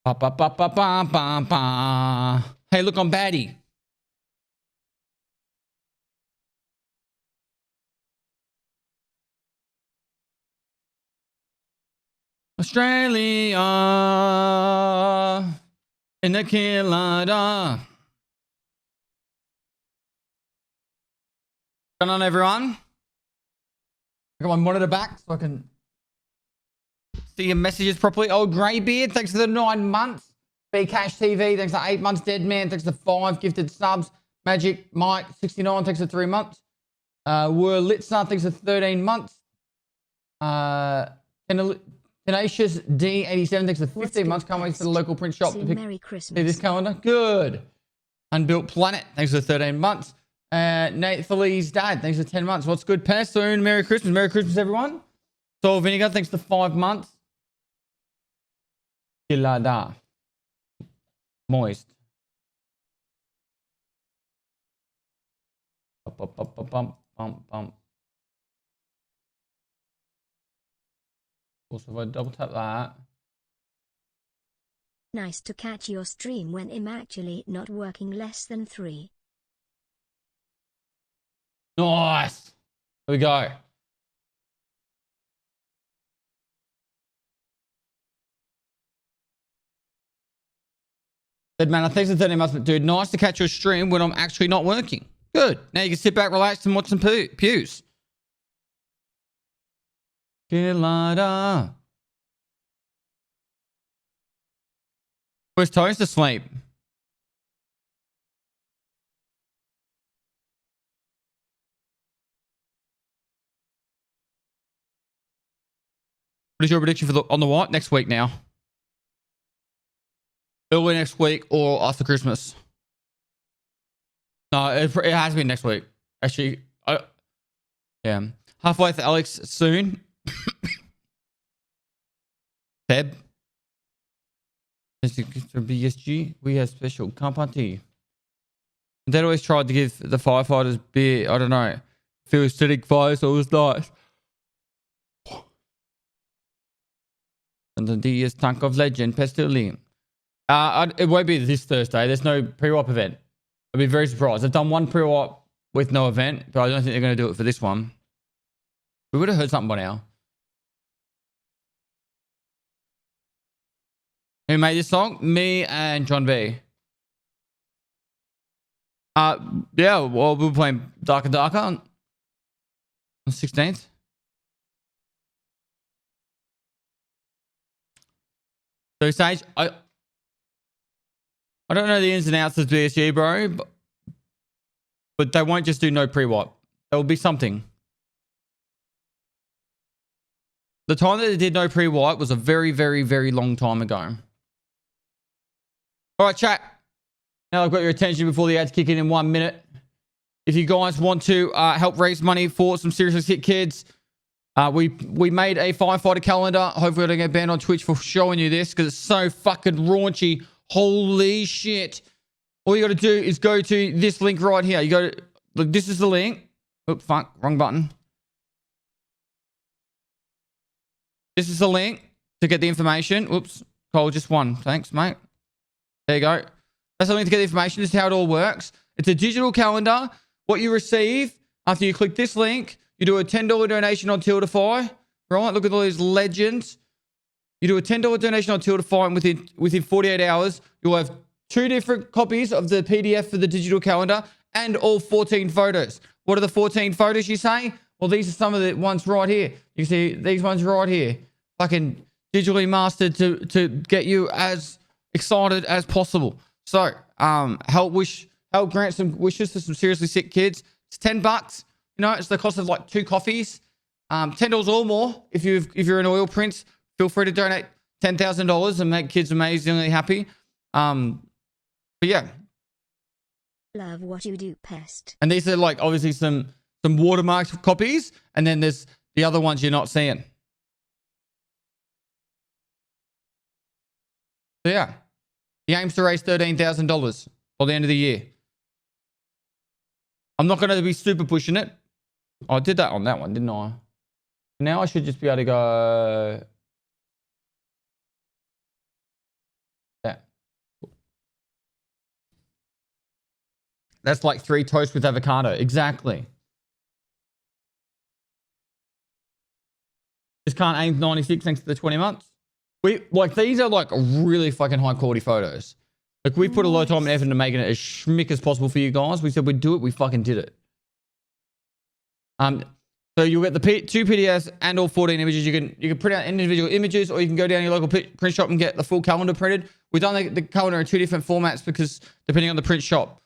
Ba, ba, ba, ba, ba, ba, ba. Hey, look, I'm baddie. Australia in the Canada. What's going on, everyone? I got my monitor back so I can see your messages properly. Oh, Greybeard, thanks for the 9 months. Bcash TV, thanks for 8 months. Deadman, thanks for 5 gifted subs. Magic Mike, 69, thanks for 3 months. Wurlitzer, thanks for 13 months. Tenacious D87, thanks for 15 months. Can't wait for the local print shop to pick Merry Christmas. see this calendar. Good. Unbuilt Planet, thanks for 13 months. Nate Feli's dad, thanks for 10 months. What's good, Pass? Soon, Merry Christmas. Merry Christmas, everyone. Soul Vinegar, thanks for 5 months. Gilada. Moist. Bump, bump, bump, bump, bump, bump. Also, if I double tap that. Nice to catch your stream when I'm actually not working less than 3. Nice. Here we go. Said, man, thanks for 13 months, but dude, nice to catch your stream when I'm actually not working. Good. Now you can sit back, relax, and watch some pews. Gilada. Where's Toast asleep? What is your prediction for on the what? Next week now. Early next week or after Christmas? No, it has been next week. Actually, yeah. Half-Life Alex soon. Feb. For BSG, we have special company. Dad always tried to give the firefighters beer. I don't know. Feel acidic fire, so it was nice. And the D is Tarkov legend, Pestillium. It won't be this Thursday. There's no pre-op event. I'd be very surprised. I've done one pre-op with no event, but I don't think they're going to do it for this one. We would have heard something by now. Who made this song? Me and John B. Yeah, well, we were playing Darker Darker on 16th. So, Sage, I don't know the ins and outs of BSG, bro, but they won't just do no pre-op. There will be something. The time that they did no pre-wipe was a very, very, very long time ago. All right, chat. Now I've got your attention before the ads kick in 1 minute. If you guys want to help raise money for some seriously sick kids, we made a Firefighter calendar. Hopefully I don't get banned on Twitch for showing you this because it's so fucking raunchy. Holy shit. All you got to do is go to this link right here. You go to, look, this is the link. Oops, fuck, wrong button. This is the link to get the information. Oops, Cole just won. Thanks, mate. There you go. That's the link to get the information. This is how it all works. It's a digital calendar. What you receive after you click this link, you do a $10 donation on Tiltify. Right? Look at all these legends. You do a $10 donation on Tiltify, and within 48 hours, you'll have 2 different copies of the PDF for the digital calendar and all 14 photos. What are the 14 photos, you say? Well, these are some of the ones right here. You can see these ones right here. Fucking digitally mastered to get you as excited as possible. So, help grant some wishes to some seriously sick kids. It's $10. You know, it's the cost of like 2 coffees. $10 or more. If you're an oil prince, feel free to donate $10,000 and make kids amazingly happy. But yeah. Love what you do, Pest. And these are like obviously some watermarked copies, and then there's the other ones you're not seeing. So yeah, he aims to raise $13,000 by the end of the year. I'm not going to be super pushing it. I did that on that one, didn't I? Now I should just be able to go. That's like 3 toasts with avocado. Exactly. Just can't aim 96 thanks to the 20 months. These are like really fucking high quality photos. Like we put a lot of time and effort into making it as schmick as possible for you guys. We said we'd do it. We fucking did it. So you'll get the 2 PDFs and all 14 images. You can print out individual images, or you can go down to your local print shop and get the full calendar printed. We've done the calendar in 2 different formats because depending on the print shop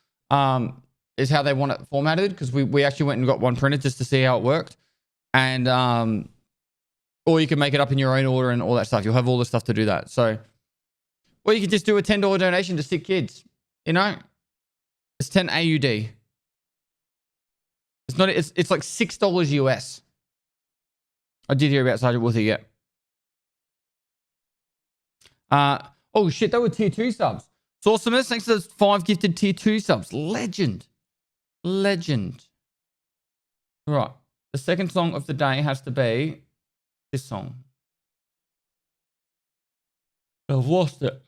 is how they want it formatted. Because we actually went and got one printed just to see how it worked. And or you can make it up in your own order and all that stuff. You'll have all the stuff to do that. So, or you can just do a $10 donation to sick kids. You know, it's 10 AUD. It's not. It's like $6 US. I did hear about Sergeant Woothie. Yeah. Oh shit, they were tier 2 subs. Saucimus, thanks to those 5 gifted tier 2 subs. Legend. Right. The second song of the day has to be this song. I've lost it.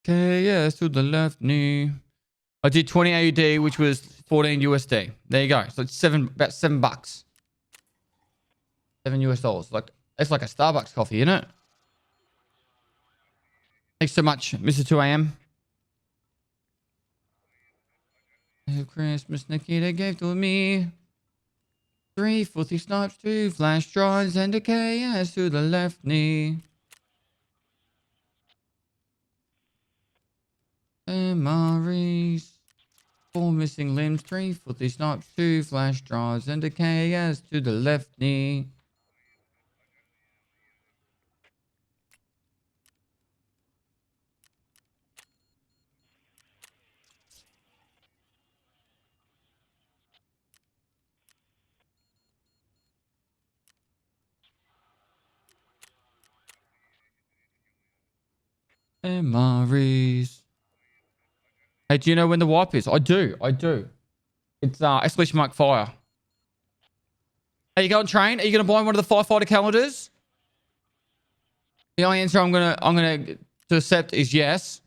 Okay, yes, to the left knee. I did 20 AUD, which was 14 USD. There you go. So it's about $7. $7 US. Like it's like a Starbucks coffee, isn't it? Thanks so much, Mr. 2AM. Christmas Nikita gave to me 3 filthy snipes, 2 flash drives, and a KS to the left knee. MREs, 4 missing limbs, 3 filthy snipes, 2 flash drives, and a KS to the left knee. MREs. Hey, do you know when the wipe is? I do. It's exclamation mark fire. Are you going to train? Are you going to buy one of the Firefighter calendars? The only answer I'm gonna to accept is yes.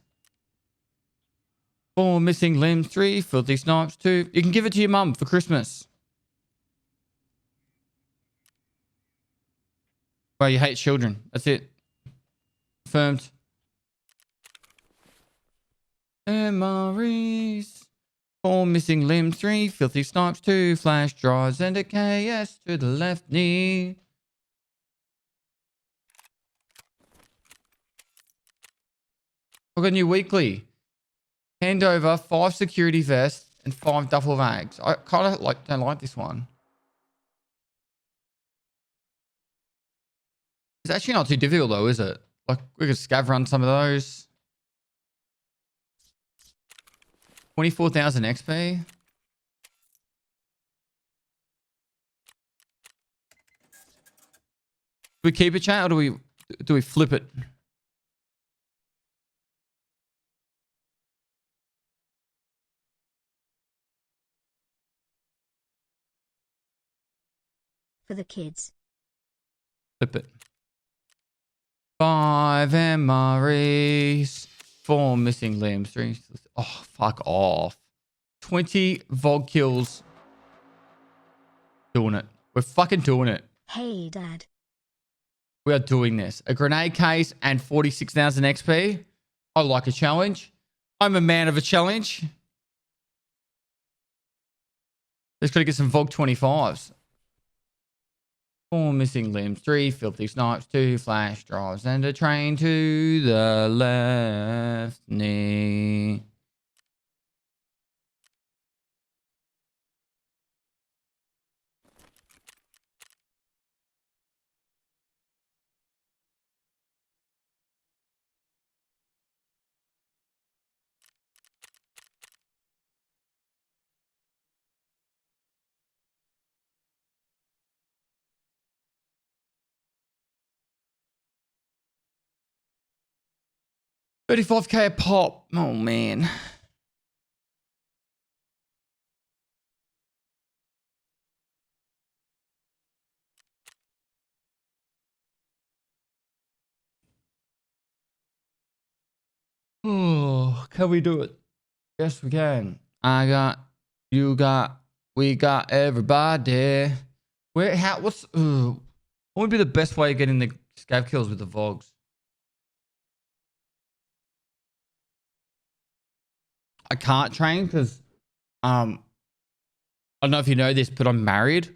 4 missing limbs, 3 filthy snipes, 2. You can give it to your mum for Christmas. Well, you hate children. That's it. Confirmed. MREs. 4 missing limbs, 3 filthy snipes, 2 flash drives, and a KS to the left knee. I've got a new weekly. Hand over 5 security vests and 5 duffel bags. I kind of don't like this one. It's actually not too difficult though, is it? Like we could scav run some of those. 24,000 XP. Do we keep it, chat, or do we flip it? For the kids. Flip it. 5 MREs. 4 missing limbs. 3. Oh, fuck off. 20 VOG kills. Doing it. We're fucking doing it. Hey, Dad. We are doing this. A grenade case and 46,000 XP. I like a challenge. I'm a man of a challenge. Let's gotta get some VOG 25s. 4 missing limbs, 3 filthy snipes, 2 flash drives, and a train to the left knee. $35K a pop. Oh, man. Can we do it? Yes, we can. I got, you got, we got everybody. Where, how, what's, what would be the best way of getting the scav kills with the Vogs? I can't train because, I don't know if you know this, but I'm married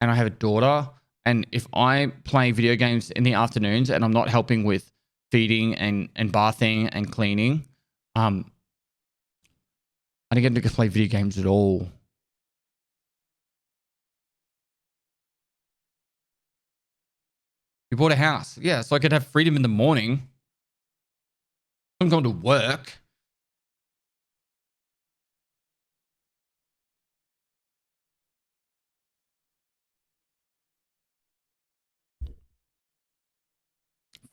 and I have a daughter. And if I play video games in the afternoons and I'm not helping with feeding and bathing and cleaning, I don't get to play video games at all. We bought a house. Yeah, so I could have freedom in the morning. I'm going to work.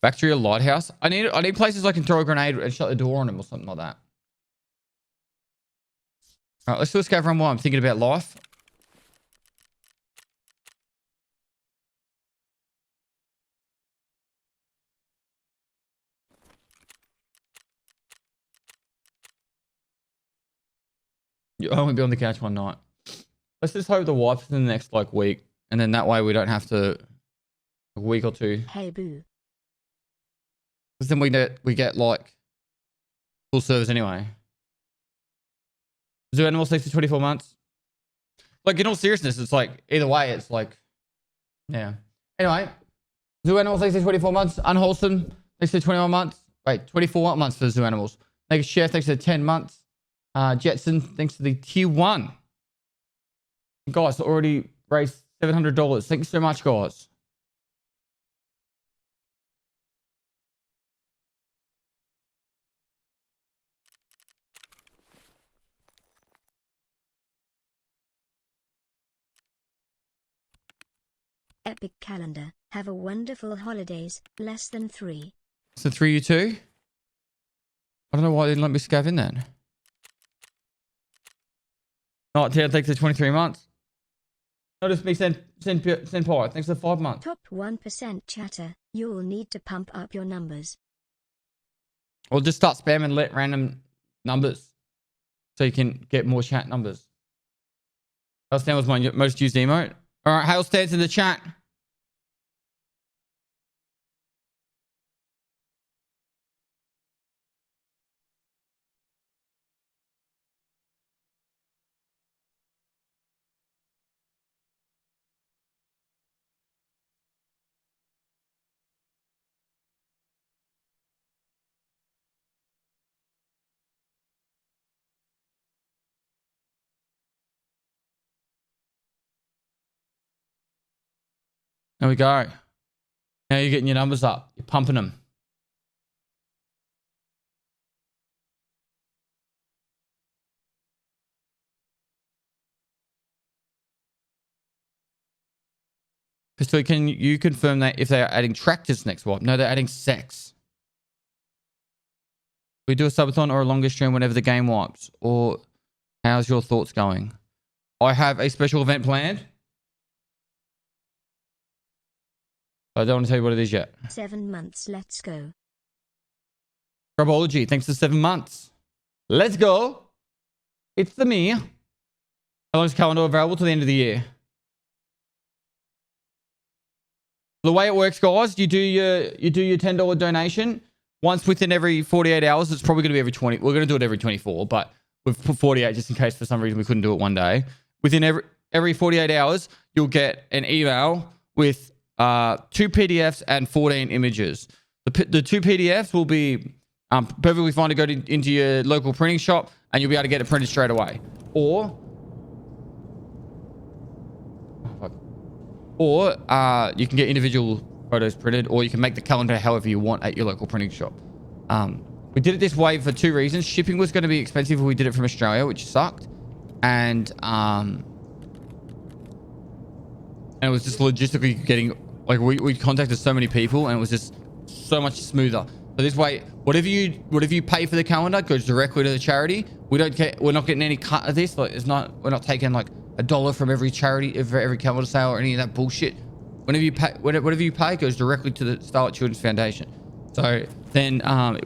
Factory or lighthouse. I need places I can throw a grenade and shut the door on them or something like that. All right, let's do a scav run while I'm thinking about life. You'll only be on the couch one night. Let's just hope the wife's in the next like week, and then that way we don't have to a week or two. Hey boo. Because then we get like full service anyway. Zoo animal stays for 24 months. Like in all seriousness, it's like either way, it's like yeah. Anyway, zoo animals stays for 24 months. Unwholesome takes to 21 months. Wait, 24 months for zoo animals. Naked Chef takes to 10 months. Jetson thanks to the tier 1. Guys, already raised $700. Thank you so much, guys. Epic calendar. Have a wonderful holidays. Less than 3. So 3 you too? I don't know why they didn't let me scav in then. Not here, thanks for 23 months. Notice me send pie. Thanks for 5 months. Top 1% chatter. You'll need to pump up your numbers. Or just start spamming let random numbers so you can get more chat numbers. Hailstand was my most used emote. All right, Hailstand's in the chat. There we go. Now you're getting your numbers up. You're pumping them. So can you confirm that if they are adding tractors next swap? No, they're adding sex. We do a subathon or a longer stream whenever the game wipes. Or how's your thoughts going? I have a special event planned. I don't want to tell you what it is yet. 7 months. Let's go. Grubology, thanks for 7 months. Let's go. It's the me. How long is calendar available till the end of the year? The way it works, guys, you do your $10 donation once within every 48 hours. It's probably going to be every 20. We're going to do it every 24, but we've put 48 just in case for some reason we couldn't do it one day. Within every 48 hours, you'll get an email with 2 PDFs and 14 images. The 2 PDFs will be perfectly fine to go into your local printing shop and you'll be able to get it printed straight away. Or you can get individual photos printed, or you can make the calendar however you want at your local printing shop. We did it this way for 2 reasons. Shipping was going to be expensive if we did it from Australia, which sucked. And it was just logistically getting, like, we contacted so many people and it was just so much smoother. So this way, whatever you pay for the calendar goes directly to the charity. We're not getting any cut of this. Like, we're not taking like $1 from every charity, for every calendar sale or any of that bullshit. Whatever you pay goes directly to the Starlight Children's Foundation. So then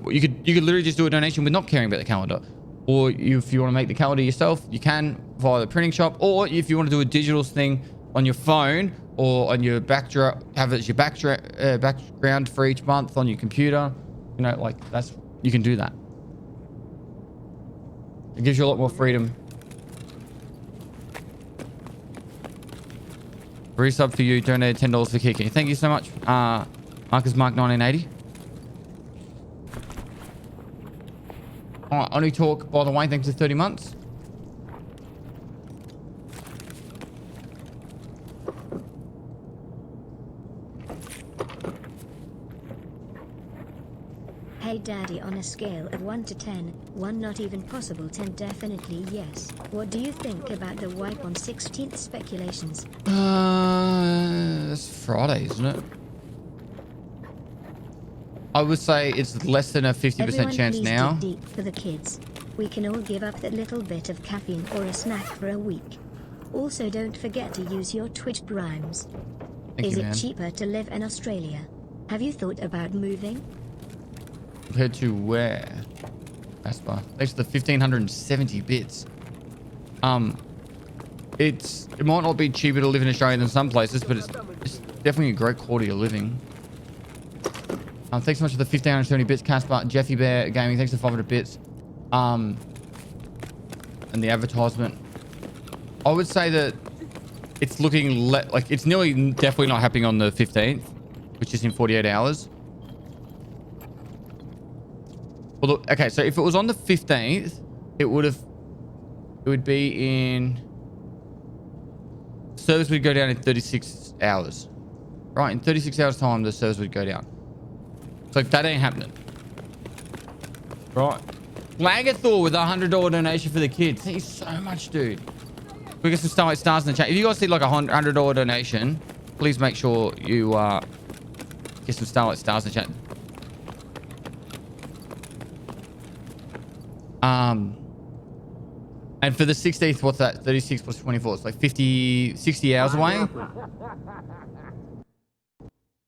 you could literally just do a donation with not caring about the calendar. Or if you want to make the calendar yourself, you can via the printing shop. Or if you want to do a digital thing on your phone or on your have it as your background for each month on your computer, you know, like you can do that. It gives you a lot more freedom. Resub for you, donated $10 for Kiki. Thank you so much, Marcus Mark 1980. Only talk, by the way, thanks to 30 months. Hey Daddy, on a scale of 1 to 10, 1 not even possible, 10 definitely yes. What do you think about the wipe on 16th speculations? It's Friday, isn't it? I would say it's less than a 50% chance now. Dig deep for the kids. We can all give up that little bit of caffeine or a snack for a week. Also, don't forget to use your Twitch primes. Is it cheaper to live in Australia? Have you thought about moving? Compared to where? Aspa. Thanks for the 1570 bits. It might not be cheaper to live in Australia than some places, but it's definitely a great quality of living. Thanks so much for the 1570 bits, Casper. Jeffy Bear Gaming, thanks for 500 bits. And the advertisement. I would say that it's looking like it's nearly definitely not happening on the 15th, which is in 48 hours. Well, look, okay, so if it was on the 15th, it would be in service would go down in 36 hours. Right, in 36 hours time, the service would go down. So that ain't happening. Right. Flagathor with a $100 donation for the kids. Thank you so much, dude. We get some Starlight Stars in the chat. If you guys see like a $100 donation, please make sure you get some Starlight Stars in the chat. And for the 16th, what's that? 36 plus 24. It's like 60 hours away.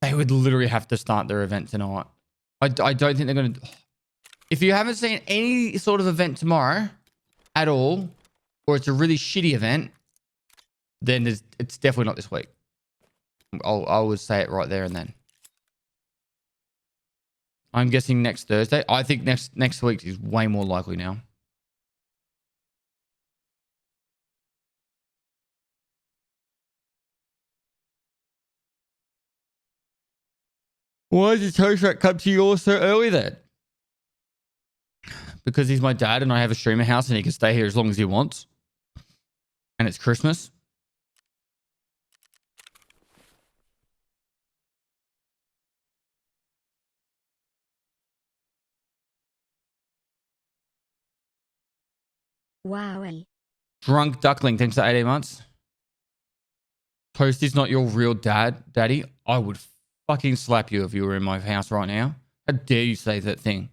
They would literally have to start their event tonight. I don't think they're going to... If you haven't seen any sort of event tomorrow at all, or it's a really shitty event, then it's definitely not this week. I would say it right there and then. I'm guessing next Thursday. I think next week is way more likely now. Why did Toshrak come to yours so early then? Because he's my dad and I have a streamer house and he can stay here as long as he wants. And it's Christmas. Wowie. Drunk Duckling, thanks for 18 months. Toasty's not your real daddy. I would fucking slap you if you were in my house right now. How dare you say that thing?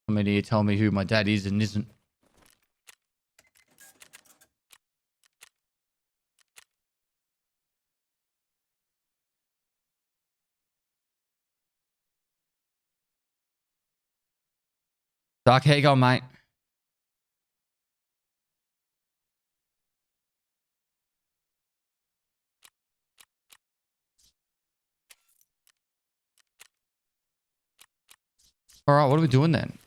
I mean, you tell me who my dad is and isn't. Dark, how you going, mate? All right, what are we doing then?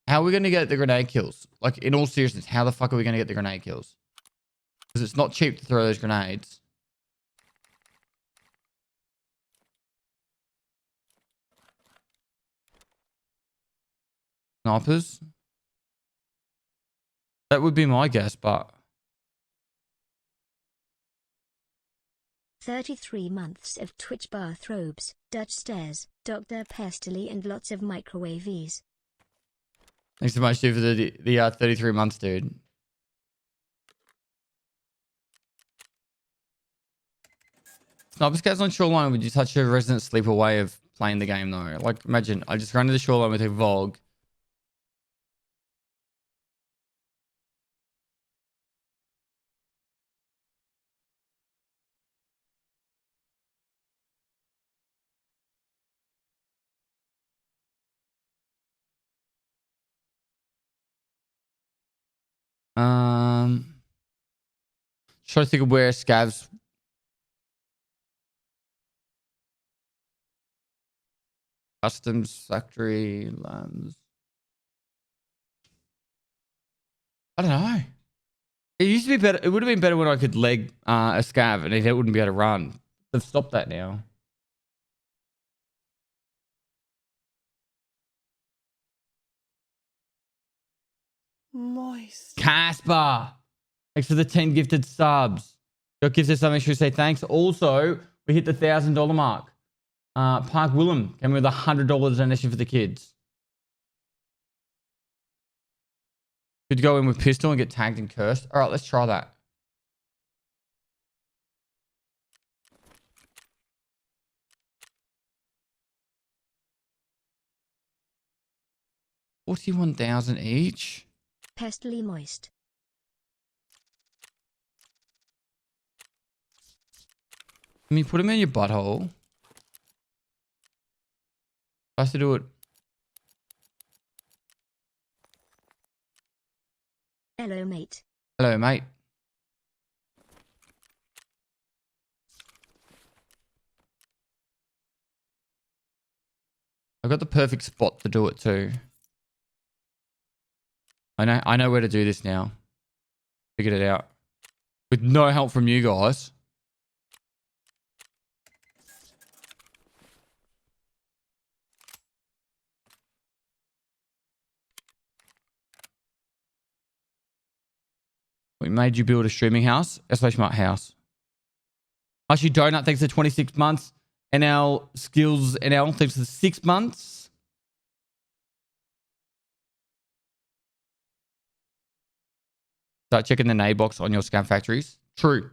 How are we going to get the grenade kills? Like, in all seriousness, how the fuck are we going to get the grenade kills? Because it's not cheap to throw those grenades. Snipers? That would be my guess, but... 33 months of Twitch bathrobes, Dutch stairs, Dr. Pestily and lots of microwaves. Thanks so much, dude, for the 33 months, dude. Sniper scouts on shoreline would be such a resident sleeper way of playing the game though. Like imagine I just run to the shoreline with a Vogue. Try to think of where scavs. Customs factory lands. I don't know. It used to be better. It would have been better when I could leg a scav and it wouldn't be able to run. They've stopped that now. Moist. Casper. Thanks for the 10 gifted subs. Got gifted something should say thanks. Also, we hit the $1,000 mark. Park Willem came with $100 donation for the kids. Could go in with pistol and get tagged and cursed. All right, let's try that. $41,000 each. Pestily moist. Can you put them in your butthole? I have to do it. Hello, mate. Hello, mate. I've got the perfect spot to do it too. I know where to do this now. Figured it out. With no help from you guys. We made you build a streaming house. SO Smart House. Actually, Donut, thanks for 26 months. NL Skills NL, thanks for 6 months. Start checking the nay box on your scam factories. True.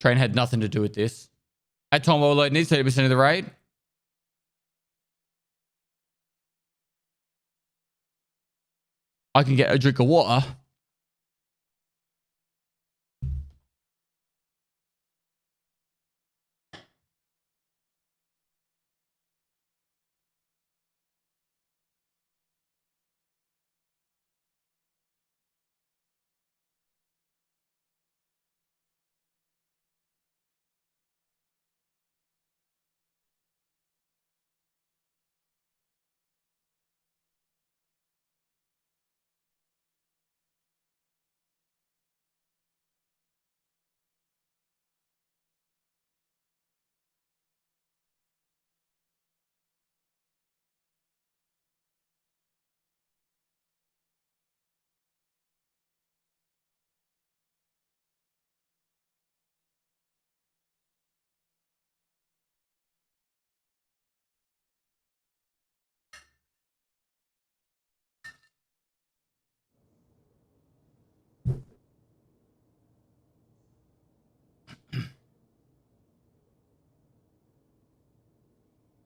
Train had nothing to do with this. At time while loading needs 30% of the raid. I can get a drink of water.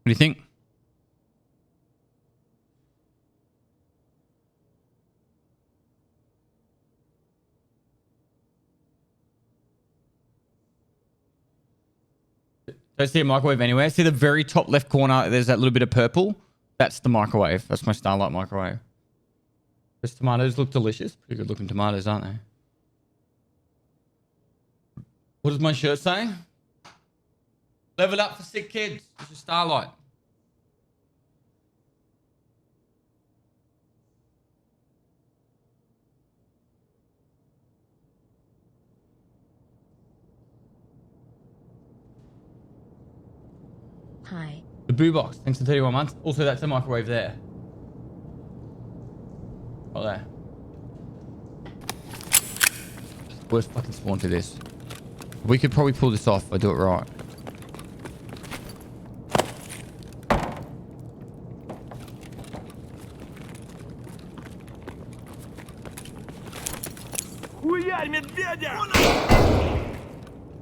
What do you think? Don't see a microwave anywhere. See the very top left corner, there's that little bit of purple. That's the microwave. That's my Starlight microwave. Those tomatoes look delicious. Pretty good looking tomatoes, aren't they? What does my shirt say? Level up for sick kids. It's your Starlight. Hi. The boo box. Thanks for 31 months. Also, that's a microwave there. Oh, there. Worst fucking spawn to this. We could probably pull this off if I do it right. медведя!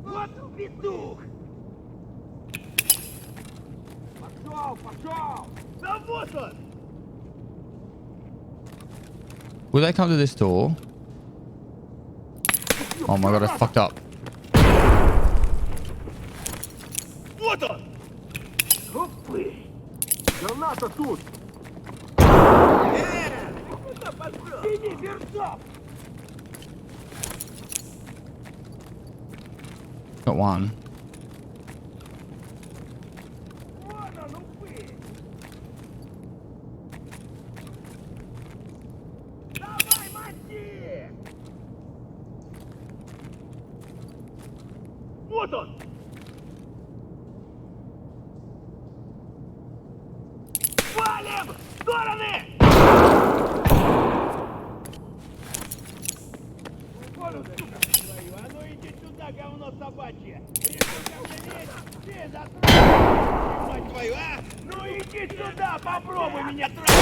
Вот петух! Пошел, пошел! Да вот он! Will they come to this door? Oh my god, I fucked up. Вот он! Опы! Граната тут! Куда пошел? Иди, Верцов! Got one. Вон он, упырь! Давай, мати! Вот он! Валим! В стороны! Вон он, сука, твою! А ну иди сюда, говно собачье! Решу ко мне лезть! Ты затруднишь, мать твою, а! Ну иди сюда, попробуй меня трогать!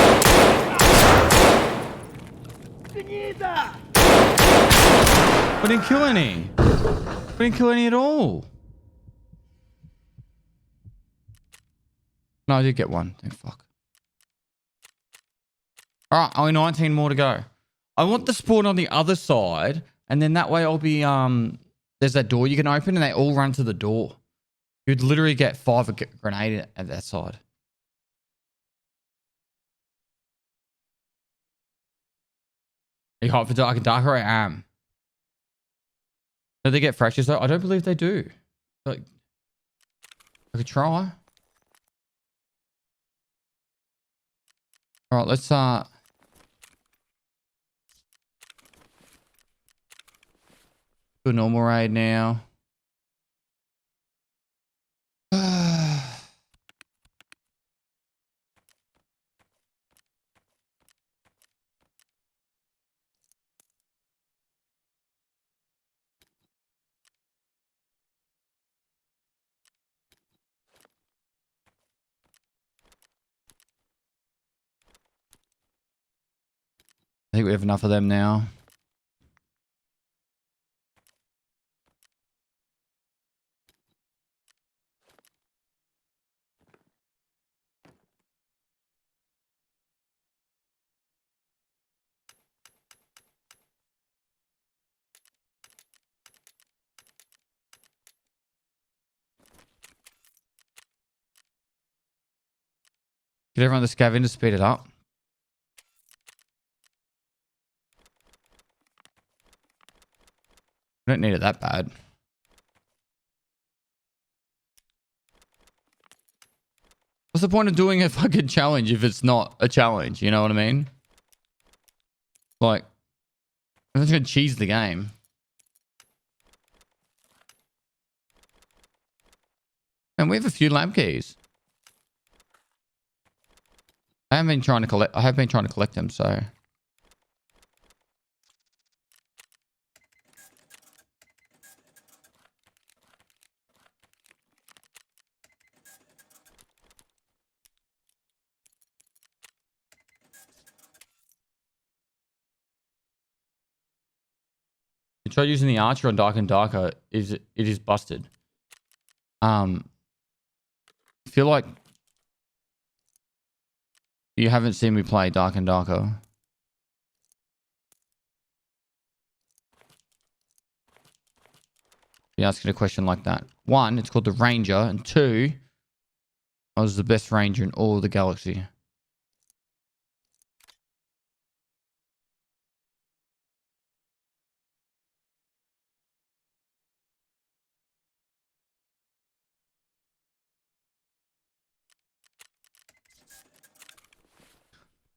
Гнида! We didn't kill any. We didn't kill any at all. No, I did get one. Thank fuck. Alright, only 19 more to go. I want the spawn on the other side, and then that way I'll be there's that door you can open and they all run to the door. You'd literally get 5 grenade at that side. Are you hot for dark and darker? I am. Do they get fractures though? I don't believe they do. Like, I could try. Alright, let's do a normal raid now. I think we have enough of them now. Get everyone the scavenger to speed it up. We don't need it that bad. What's the point of doing a fucking challenge if it's not a challenge? You know what I mean? Like, I'm just gonna cheese the game. And we have a few lab keys. I have been trying to collect them, so. You try using the archer on Dark and Darker, it is busted. I feel like you haven't seen me play Dark and Darker. Be asking a question like that. 1, it's called the Ranger, and 2, I was the best Ranger in all of the galaxy.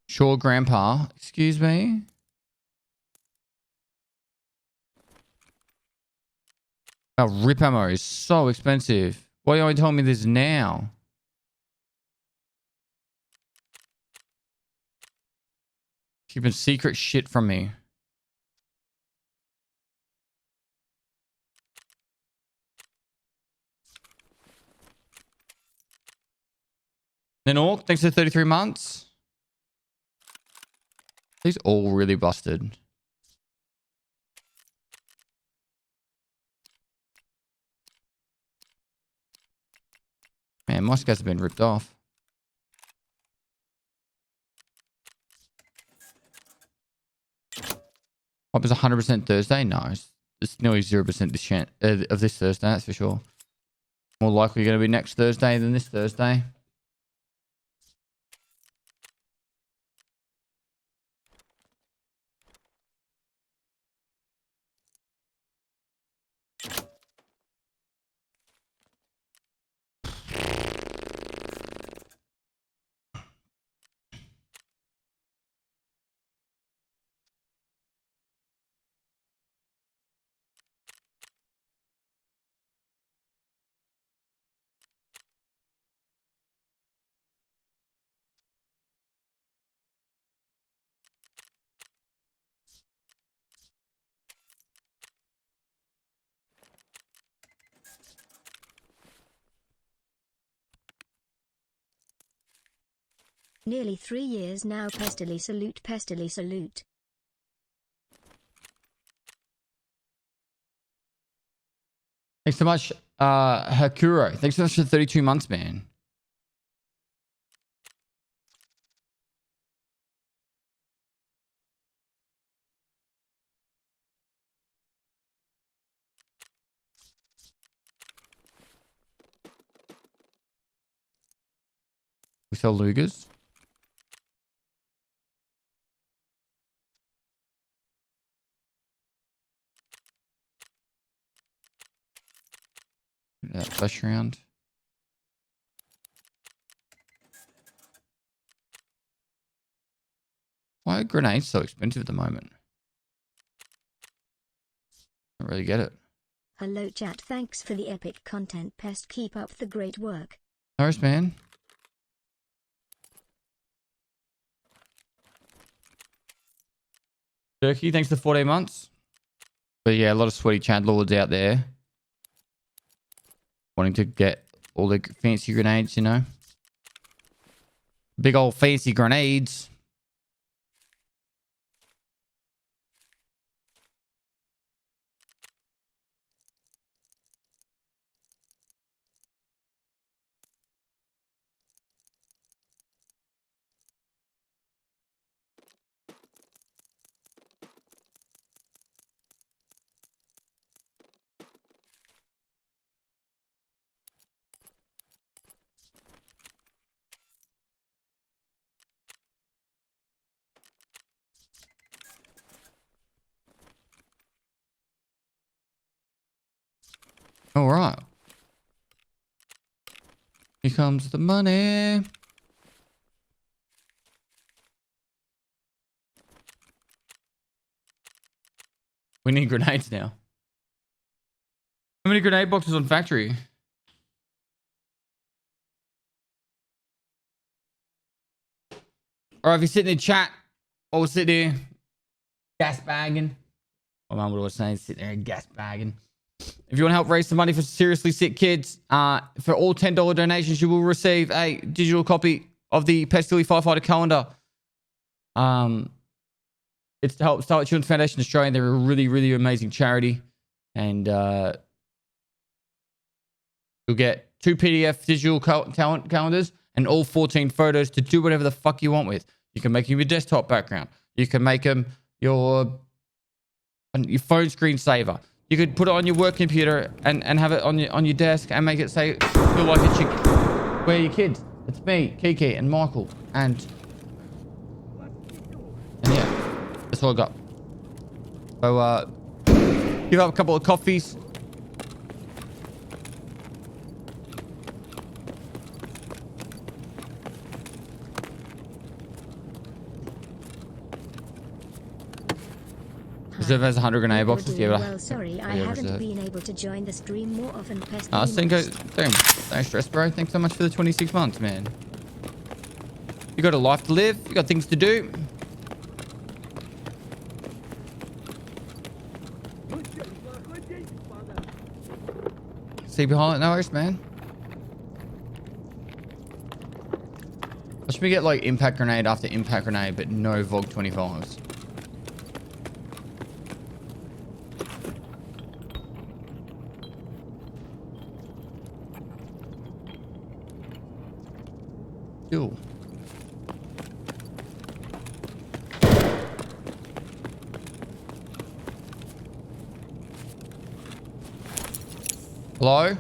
Sure, Grandpa. Excuse me? Oh, rip ammo is so expensive. Why are you only telling me this now? Keeping secret shit from me. Then Orc, thanks for 33 months. These all really busted. man. My scats have been ripped off. What was 100% Thursday? No, it's nearly 0% this chance of this Thursday. That's for sure. More likely going to be next Thursday than this Thursday. Nearly 3 years now. Pestily salute, pestily salute. Thanks so much, Hakuro. Thanks so much for 32 months, man. We sell Lugers. That flash round. Why are grenades so expensive at the moment? I don't really get it. Hello chat, thanks for the epic content, Pest. Keep up the great work. No worries, man. Turkey, thanks for 14 months. But yeah, a lot of sweaty Chad lords out there wanting to get all the fancy grenades, you know. Big old fancy grenades. All right. Here comes the money. We need grenades now. How many grenade boxes on factory? Or if you sit in the chat, or sit there gas bagging. My mum would always say, sit there and gas bagging. If you want to help raise some money for seriously sick kids, for all $10 donations, you will receive a digital copy of the Pestily Firefighter calendar. It's to help Starlight Children's Foundation Australia. They're a really, really amazing charity. And you'll get 2 PDF digital talent calendars and all 14 photos to do whatever the fuck you want with. You can make them your desktop background. You can make them your phone screensaver. You could put it on your work computer and have it on your desk and make it say, feel like a chick. Where are your kids? It's me, Kiki, and Michael. And yeah, that's all I got. So, give up a couple of coffees. Reserve has 100 grenade boxes. Yeah, well, sorry, I haven't been able to join the stream more often. Pest. Don't stress, bro. Thanks so much for the 26 months, man. You got a life to live. You got things to do. See behind it, no worries, man. Watch me get like impact grenade after impact grenade, but no VOG 25s. Ew. Hello?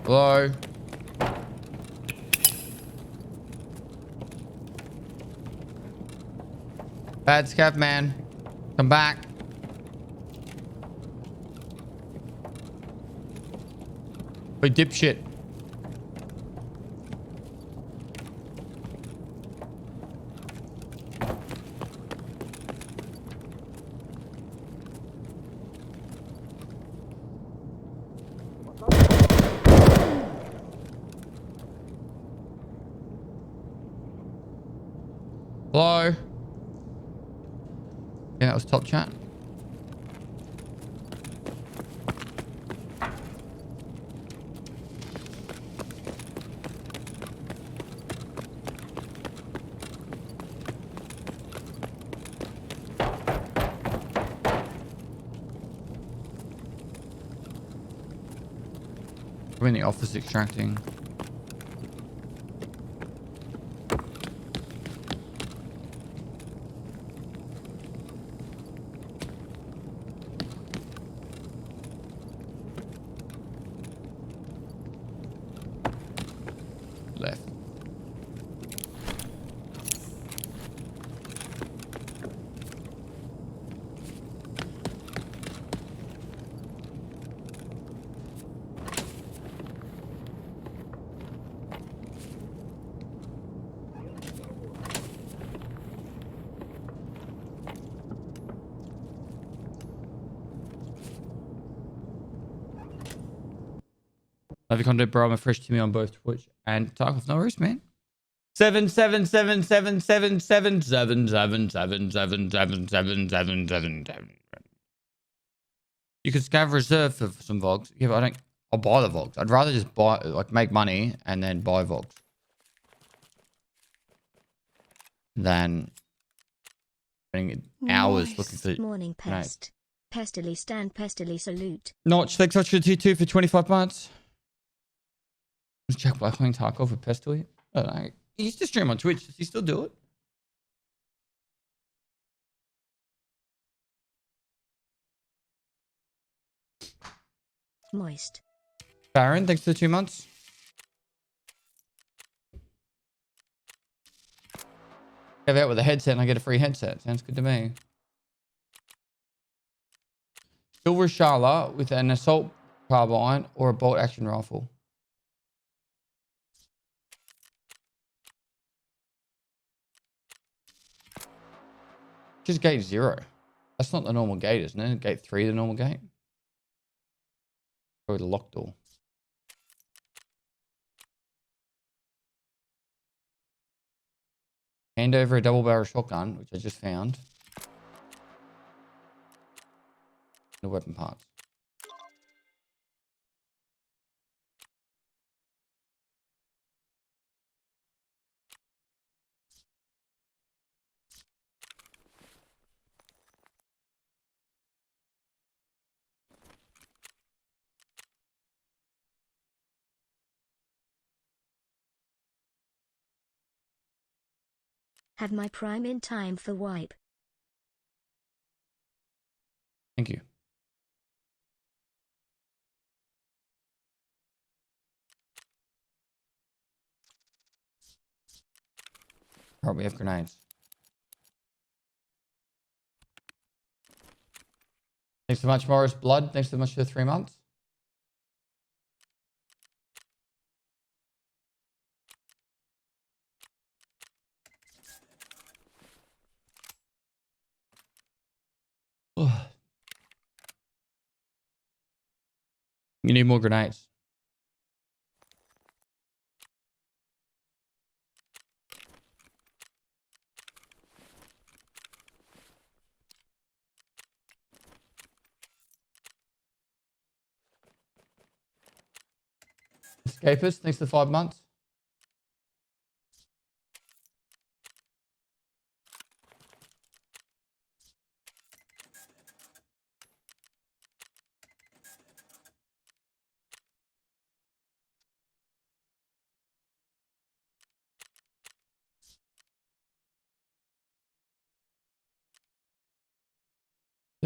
Hello? Bad scav man. Come back. Hey, dipshit. Hello? Yeah, that was top chat. We're in the office extracting. Left. Love your content, bro. I'm a fresh Timmy on both Twitch and Tarkov. No worries, man. 777777777777777. You could scav reserve for some Vogs. Yeah, but I'll buy the Vogs. I'd rather just buy, like, make money and then buy Vogs than spending hours looking for. Morning, Pest. Pestily stand, pestily salute. Notch, thanks so much for the T2 for 25 months. Was Jack Black playing Tarkov with Pestily? I don't know. He used to stream on Twitch. Does he still do it? Moist. Baron, thanks for the 2 months. Have out with a headset and I get a free headset. Sounds good to me. Silver Shala with an assault carbine or a bolt action rifle. Just gate 0. That's not the normal gate, isn't it? Gate 3, the normal gate. Or the locked door. Hand over a double barrel shotgun, which I just found. The weapon parts. Have my prime in time for wipe. Thank you. All right, we have grenades. Thanks so much, Morris Blood. Thanks so much for the 3 months. You need more grenades. Escapist, thanks for the 5 months.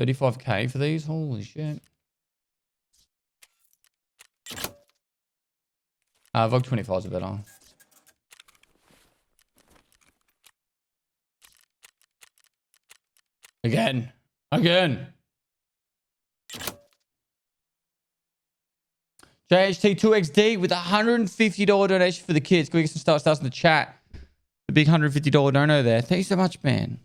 35k for these. Holy shit. Vogue 25s are better. Again. JHT2XD with a $150 donation for the kids. Can we get some stars in the chat? The big $150 dono there. Thank you so much, man.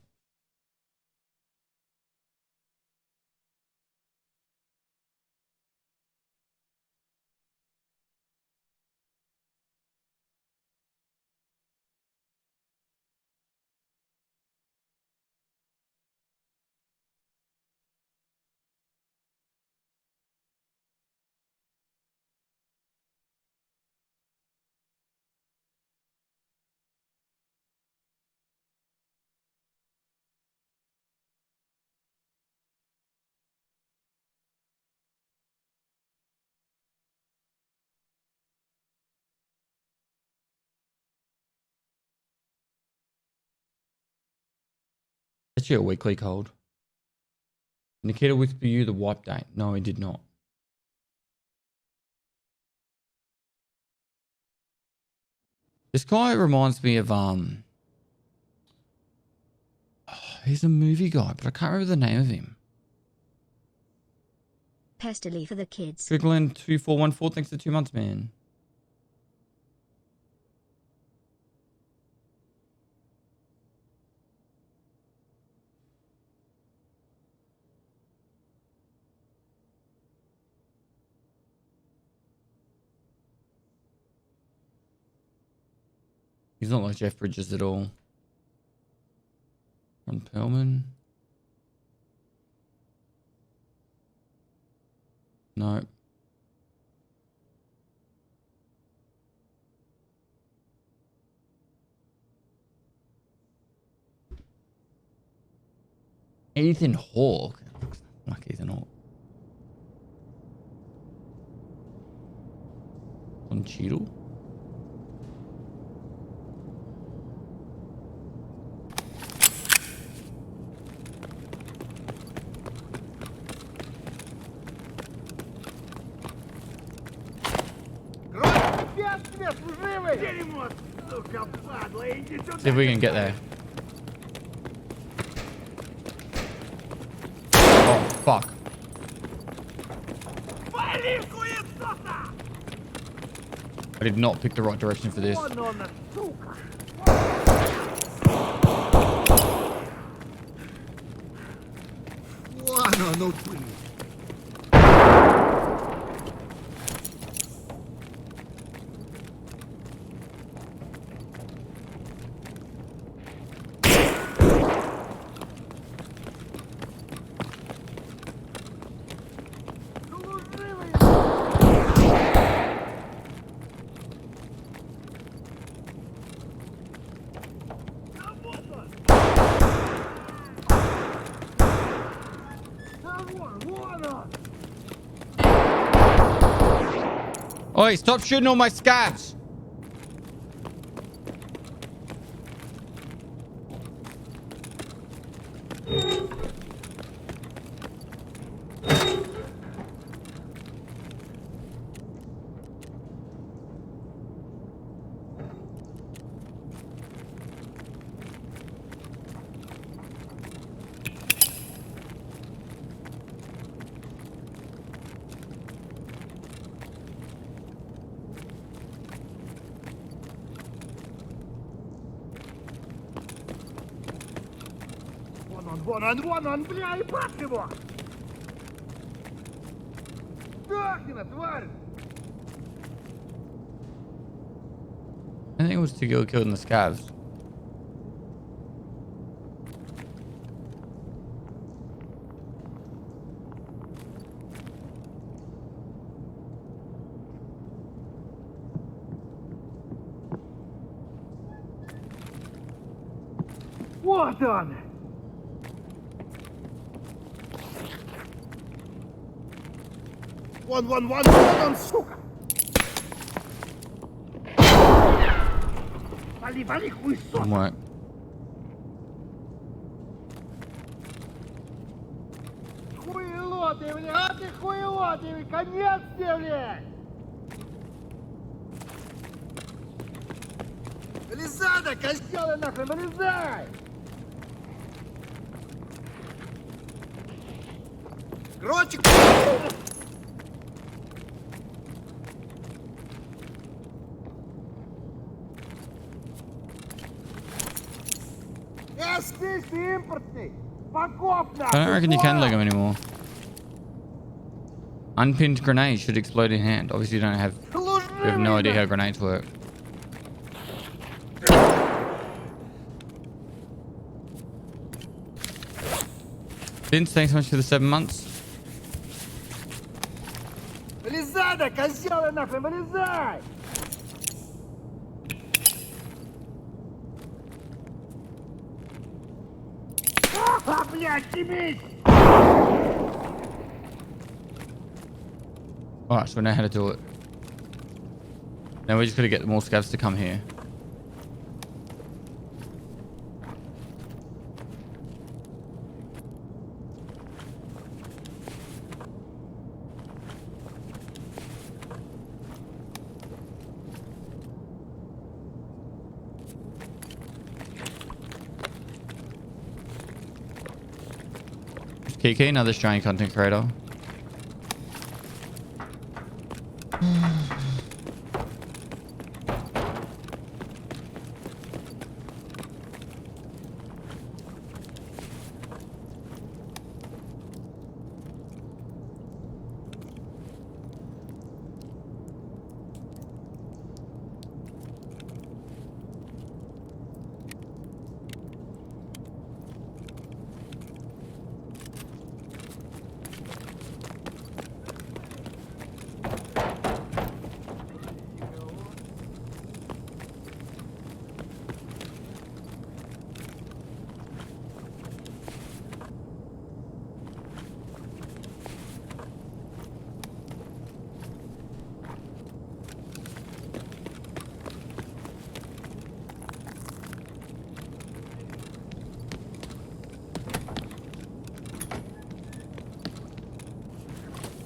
Actually a weekly cold. Nikita whispered you the wipe date. No, he did not. This guy reminds me of he's a movie guy, but I can't remember the name of him. Pestily for the kids. Strickland 2414, thanks for 2 months, man. He's not like Jeff Bridges at all. Ron Perlman. No. Ethan Hawke. Like Ethan Hawke. On Cheadle. See if we can get there. Oh, fuck. I did not pick the right direction for this. No, please. Oi, stop shooting all my scabs. Вон он, бля, ебать его! Сдохни, тварь! I think it was to go killing the scavs. Вот он! Вон он, сука! Вали, хуесос! Right. хуйло, ты конец тебе! Вылезай, да, Козёлы нахрен, вылезай! Короче, Здесь ты импортный! Паков I don't reckon you can leg them anymore. Unpinned grenade should explode in hand. Obviously, you don't have. You have no idea how grenades work. Vince, thanks so much for the 7 months. Вылезай, да, козёлы нахрен, вылезай! Блядь, ебись! Alright, so we know how to do it. Now we just gotta get more scavs to come here. Kiki, another Australian content creator.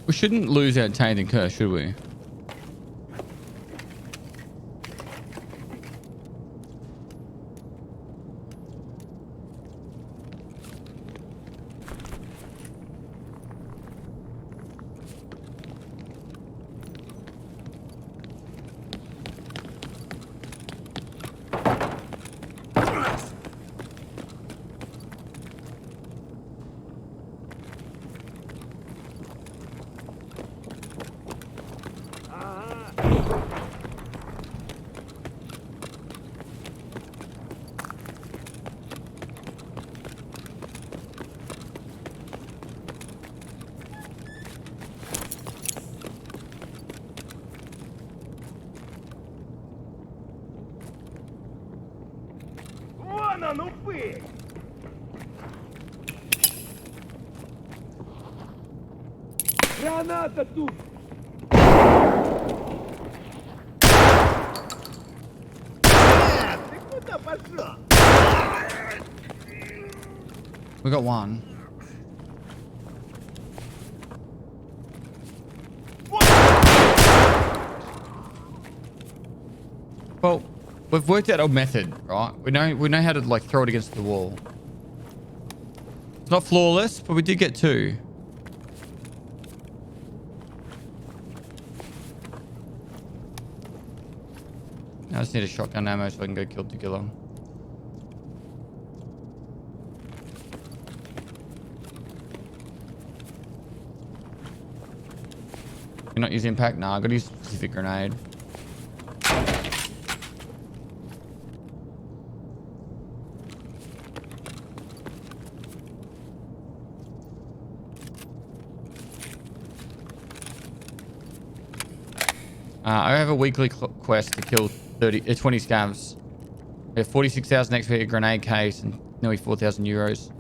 We shouldn't lose our taint and curse, should we? Вон он, упырь! Граната тут! Ты куда пошел? We got one. Well, we've worked out a method, right? We know how to like throw it against the wall. It's not flawless, but we did get two. I just need a shotgun ammo so I can go kill Tequila. You're not using impact? Nah, I gotta use a specific grenade. I have a weekly quest to kill 20 scavs. We have 46,000 XP, a grenade case, and nearly 4,000 euros.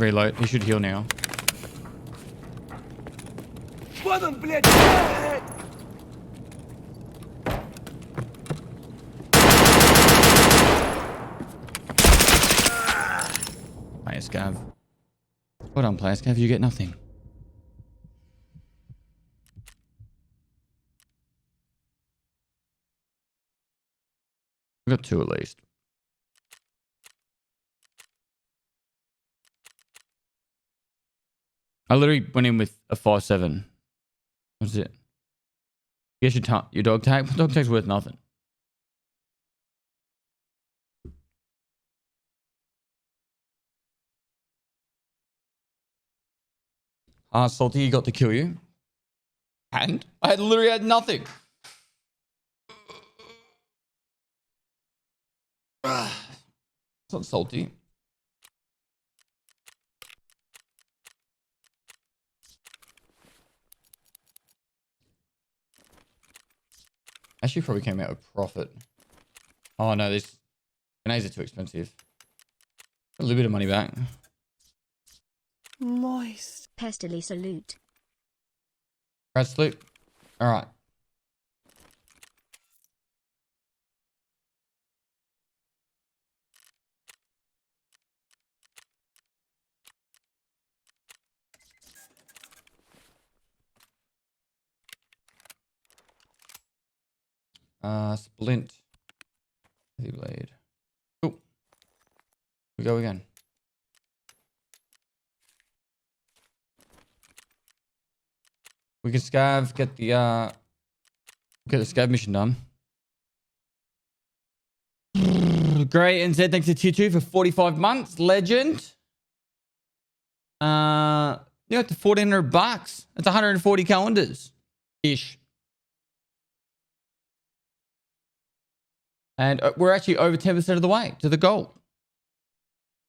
reload. He should heal now. Вот он, блядь! Player Scav. Well done, Player Scav. You get nothing. We got 2 at least. I literally went in with a 5-7. What's it? Guess your dog tag. My dog tag's worth nothing. Salty, he got to kill you. And I literally had nothing. It's not salty. Actually, probably came out with profit. Oh no, these grenades are too expensive. A little bit of money back. Moist. Pestily salute. Brad Sloop. All right. Splint. Heavy blade. Cool. We go again. We can scav, get the scav mission done. Great, NZ, thanks to tier 2 for 45 months. Legend. You got to $1,400. That's 140 calendars. Ish. And we're actually over 10% of the way to the goal.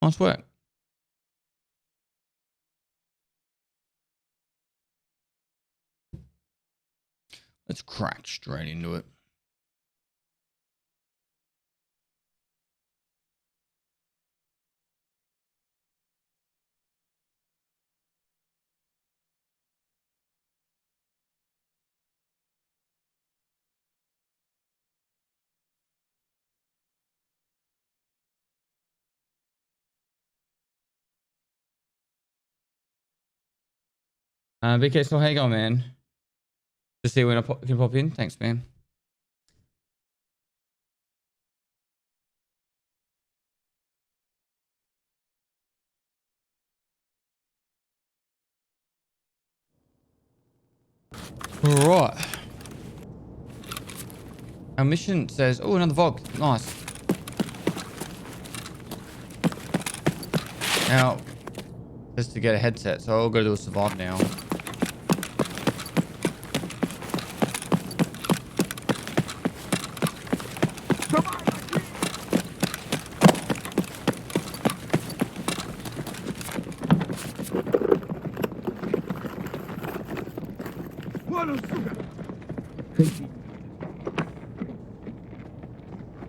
Nice work. Let's crack straight into it. BK, so how you going, man? Just see when I can pop in. Thanks, man. All right. Our mission says, oh, another Vogue. Nice. Now, just to get a headset, so I'll go do a survive now.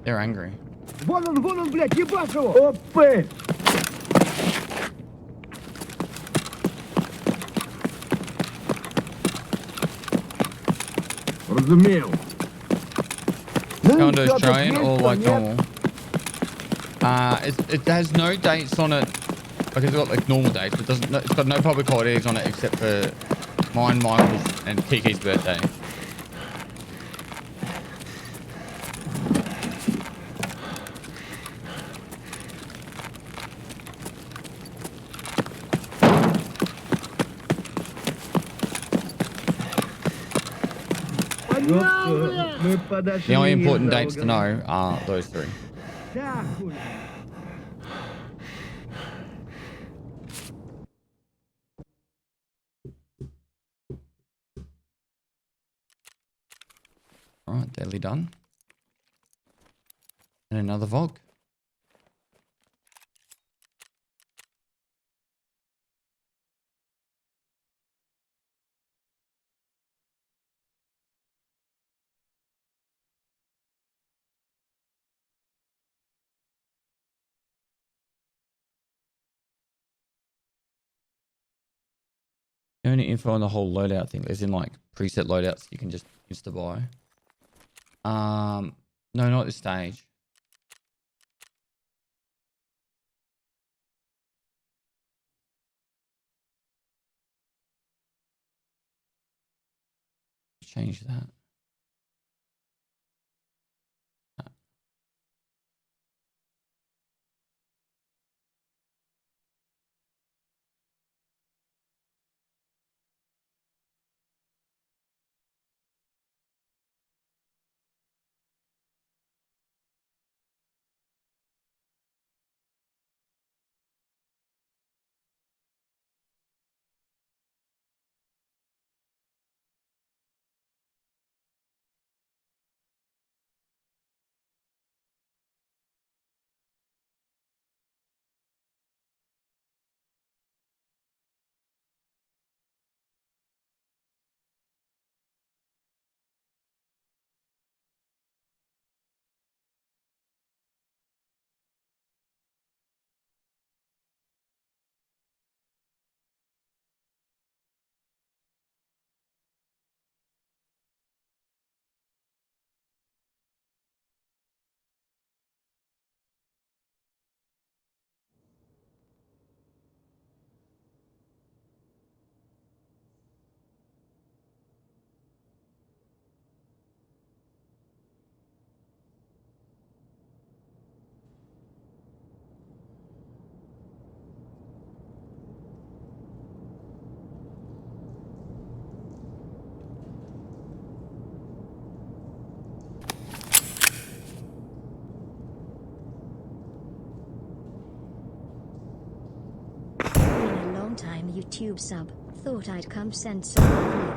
They're angry. Вон он, блядь, ебать его! Опы! Разумел. Going to Australian or like normal? It has no dates on it. Like it's got like normal dates, but it's got no public holidays on it except for mine, Michael's, and Kiki's birthday. The only important dates to know are those 3. Alright, daily done. And another Vogue. any info on the whole loadout thing? There's in like preset loadouts you can just insta buy. No, not at this stage. Change that. Time YouTube sub. Thought I'd come send some relief.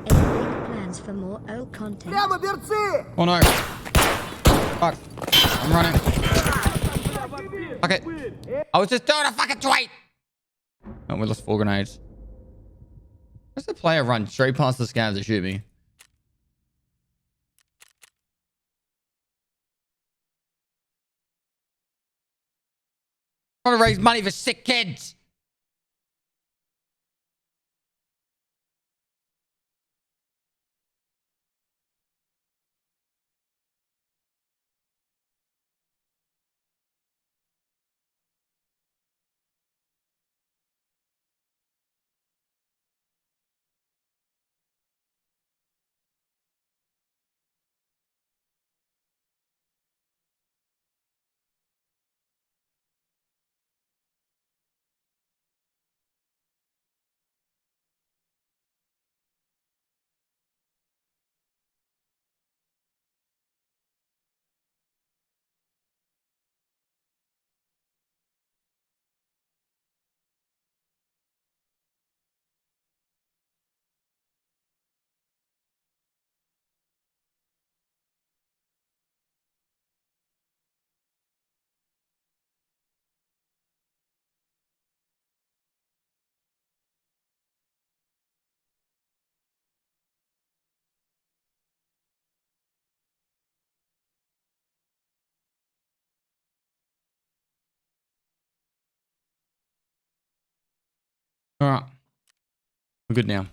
Any big plans for more old content? Прямо, берцы! Oh no. Fuck. I'm running. Okay. I was just doing a fucking tweet. Oh, we lost 4 grenades. Where's the player run straight past the scavs to shoot me? Trying to raise money for sick kids. All right. We're good now.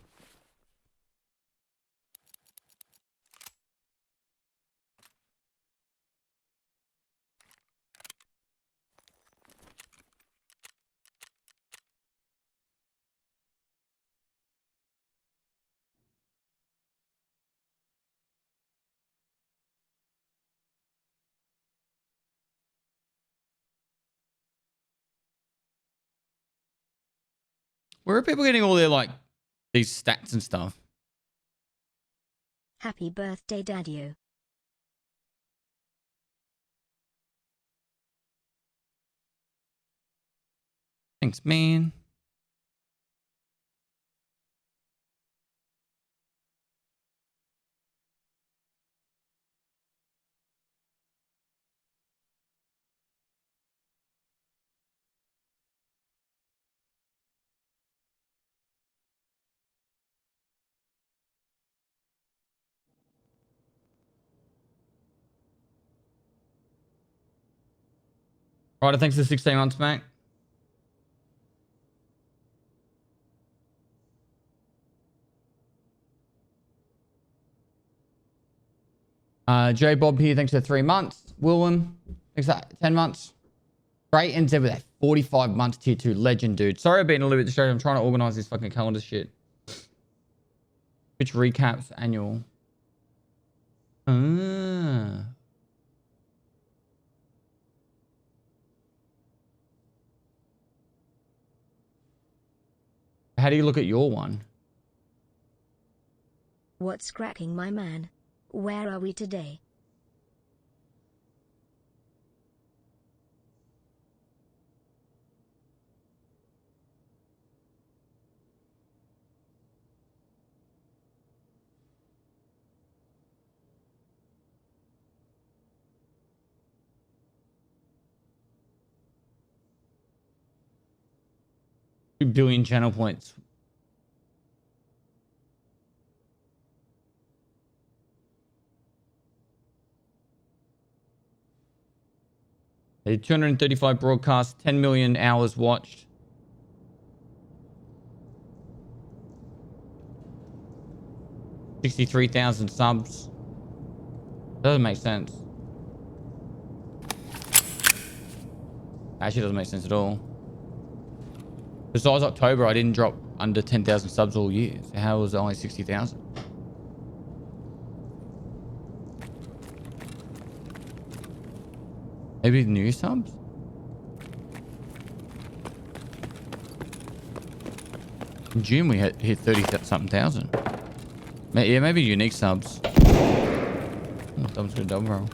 Where are people getting all their, like, these stats and stuff? Happy birthday, Daddy-o. Thanks, man. Right, thanks for 16 months, mate. J Bob here, thanks for 3 months. Willem, thanks for 10 months. Great ends with that 45 months tier 2 legend, dude. Sorry I've been a little bit distracted. I'm trying to organize this fucking calendar shit. Which recaps annual. Ah. How do you look at your one? What's cracking, my man? Where are we today? $2 billion channel points. A 235 broadcasts, 10 million hours watched. $63,000 subs. Doesn't make sense. Actually, doesn't make sense at all. Besides October, I didn't drop under 10,000 subs all year. So how was it only 60,000? Maybe new subs? In June we hit 30-something thousand. Yeah, maybe unique subs. Oh, that was a good double roll.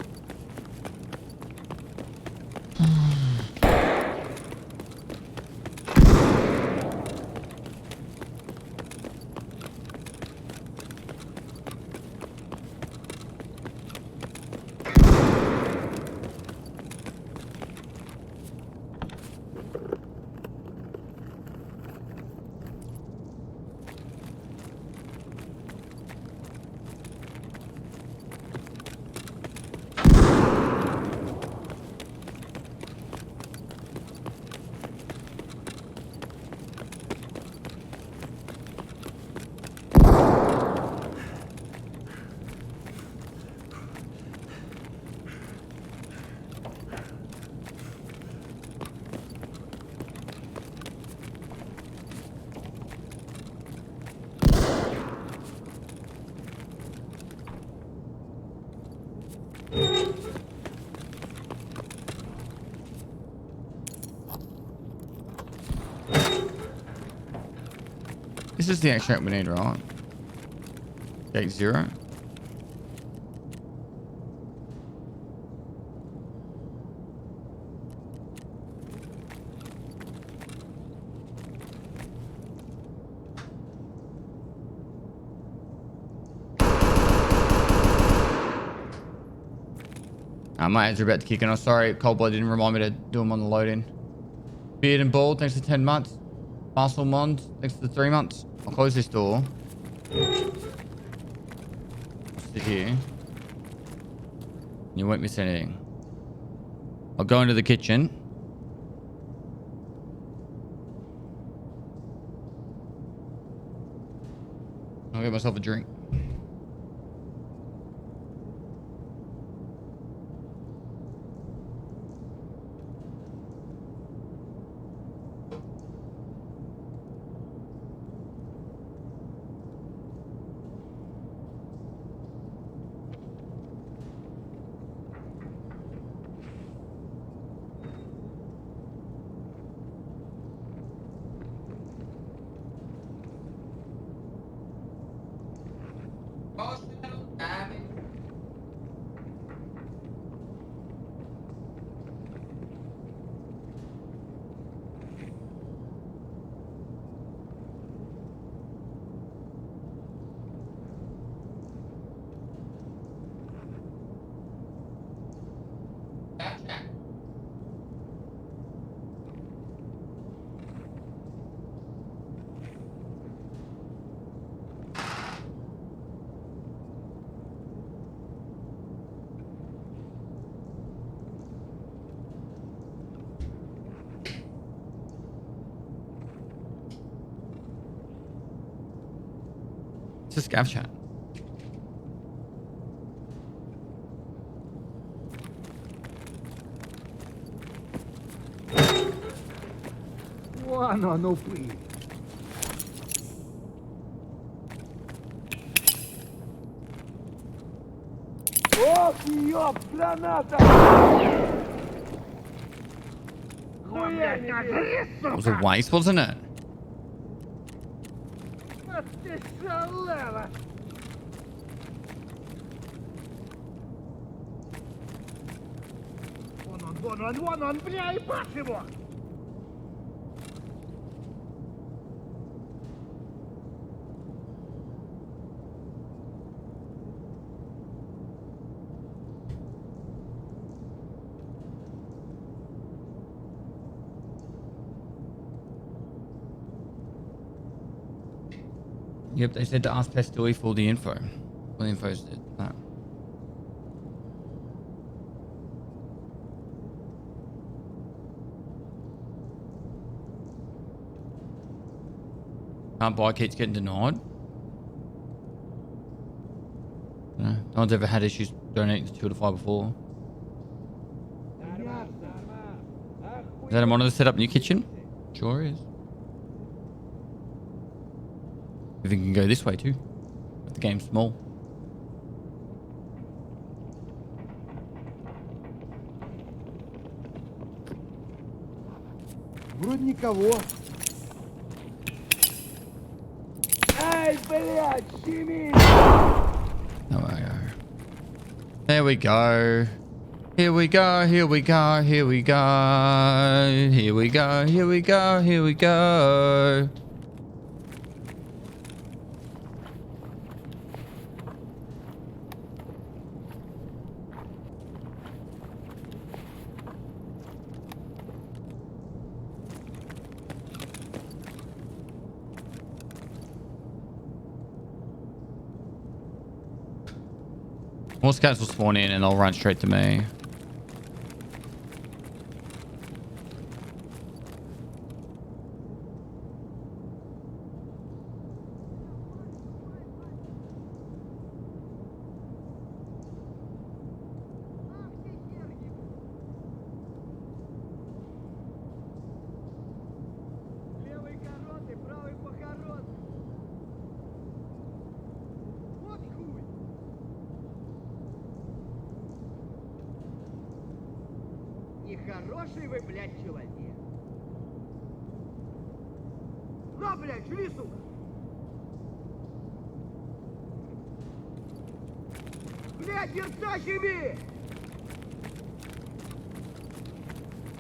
This is the extract we need, right? Gate 0. My ads are about to kick in. I'm sorry, Coldblood didn't remind me to do them on the load-in. Beard and Bald, thanks for 10 months. Muscle Mond, thanks for 3 months. I'll close this door. Sit here. You won't miss anything. I'll go into the kitchen. I'll get myself a drink. It's a scav chat. Вон он упырь. Ох, ёб, граната! Хуя не It was a waste, wasn't it? Вот ты шалава! Вон он, бля, ебашь его! Yep, they said to ask Pestily for the info. Well, the info's that. Can't buy keeps getting denied. No one's ever had issues donating to 2 to 5 before. Is that a monitor set up in your kitchen? Sure is. If you can go this way too. But the game's small. Вроде никого. Ай, блядь, щеми! There we go. Here we go, here we go, here we go. Here we go, here we go, here we go. More scouts will spawn in and they'll run straight to me. Левый короткий, правый похорон. Вот хуй! Нехороший вы, блядь, человек. На, блядь, жри, сука! Блядь, перца щеми!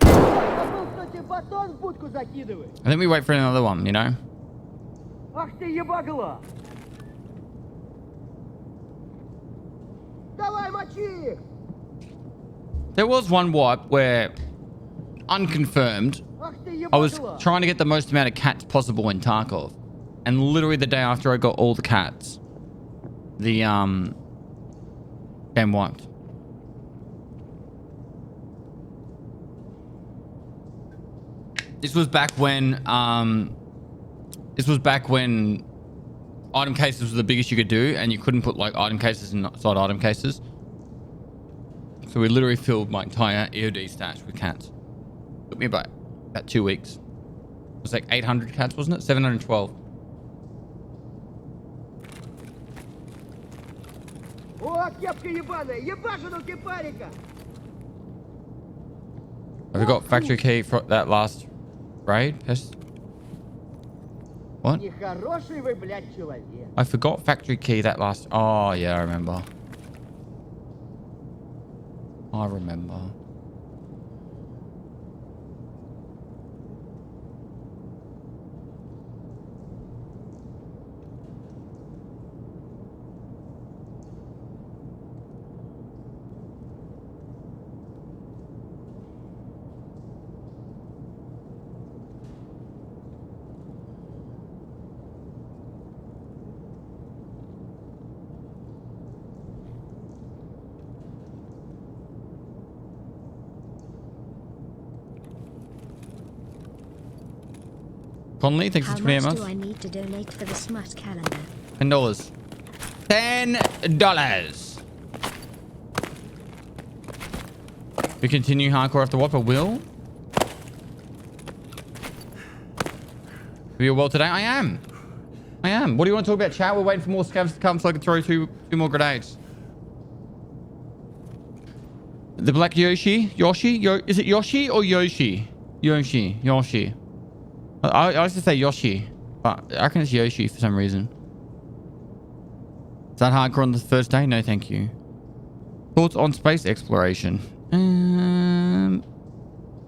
Забыл, кто тебе батон в будку закидывает. I think we wait for another one, you know? Ах ты ебагла! Давай мочи их! There was one wipe where, unconfirmed, Ах ты I was ебагла! trying to get the most amount of cats possible in Tarkov. And literally the day after I got all the cats, the game wiped. This was back when item cases was the biggest you could do, and you couldn't put like item cases inside item cases. So we literally filled my entire EOD stash with cats. Took me about 2 weeks. It was like 800 cats, wasn't it? 712. О, кепка ебаная! Ебашу ну кипарика! I forgot factory key for that last raid. What? Нехороший вы, блядь, человек. I forgot factory key that last. Oh yeah, I remember. I remember. Conley, thanks for How 28 much months. do I need to donate for the smart calendar? $10. $10. We continue hardcore after what? But will? Are you well today? I am. What do you want to talk about, chat? We're waiting for more scavs to come so I can throw two more grenades. The black Yoshi? Is it Yoshi or Yoshi? Yoshi. I used to say Yoshi, but I reckon it's Yoshi for some reason. Is that hardcore on the first day? No, thank you. Thoughts on space exploration?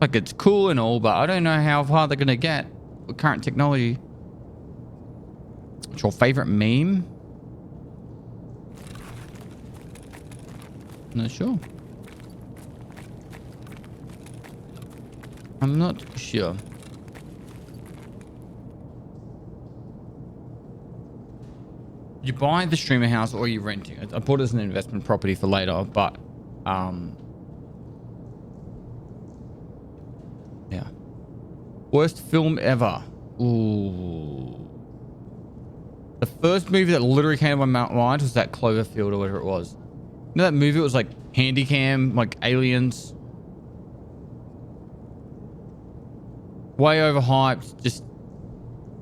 Like it's cool and all, but I don't know how far they're gonna get with current technology. What's your favorite meme? Not sure. I'm not sure. You buy the streamer house or you renting it. I bought it as an investment property for later, but yeah. Worst film ever. Ooh. The first movie that literally came to my mind was that Cloverfield or whatever it was. You know that movie? It was like Handycam, like aliens. Way overhyped. Just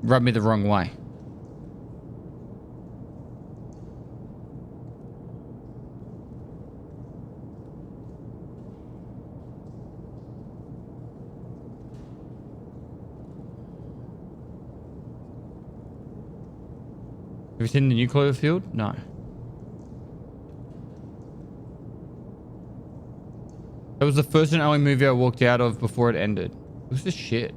rubbed me the wrong way. Have you seen the new Cloverfield? No. That was the first and only movie I walked out of before it ended. It was just shit.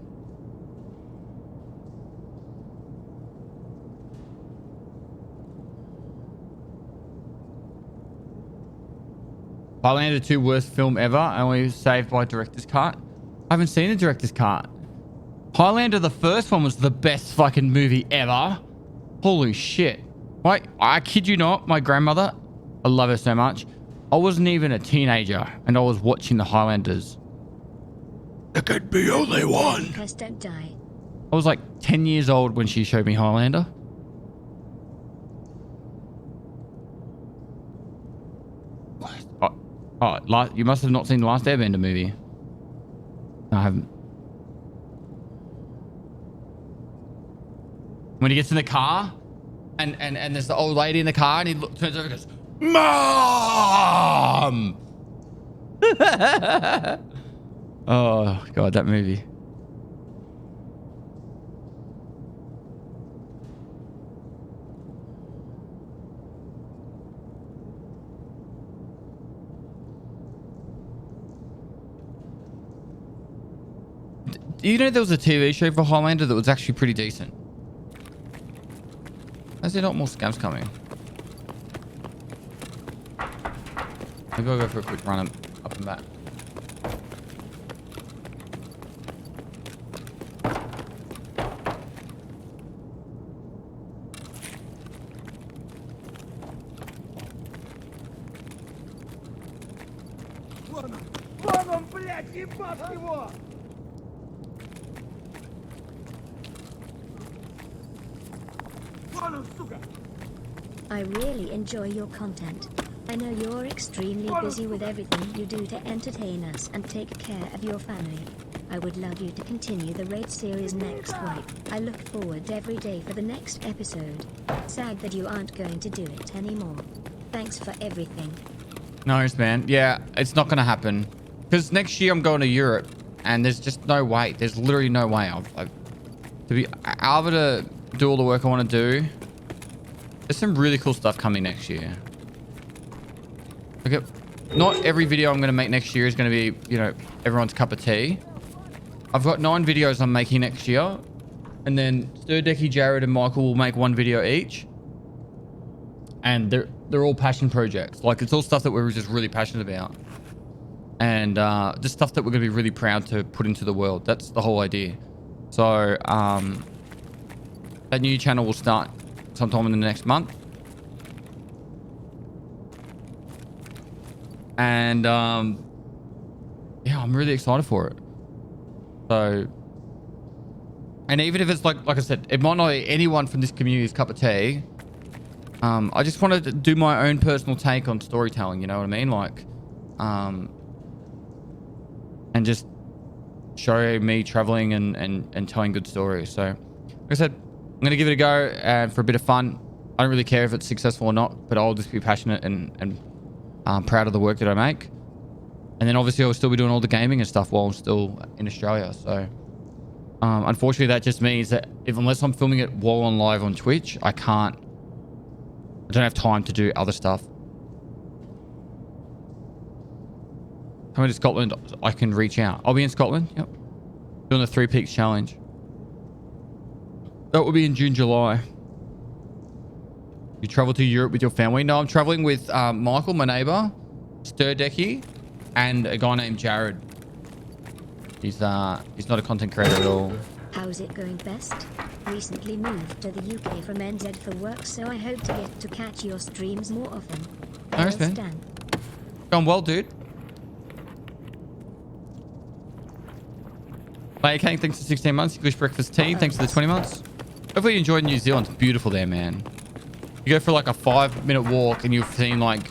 Highlander 2 worst film ever. Only saved by director's cut. I haven't seen a director's cut. Highlander, the first one, was the best fucking movie ever. Holy shit. I kid you not, my grandmother, I love her so much. I wasn't even a teenager and I was watching the Highlanders. There could be only one. Don't die. I was like 10 years old when she showed me Highlander. You must have not seen the last Airbender movie. No, I haven't. When he gets in the car and there's the old lady in the car and he turns over and goes, Mom! Oh, God, that movie. You know there was a TV show for Highlander that was actually pretty decent. Why is there not more scams coming? Maybe I'll go for a quick run up and back. Вон он, блядь, ебать его! Вон он, сука! I really enjoy your content. I know you're extremely busy with everything you do to entertain us and take care of your family. I would love you to continue the raid series next week. I look forward every day for the next episode. Sad that you aren't going to do it anymore. Thanks for everything. No worries, man. Yeah, it's not going to happen. Because next year I'm going to Europe and there's just no way. There's literally no way. To be able to do all the work I want to do. There's some really cool stuff coming next year. Okay, not every video I'm going to make next year is going to be, you know, everyone's cup of tea. I've got 9 videos I'm making next year. And then Sturdeki, Jared, and Michael will make 1 video each. And they're all passion projects. Like, it's all stuff that we're just really passionate about. And just stuff that we're going to be really proud to put into the world. That's the whole idea. So, that new channel will start sometime in the next month. And yeah, I'm really excited for it. So, and even if it's like I said, it might not be anyone from this community's cup of tea. I just wanted to do my own personal take on storytelling, you know what I mean? Like, and just show me traveling and telling good stories. So Like I said, I'm going to give it a go and for a bit of fun. I don't really care if it's successful or not, but I'll just be passionate and proud of the work that I make. And then obviously I'll still be doing all the gaming and stuff while I'm still in Australia. So unfortunately that just means that unless I'm filming it while I'm live on Twitch, I don't have time to do other stuff. Coming to Scotland, I can reach out. I'll be in Scotland. Yep. Doing the 3 Peaks Challenge. That will be in June, July. You travel to Europe with your family? No, I'm traveling with Michael, my neighbor, Sturdecky, and a guy named Jared. He's not a content creator at all. How's it going, Best? Recently moved to the UK from NZ for work, so I hope to get to catch your streams more often. Thanks, man. Stan. Going well, dude. Hey, Kang, thanks for 16 months. English Breakfast Tea, thanks for the 20 months. Hopefully you enjoyed New Zealand. It's beautiful there, man. You go for like a 5-minute walk and you've seen like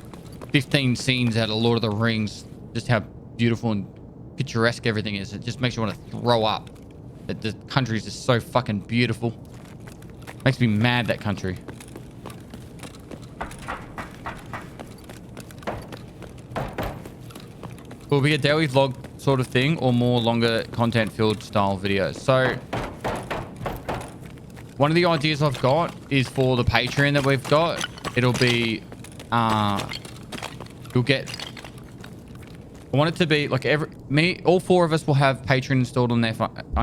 15 scenes out of Lord of the Rings. Just how beautiful and picturesque everything is. It just makes you want to throw up. The country is just so fucking beautiful. Makes me mad, that country. Will be a daily vlog sort of thing or more longer content filled style videos? So one of the ideas I've got is for the Patreon that we've got. It'll be you'll get, I want it to be like all 4 of us will have Patreon installed on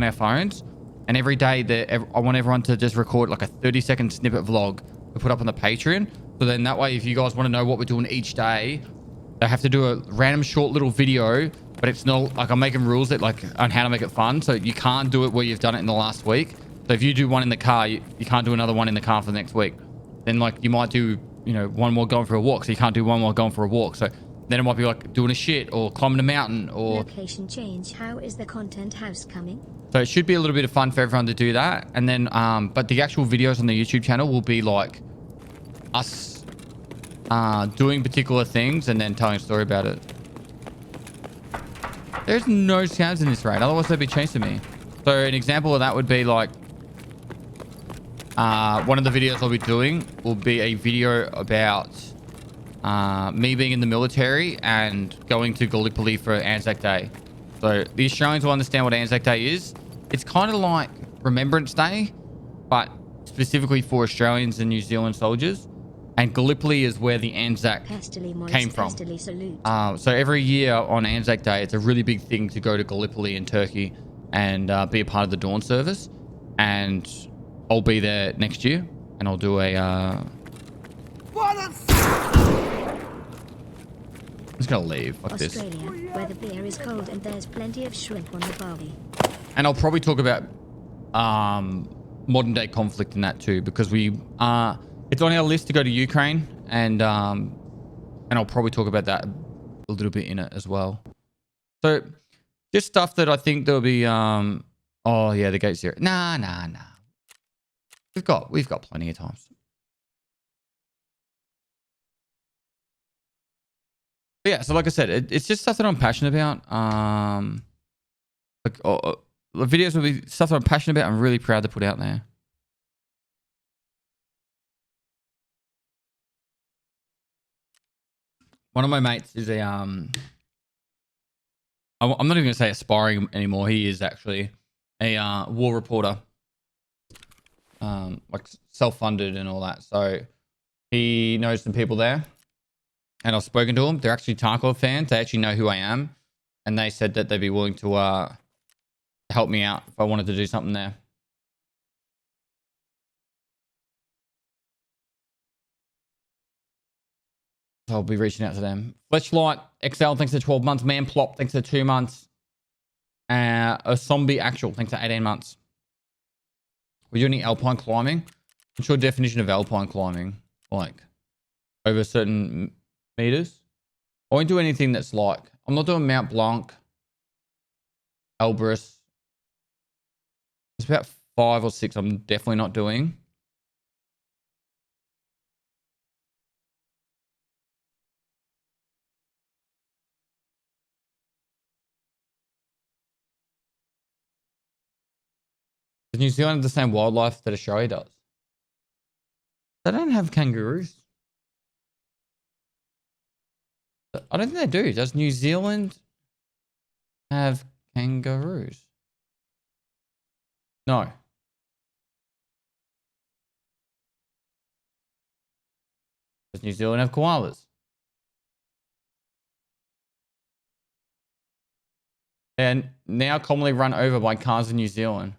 our phones, and every day I want everyone to just record like a 30-second snippet vlog to put up on the Patreon. So then that way, if you guys want to know what we're doing each day, they have to do a random short little video, but it's not like I'm making rules that like on how to make it fun. So you can't do it where you've done it in the last week. So if you do one in the car, you can't do another one in the car for the next week. Then like you might do, you know, one more going for a walk. So you can't do one more going for a walk. So then it might be like doing a shit or climbing a mountain or... Location change. How is the content house coming? So it should be a little bit of fun for everyone to do that. And then, but the actual videos on the YouTube channel will be like us doing particular things and then telling a story about it. There's no sounds in this raid. Otherwise they'd be chasing me. So an example of that would be like, one of the videos I'll be doing will be a video about me being in the military and going to Gallipoli for Anzac Day. So the Australians will understand what Anzac Day is. It's kind of like Remembrance Day, but specifically for Australians and New Zealand soldiers. And Gallipoli is where the Anzac came from. So every year on Anzac Day, it's a really big thing to go to Gallipoli in Turkey and be a part of the dawn service. And I'll be there next year, and I'll do a... I'm just gonna leave like this. Australia, where the beer is cold and there's plenty of shrimp on the barbie. And I'll probably talk about modern day conflict in that too, because we it's on our list to go to Ukraine, and I'll probably talk about that a little bit in it as well. So just stuff that I think there'll be oh yeah, the gate zero. Nah. We've got plenty of times. But yeah, so like I said, it's just stuff that I'm passionate about. The videos will be stuff that I'm passionate about. I'm really proud to put out there. One of my mates is a I'm not even gonna say aspiring anymore. He is actually a war reporter, like self-funded and all that. So he knows some people there. And I've spoken to them. They're actually Tarkov fans. They actually know who I am. And they said that they'd be willing to help me out if I wanted to do something there. So I'll be reaching out to them. Fleshlight XL, thanks for 12 months. Man Plop, thanks for 2 months. A Zombie Actual, thanks for 18 months. We do any alpine climbing? What's your definition of alpine climbing? Like, over certain meters? I won't do anything that's like, I'm not doing Mount Blanc, Elbrus. It's about 5 or 6 I'm definitely not doing. There's New Zealand have the same wildlife that Australia does? They don't have kangaroos. I don't think they do. Does New Zealand have kangaroos? No. Does New Zealand have koalas? And now commonly run over by cars in New Zealand.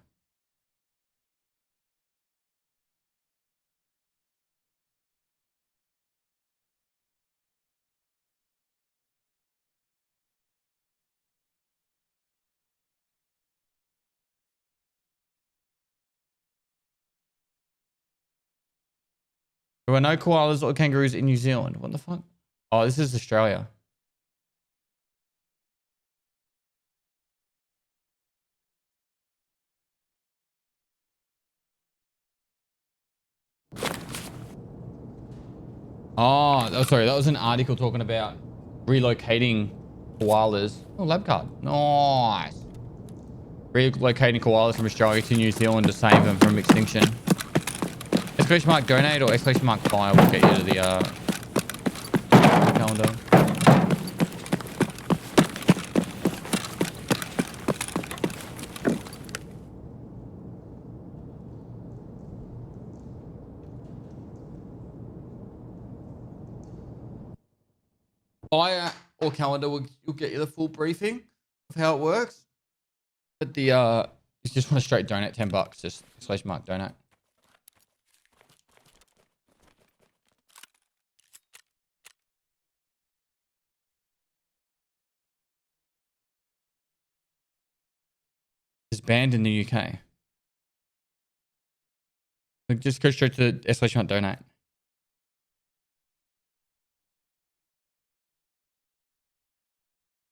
There are no koalas or kangaroos in New Zealand. What the fuck? Oh, this is Australia. Oh, sorry. That was an article talking about relocating koalas. Oh, lab card. Nice. Relocating koalas from Australia to New Zealand to save them from extinction. Exclamation mark donate or exclamation mark fire will get you to the calendar. Fire or calendar will get you the full briefing of how it works. But the you just want to straight donate $10, just exclamation mark donate. It's banned in the UK. Like, just go straight to exclamation mark donate.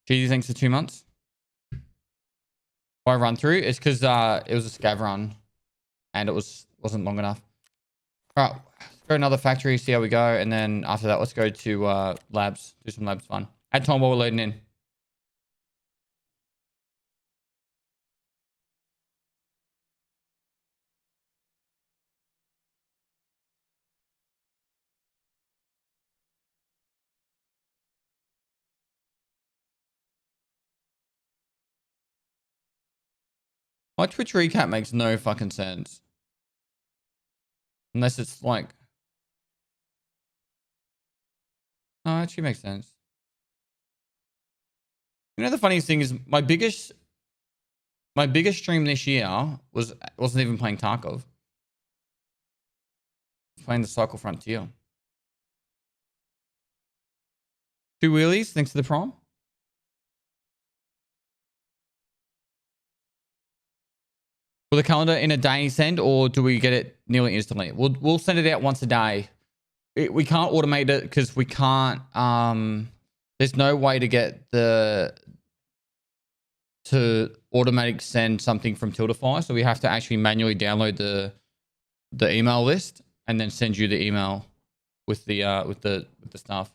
Cheesy, thanks for 2 months. Why run through? It's because it was a scav run and it wasn't long enough. All right, let's go to another factory, see how we go, and then after that, let's go to labs, do some labs fun. Add time while we're loading in. My Twitch recap makes no fucking sense. Unless it's like... No, it actually makes sense. You know, the funniest thing is my biggest stream this year wasn't even playing Tarkov. Playing the Cycle Frontier. 2 wheelies, thanks to the prom. Will the calendar in a day send, or do we get it nearly instantly? We'll send it out once a day. We can't automate it because we can't. There's no way to get to automatic send something from Tiltify, so we have to actually manually download the email list and then send you the email with the stuff.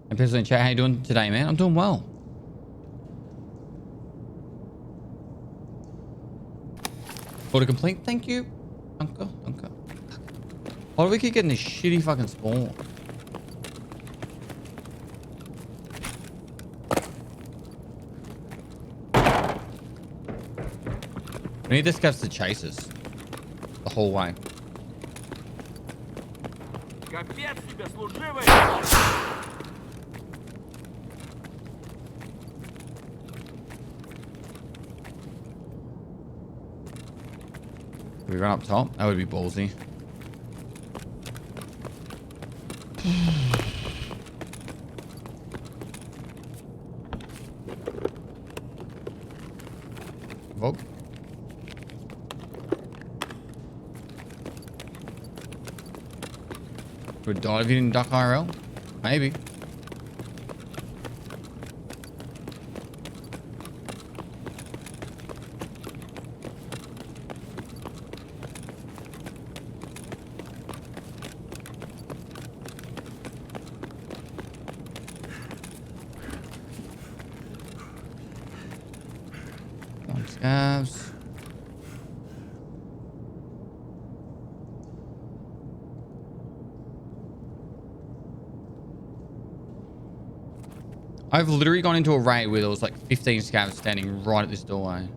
And people in chat, how you doing today, man? I'm doing well. Order complete. Thank you. Uncle. Why do we keep getting this shitty fucking spawn? We need the scavs to chase us the whole way. Капец тебе, служивый! We run up top? That would be ballsy. Vogue. Would die if you didn't duck IRL? Maybe. Scavs. I've literally gone into a raid where there was like 15 scavs standing right at this doorway.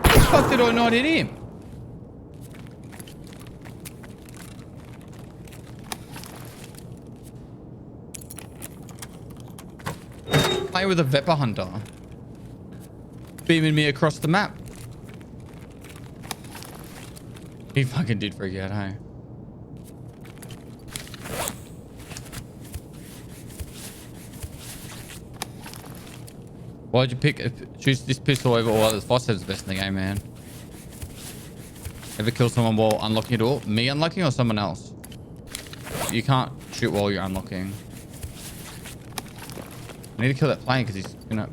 How the fuck did I not hit him? Play with a Vepper Hunter. Beaming me across the map. He fucking did freak out, hey? Why'd you choose this pistol over all others? Vods says the best in the game, man. Ever kill someone while unlocking a door? Me unlocking or someone else? You can't shoot while you're unlocking. I need to kill that plane because he's gonna...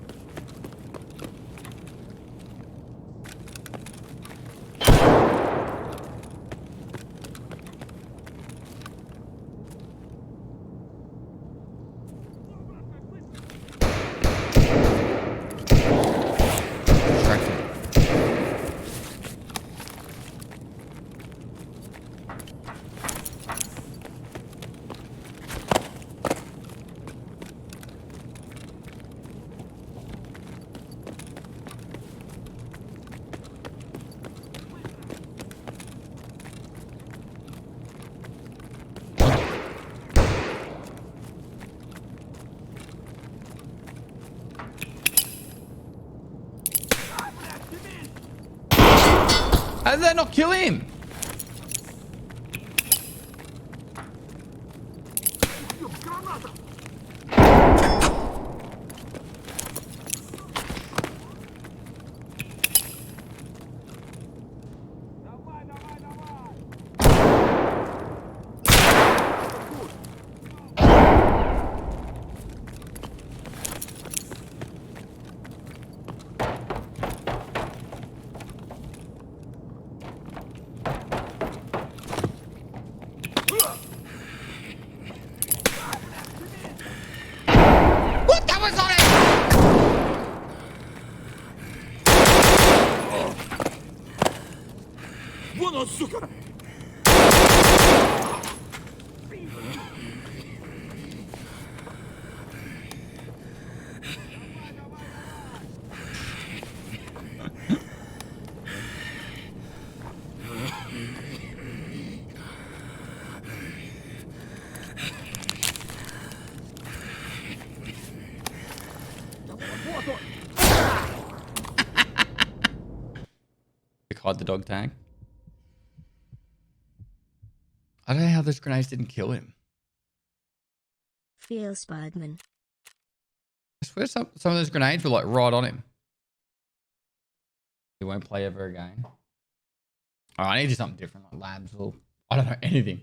How did that not kill him? Сука! Hide the dog tag. I don't know how those grenades didn't kill him. Feel Spiderman. I swear some of those grenades were like right on him. He won't play ever again. Oh, I need to do something different, like labs or I don't know, anything.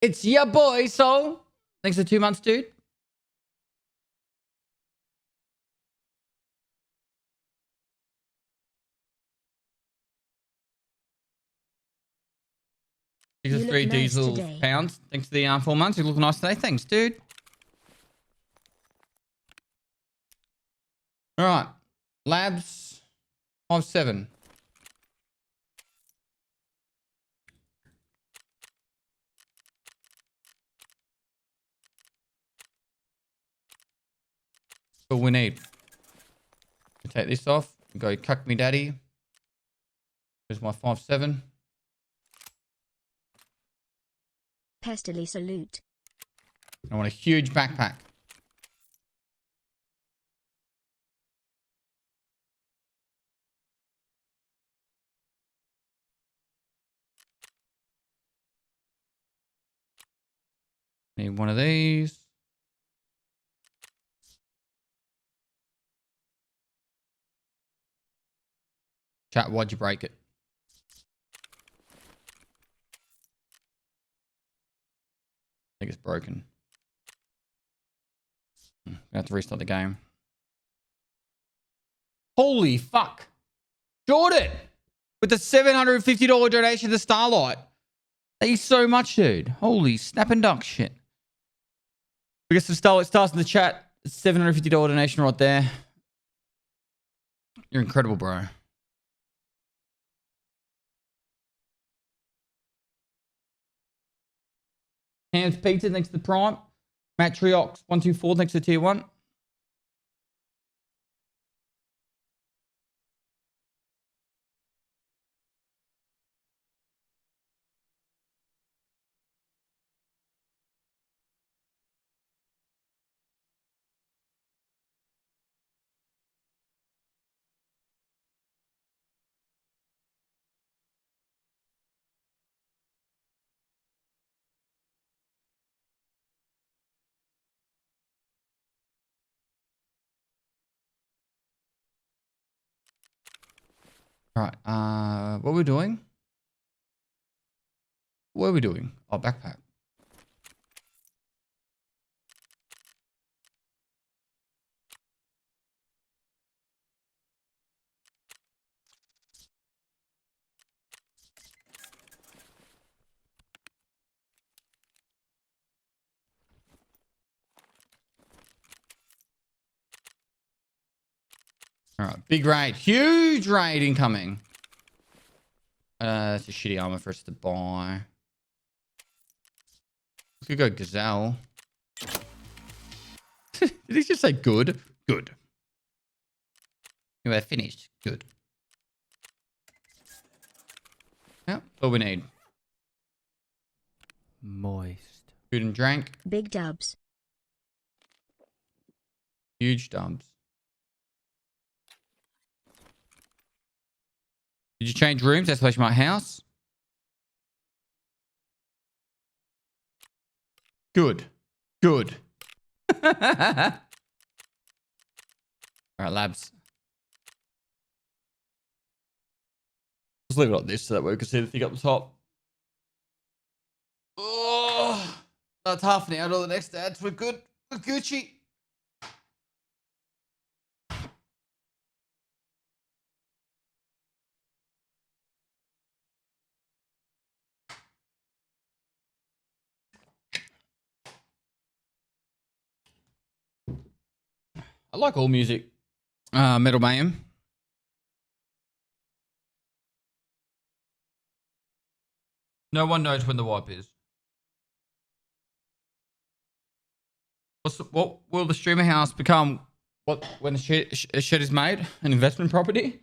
It's your boy, Soul. Thanks for 2 months, dude. These are 3 diesel pounds. Thanks for the 4 months. You look nice today. Thanks, dude. All right. Labs 5-7. all we need. Take this off. Go cuck me daddy. Here's my 5.7. Pestily salute. I want a huge backpack. Need one of these. Chat, why'd you break it? I think it's broken. I have to restart the game. Holy fuck. Jordan! With the $750 donation to Starlight. Thank you so much, dude. Holy snap and duck shit. We get some Starlight stars in the chat. $750 donation right there. You're incredible, bro. Ham's Pizza, thanks to the Prime. Matriox 124, thanks to Tier 1. Right, what are we doing? What are we doing? Oh, backpack. All right, big raid. Huge raid incoming. That's a shitty armor for us to buy. We could go Gazelle. Did he just say good? Good. We're finished. Good. Yeah, that's all we need. Moist. Food and drink. Big dubs. Huge dubs. Did you change rooms? That's my house. Good. Good. All right, labs. Let's leave it like this so that we can see the thing up the top. Oh, that's half an hour to the next ads. We're good. We're Gucci. I like all music. Metal Mayhem. No one knows when the wipe is. What will the streamer house become? What when a shed is made? An investment property?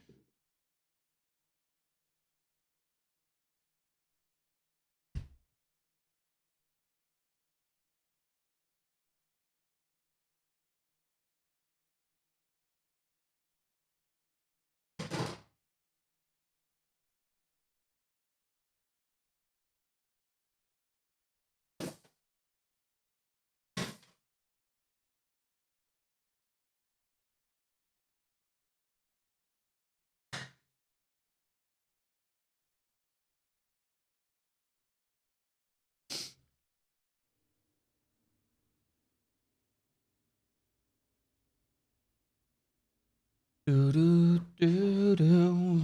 Do, do, do, do.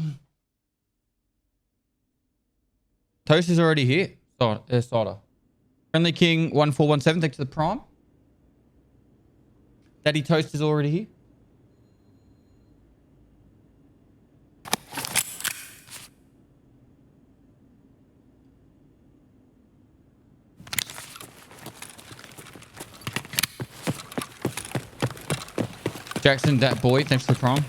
Toast is already here. Soda. Friendly King 1417, thanks to the Prime. Daddy Toast is already here. Jackson, that boy, thanks for the prom.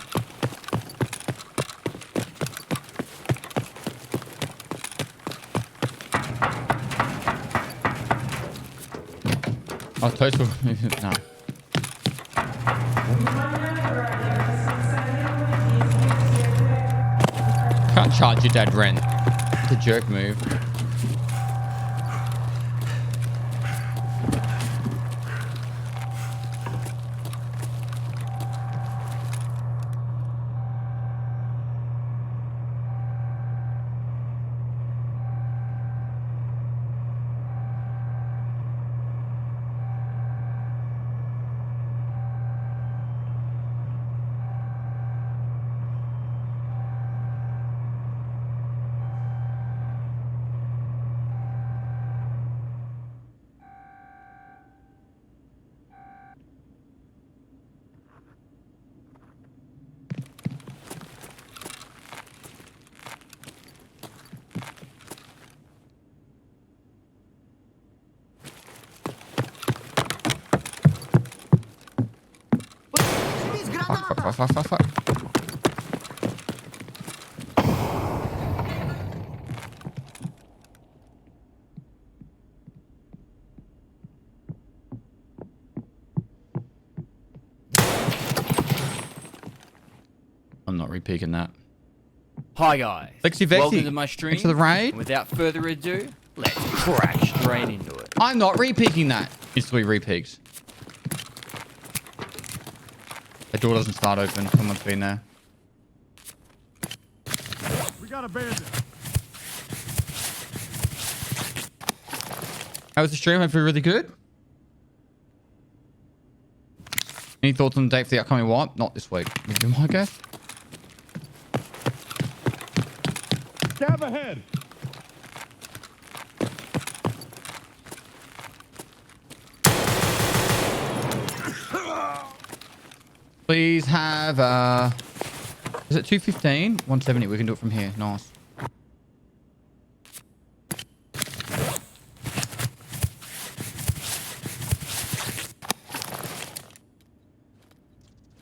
Oh, toast will... no. Can't charge your dad rent. It's a jerk move. Fuck. I'm not repeating that. Hi guys, Vexy. welcome to my stream. Thanks for the raid. And without further ado, let's crash straight into it. I'm not repeaking that. Instantly repeaks. The door doesn't start open. Someone's been there. We got a bandit. How was the stream? Hopefully really good. Any thoughts on the date for the upcoming wipe? Not this week. Would you mind, guess? Cab ahead. Please have is it 215? 170. We can do it from here. Nice.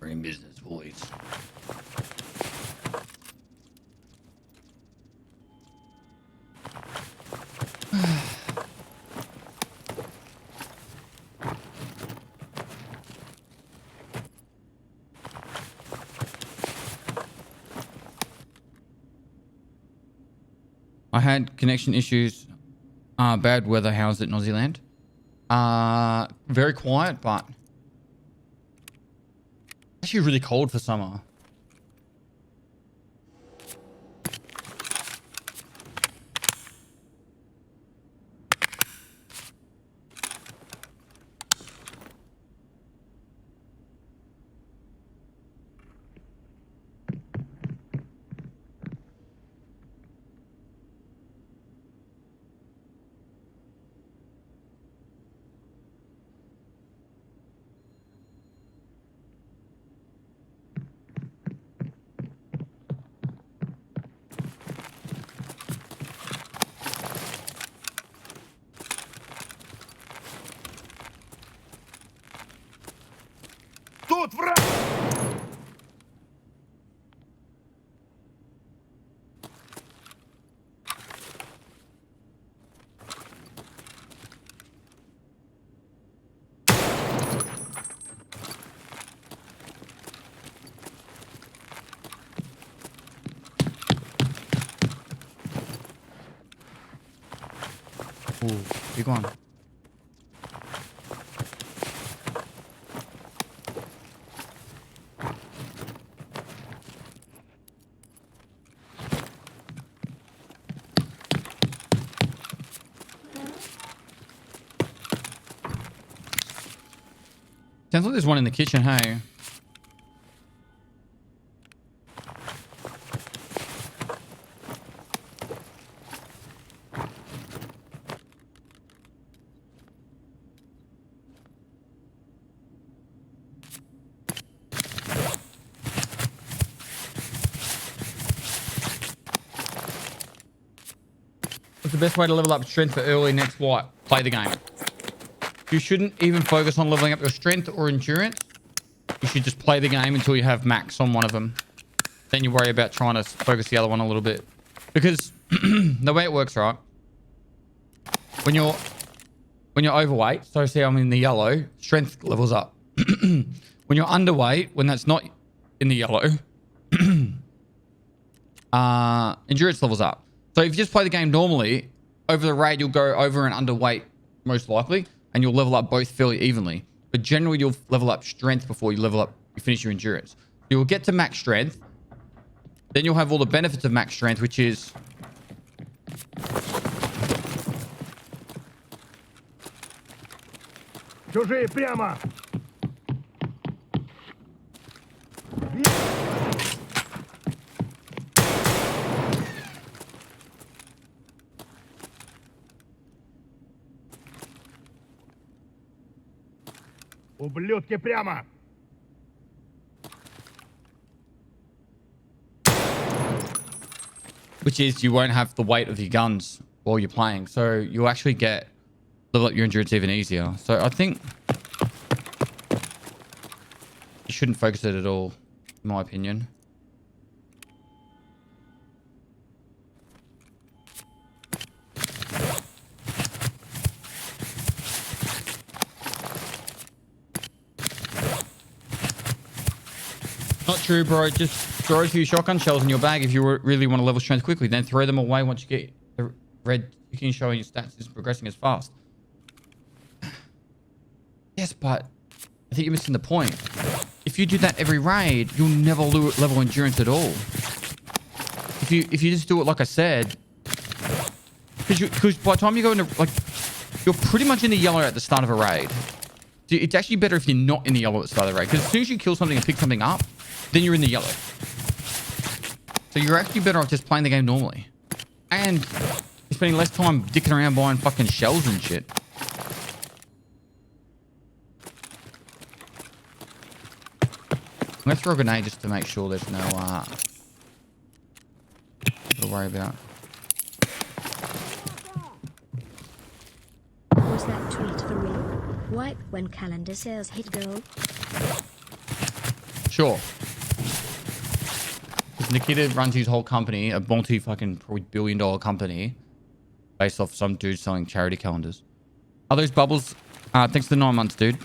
We're in business, boys. I had connection issues. Bad weather. How's it in Aussie land? Very quiet, but actually really cold for summer. Тут враг! Ooh, big one. Sounds like there's one in the kitchen, hey? What's the best way to level up strength for early next wipe? Play the game. You shouldn't even focus on leveling up your strength or endurance. you should just play the game until you have max on one of them. Then you worry about trying to focus the other one a little bit. Because the way it works, right? When you're overweight, so see I'm in the yellow, strength levels up. When you're underweight, when that's not in the yellow, endurance levels up. So if you just play the game normally, over the raid you'll go over and underweight most likely, and you'll level up both fairly evenly. But generally you'll level up strength before you finish your endurance. You will get to max strength, then you'll have all the benefits of max strength, which is Чужие прямо! Ублюдки прямо! which is you won't have the weight of your guns while you're playing. So you'll actually level up your endurance even easier. So I think you shouldn't focus it at all, in my opinion. Not true, bro. Just throw a few shotgun shells in your bag if you really want to level strength quickly. Then throw them away once you get the red ticking showing your stats is progressing as fast. Yes, but I think you're missing the point. If you do that every raid, you'll never level endurance at all. If you just do it like I said, because by the time you go into you're pretty much in the yellow at the start of a raid. So it's actually better if you're not in the yellow at the start of the raid, because as soon as you kill something and pick something up, then you're in the yellow. So you're actually better off just playing the game normally. And you're spending less time dicking around buying fucking shells and shit. I'm gonna throw a grenade just to make sure there's no to worry about. Was that tweet for real? Wipe when calendar sales hit goal? Sure. Nikita runs his whole company, a multi-fucking probably billion-dollar company, based off some dude selling charity calendars. Are those bubbles? Thanks for the 9 months, dude.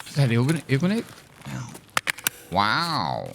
Is that Ilgunate? Wow.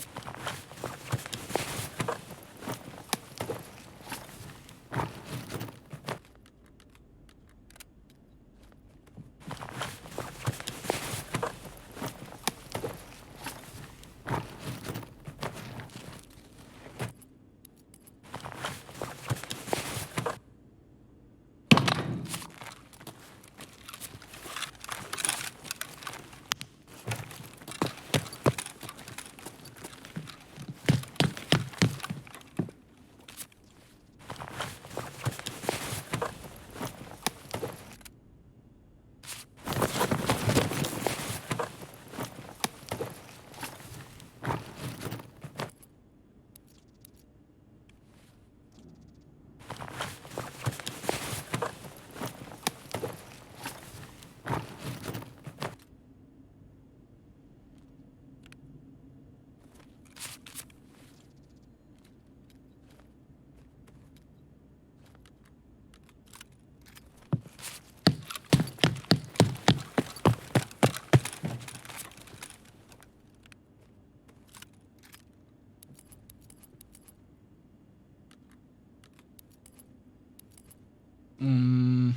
Kind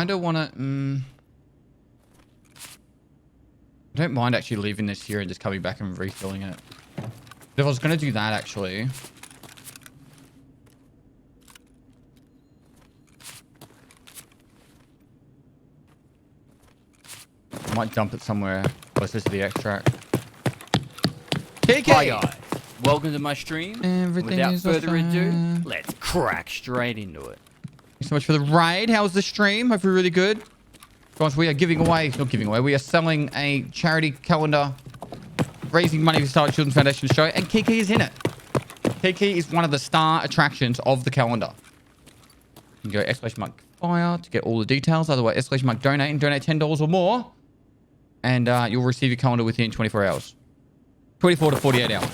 of want to... I don't mind actually leaving this here and just coming back and refilling it. If I was going to do that, actually... I might dump it somewhere closer to the extract. Hi guys, welcome to my stream. Everything Without is further ado, fine. let's crack straight into it. Thanks so much for the raid. How was the stream? Hopefully really good. Guys, we are giving away, not giving away, we are selling a charity calendar, raising money for Star Children's Foundation show, and Kiki is in it. Kiki is one of the star attractions of the calendar. You can go !fire to get all the details. Otherwise, !donate and donate $10 or more. And you'll receive your calendar within 24 hours. 24 to 48 hours.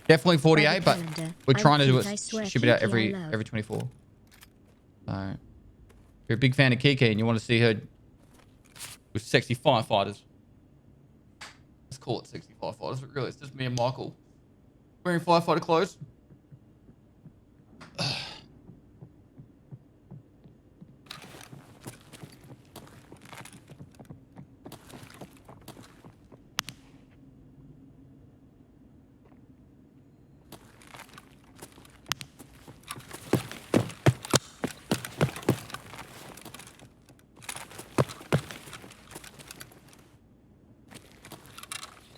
Definitely 48, but we're trying to do it, ship it out every 24. So, if you're a big fan of Kiki and you want to see her with sexy firefighters, let's call it sexy firefighters, but really it's just me and Michael wearing firefighter clothes.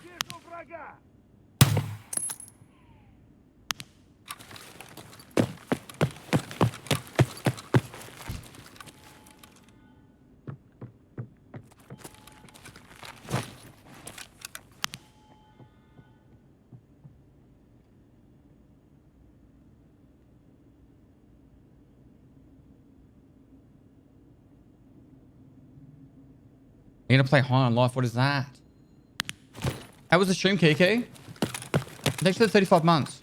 Вижу врага! You're gonna play High on Life? What is that? How was the stream, Kiki? Thanks for the 35 months.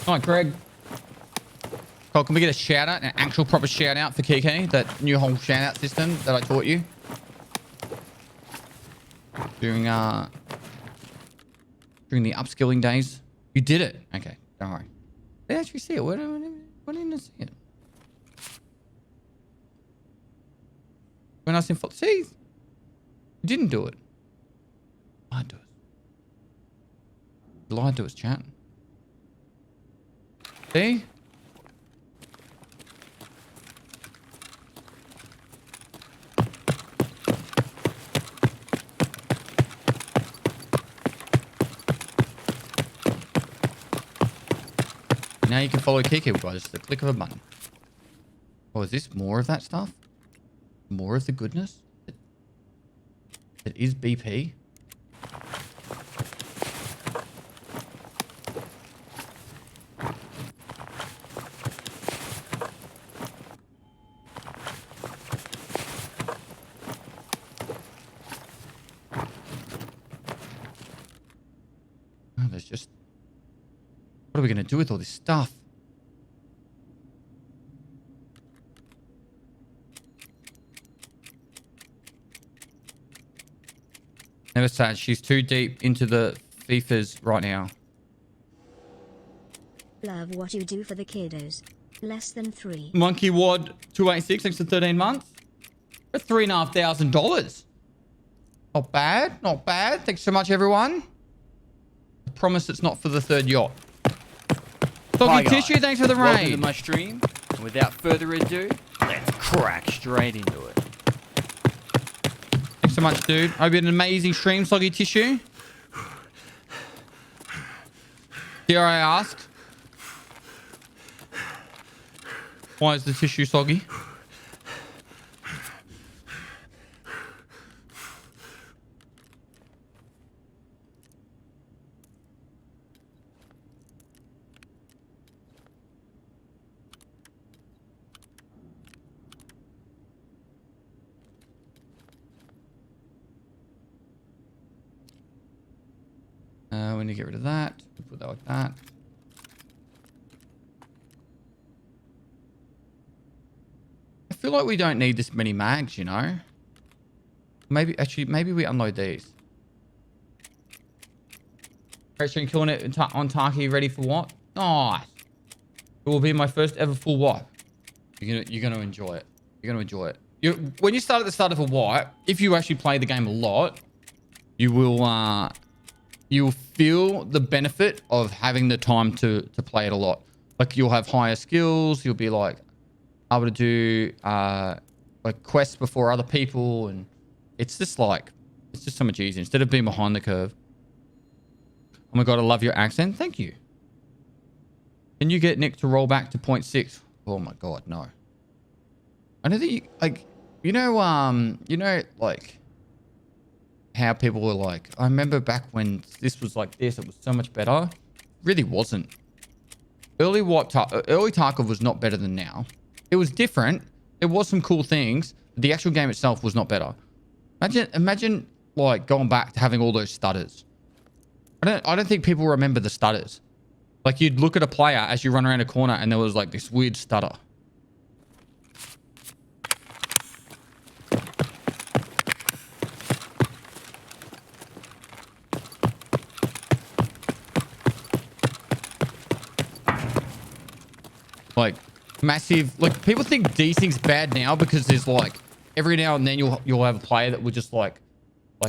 All right, Greg. Cole, can we get a shout out, an actual proper shout out for Kiki? That new whole shout out system that I taught you during the upskilling days. You did it. Okay, don't worry. Did I actually see it? Why didn't I see it? When I was in see, you didn't do it. Lied to us. Lied to us, chat. See? Now you can follow Kiki by just the click of a button. Oh, is this more of that stuff? More of the goodness? That is BP? There's just... What are we going to do with all this stuff? Never sad. She's too deep into the FIFAs right now. Love what you do for the kiddos. Less than 3. Monkey Wad 286, thanks for 13 months. For $3,500. Not bad. Not bad. Thanks so much, everyone. I promise it's not for the third yacht. Hi Doggy guys, Tissue, thanks for the welcome to raid. my stream. And without further ado, let's crack straight into it. Thanks so much, dude. Hope you had an amazing stream, Soggy Tissue. Dare I ask? Why is the tissue soggy? We need to get rid of that. Put that like that. I feel like we don't need this many mags, you know? Maybe we unload these. Great stream, killing it on Tarky, ready for what? Nice. It will be my first ever full wipe. You're gonna enjoy it. You're gonna enjoy it. When you start at the start of a wipe, if you actually play the game a lot, you'll feel the benefit of having the time to play it a lot. Like you'll have higher skills. You'll be like able to do like quests before other people, and it's just so much easier instead of being behind the curve. Oh my god, I love your accent. Thank you. Can you get Nick to roll back to 0.6? Oh my god, no. I don't think you, like, you know, like how people were like, I remember back when this was like this, it was so much better. Really wasn't. Early Tarkov was not better than now. It was different. There was some cool things, but the actual game itself was not better. Imagine like going back to having all those stutters. I don't think people remember the stutters. Like you'd look at a player as you run around a corner and there was like this weird stutter. Like massive, like people think desyncs bad now because there's like every now and then you'll have a player that will just like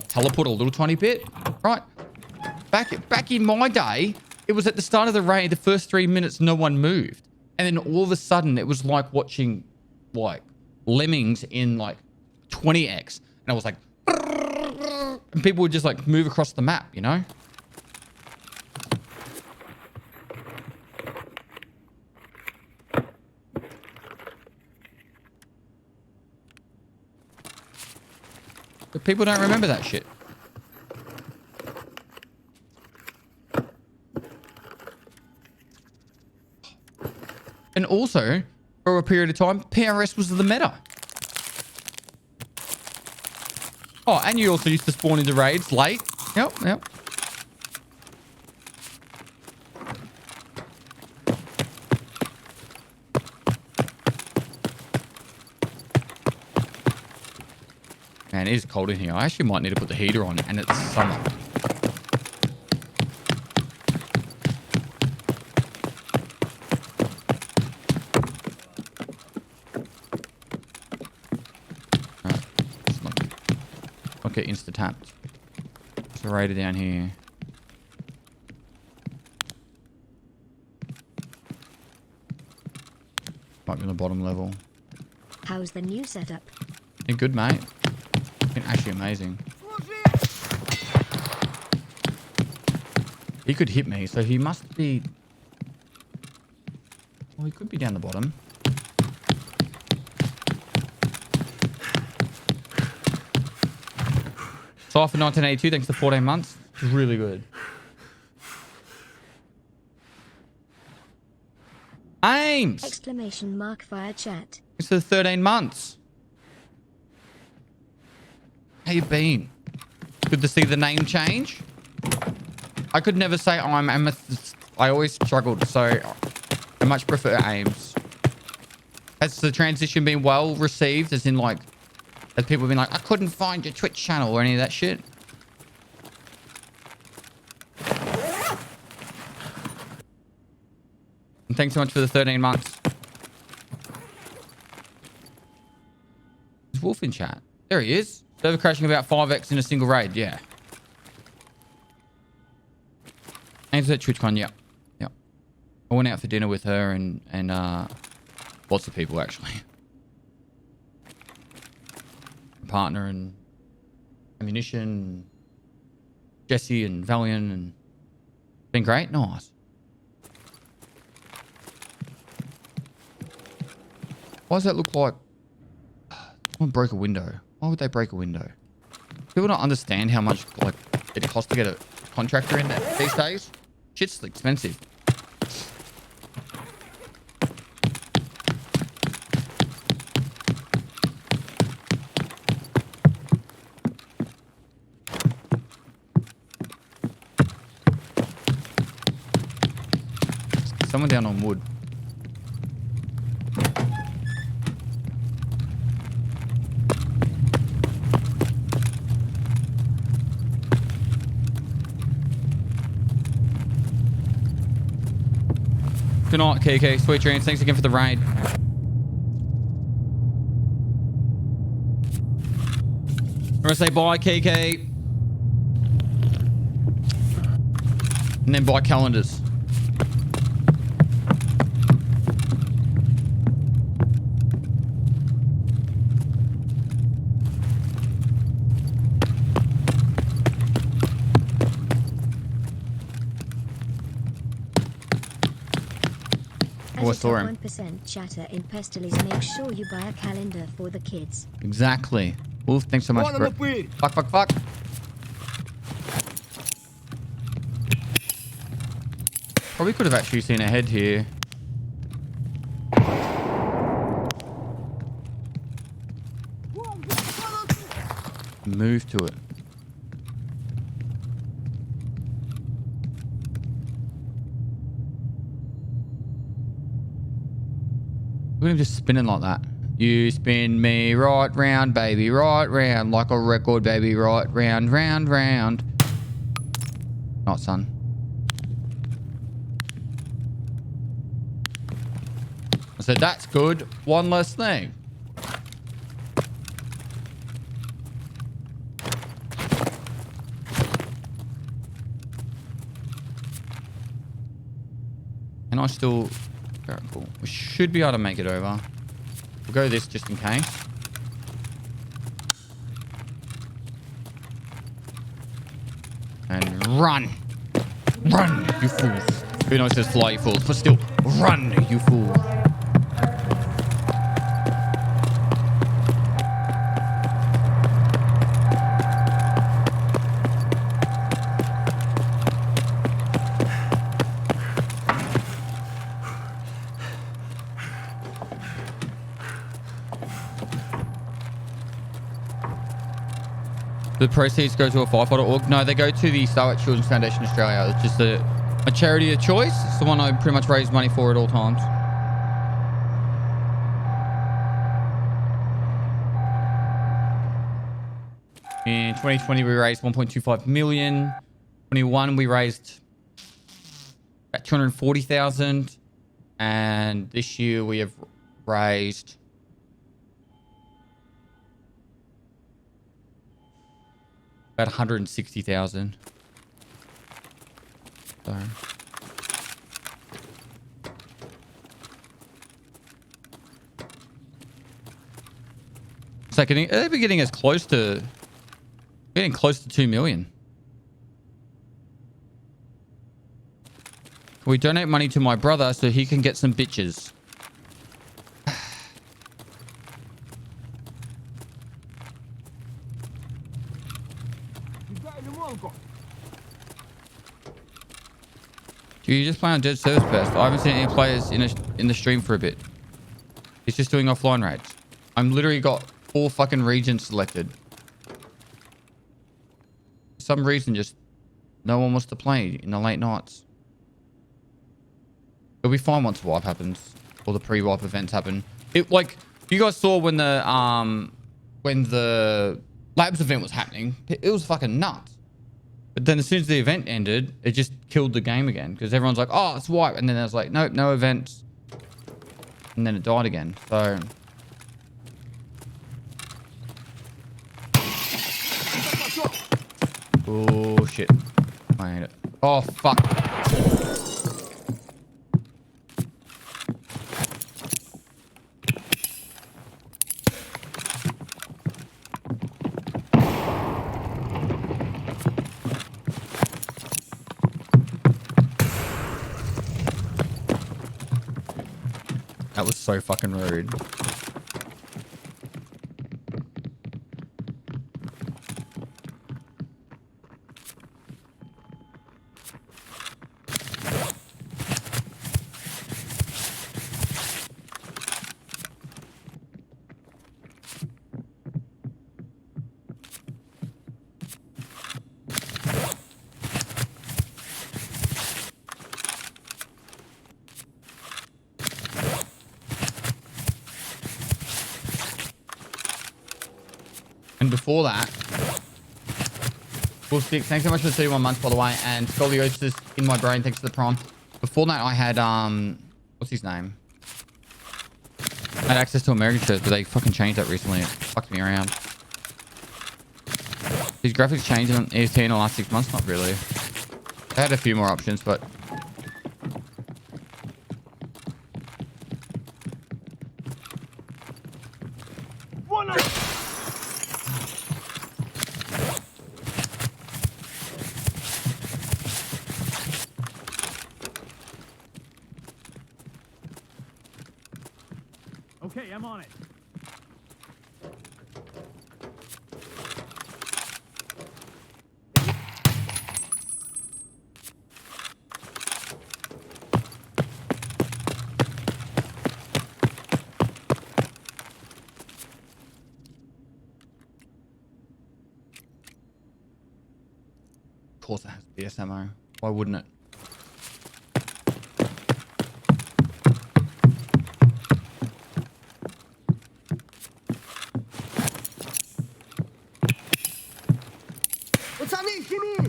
teleport a little tiny bit, right? Back in my day, it was at the start of the raid, the first 3 minutes, no one moved. And then all of a sudden it was like watching like lemmings in like 20x. And I was like, and people would just like move across the map, you know? But people don't remember that shit. And also, for a period of time, PRS was the meta. Oh, and you also used to spawn into raids late. Yep. Man, it is cold in here. I actually might need to put the heater on, and it's summer. Get insta tapped. There's a raider down here. Might be on the bottom level. How's the new setup? Yeah, good, mate. Been actually amazing. He could hit me, so he must be. Well, he could be down the bottom. So for 1982, thanks to 14 months. It's really good. Ames! Exclamation mark via chat. It's for 13 months. How you been? Good to see the name change. I could never say I'm Amethyst. I always struggled, so I much prefer Ames. Has the transition been well received? As in, like, as people have been like, I couldn't find your Twitch channel or any of that shit. And thanks so much for the 13 months. Is Wolf in chat? There he is. Server crashing about 5x in a single raid. Yeah. Aims at TwitchCon. Yep. I went out for dinner with her and lots of people actually. Partner and Ammunition, Jesse and Valiant, and been great. Nice. Why does that look like someone broke a window? Why would they break a window? People don't understand how much like it costs to get a contractor in there these days. Shit's expensive. someone down on wood. Good night, KK. Sweet dreams. Thanks again for the raid. I'm gonna say bye, KK. And then buy calendars. As saw a him. 1% chatter in Pestiles, make sure you buy a calendar for the kids. Exactly. Wolf, thanks so much. Вон он упырь! Fuck, fuck, fuck. Probably could have actually seen a head here. Move to it. Look at him just spinning like that. You spin me right round, baby, right round, like a record, baby, right round, round, round. Not, son. I said, that's good. One less thing. And I still... Very cool. We should be able to make it over. We'll go this just in case. And run! Run, you fools! Who knows this fly, you fools? But still, run, you fools! The proceeds go to a Firefighter org? No, they go to the Starlight Children's Foundation Australia. It's just a charity of choice. It's the one I pretty much raise money for at all times. In 2020, we raised 1.25 million. 21, we raised about 240,000. And this year, we have raised... about 160,000. So. It's like they're getting us close to... Getting close to 2 million. We donate money to my brother so he can get some bitches. Do you just play on Dead Service Best? I haven't seen any players in the stream for a bit. He's just doing offline raids. I'm literally got 4 fucking regions selected. For some reason, just no one wants to play in the late nights. It'll be fine once wipe happens or the pre-wipe events happen. It like you guys saw when the labs event was happening, it was fucking nuts. But then as soon as the event ended, it just killed the game again because everyone's like, "Oh, it's wipe," and then there's like, "Nope, no events," and then it died again. So. Oh shit! I hate it. Oh fuck! That was so fucking rude. before that, Wolf Six, thanks so much for the 31 months, by the way. And Scoliosis in my brain, thanks for the prompt. Before that, I had, what's his name? I had access to American shirts, but they fucking changed that recently. It fucked me around. These graphics changed on EST in the last 6 months? Not really. They had a few more options, but... Okay, I'm on it. Of course it has BSMO. Why wouldn't it?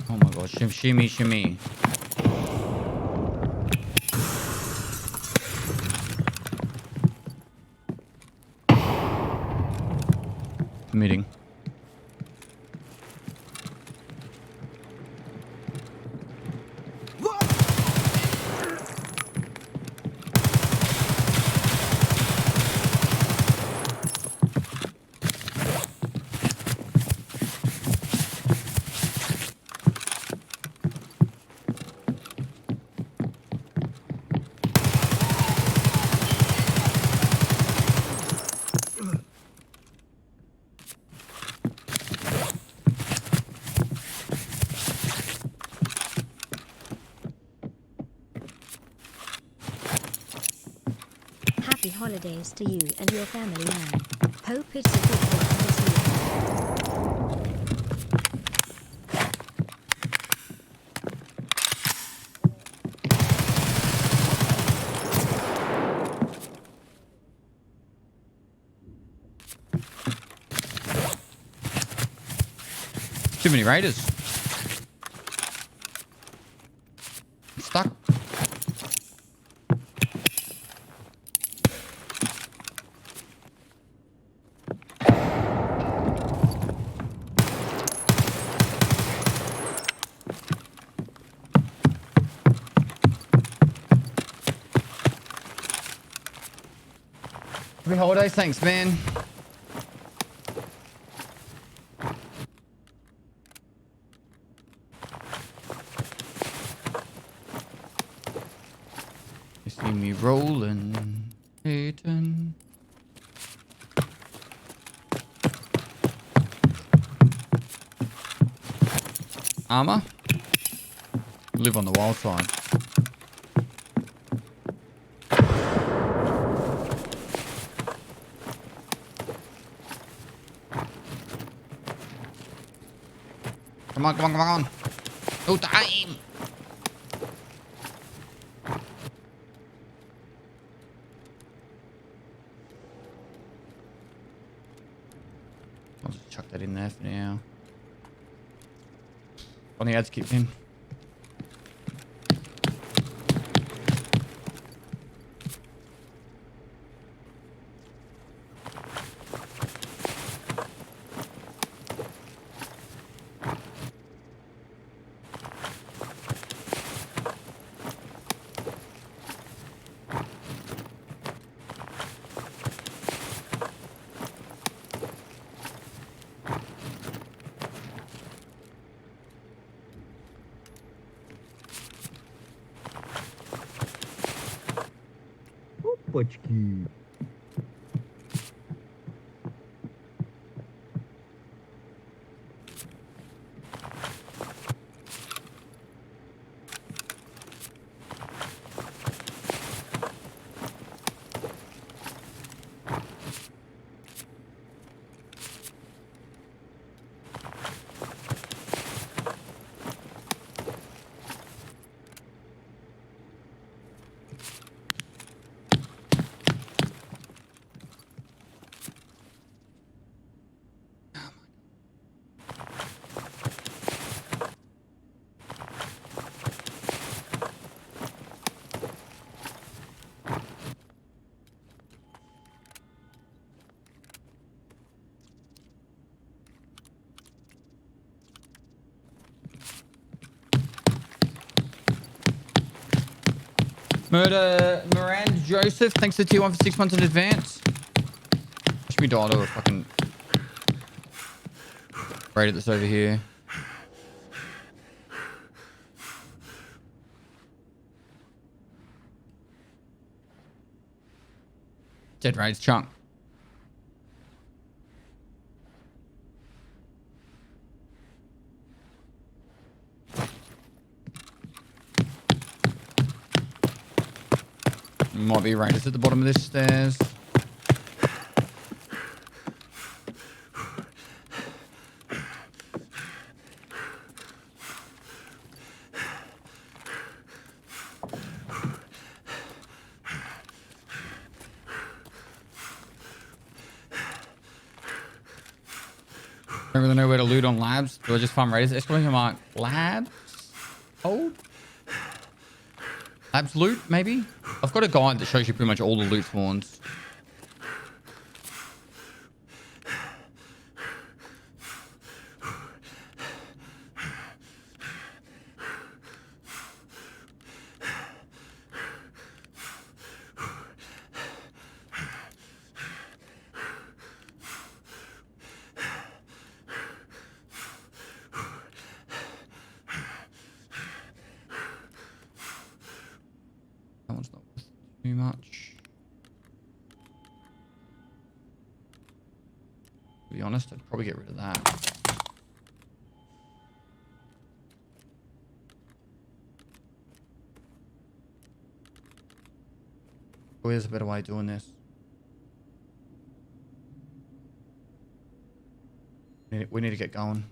Oh my god, shimmy, shimmy. Meeting. Happy holidays to you and your family, man. Hope it's a good one this year. Too many raiders. I'm stuck. Happy holidays, thanks, man. You see me rolling, hating. Armor? Live on the wild side. Come on, come on, come on. No time. I'll just chuck that in there for now. On the ads keep in. Опачки. Murder Miranda Joseph. Thanks to T1 for 6 months in advance. Watch me die to a fucking raider that's over here. Dead raids chunk. Might be raiders at the bottom of this stairs. Don't really know where to loot on labs. Do I just farm raiders? Exclamation mark. Labs? Hold? Labs loot, maybe? I've got a guide that shows you pretty much all the loot spawns. That one's not worth too much. To be honest, I'd probably get rid of that. Oh, there's a better way of doing this. We need to get going.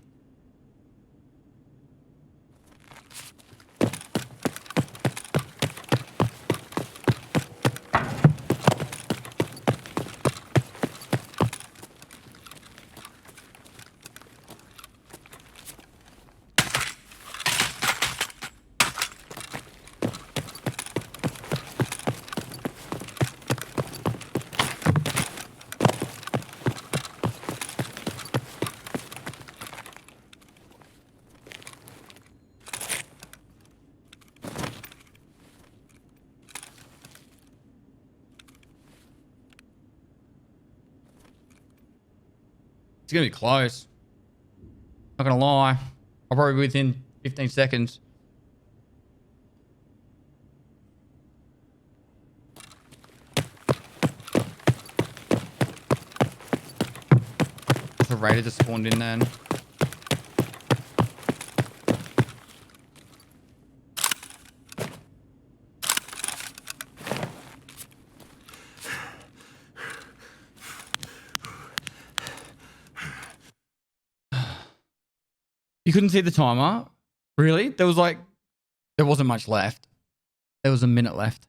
It's gonna be close. Not gonna lie. I'll probably be within 15 seconds. The raider just spawned in then. You couldn't see the timer? Really? There wasn't much left. There was a minute left.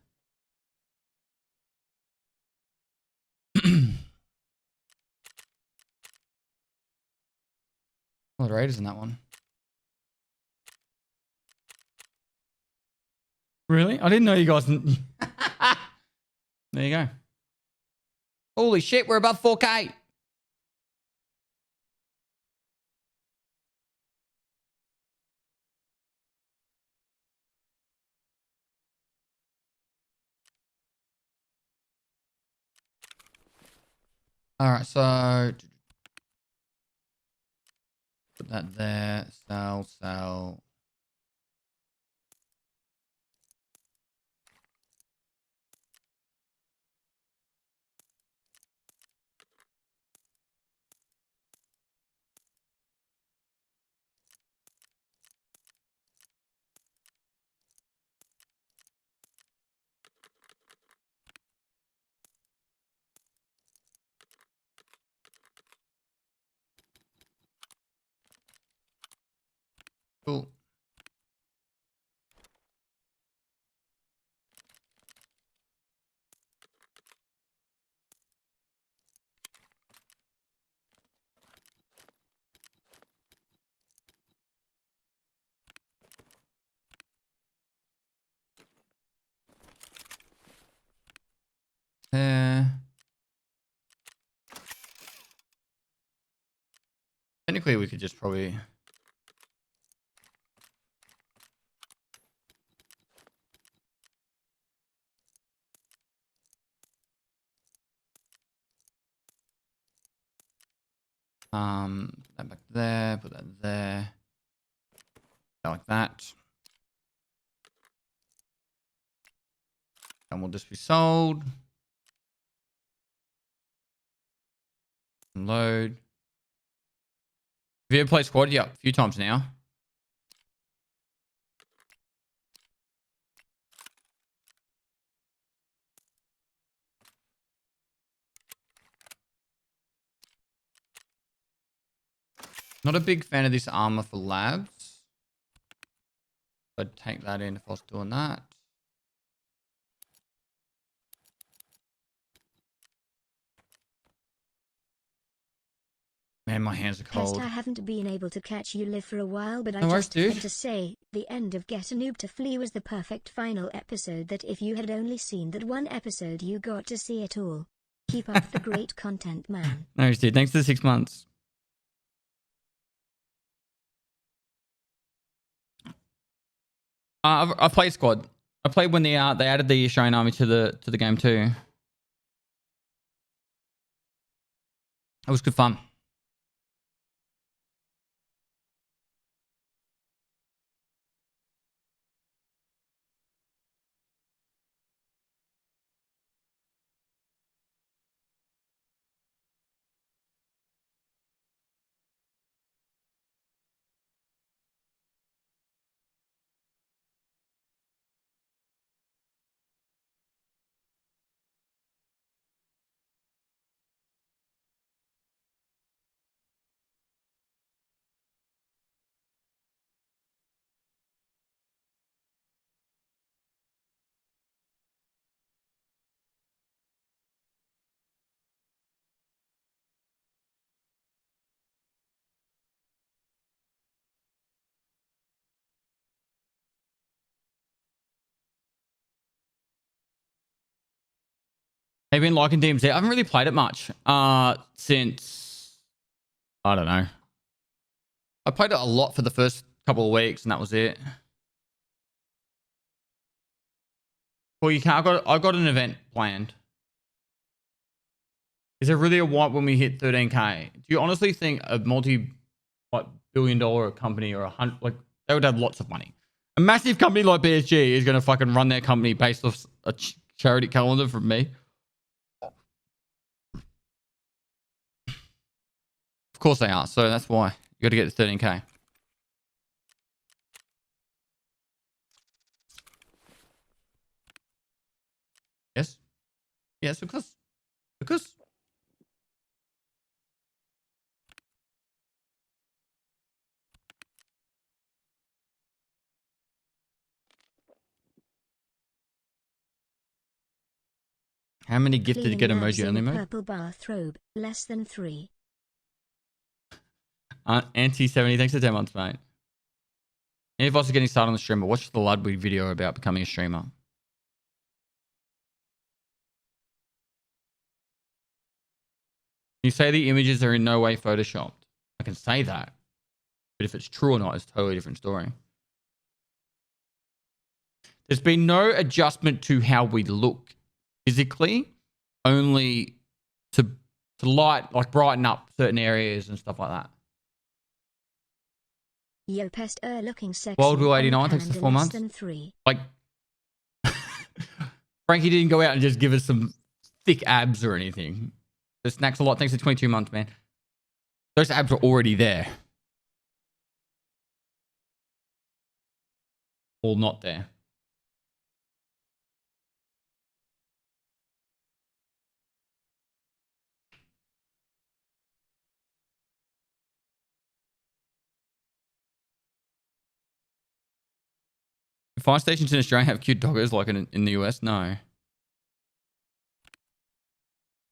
Oh, the raiders in that one. Really? I didn't know you guys. There you go. Holy shit, we're above 4K. All right, so put that there. Sell. Cool. Technically, we could just probably. Put that back there. Put that there. Like that. And will just be sold. Load. Have you ever played squad? Yeah, a few times now. Not a big fan of this armor for labs. I'd take that in if I was doing that. Man, my hands are Pest, cold. I haven't been able to catch you live for a while, but I No worries, just dude. had to say, the end of Get a Noob to Flee was the perfect final episode that if you had only seen that one episode you got to see it all. Keep up the great content, man. No worries, dude. Thanks for the 6 months. I've played squad. I played when they added the Australian army to the game too. It was good fun. Have you been liking DMZ? I haven't really played it much. Since I don't know. I played it a lot for the first couple of weeks, and that was it. Well, you can't. I got an event planned. Is there really a want when we hit 13K? Do you honestly think a multi-billion-dollar company or they would have lots of money? A massive company like BSG is going to fucking run their company based off a charity calendar from me. Of course they are. So that's why you got to get to 13K. Yes. Yes, because. How many gifted to get Cleaning emoji abs in only a mode? purple bathrobe, less than 3. Anti-70, thanks for 10 months, mate. Any of us are getting started on the streamer, watch the Ludwig video about becoming a streamer. You say the images are in no way photoshopped. I can say that. But if it's true or not, it's a totally different story. There's been no adjustment to how we look physically, only to light, like brighten up certain areas and stuff like that. Yo, Pest, looking sexy. World War on 89 takes the calendar 4 less months. than 3. Like, Frankie didn't go out and just give us some thick abs or anything. The snacks a lot. Thanks for 22 months, man. Those abs are already there. Or not there. Fire stations in Australia have cute doggers like in the US? No.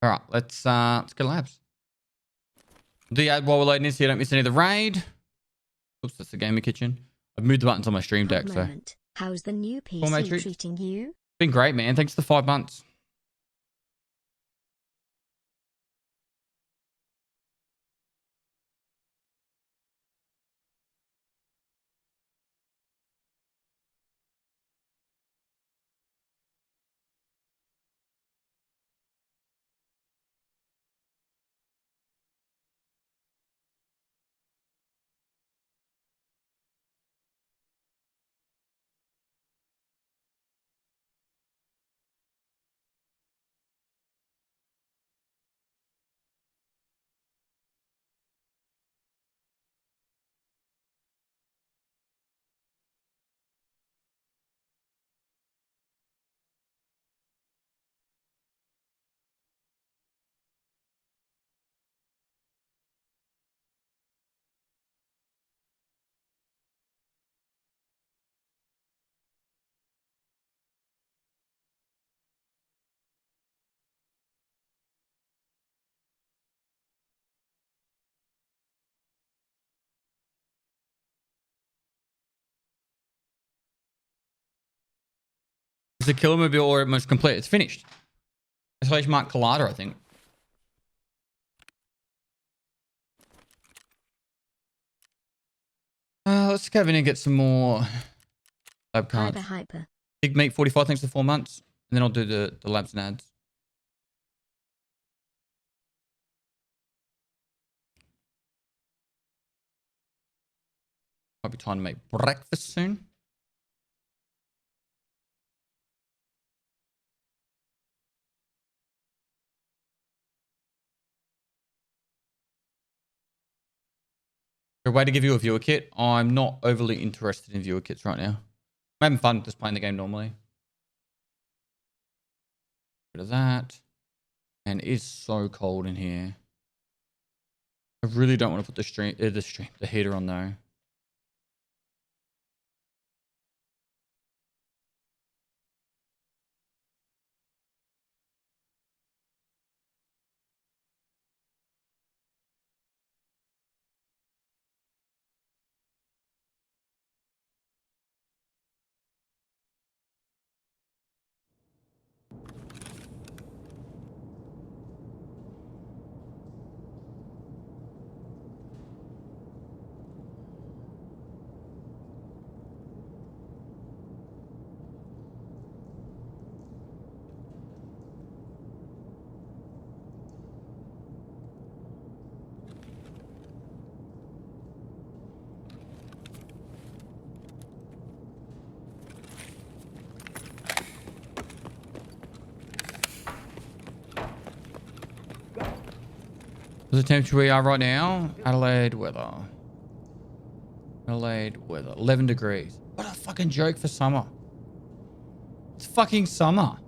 All right, let's go labs. Do you add while we're loading this so you don't miss any of the raid? Oops, that's the gaming kitchen. I've moved the buttons on my stream deck, so. How's the new Well, PC Matrix. treating you? Been great, man. Thanks for the 5 months. the Killermobile almost complete? It's finished. Exclamation mark Collider, I think. Let's go in and get some more lab cards. Hyper. Big Meat 45, thanks for 4 months. And then I'll do the labs and ads. Might be time to make breakfast soon. A way to give you a viewer kit. I'm not overly interested in viewer kits right now. I'm having fun just playing the game normally. Bit of that. And it is so cold in here. I really don't want to put the heater on though. What's the temperature we are right now? Adelaide weather. 11 degrees. What a fucking joke for summer. It's fucking summer.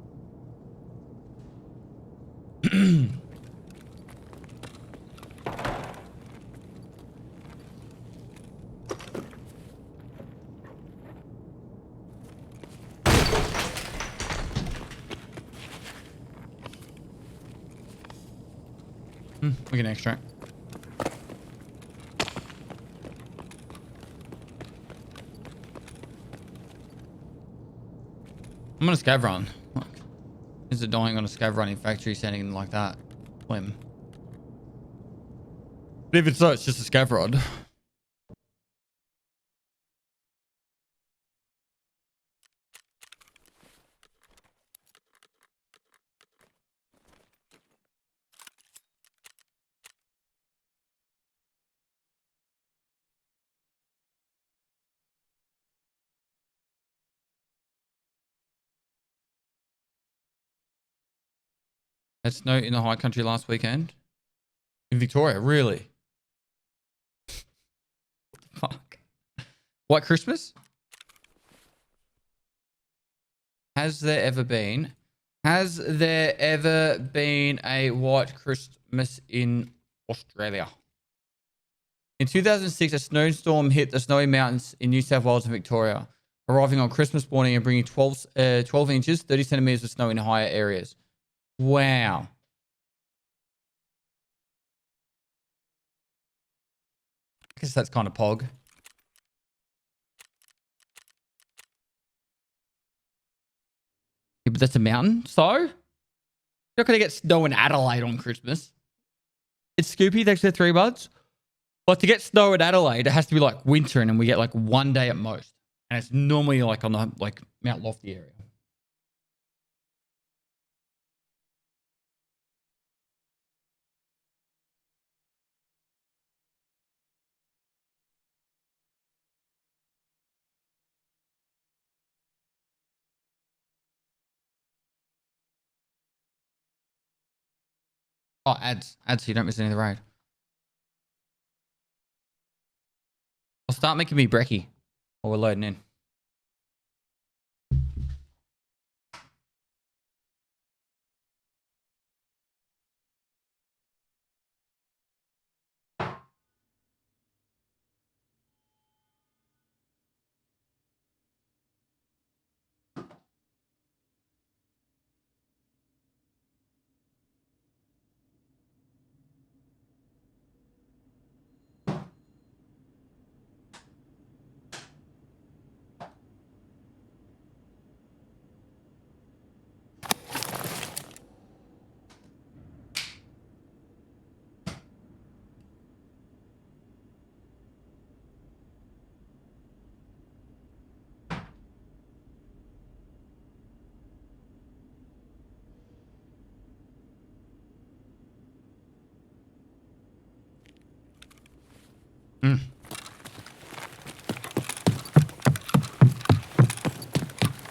We can extract. I'm on a scav run. Look. Is it dying on a scav run in factory setting like that? Swim. But if it's so, it's just a scav rod. Had snow in the high country last weekend. In Victoria, really? Fuck. White Christmas? Has there ever been a white Christmas in Australia? In 2006, a snowstorm hit the snowy mountains in New South Wales and Victoria, arriving on Christmas morning and bringing 12 inches, 30 centimeters of snow in higher areas. Wow. I guess that's kind of pog. Yeah, but that's a mountain, so you're not going to get snow in Adelaide on Christmas. It's Scoopy, thanks for the 3 buds. But to get snow in Adelaide, it has to be like winter, and then we get like 1 day at most. And it's normally like on the like Mount Lofty area. Oh, ads so you don't miss any of the raid. I'll start making me brekkie while we're loading in.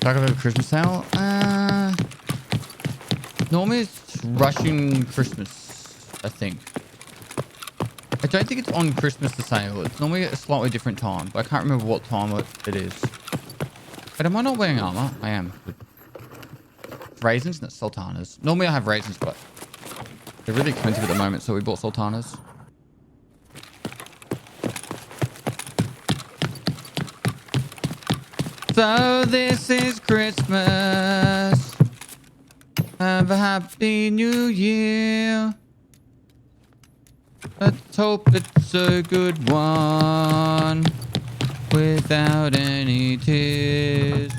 Tarkov Christmas sale? Normally it's rushing Christmas, I think. I don't think it's on Christmas the sale. It's normally at a slightly different time, but I can't remember what time it is. But am I not wearing armor? I am. Raisins? No, sultanas. Normally I have raisins, but they're really expensive at the moment, so we bought sultanas. So this is Christmas. Have a happy new year. Let's hope it's a good one without any tears.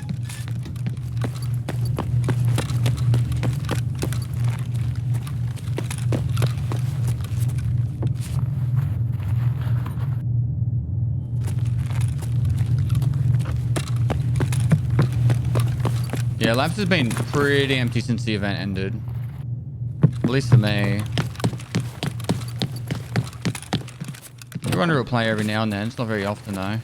Yeah, labs has been pretty empty since the event ended. At least for me. We run to a play every now and then. It's not very often though.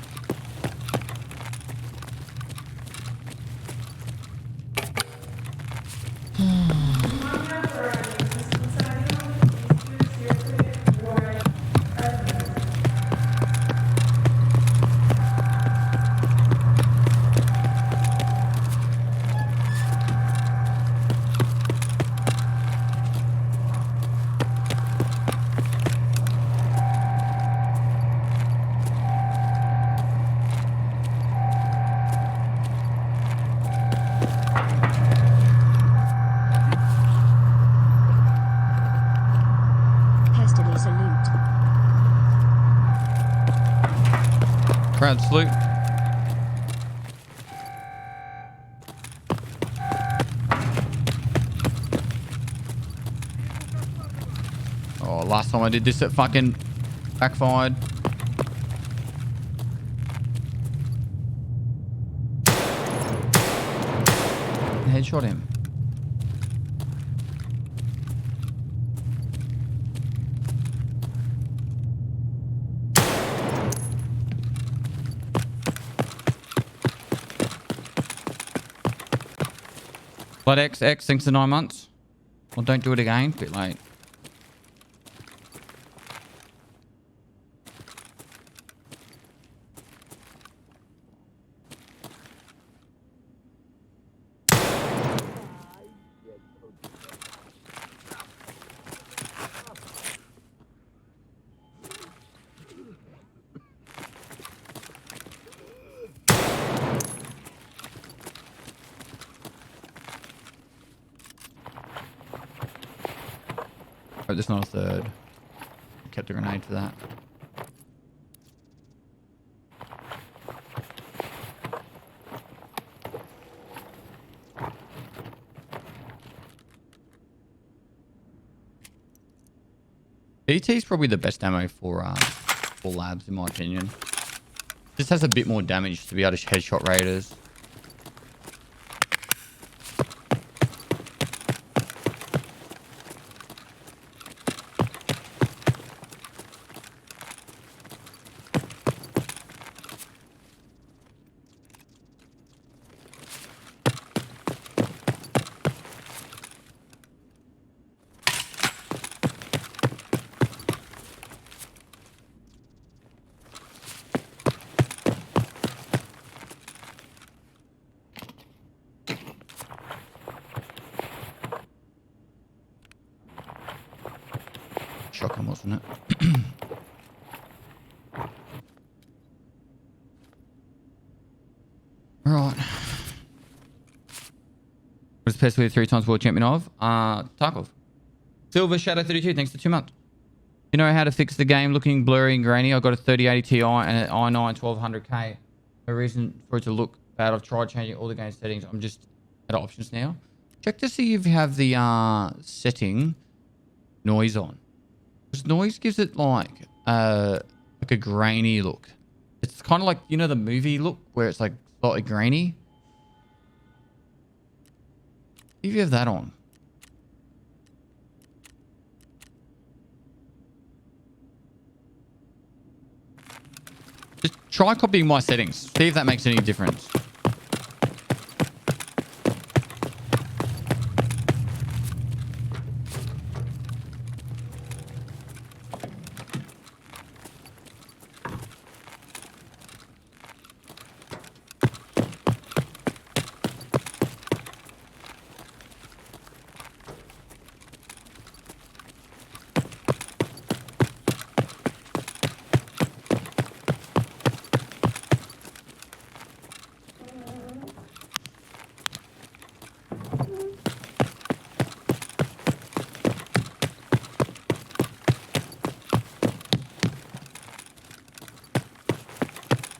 Hastily salute. Proud salute. Oh, last time I did this, it fucking backfired. Headshot him. Blood X, thanks for 9 months. Well, don't do it again. Bit late. Oh, there's not a third. Kept a grenade for that. BT is probably the best ammo for labs, in my opinion. This has a bit more damage to be able to headshot raiders. Shotgun, wasn't it? Right. What's the best with 3 times world champion of? Tarkov. Silver Shadow 32, thanks for 2 months. You know how to fix the game looking blurry and grainy? I got a 3080 Ti and an i9 1200K. No reason for it to look bad. I've tried changing all the game settings. I'm just at options now. Check to see if you have the setting noise on. Because noise gives it like a grainy look. It's kind of like, you know, the movie look where it's like slightly grainy. If you have that on. Just try copying my settings. See if that makes any difference.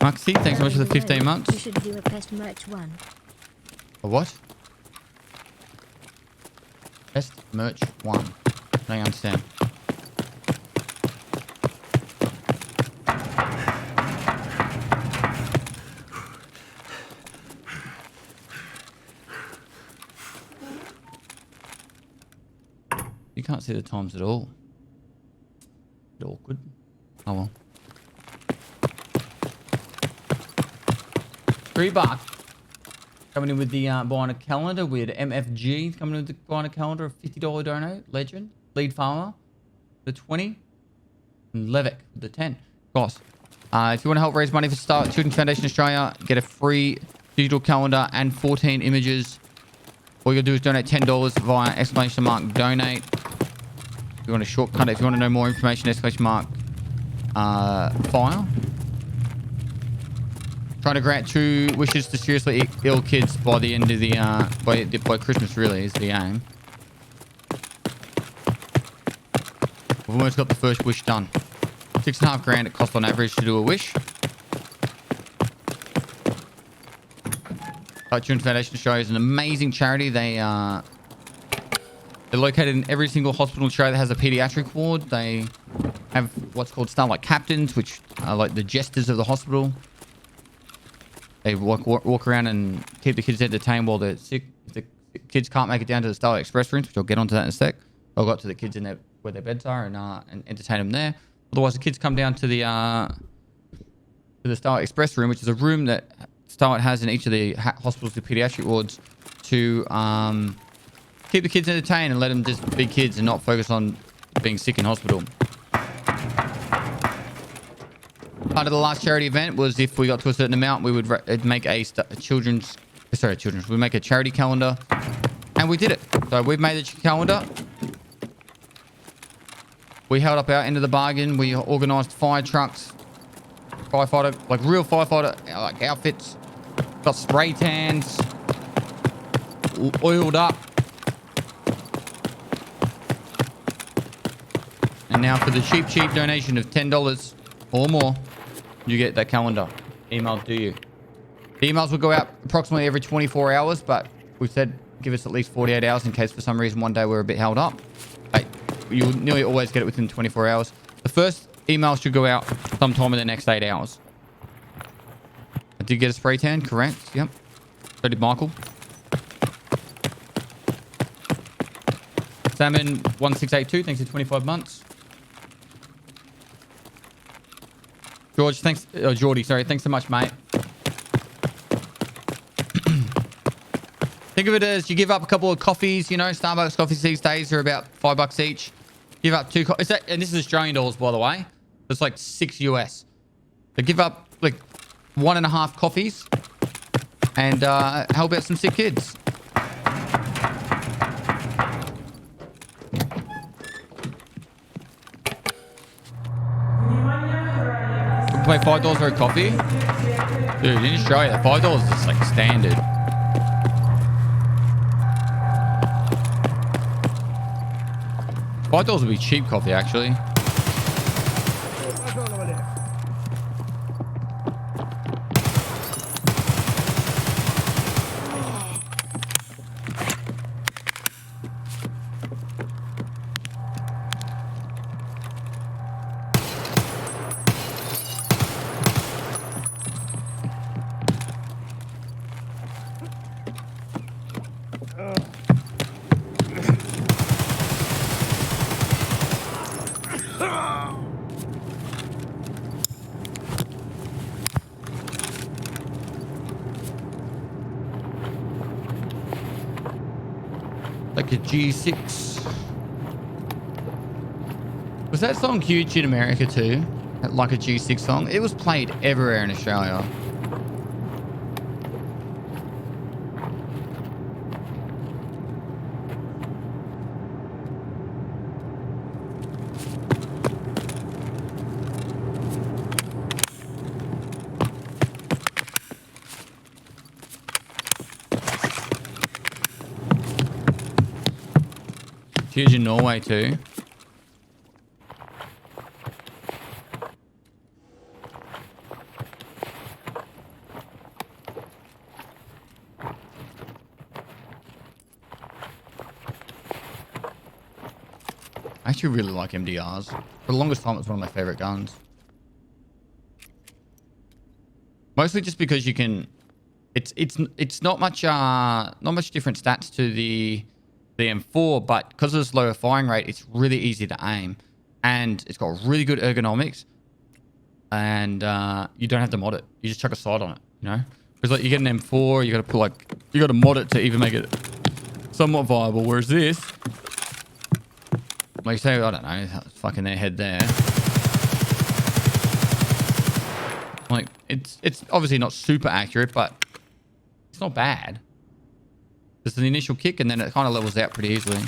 Maxi, thanks so much for the 15 You months. should do a pest merch one. A what? Best merch 1. I don't understand. You can't see the times at all. Bit awkward. Oh well. $3 coming in with the buying a calendar. We had MFG coming in with the buying a calendar, a $50 dono. Legend, lead farmer, the 20, and Levick with the 10. Guys, if you want to help raise money for Start Children's Foundation Australia, get a free digital calendar and 14 images. All you gotta do is donate $10 via ! Donate. If you want to shortcut it, if you want to know more information, ! Fire. Trying to grant 2 wishes to seriously ill kids by the end of the by Christmas. Really is the aim. We've almost got the first wish done. $6.5 grand it costs on average to do a wish. Children's Foundation Australia is an amazing charity. They're located in every single hospital in Australia that has a pediatric ward. They have what's called Starlight Captains, which are like the jesters of the hospital. They walk around and keep the kids entertained while they're sick. If the kids can't make it down to the Starlight Express rooms, which I'll get onto that in a sec, they'll go up to the kids in there where their beds are and entertain them there. Otherwise, the kids come down to the Starlight Express room, which is a room that Starlight has in each of the hospitals, the pediatric wards, to keep the kids entertained and let them just be kids and not focus on being sick in hospital. Part of the last charity event was if we got to a certain amount, we would make a we make a charity calendar, and we did it. So we've made the calendar. We held up our end of the bargain. We organised fire trucks, firefighter, like real firefighter, like outfits. Got spray tans, oiled up. And now for the cheap donation of $10 or more, you get that calendar emailed to you. The emails will go out approximately every 24 hours, but we said give us at least 48 hours in case for some reason one day we're a bit held up. But you'll nearly always get it within 24 hours. The first email should go out sometime in the next 8 hours. I did get a spray tan, correct? Yep. So did Michael. Salmon 1682, thanks for 25 months. George, thanks. Geordie, sorry. Thanks so much, mate. Think of it as you give up a couple of coffees. You know, Starbucks coffees these days are about $5 each. Give up 2 coffees. And this is Australian dollars, by the way. It's like 6 US. So give up like 1.5 coffees and help out some sick kids. Pay $5 for a coffee? Dude, in Australia, $5 is just like standard. $5 would be cheap coffee, actually. Like a G6. Was that song huge in America too? Like a G6 song? It was played everywhere in Australia. Huge in Norway too. I actually really like MDRs. For the longest time, it's one of my favorite guns. Mostly just because you can... It's not much different stats to the M4, but because of this lower firing rate, it's really easy to aim. And it's got really good ergonomics. And you don't have to mod it. You just chuck a sight on it, you know? Because like you get an M4, you got to put like... You got to mod it to even make it somewhat viable. Whereas this... Like say, I don't know, fucking their head there. Like, it's obviously not super accurate, but it's not bad. Just the initial kick, and then it kind of levels out pretty easily.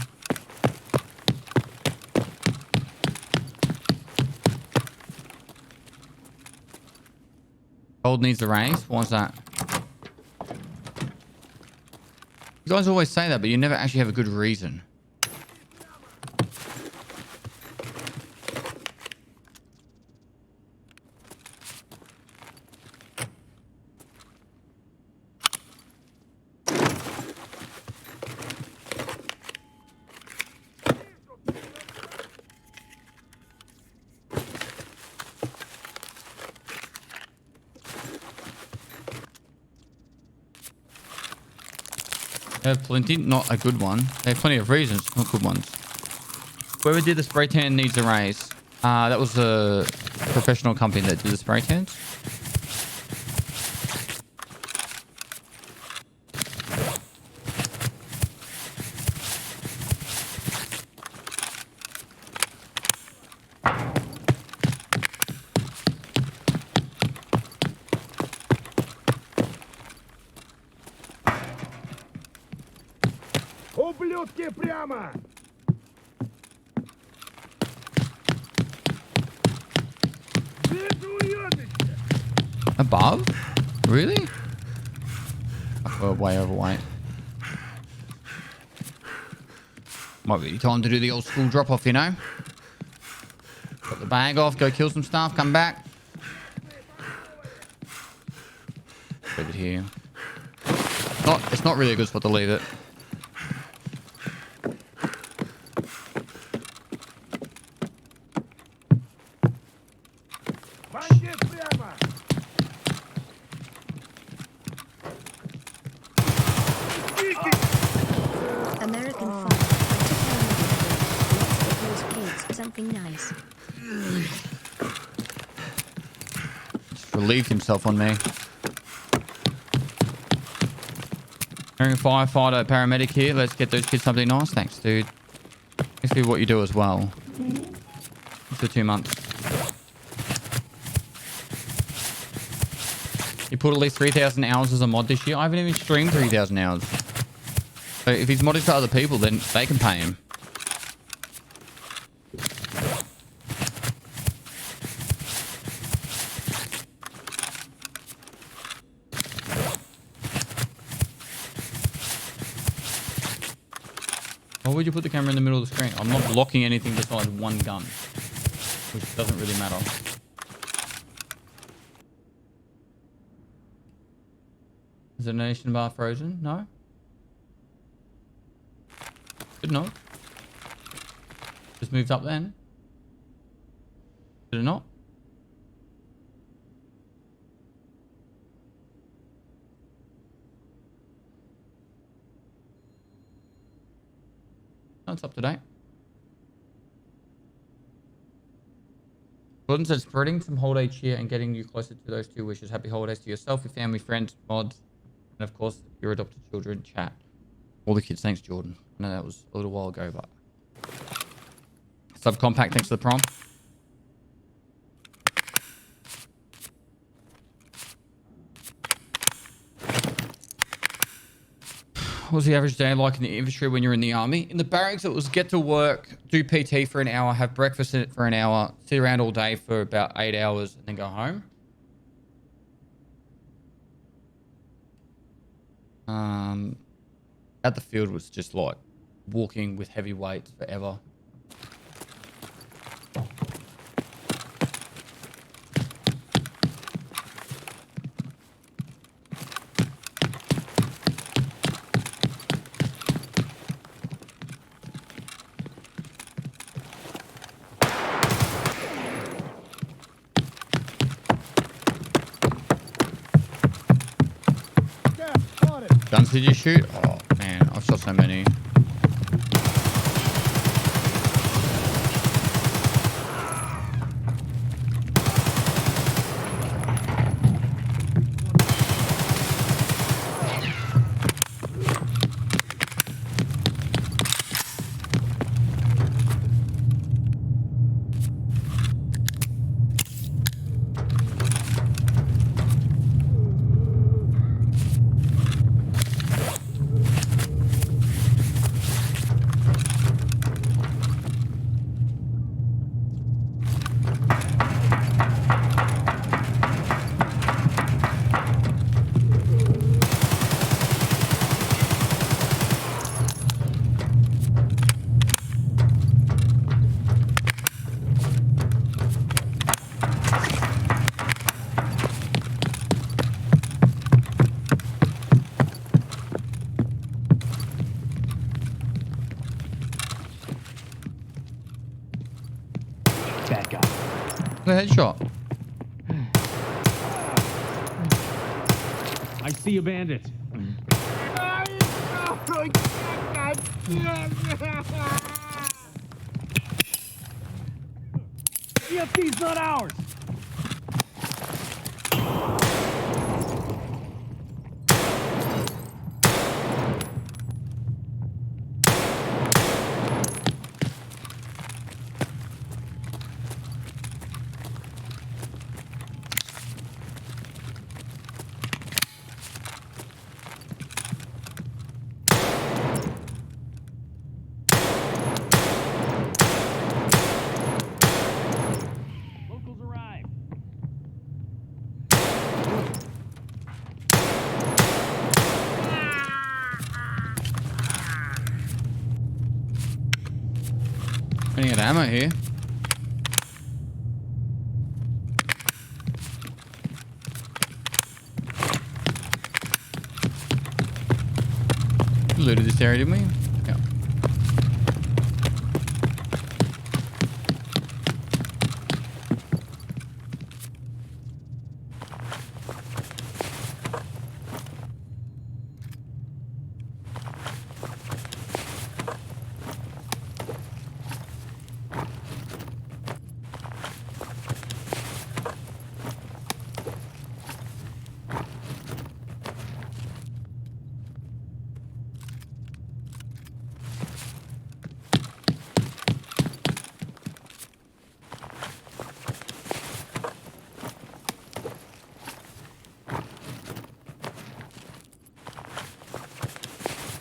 Gold needs the raise. Why's that? You guys always say that, but you never actually have a good reason. They have plenty, not a good one. They have plenty of reasons, not good ones. Whoever did the spray tan needs a raise. That was a professional company that did the spray tans. Ублюдки прямо! Above? Really? We're way overweight. Might be time to do the old school drop off, you know? Put the bag off, go kill some stuff, come back. Leave it here. It's not really a good spot to leave it. American fun. Let's get those kids something nice. Just relieved himself on me. American Firefighter, paramedic here. Let's get those kids something nice. Thanks, dude. Thanks for what you do as well. For 2 months. You put at least 3,000 hours as a mod this year. I haven't even streamed 3,000 hours. So if he's modding for other people, then they can pay him. Why would you put the camera in the middle of the screen? I'm not blocking anything besides one gun, which doesn't really matter. Is the nation bar frozen? No? Did not. Just moved up then. Did it not? No, it's up to date. Gordon said spreading some holiday cheer and getting you closer to those 2 wishes. Happy holidays to yourself, your family, friends, mods, and of course, your adopted children. Chat. All the kids. Thanks, Jordan. I know that was a little while ago, but... Subcompact, thanks for the prompt. What was the average day like in the infantry when you're in the army? In the barracks, it was get to work, do PT for an hour, have breakfast in it for an hour, sit around all day for about 8 hours, and then go home. At the field was just like walking with heavy weights forever. ones did you shoot? Oh, man. I've shot so many. Back up. The headshot. I see a bandit. EFT's not ours. Locals arrived. Running out of ammo here. Looted this area, didn't we? Yeah.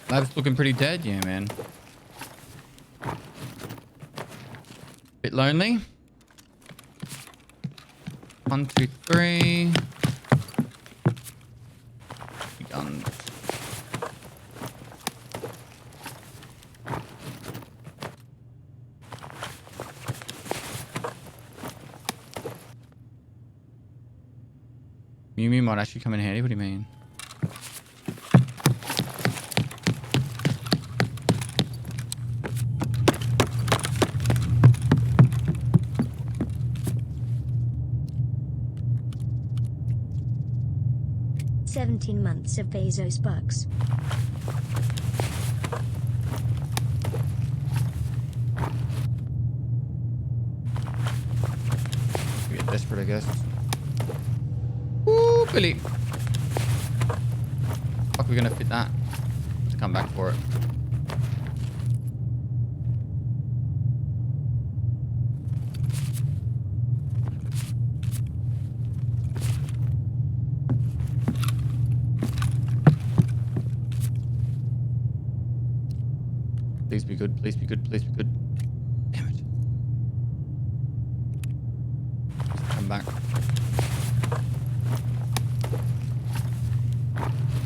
Lab's looking pretty dead, yeah, man. Bit lonely. 1, 2, 3. Guns. Mew might actually come in handy. What do you mean? Months of Bezos bucks. We get desperate, I guess. Woo, Billy. Fuck, we're gonna fit that. Let's come back for it. Please be good, please be good, please be good. Damn it. Just come back.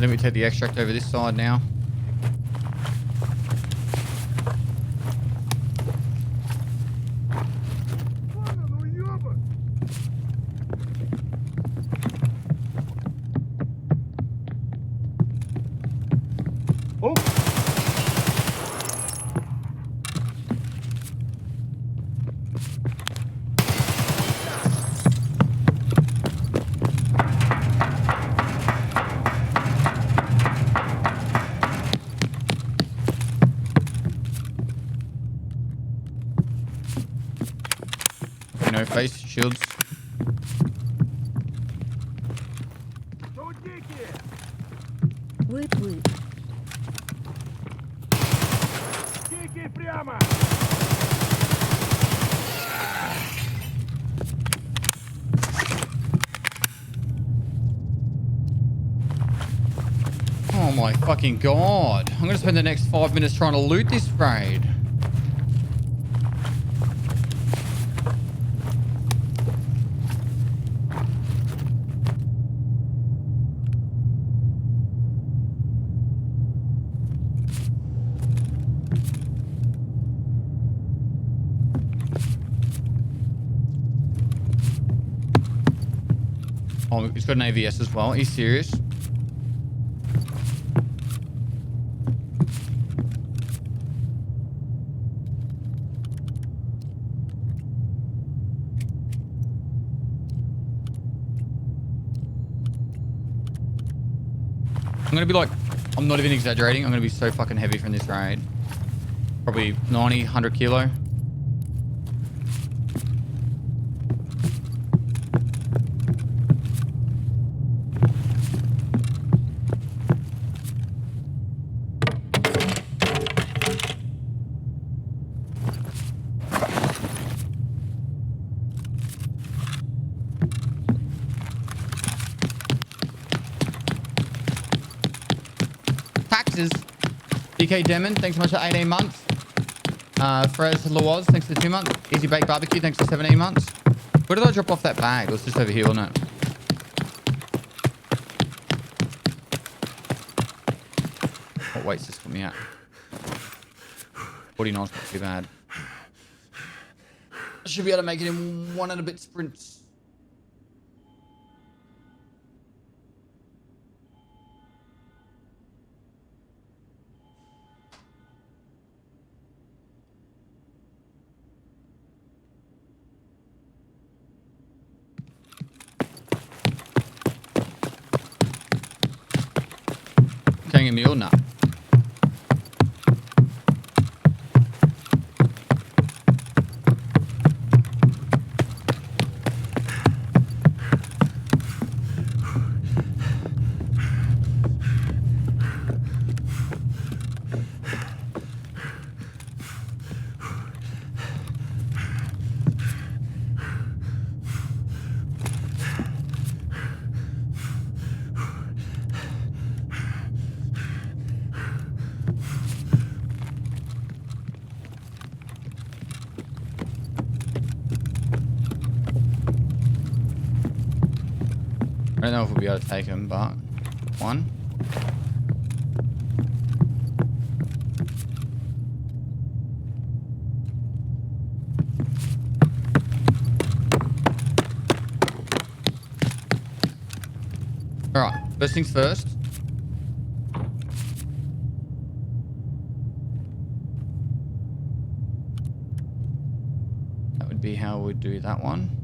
Let me take the extract over this side now. No face shields. Whoop whoop. Дикий прямо! Oh my fucking god. I'm gonna spend the next 5 minutes trying to loot this raid. Oh, he's got an AVS as well. He's serious. I'm gonna be like, I'm not even exaggerating. I'm gonna be so fucking heavy from this raid. Probably 90, 100 kilo. DK Demon, thanks so much for 18 months. Frez Lawaz, thanks for 2 months. Easy Bake Barbecue, thanks for 17 months. Where did I drop off that bag? It was just over here, wasn't it? What weight's this put me at? 49's not too bad. I should be able to make it in 1 and a bit sprints. A mule nut. I don't know if we'll be able to take him, but one. All right, first things first. That would be how we'd do that one.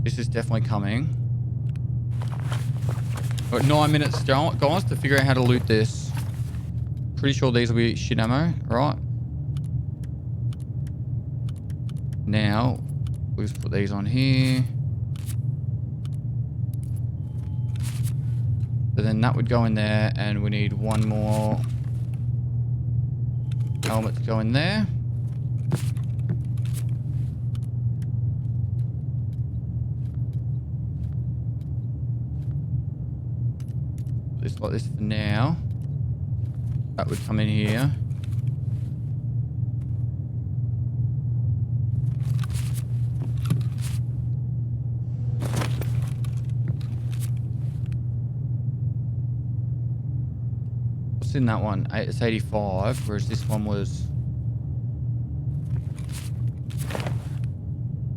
This is definitely coming. Got 9 minutes, guys, to figure out how to loot this. Pretty sure these will be shit ammo, right? Now, we'll just put these on here. So then that would go in there, and we need one more helmet to go in there. This like this for now. That would come in here. What's in that one? It's 85, whereas this one was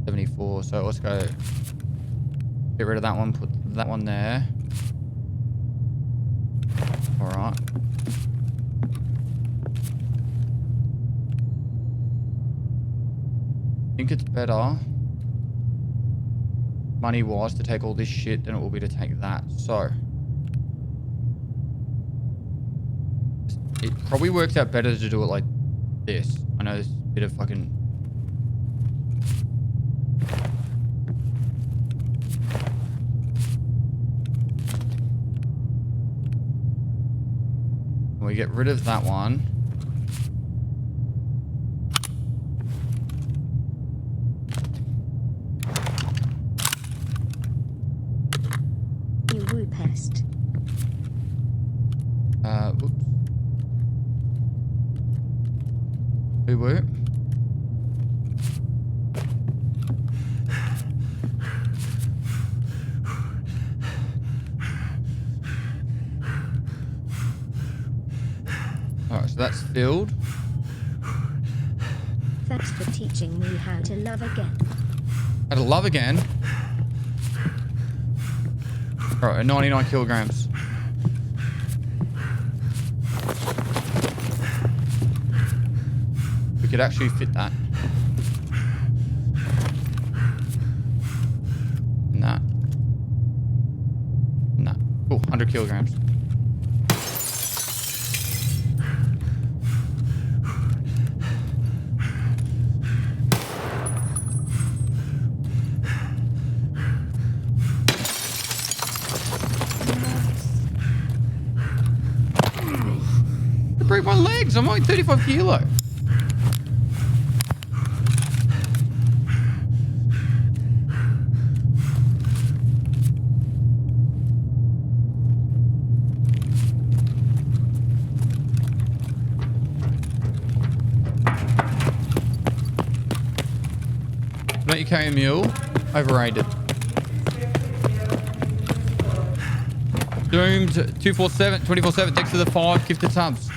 74. So let's go get rid of that one, put that one there. All right. I think it's better money-wise to take all this shit than it will be to take that. So it probably works out better to do it like this. I know there's a bit of fucking... We get rid of that one. You woo pest. Whoops. Who were? Alright, so that's filled. Thanks for teaching me how to love again. How to love again. Alright, 99 kilograms. We could actually fit that. Nah. Nah. Cool, 100 kilograms. I break my legs. I'm only 35 kilo. Don't you carry a mule? Overrated. Doomed 247 24/7 thanks to the 5 gifted subs.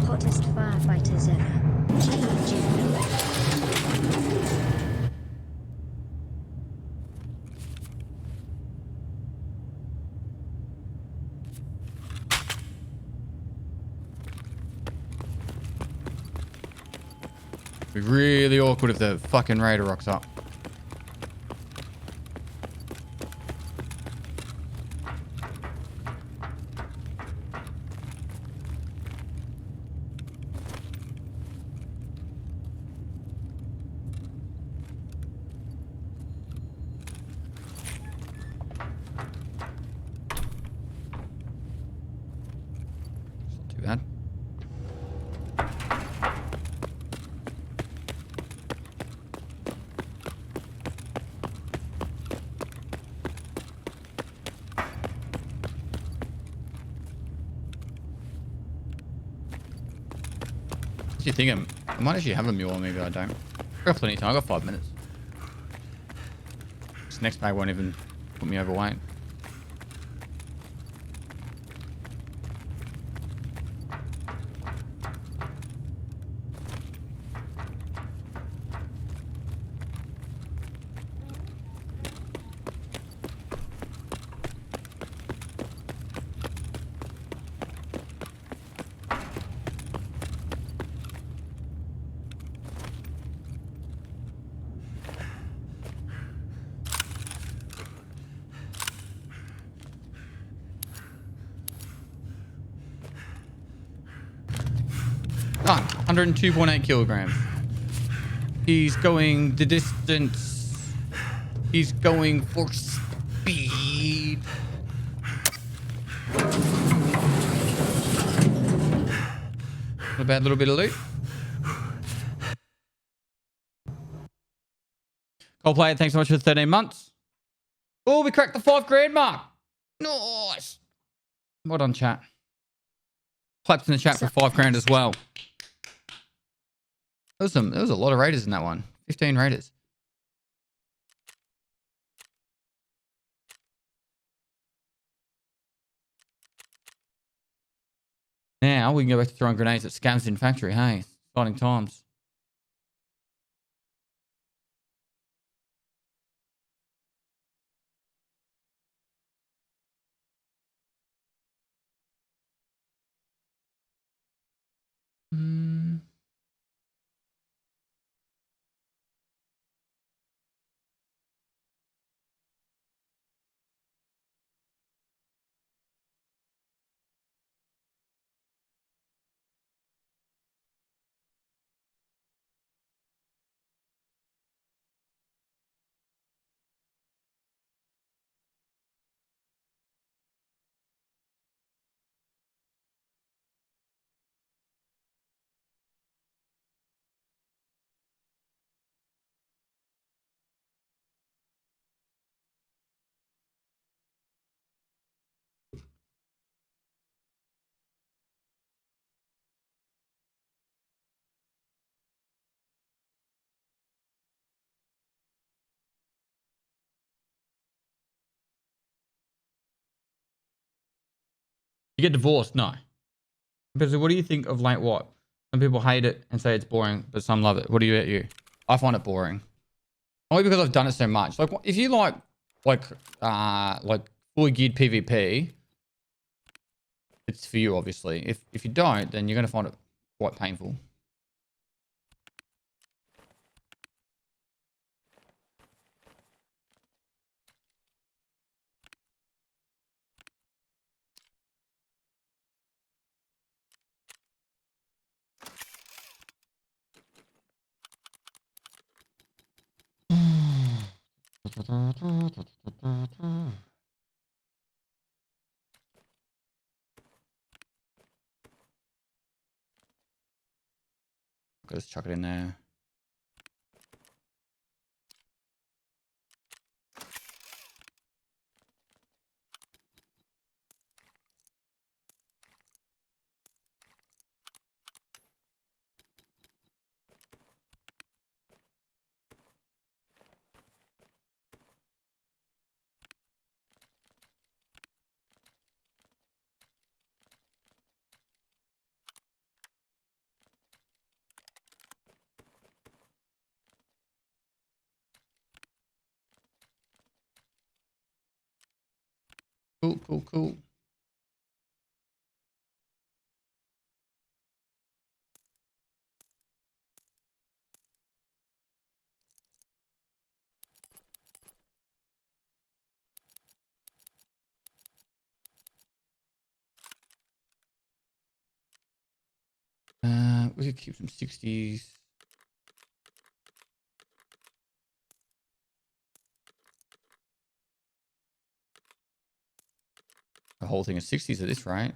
Hottest firefighters ever. GG. Be really awkward if the fucking raider rocks up. It's not too bad. What do you think? I might actually have a mule, or maybe I don't. I got plenty of time. I got 5 minutes. This next bag won't even put me overweight. Done. 102.8 kilograms. He's going the distance. He's going for speed. Not a bad little bit of loot. Coldplay, thanks so much for 13 months. Oh, we cracked the 5 grand mark. Nice. Well done, chat. Claps in the chat for 5 grand as well. There was a lot of raiders in that one. 15 raiders. Now we can go back to throwing grenades at scavs in factory. Hey, exciting times. Mm. You get divorced? No. Because what do you think of like what? Some people hate it and say it's boring, but some love it. What do you? I find it boring. Only because I've done it so much. Like if you like fully geared PvP, it's for you obviously. If you don't, then you're gonna find it quite painful. Just chuck it in there. Cool. We could keep some 60s. The whole thing is 60s at this rate.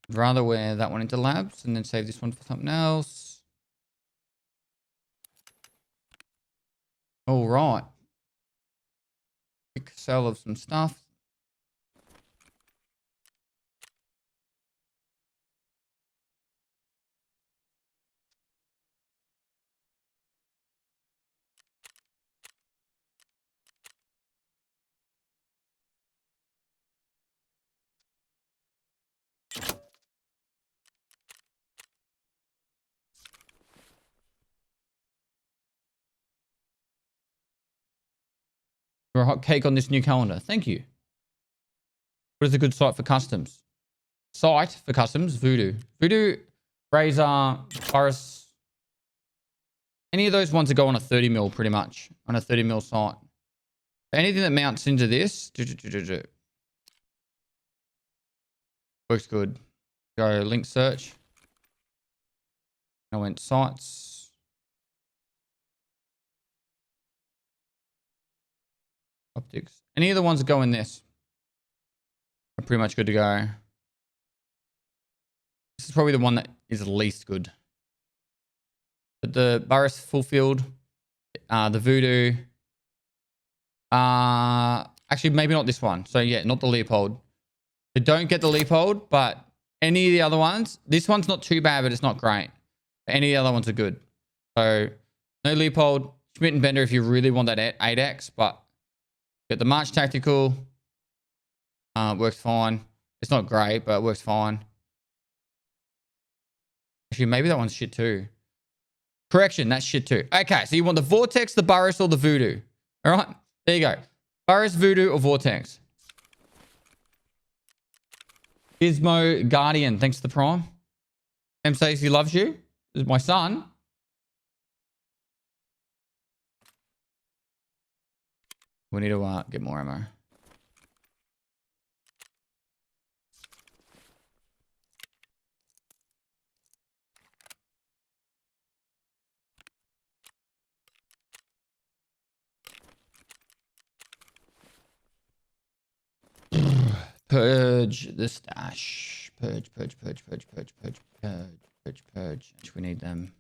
I'd rather wear that one into labs and then save this one for something else. All right. Quick sell of some stuff. You're a hot cake on this new calendar. Thank you. What is a good site for customs? Site for customs, Voodoo. Voodoo, Razor, Boris. Any of those ones that go on a 30 mil pretty much. On a 30 mil site. Anything that mounts into this. Works good. Go link search. I went sites. Optics. Any of the ones that go in this are pretty much good to go. This is probably the one that is least good. But the Burris full field, the Voodoo. Actually, maybe not this one. So yeah, not the Leopold. So don't get the Leopold, but any of the other ones. This one's not too bad, but it's not great. Any of the other ones are good. So no Leopold. Schmidt and Bender if you really want that 8x, but get the March Tactical. Works fine. It's not great, but it works fine. Actually, maybe that one's shit too. Correction, that's shit too. Okay, so you want the Vortex, the Burris, or the Voodoo. All right, there you go. Burris, Voodoo, or Vortex. Gizmo Guardian, thanks to the Prime. M says he loves you. This is my son. We need to get more ammo. Purge the stash. Purge. We need them.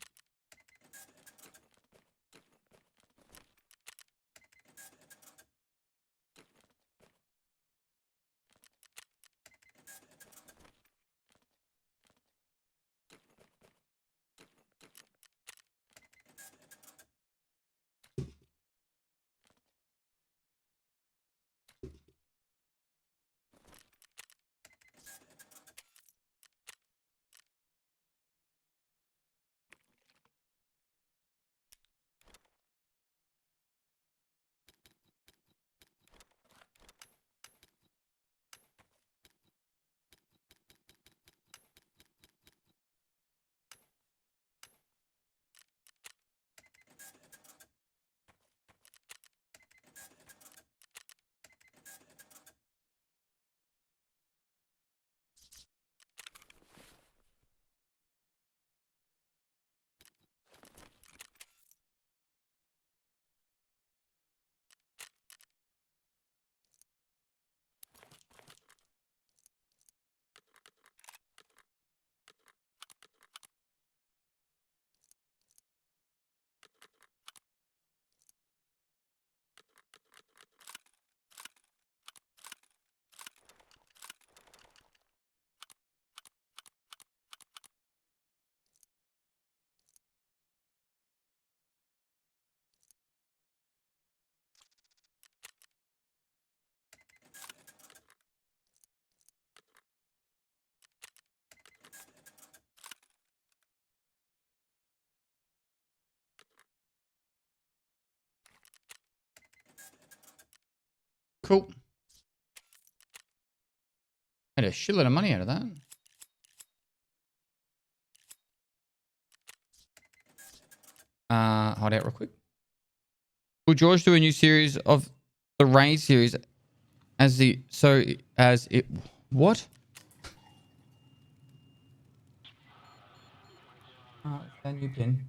Cool. Made a shitload of money out of that. Hold out real quick. Will George do a new series of the Raid series as it what? Oh, it's a new pin.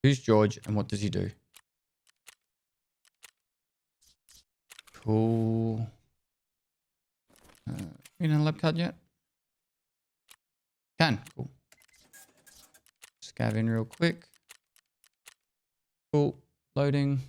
Who's George and what does he do? Cool. You know lab card yet? Can. Cool. Scav in real quick. Cool. Loading.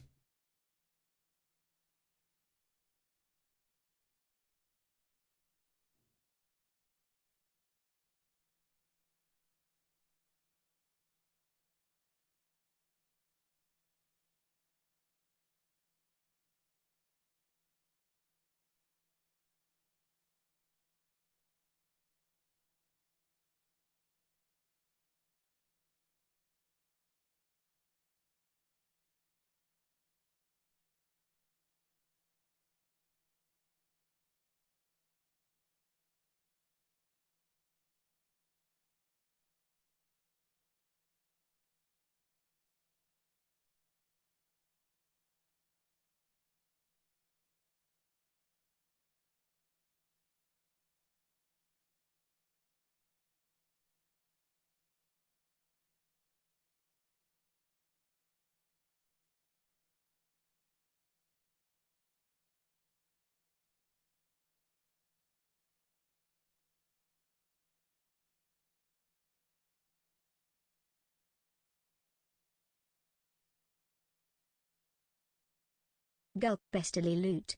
Gulp bestily loot.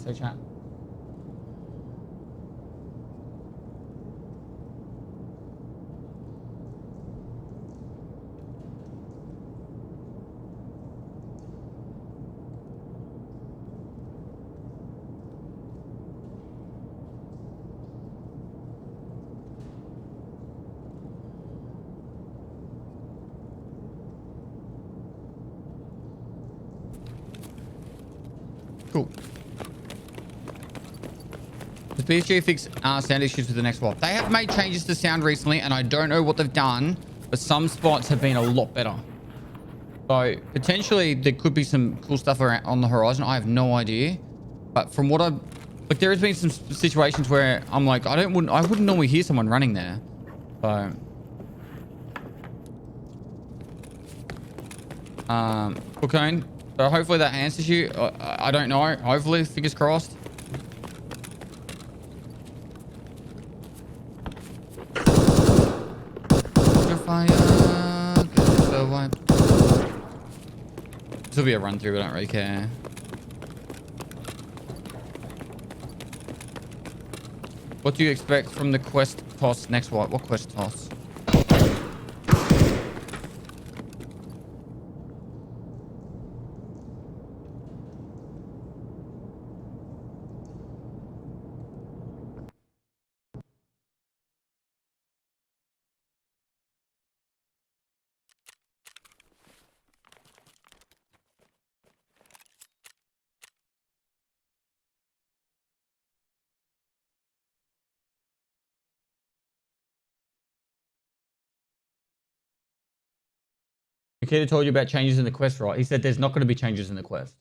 so, chat. Cool. Does PSG fix sound issues with the next swap? They have made changes to sound recently, and I don't know what they've done, but some spots have been a lot better. So potentially there could be some cool stuff around on the horizon. I have no idea, but from what I've like, there has been some situations where I'm like, I wouldn't normally hear someone running there. So Cocaine. So hopefully that answers you. I don't know. Hopefully, fingers crossed. Fire. So wiped. This will be a run through, but I don't really care. What do you expect from the quest toss next? What quest toss? Nikita told you about changes in the quest, right? He said there's not going to be changes in the quest.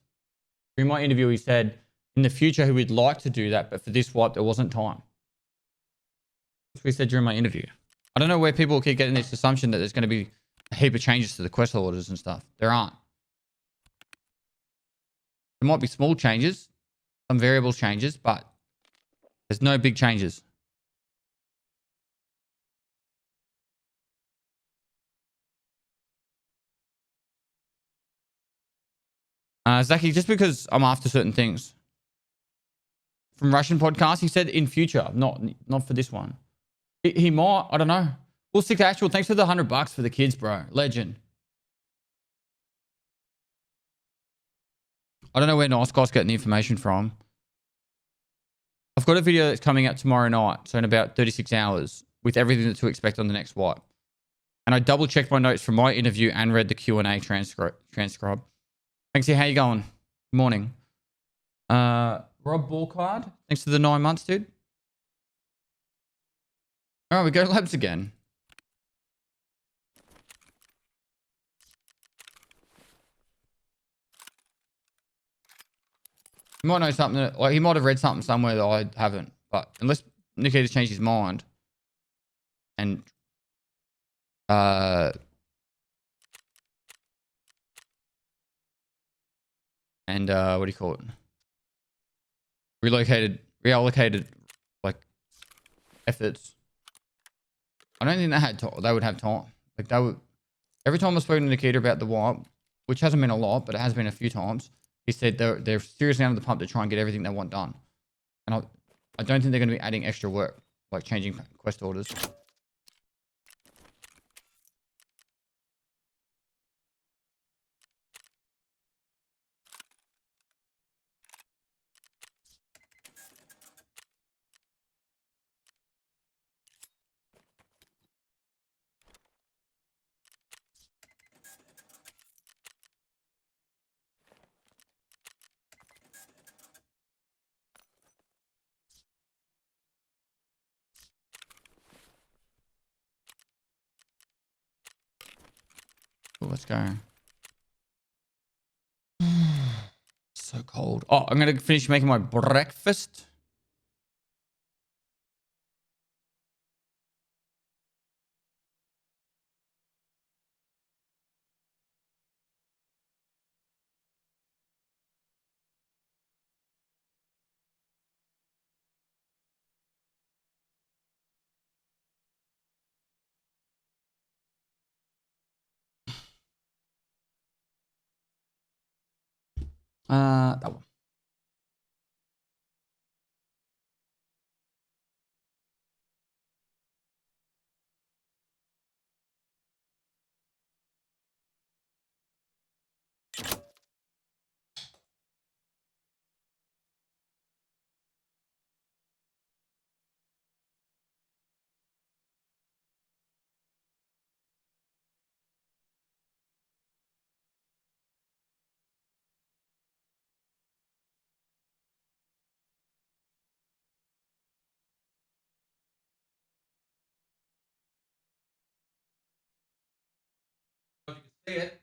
During my interview, he said in the future he would like to do that, but for this wipe, there wasn't time. That's what he said during my interview. I don't know where people keep getting this assumption that there's going to be a heap of changes to the quest orders and stuff. There aren't. There might be small changes, some variable changes, but there's no big changes. Zaki, just because I'm after certain things. From Russian podcast, he said in future, not for this one. He might, I don't know. We'll stick to actual. Thanks for the $100 for the kids, bro. Legend. I don't know where Nice Guy's getting the information from. I've got a video that's coming out tomorrow night, so in about 36 hours, with everything that to expect on the next wipe. And I double checked my notes from my interview and read the Q&A transcribe. Thanks, how you going? Good morning. Rob Ballcard, thanks for the 9 months, dude. All right, we go to labs again. He might know something that, like, he might have read something somewhere that I haven't, but unless Nikita's changed his mind and what do you call it? Reallocated like efforts. I don't think they would have time. Like they would. Every time I've spoken to Nikita about the wipe, which hasn't been a lot, but it has been a few times, he said they're seriously under the pump to try and get everything they want done. And I don't think they're going to be adding extra work, like changing quest orders. Cool, let's go. So cold. Oh, I'm going to finish making my breakfast. That one. See it.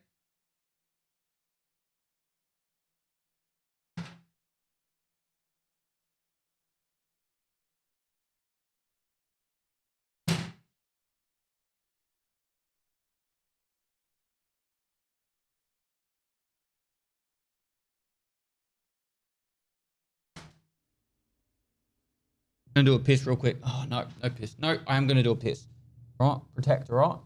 I'm gonna do a piss real quick. Oh no, no piss. No, I am gonna do a piss. All right, protect, all right?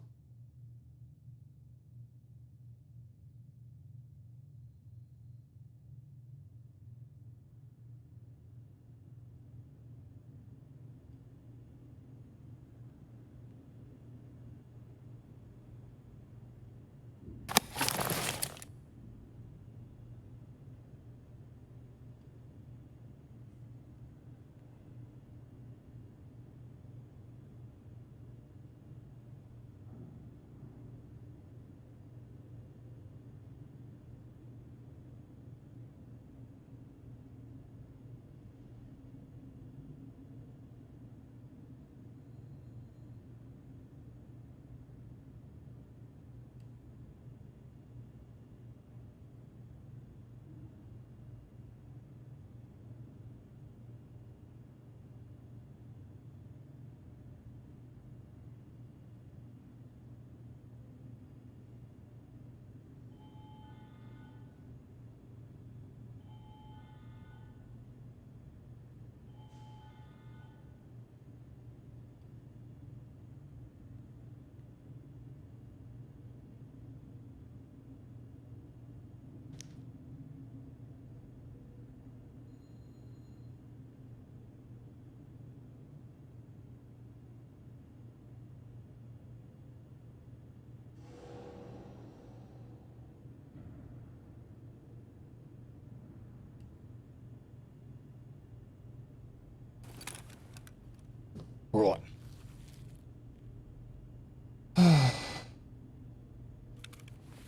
Right.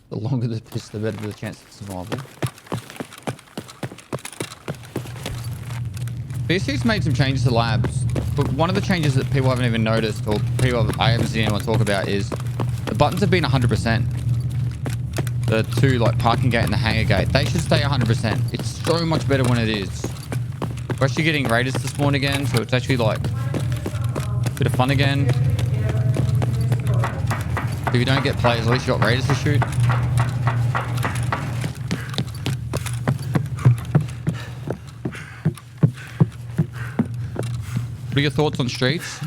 The longer the piss, the better the chance of survival. BS6 made some changes to labs, but one of the changes that people haven't even noticed, or I haven't seen anyone talk about, is the buttons have been 100%. The two, like parking gate and the hangar gate, they should stay 100%. It's so much better when it is. We're actually getting raiders to spawn again, so it's actually like a bit of fun again. If you don't get players, at least you got raiders to shoot. What are your thoughts on Streets?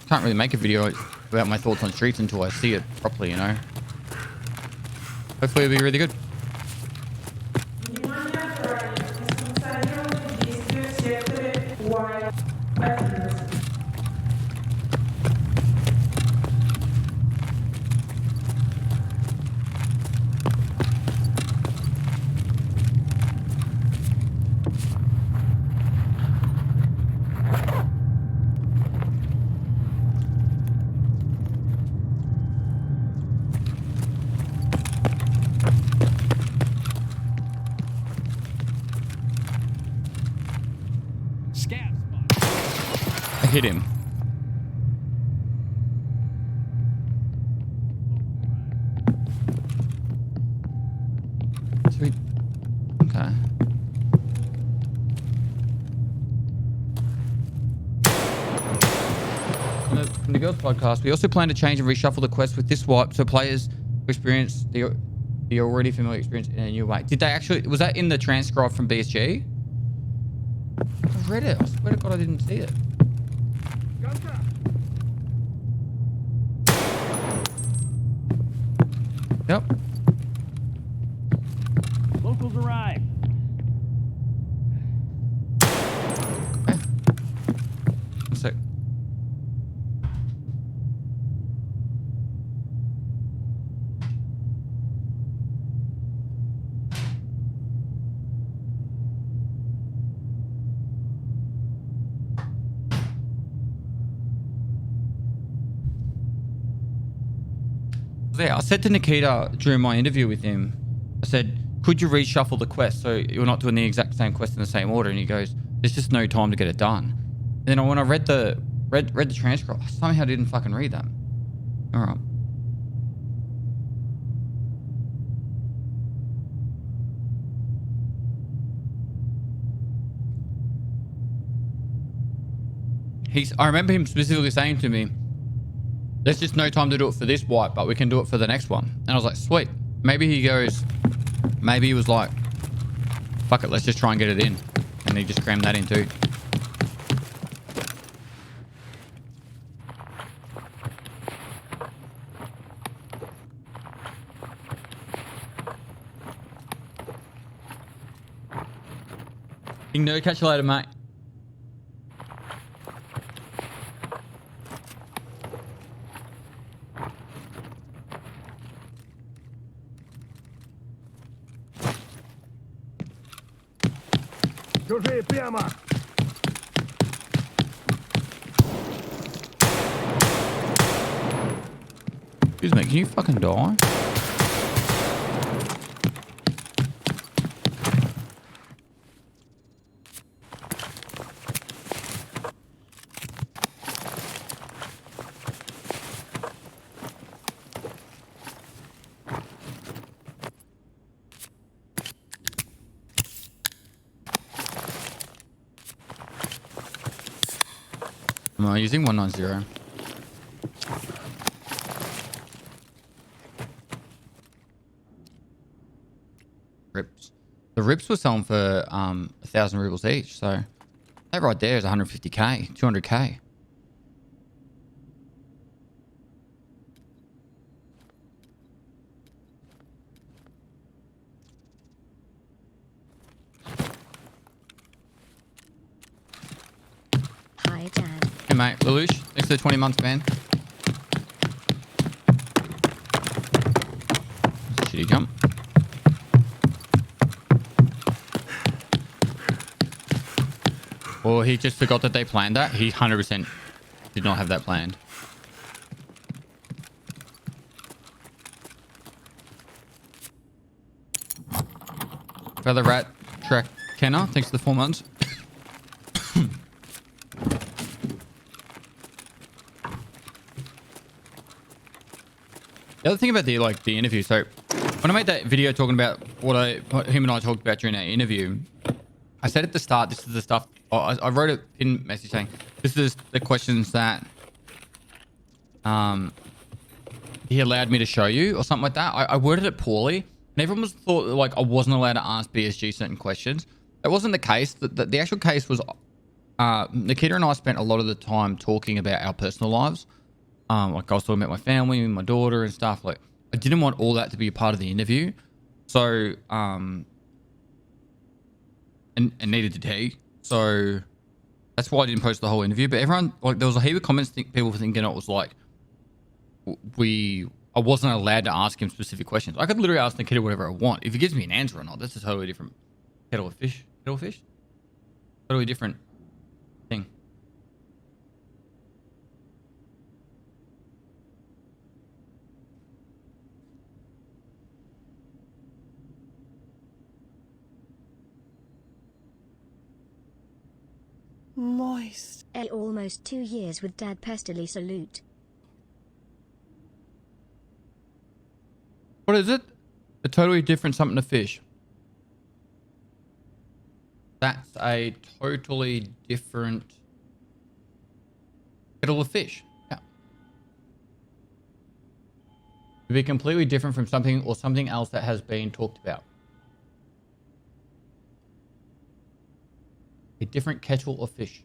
Can't really make a video about my thoughts on Streets until I see it properly, you know. Hopefully it'll be really good. I hit him. Sweet. Okay. From the Girls podcast, we also plan to change and reshuffle the quest with this wipe so players experience the already familiar experience in a new way. Did they actually, was that in the transcribe from BSG? I read it. I swear to God I didn't see it. Yep. Locals arrive. Okay. One sec. Yeah, I said to Nikita during my interview with him, I said, could you reshuffle the quest so you're not doing the exact same quest in the same order? And he goes, there's just no time to get it done. And then when I read the transcript, I somehow didn't fucking read that. All right. I remember him specifically saying to me, there's just no time to do it for this wipe, but we can do it for the next one. And I was like, sweet. Maybe he was like, fuck it, let's just try and get it in. And he just crammed that in too. No, catch you later, mate. Чужие прямо! Excuse me, can you fucking die? Am I using 190? Rips. The rips were selling for 1,000 rubles each, so that right there is 150k, 200k. Hi, Dad. Hey mate, Lelouch, thanks for the 20 months, man. Shitty jump. Well, he just forgot that they planned that. He 100% did not have that planned. Feather Rat Track Kenner, thanks for the 4 months. The other thing about the interview, so when I made that video talking about what him and I talked about during our interview, I said at the start, this is the stuff I wrote it in message saying this is the questions that he allowed me to show you or something like that. I worded it poorly, and everyone was thought like I wasn't allowed to ask BSG certain questions. That wasn't the case. The actual case was Nikita and I spent a lot of the time talking about our personal lives. Like I was talking about my family and my daughter and stuff. Like I didn't want all that to be a part of the interview. So, and neither did he. So that's why I didn't post the whole interview. But everyone, like there was a heap of comments, people thinking it was like, I wasn't allowed to ask him specific questions. I could literally ask Nikita whatever I want. If he gives me an answer or not, that's a totally different kettle of fish. Kettle of fish? Totally different thing. Moist. Almost 2 years with Dad. Pestily salute. What is it? A totally different something to fish. That's a totally different kettle of fish. Yeah. To be completely different from something or something else that has been talked about. A different kettle of fish.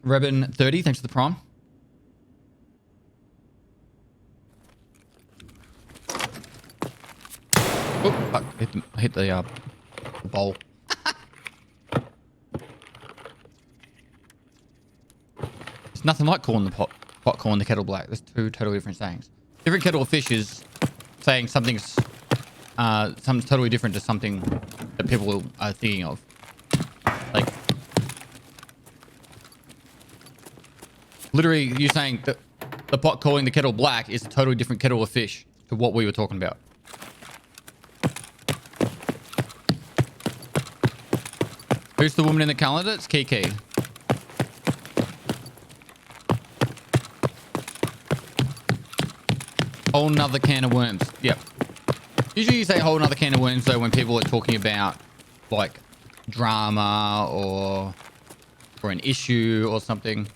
Rebin 30, thanks for the prime. Oh, fuck. Hit the bowl. It's nothing like calling the pot calling the kettle black. There's two totally different sayings. Different kettle of fish is saying something's totally different to something that people are thinking of. Like, literally, you saying that the pot calling the kettle black is a totally different kettle of fish to what we were talking about. Who's the woman in the calendar? It's Kiki. Whole nother can of worms. Yep. Usually you say whole nother can of worms though when people are talking about like drama or an issue or something.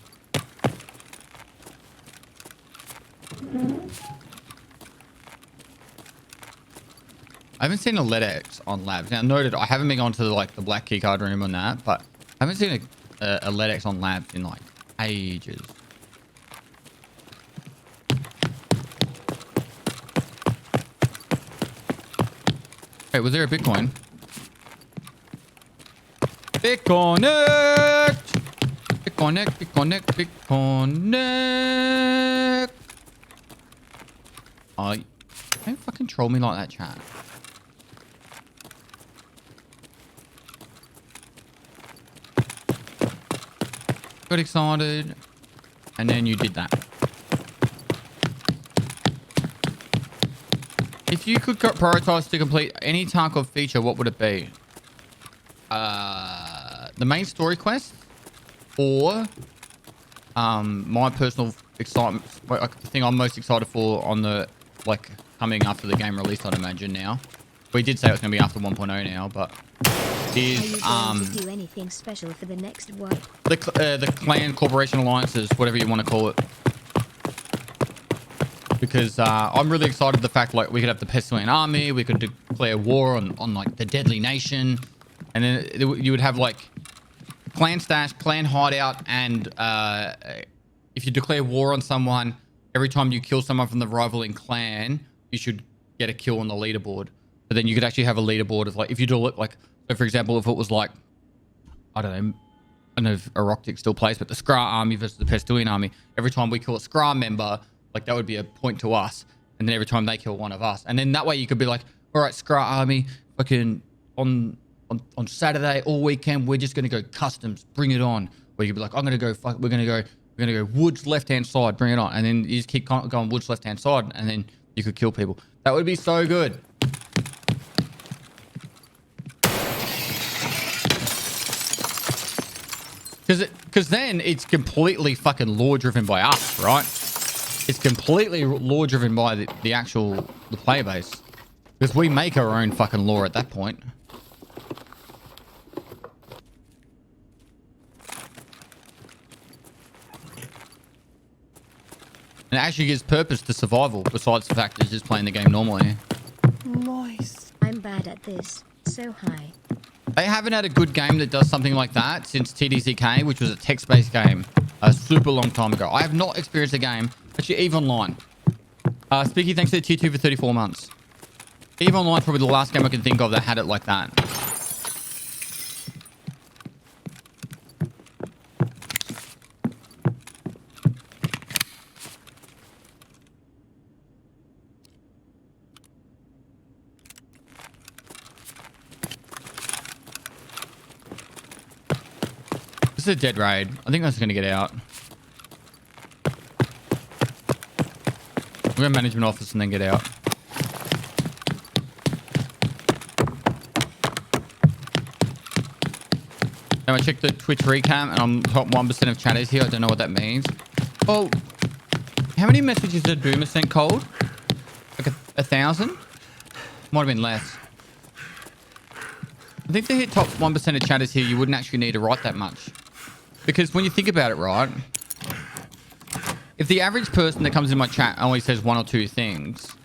I haven't seen a LEDX on labs. Now noted, I haven't been gone to like the black keycard room on that, but I haven't seen a LEDX on labs in like ages. Wait, was there a Bitcoin? Bitconnect! Bitconnect, Bitconnect, Bitconnect! Oh, don't fucking troll me like that, chat. Got excited, and then you did that. If you could prioritize to complete any Tarkov feature, what would it be? The main story quest, or my personal excitement, the thing I'm most excited for on the coming after the game release, I'd imagine now. We did say it was going to be after 1.0 now, but is Are you going to do anything special for the next one? the clan corporation alliances, whatever you want to call it. Because I'm really excited the fact like we could have the pestilent army, we could declare war on like the deadly nation, and then you would have like clan stash, clan hideout, and if you declare war on someone, every time you kill someone from the rivaling clan, you should get a kill on the leaderboard. But then you could actually have a leaderboard of like, if you do it like, so for example, if it was like, I don't know if Aroctic still plays, but the Skra army versus the Pestillian army, every time we kill a Skra member, like that would be a point to us. And then every time they kill one of us. And then that way you could be like, all right, Skra army, fucking on Saturday, all weekend, we're just going to go customs, bring it on. Or you could be like, we're going to go woods left-hand side, bring it on. And then you just keep going woods left-hand side, and then you could kill people. That would be so good. Because then it's completely fucking lore driven by us, right? It's completely lore driven by the player base. Because we make our own fucking lore at that point. And it actually gives purpose to survival, besides the fact it's just playing the game normally. Nice. I'm bad at this. So high. They haven't had a good game that does something like that since TDCK, which was a text-based game a super long time ago. I have not experienced a game, actually EVE Online. Speaky, thanks to the tier 2 for 34 months. EVE Online probably the last game I can think of that had it like that. This is a dead raid. I think that's going to get out. We're going to management office and then get out. Now I checked the Twitch recap and I'm top 1% of chatters here. I don't know what that means. Oh, how many messages did Boomer sent cold? Like 1,000? Might have been less. I think to hit top 1% of chatters here, you wouldn't actually need to write that much. Because when you think about it, right? If the average person that comes in my chat only says one or two things,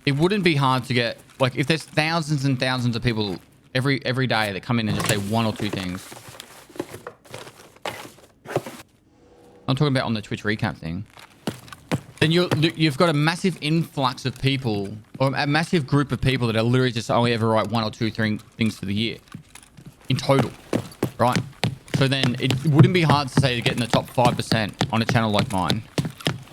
it wouldn't be hard to get, like, if there's thousands and thousands of people every day that come in and just say one or two things. I'm talking about on the Twitch recap thing. Then you've got a massive influx of people, or a massive group of people that are literally just only ever write one or two things for the year in total, right? So then it wouldn't be hard to say to get in the top 5% on a channel like mine.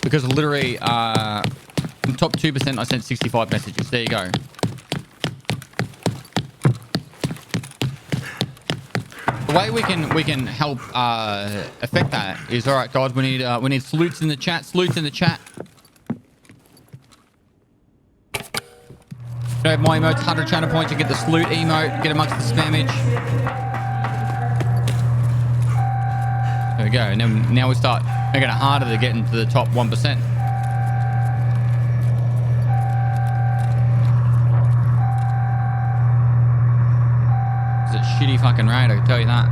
Because literally, in the top 2%, I sent 65 messages. There you go. The way we can help affect that is, all right, guys. We need salutes in the chat. Salutes in the chat. You know, my emote's 100 channel points. You get the salute emote. Get amongst the spammage. There we go. And then now we start making it harder to get into the top 1%. It's a shitty fucking raid, I can tell you that.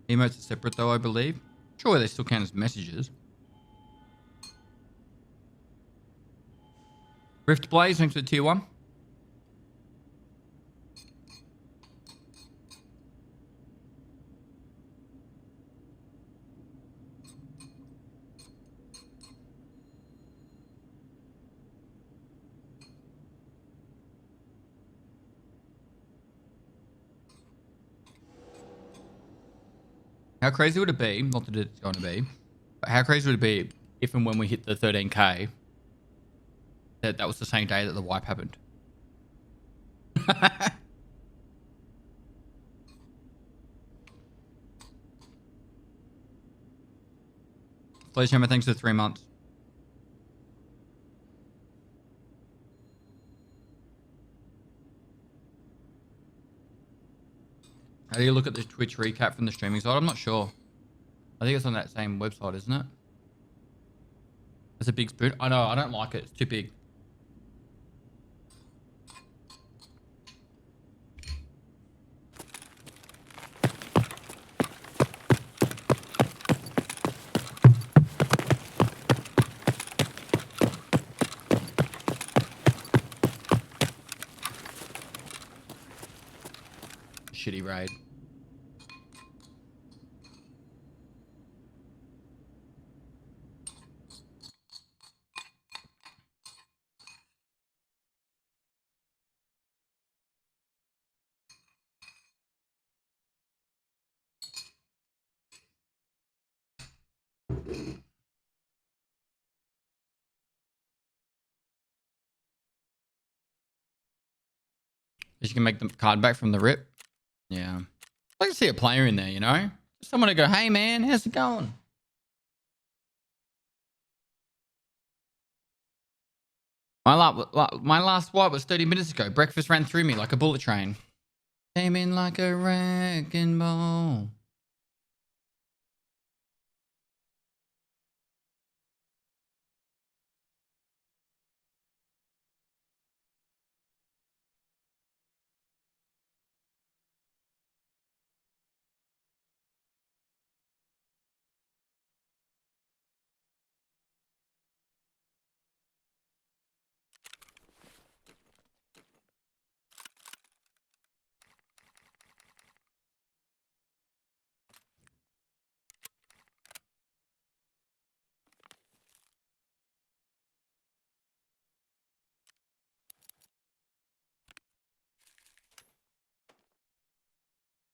Emotes are separate though, I believe. Sure, they still count as messages. Rift Blaze, thanks for tier 1. How crazy would it be? Not that it's going to be, but how crazy would it be if and when we hit the 13k, that was the same day that the wipe happened? Please, Hammer, thanks for 3 months. How do you look at the Twitch recap from the streaming side? I'm not sure. I think it's on that same website, isn't it? It's a big spoon. I know, I don't like it. It's too big. Shitty raid. You can make the card back from the rip. Yeah. I can see a player in there, you know? Someone to go, hey man, how's it going? My last wipe was 30 minutes ago. Breakfast ran through me like a bullet train. Came in like a wrecking ball.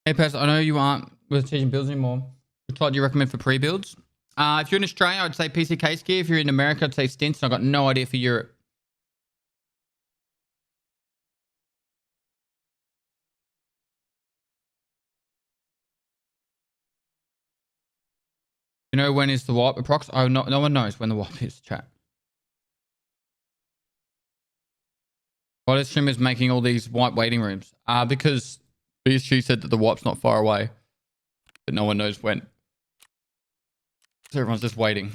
Hey, Pez, I know you aren't with teaching builds anymore. What type do you recommend for pre-builds? If you're in Australia, I'd say PCK ski. If you're in America, I'd say stints. I've got no idea for Europe. You know when is the wipe approx? Oh, no one knows when the wipe is, chat. Why this stream is making all these wipe waiting rooms? Because BSG said that the wipe's not far away, but no one knows when. So everyone's just waiting.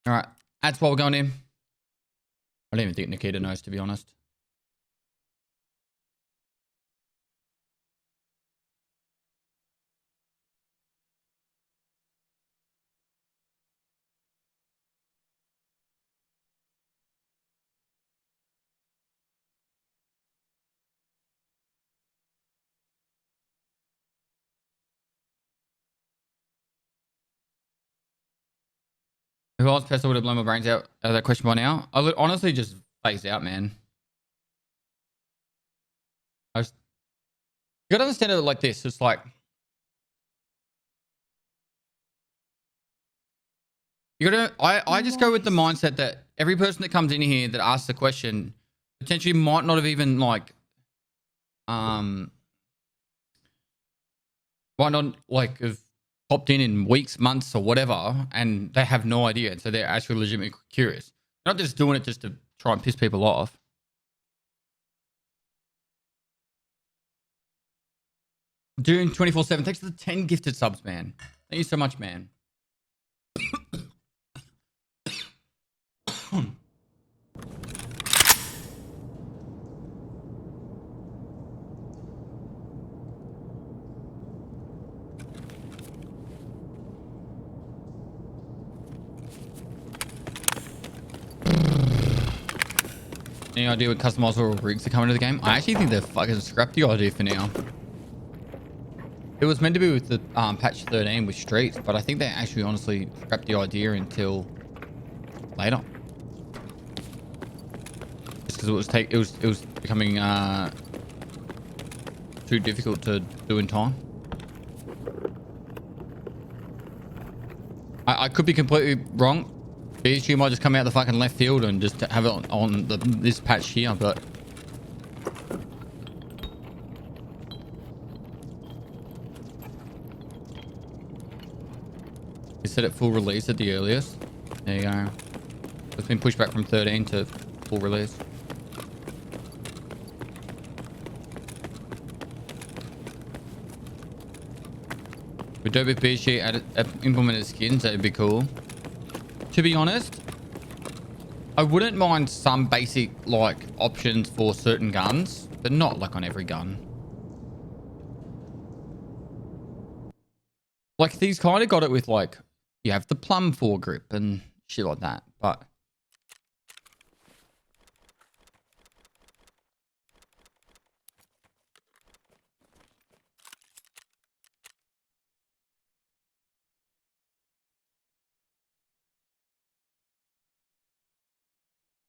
All right, that's why we're going in. I don't even think Nikita knows, to be honest. Who else Pestle would have blown my brains out of that question by now? I would honestly just phase out, man. You gotta understand it like this. It's like you gotta. I just go with the mindset that every person that comes in here that asks the question potentially might not have even like might not like have popped in weeks, months, or whatever, and they have no idea. So they're actually legitimately curious. They're not just doing it just to try and piss people off. Doing 24/7. Thanks for the 10 gifted subs, man. Thank you so much, man. Any idea what customizable rigs are coming to the game? I actually think they're fucking scrapped the idea for now. It was meant to be with the patch 13 with streets, but I think they actually honestly scrapped the idea until later. Just because it was becoming too difficult to do in time. I could be completely wrong. BSG might just come out the fucking left field and just have it on this patch here, but you set it full release at the earliest. There you go. It's been pushed back from 13 to full release. With dope if BSG implemented skins, that'd be cool. To be honest, I wouldn't mind some basic like options for certain guns, but not like on every gun. Like these kind of got it with like you have the plum foregrip and shit like that, but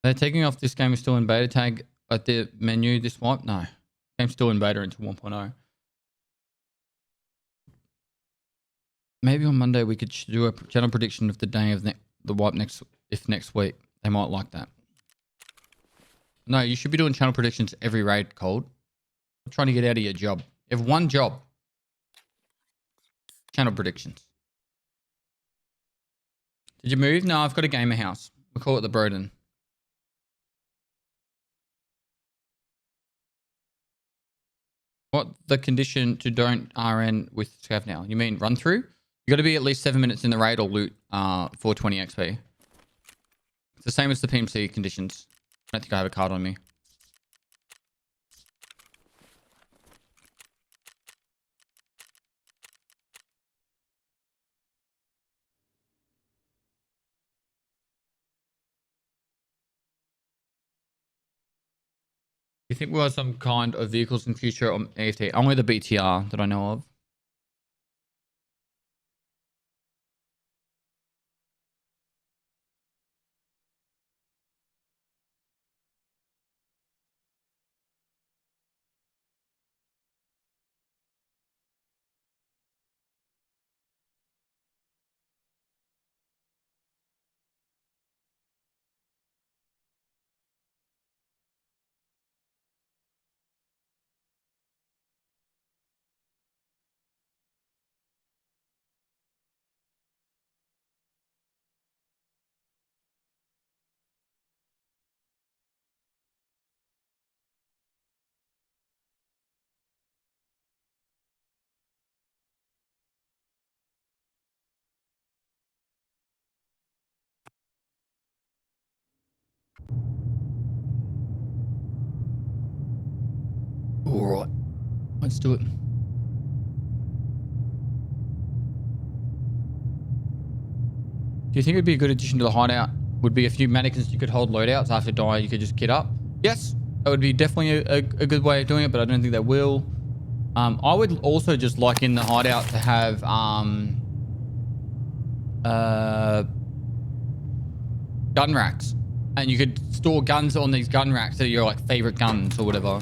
they're taking off this game is still in beta tag at the menu this wipe? No. Game's still in beta until 1.0. Maybe on Monday we could do a channel prediction of the day of the wipe next week. They might like that. No, you should be doing channel predictions every raid, Cold. I'm trying to get out of your job. You have one job. Channel predictions. Did you move? No, I've got a gamer house. We'll call it the Broden. What the condition to don't RN with Scav now? You mean run through? You got to be at least 7 minutes in the raid or loot 420 XP. It's the same as the PMC conditions. I don't think I have a card on me. Do you think we'll have some kind of vehicles in future on AFT? Only the BTR that I know of. All right, let's do it. Do you think it'd be a good addition to the hideout? Would be a few mannequins you could hold loadouts after die. You could just kit up. Yes, that would be definitely a good way of doing it, but I don't think they will. I would also just like in the hideout to have gun racks. And you could store guns on these gun racks that are your like favorite guns or whatever.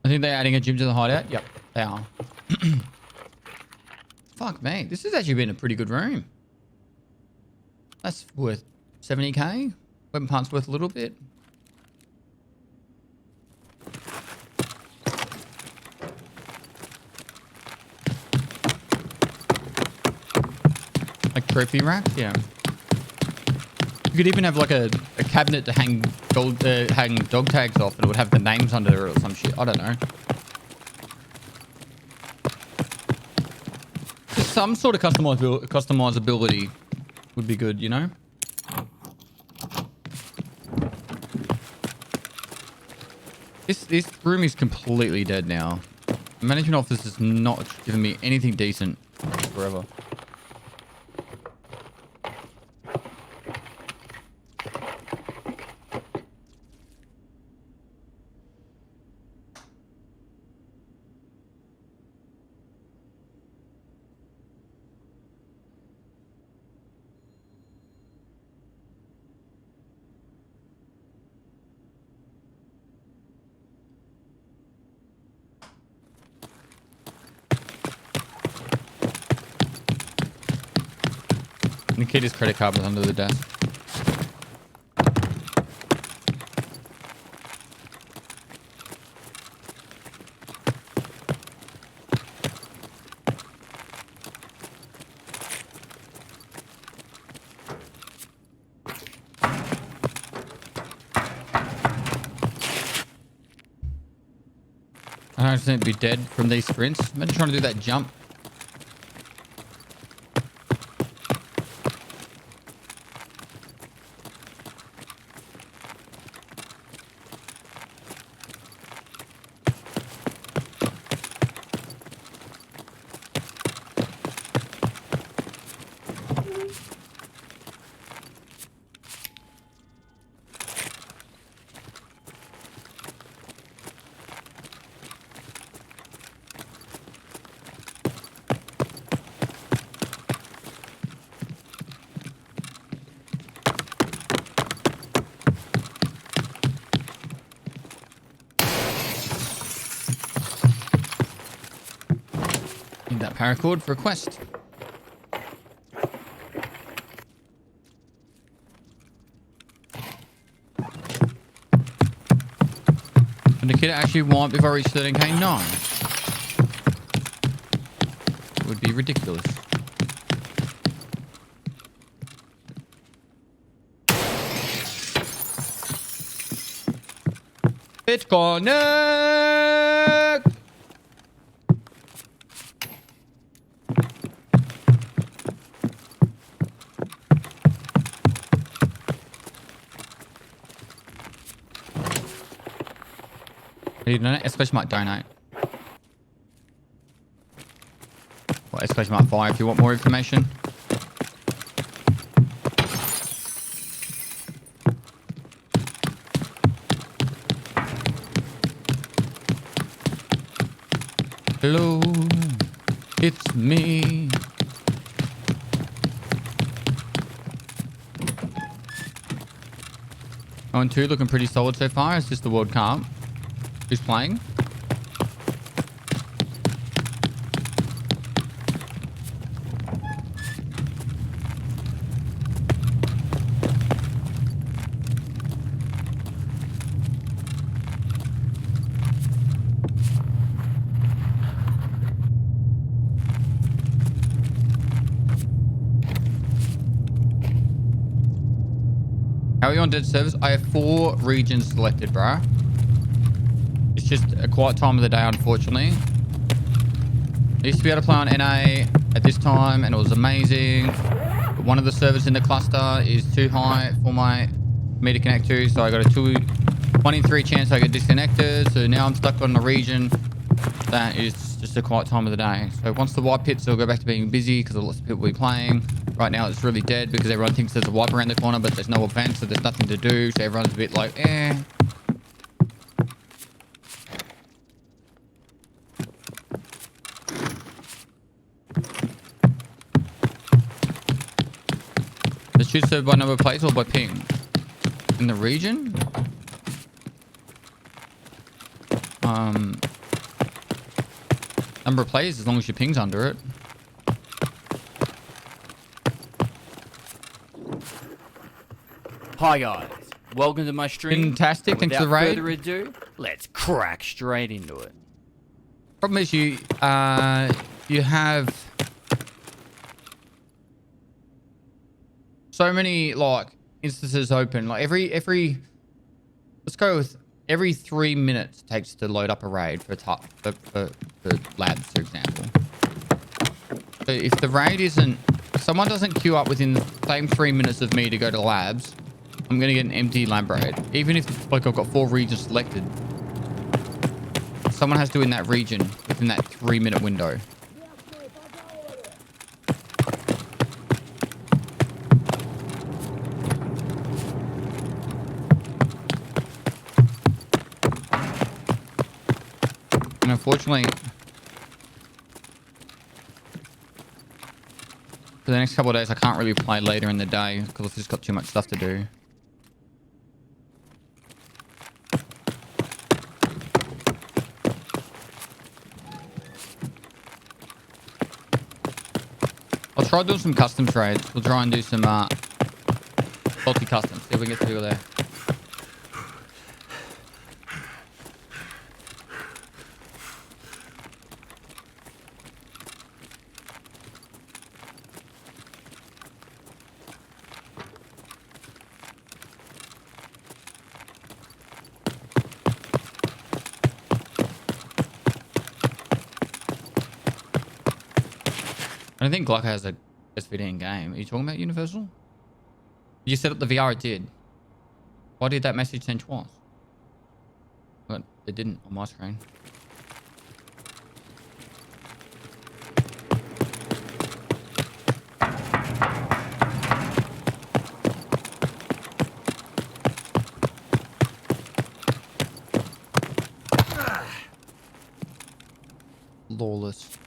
I think they're adding a gym to the hideout. Yep, they are. Fuck, mate. This has actually been a pretty good room. That's worth 70k. Weapon parts worth a little bit. Like trophy racks, yeah. You could even have like a cabinet to hang hang dog tags off, and it would have the names under it or some shit. I don't know. Just some sort of customizability would be good, you know? This room is completely dead now. The management office is not giving me anything decent forever. Nikita's credit card was under the desk. I don't think it'd be dead from these sprints. Imagine trying to do that jump. That paracord for a quest. And the kid actually want before I reach 13k? No. It would be ridiculous. Bitconnect! Exclamation mark donate. Well, exclamation mark fire if you want more information. Hello, it's me. On 2 looking pretty solid so far. It's just the World Cup. Who's playing? How are you on dead servers? I have 4 regions selected, bruh. It's just a quiet time of the day, unfortunately. I used to be able to play on NA at this time, and it was amazing. But one of the servers in the cluster is too high for me to connect to, so I got a 1 in 3 chance I get disconnected. So now I'm stuck on a region that is just a quiet time of the day. So once the wipe hits, it'll go back to being busy because lots of people will be playing. Right now it's really dead because everyone thinks there's a wipe around the corner, but there's no event, so there's nothing to do. So everyone's a bit like, eh. The shoot served by number of plays or by ping? In the region? Number of plays as long as your ping's under it. Hi guys, welcome to my stream. Fantastic, thanks for the raid. Without further ado, let's crack straight into it. Problem is you have so many like instances open. Like every let's go with every 3 minutes it takes to load up a raid for labs, for example. So if the raid isn't, if someone doesn't queue up within the same 3 minutes of me to go to labs, I'm gonna get an empty lab raid. Even if like I've got 4 regions selected, someone has to in that region within that 3 minute window. And unfortunately, for the next couple of days, I can't really play later in the day because I've just got too much stuff to do. I'll try doing some custom trades. We'll try and do some multi-custom. See if we can get through there. I don't think Glock has a SVD in game. Are you talking about Universal? You set up the VR, it did. Why did that message send twice? But it didn't on my screen. Lawless.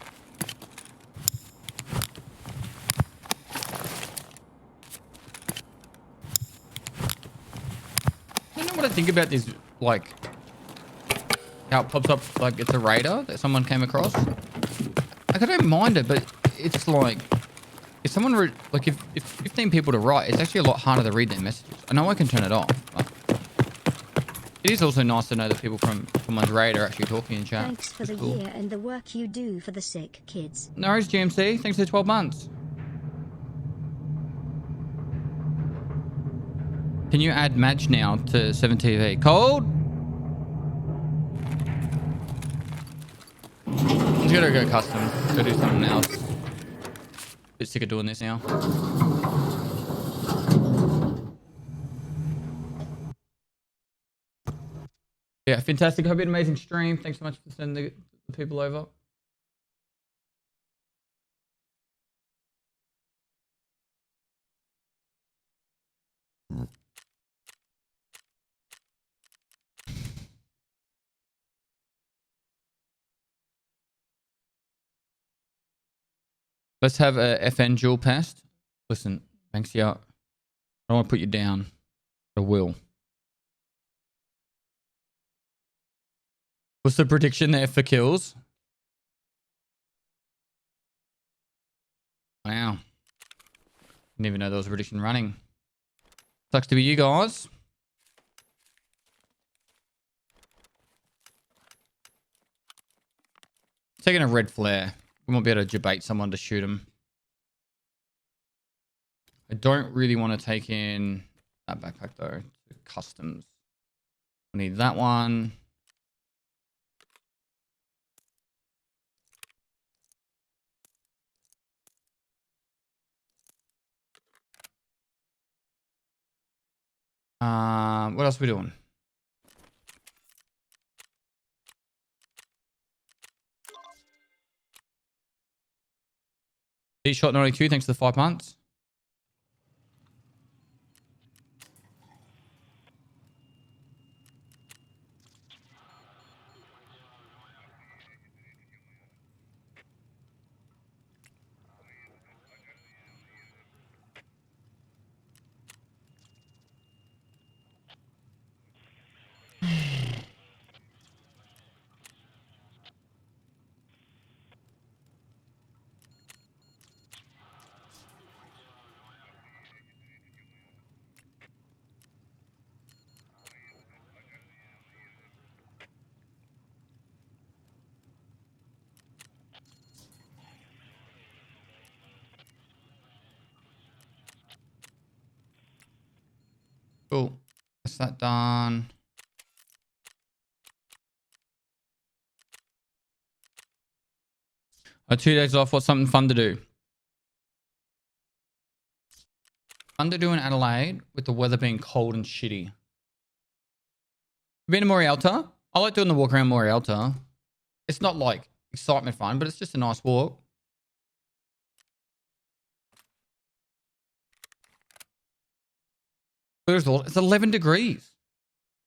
What I think about this, like how it pops up like it's a raider that someone came across. Like I don't mind it, but it's like if someone like if 15 people to write, it's actually a lot harder to read their messages. I know I can turn it off, but it is also nice to know that people from my raid are actually talking in chat. Thanks for the year and the work you do for the sick kids. No worries, GMC. Thanks for the 12 months. Can you add match now to 7TV? Cold? I'm just gonna go custom. Go do something else. Bit sick of doing this now. Yeah, fantastic. Hope you had an amazing stream. Thanks so much for sending the people over. Let's have a FN dual pass. Listen, thanks, yeah. I don't want to put you down. I will. What's the prediction there for kills? Wow. Didn't even know there was a prediction running. Sucks to be you guys. Taking a red flare. We might be able to debate someone to shoot him. I don't really want to take in that backpack though. Customs. We need that one. What else are we doing? Shot 92, thanks for the 5 months. Cool. That's that done. Oh, 2 days off. What's something fun to do? Fun to do in Adelaide with the weather being cold and shitty. Been to Morialta? I like doing the walk around Morialta. It's not like excitement fun, but it's just a nice walk. It's 11 degrees.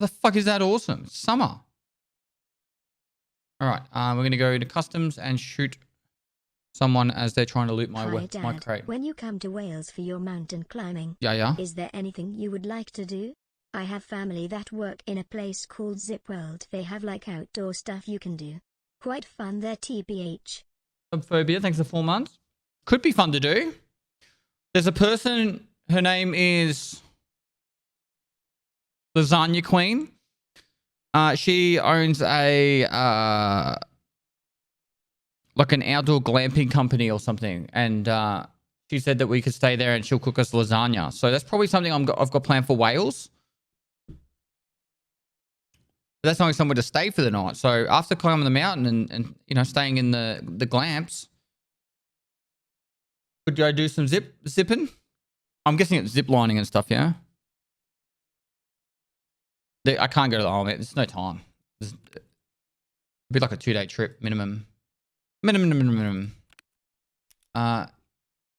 The fuck is that awesome? It's summer. All right, we're going to go to customs and shoot someone as they're trying to loot my crate. When you come to Wales for your mountain climbing, is there anything you would like to do? I have family that work in a place called Zip World. They have like outdoor stuff you can do. Quite fun there, TBH. Phobia, thanks for 4 months. Could be fun to do. There's a person, her name is Lasagna Queen. She owns a like an outdoor glamping company or something, and she said that we could stay there and she'll cook us lasagna. So that's probably something I've got planned for Wales. But that's only somewhere to stay for the night. So after climbing the mountain and you know staying in the glamps, could go do some zipping. I'm guessing it's zip lining and stuff. Yeah. I can't go to the island. There's no time. It'd be like a 2-day trip minimum. Minimum. I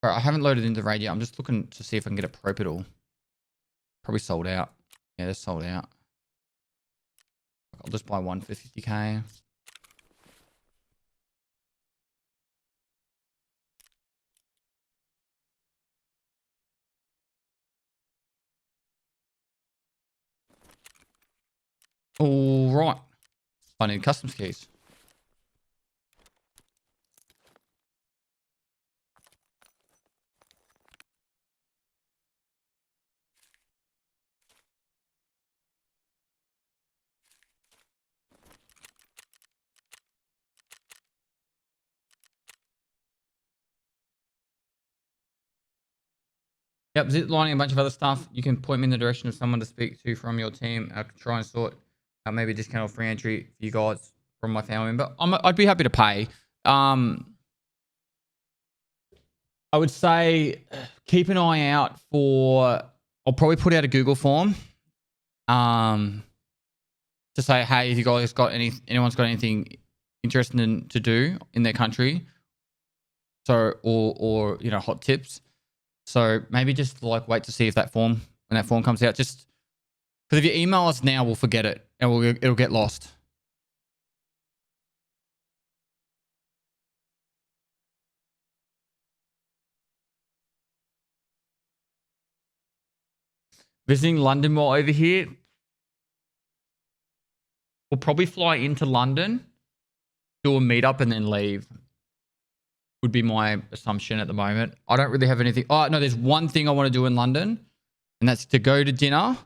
haven't loaded into Raid yet. I'm just looking to see if I can get a prop at all. Probably sold out. Yeah, they're sold out. I'll just buy one for 50k. All right. I need customs keys. Yep, zip lining, a bunch of other stuff. You can point me in the direction of someone to speak to from your team. I can try and sort out maybe a discount or free entry for you guys from my family member. I'd be happy to pay. I would say keep an eye out for. I'll probably put out a Google form. To say, hey, if you guys got anyone's got anything interesting to do in their country. So or you know hot tips. So maybe just like wait to see if when that form comes out. Just because if you email us now, we'll forget it and it'll get lost. Visiting London while over here. We'll probably fly into London, do a meetup, and then leave. Would be my assumption at the moment. I don't really have anything. Oh, no, there's one thing I want to do in London, and that's to go to dinner.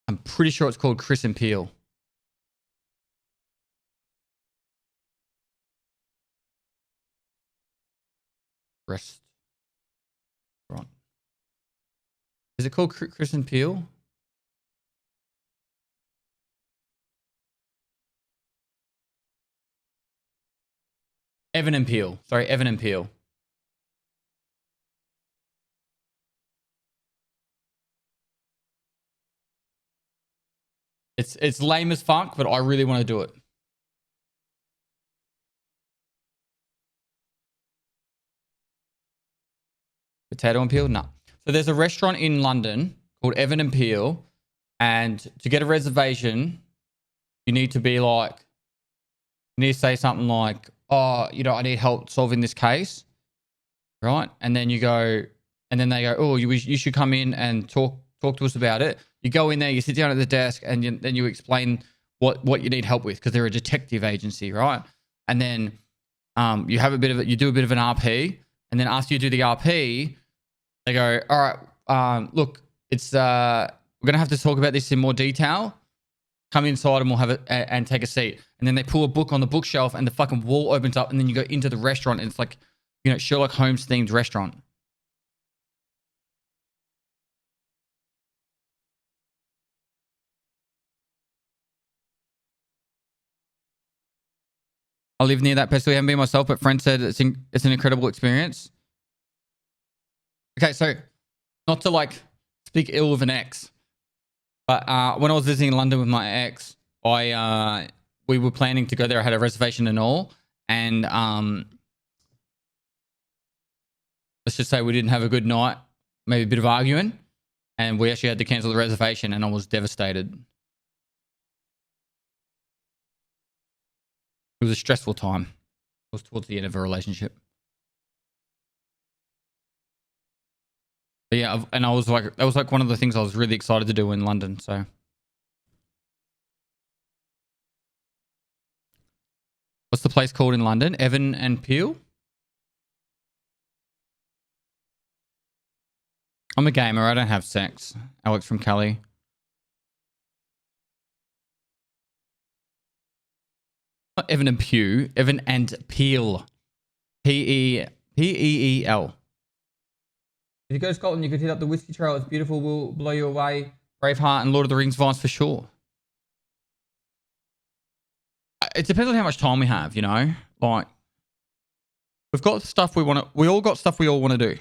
I'm pretty sure it's called Chris and Peel. Restaurant. Is it called Chris and Peel? Evan and Peel. Sorry, Evan and Peel. It's lame as fuck, but I really want to do it. Potato and Peel? No. So there's a restaurant in London called Evan and Peel, and to get a reservation, you need to be like, you need to say something like, oh, you know, I need help solving this case, right? And then you go, and then they go, oh, you should come in and talk to us about it. You go in there, you sit down at the desk, and then you explain what you need help with, because they're a detective agency, right? And then you do a bit of an RP, and then after you do the RP, they go, all right, look, it's we're gonna have to talk about this in more detail. Come inside and we'll have it and take a seat. And then they pull a book on the bookshelf, and the fucking wall opens up, and then you go into the restaurant, and it's like, you know, Sherlock Holmes themed restaurant. I live near that place. We haven't been myself, but friends said it's an incredible experience. Okay, so not to like speak ill of an ex, but when I was visiting London with my ex, we were planning to go there. I had a reservation and all, and let's just say we didn't have a good night, maybe a bit of arguing, and we actually had to cancel the reservation, and I was devastated. It was a stressful time. It was towards the end of a relationship. But yeah, and I was like, that was like one of the things I was really excited to do in London. So, what's the place called in London? Evan and Peel? I'm a gamer. I don't have sex. Alex from Cali. Not Evan and Pew. Evan and Peel. P-E-E-L. If you go to Scotland, you could hit up the Whiskey Trail. It's beautiful. Will blow you away. Braveheart and Lord of the Rings vibes for sure. It depends on how much time we have, you know? Like, we've got stuff we want to... We all got stuff we all want to do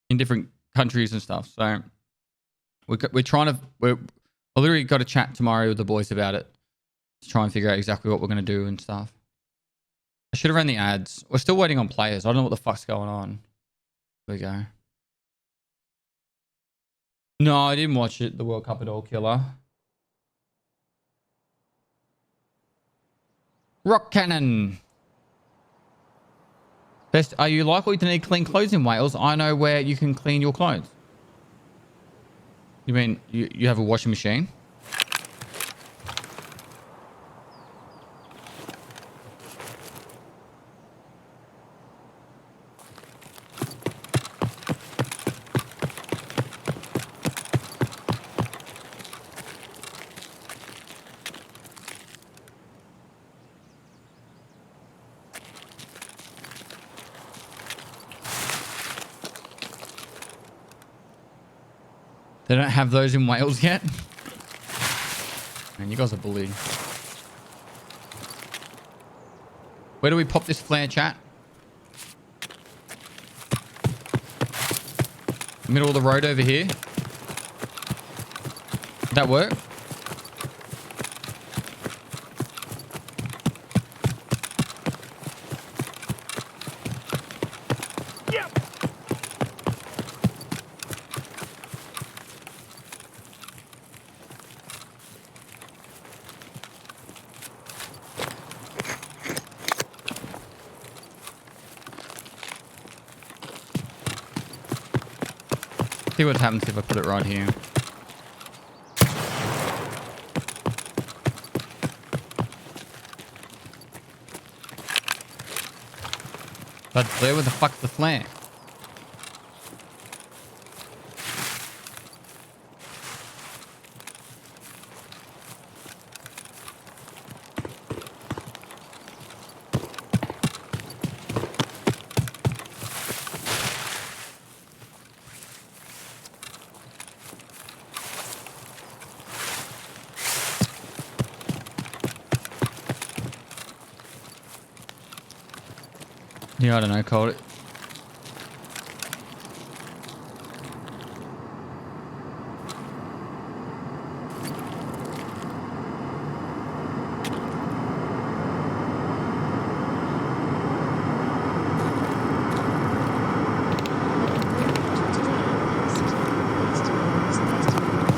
in different countries and stuff. So, we're trying to... I literally got to chat tomorrow with the boys about it to try and figure out exactly what we're going to do and stuff. I should have run the ads. We're still waiting on players. I don't know what the fuck's going on. There we go. No, I didn't watch it, the World Cup at all, killer. Rock Cannon. Best, are you likely to need clean clothes in Wales? I know where you can clean your clothes. You mean you have a washing machine? They don't have those in Wales yet? Man, you guys are bullied. Where do we pop this flare, chat? Middle of the road over here. Did that work? See what happens if I put it right here. But where the fuck's the flare? Yeah, I don't know, Cole.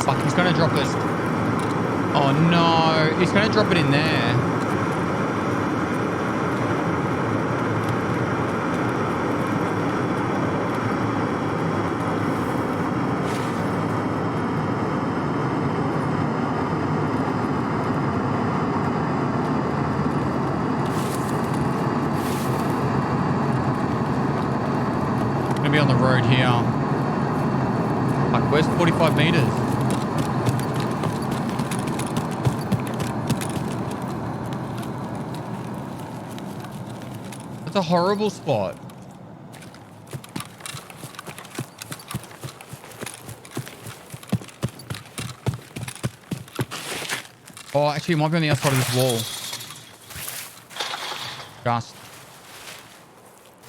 Fuck, he's gonna drop us. Oh no, he's gonna drop it in there. Gonna be on the road here. Fuck, where's 45 meters? That's a horrible spot. Oh, actually, it might be on the outside of this wall. Just.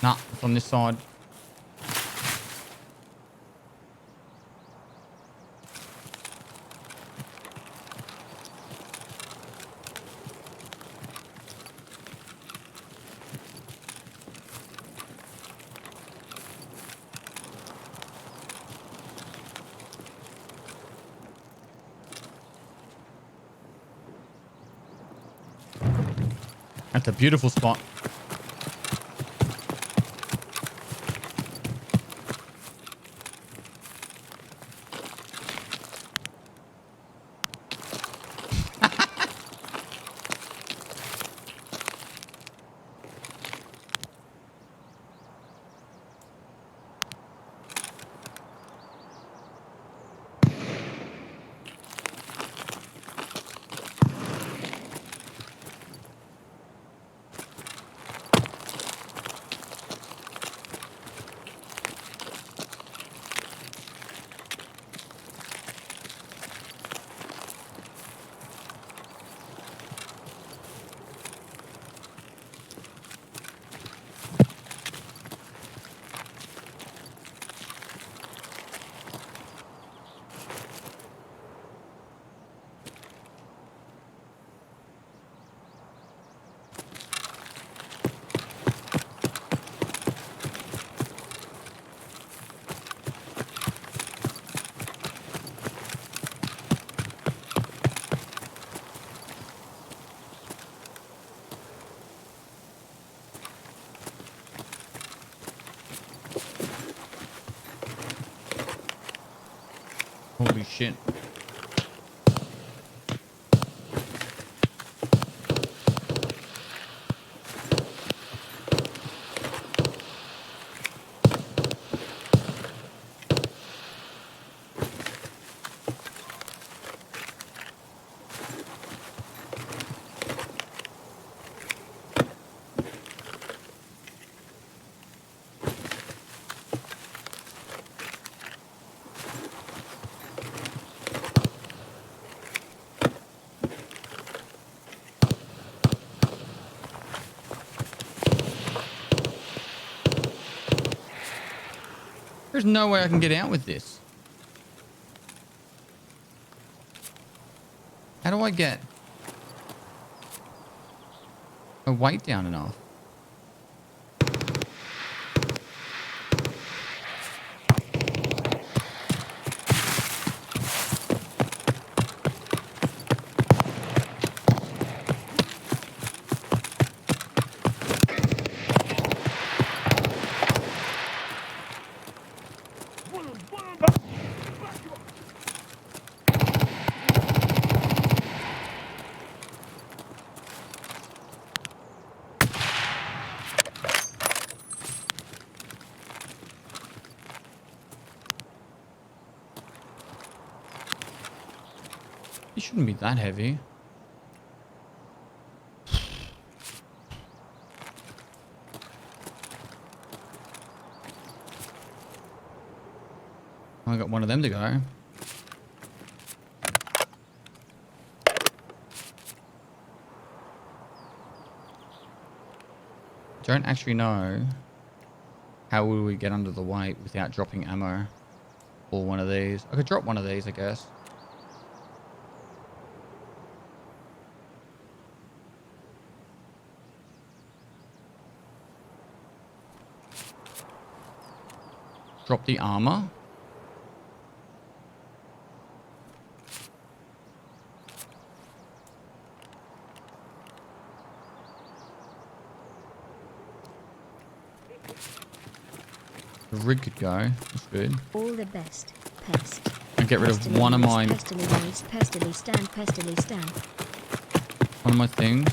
Nah, it's on this side. That's a beautiful spot. Holy shit. There's no way I can get out with this. How do I get my weight down enough? It shouldn't be that heavy. I got one of them to go. Don't actually know how will we get under the weight without dropping ammo or one of these. I could drop one of these, I guess. Drop the armor. The rig could go. That's good. All the best, pest. And get rid of one of my Pestily stand. one of my things.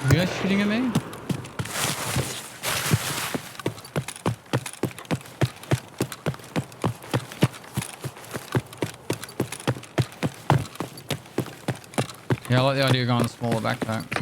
Are you guys shooting at me? Yeah, I like the idea of going a smaller backpack.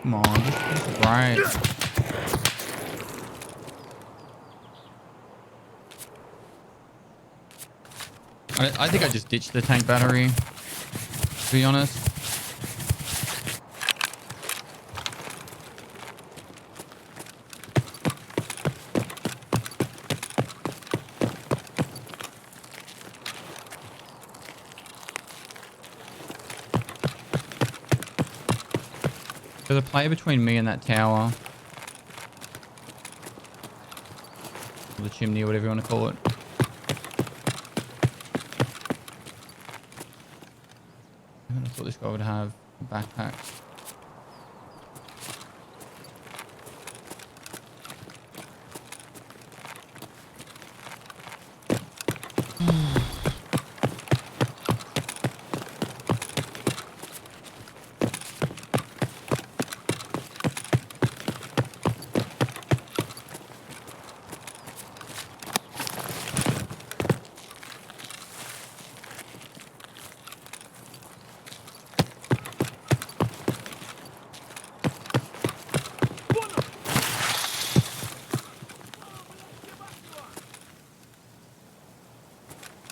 Come on, this is right. I think I just ditched the tank battery, to be honest. There's a player between me and that tower. Or the chimney, or whatever you want to call it. I thought this guy would have a backpack.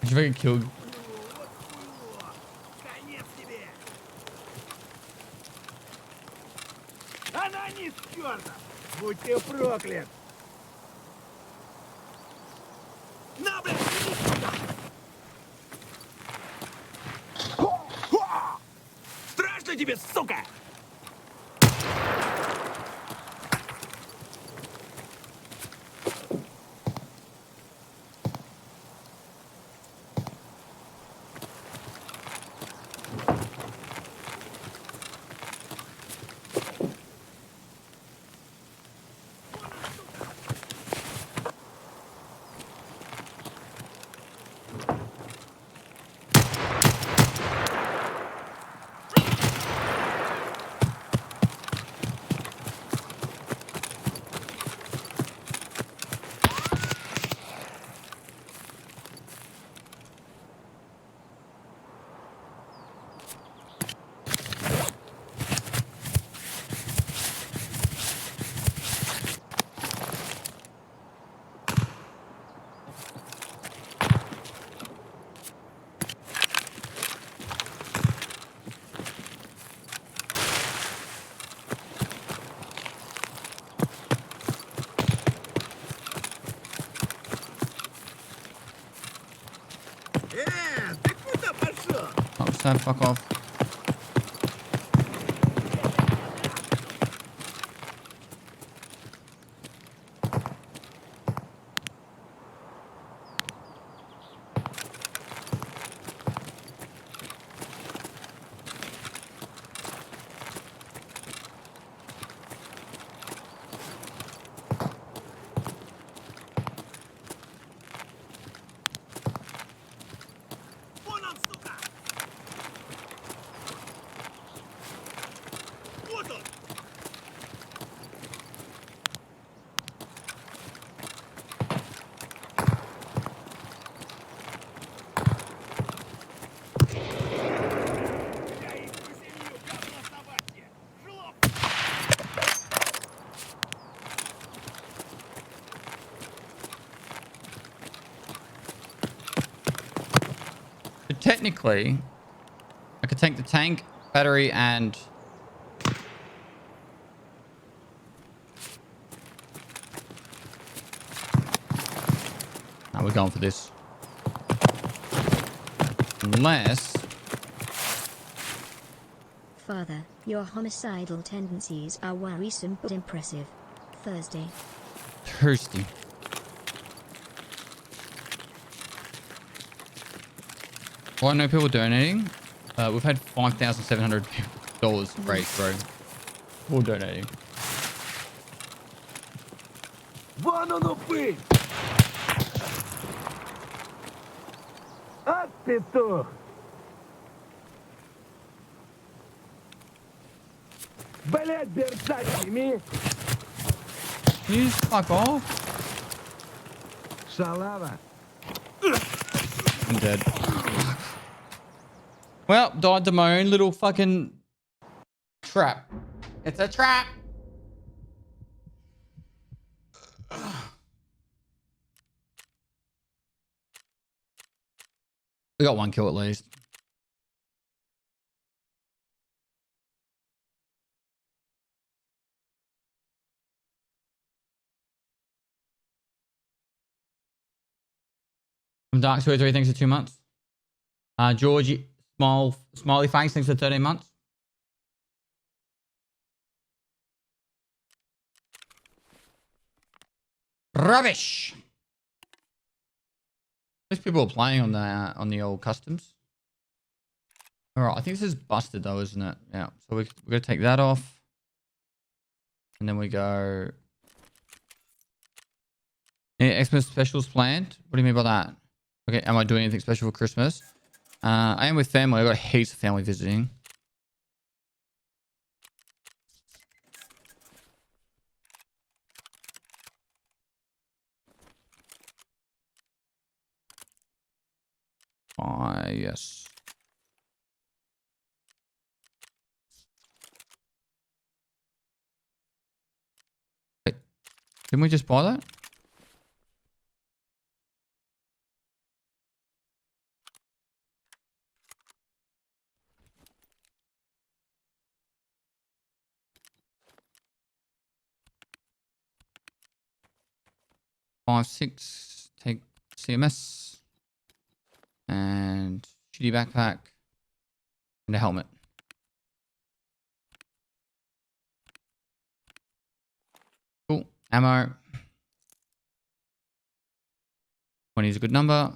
Did you get killed? Конец тебе! Она не стерта! Будь ты проклят! На, блядь, иди сюда! Страшно тебе, сука! So fuck off. Вон он, сука! Вот он! Я их поселю, говно собачье! Жлоб! But technically, I could take the tank, battery, and... We're going for this. Unless... Father, your homicidal tendencies are worrisome but impressive. Thursday. Thirsty. Well, I know people donating. We've had $5,700 raised, bro. All donating. Вон он упырь! А петух! Блять, берца сними! You just fuck off. Шалава! I'm dead. Well, died to my own little fucking trap. It's a trap. We got one kill at least. From Dark Square 3, thanks for 2 months. Georgie, smiley face, thanks for 13 months. Rubbish. Most people are playing on the old customs. All right, I think this is busted though, isn't it? Yeah. So we're gonna take that off, and then we go. Any Xmas specials planned? What do you mean by that? Okay, am I doing anything special for Christmas? I am with family. I got heaps of family visiting. Yes. Wait, didn't we just buy that? Five, six, take CMS and shitty backpack and a helmet. Cool. Ammo. 20 is a good number.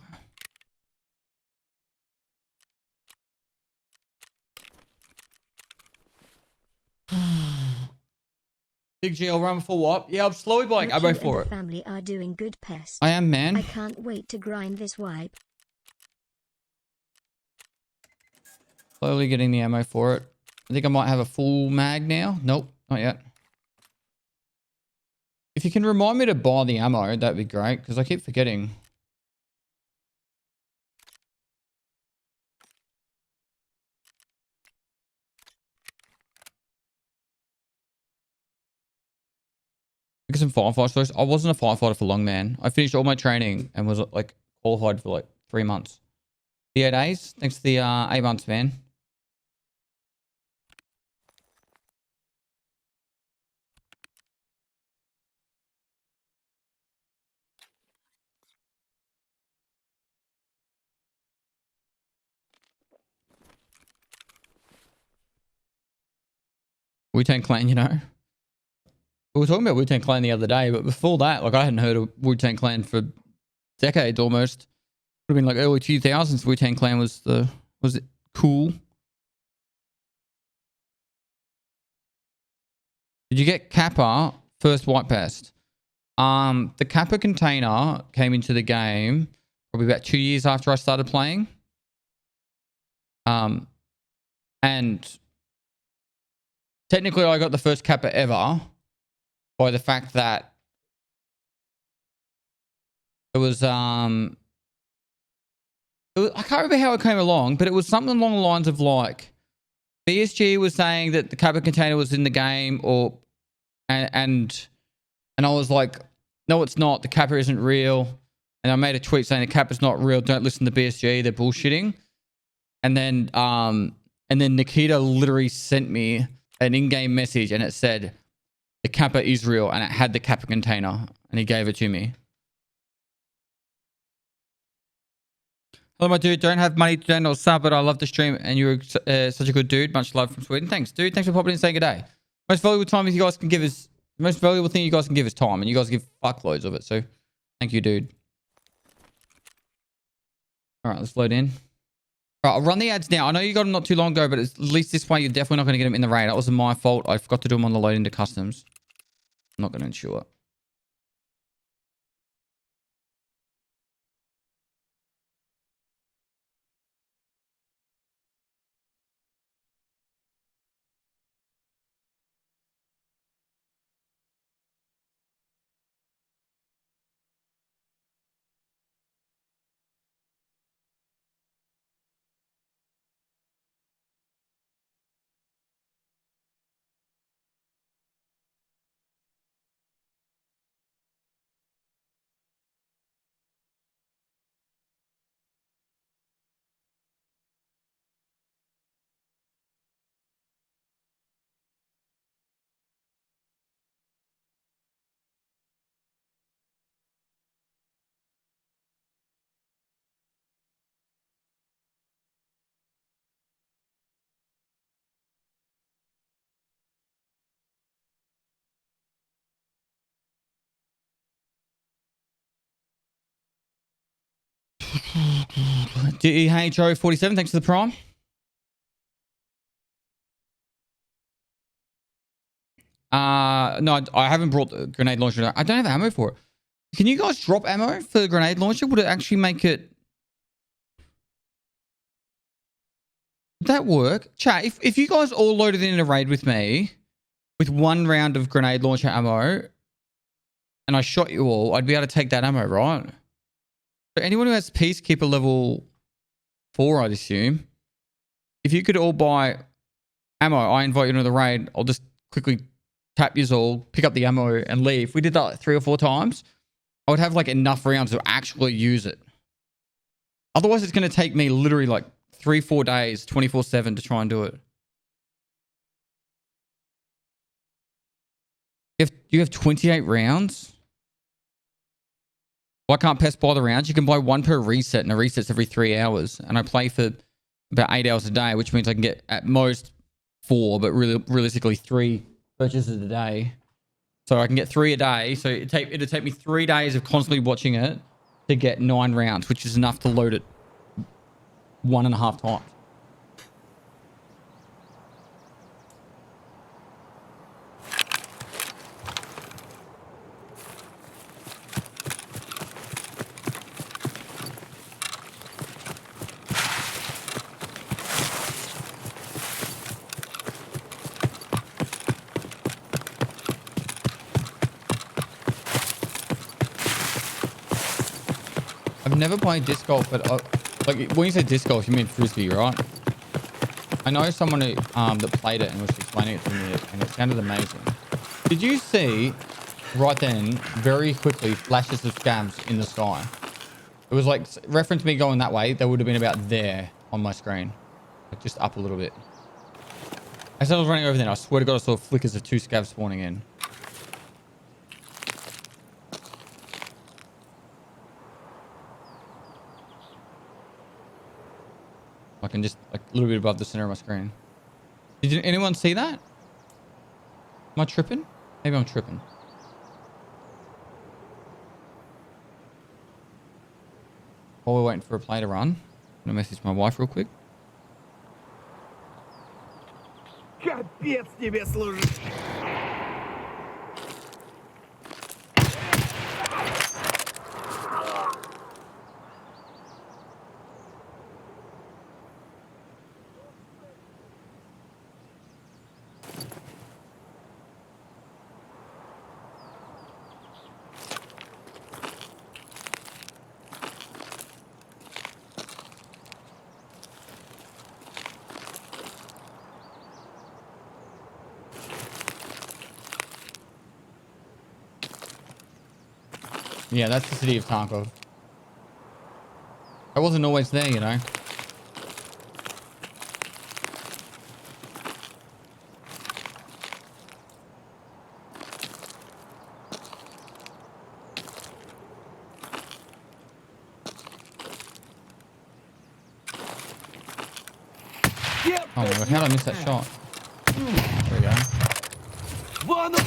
Big G, I'll run for what? Yeah, I'm slowly buying ammo Richard for and it. the family are doing good, pest. I am, man. I can't wait to grind this wipe. Slowly getting the ammo for it. I think I might have a full mag now. Nope, not yet. If you can remind me to buy the ammo, that'd be great, because I keep forgetting. Get some firefighter stories. I wasn't a firefighter for long, man. I finished all my training and was like qualified for like 3 months. The 8 days. Thanks to the 8 months, man. Wu-Tang Clan, you know. We were talking about Wu-Tang Clan the other day, but before that, like I hadn't heard of Wu-Tang Clan for decades almost. Would have been like early 2000s. Wu-Tang Clan was it cool? Did you get Kappa first White Pest? The Kappa container came into the game probably about 2 years after I started playing. And technically I got the first Kappa ever by the fact that it was, I can't remember how it came along, but it was something along the lines of like BSG was saying that the Kappa container was in the game, and I was like, no, it's not. The Kappa isn't real. And I made a tweet saying the Kappa's not real. Don't listen to BSG. They're bullshitting. And then Nikita literally sent me an in-game message, and it said the Kappa is real, and it had the Kappa container, and he gave it to me. Hello, my dude. Don't have money to donate or sub, but I love the stream, and you're such a good dude. Much love from Sweden. Thanks, dude. Thanks for popping in and saying good day. Most valuable time you guys can give is most valuable thing you guys can give is time, and you guys give fuckloads of it. So, thank you, dude. All right, let's load in. All right, I'll run the ads now. I know you got them not too long ago, but at least this way you're definitely not going to get them in the raid. That wasn't my fault. I forgot to do them on the load into customs. I'm not going to ensure it. DEHO47, thanks for the prime. No, I haven't brought the grenade launcher. I don't have ammo for it. Can you guys drop ammo for the grenade launcher? Would it actually make it... Would that work? Chat, if you guys all loaded in a raid with me with 1 round of grenade launcher ammo and I shot you all, I'd be able to take that ammo, right? So anyone who has Peacekeeper level 4, I'd assume, if you could all buy ammo, I invite you into the raid. I'll just quickly tap yous all, pick up the ammo and leave. We did that like 3 or 4 times. I would have like enough rounds to actually use it. Otherwise, it's going to take me literally like 3-4 days, 24/7 to try and do it. You have 28 rounds? Well, I can't pass by the rounds. You can buy 1 per reset, and a reset's every 3 hours. And I play for about 8 hours a day, which means I can get at most 4, but really realistically 3 purchases a day. So I can get 3 a day. So it'll take me 3 days of constantly watching it to get 9 rounds, which is enough to load it 1.5 times. I've never played disc golf, but like when you say disc golf, you mean frisbee, right? I know someone who that played it and was explaining it to me, and it sounded amazing. Did you see right then, very quickly, flashes of scabs in the sky? It was like, reference me going that way, they would have been about there on my screen, like just up a little bit. As I was running over there, I swear to God, I saw flickers of 2 scabs spawning in. Like, just like a little bit above the center of my screen. Did anyone see that? Am I tripping? Maybe I'm tripping. While we're waiting for a play to run, I'm gonna message my wife real quick. Капец тебе служить. Yeah, that's the city of Tarkov. I wasn't always there, you know. Oh my god, how did I miss that shot? There we go. Вон он!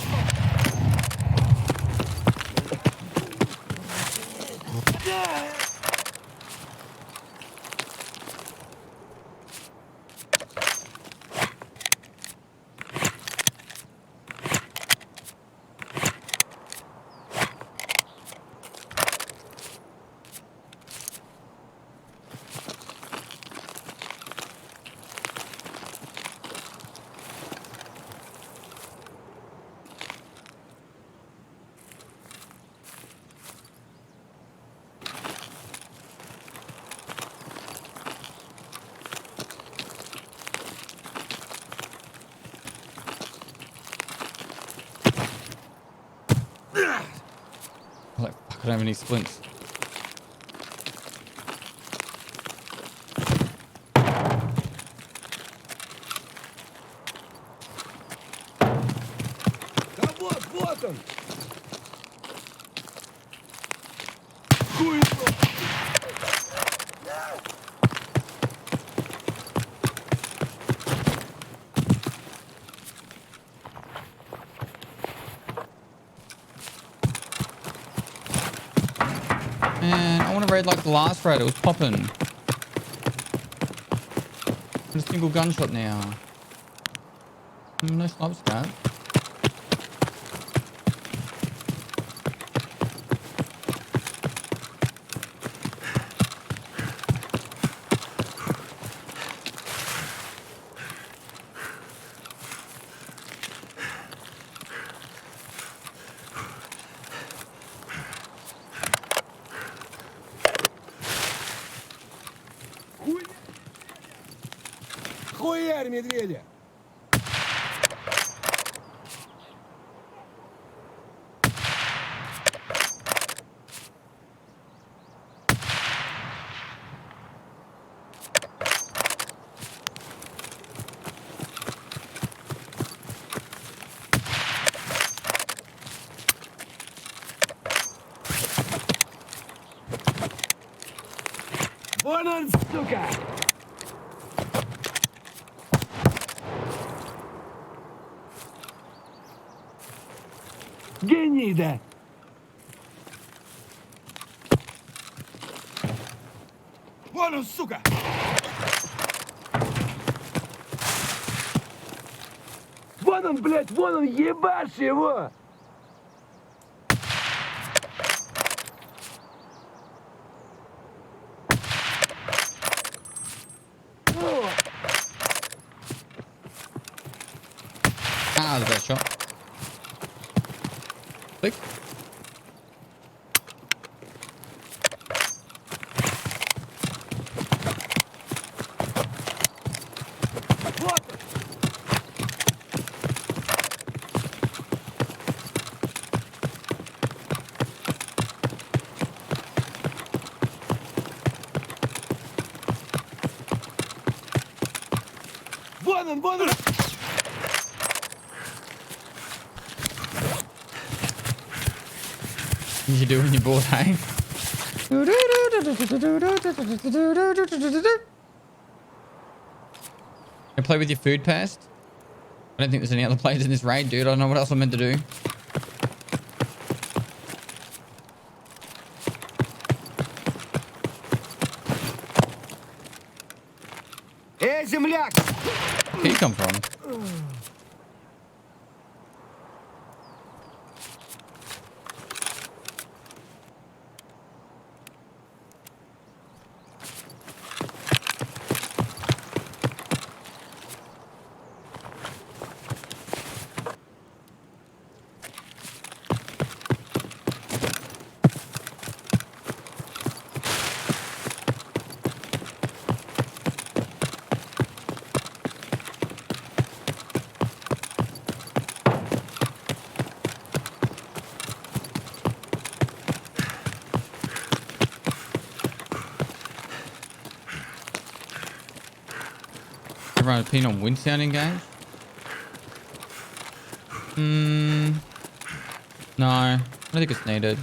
Like, fuck, I don't have any splints. Да вот он! Хуй! Man, I want to raid like the last raid. It was popping. A single gunshot now. No sniper scout. Хуярь медведя! Вон он, сука! Гнида! Вон он, сука! Вон он, блядь, вон он, ебашь его! Ah, the best shot. Click. Вот он! Вон он, вон он! You do when you're bored, hey? You play with your food past? I don't think there's any other players in this raid, dude. I don't know what else I'm meant to do. земляк! Where did he come from? Everyone opinion on wind sounding games? No, I don't think it's needed.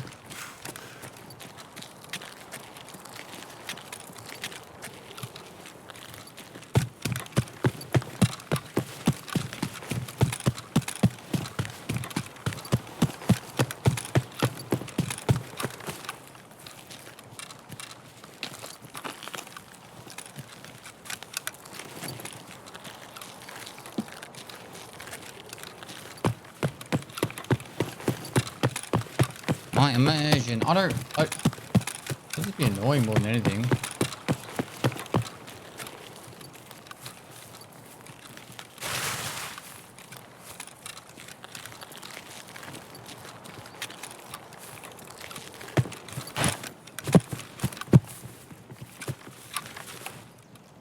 My immersion. This would be annoying more than anything.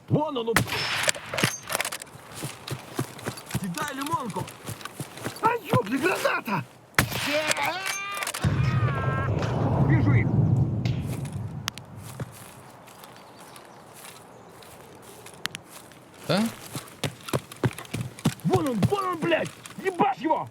Вон он! Кидай лимонку! А ёбли, граната! Вижу их! Да? Вон он, блядь! Ебать его!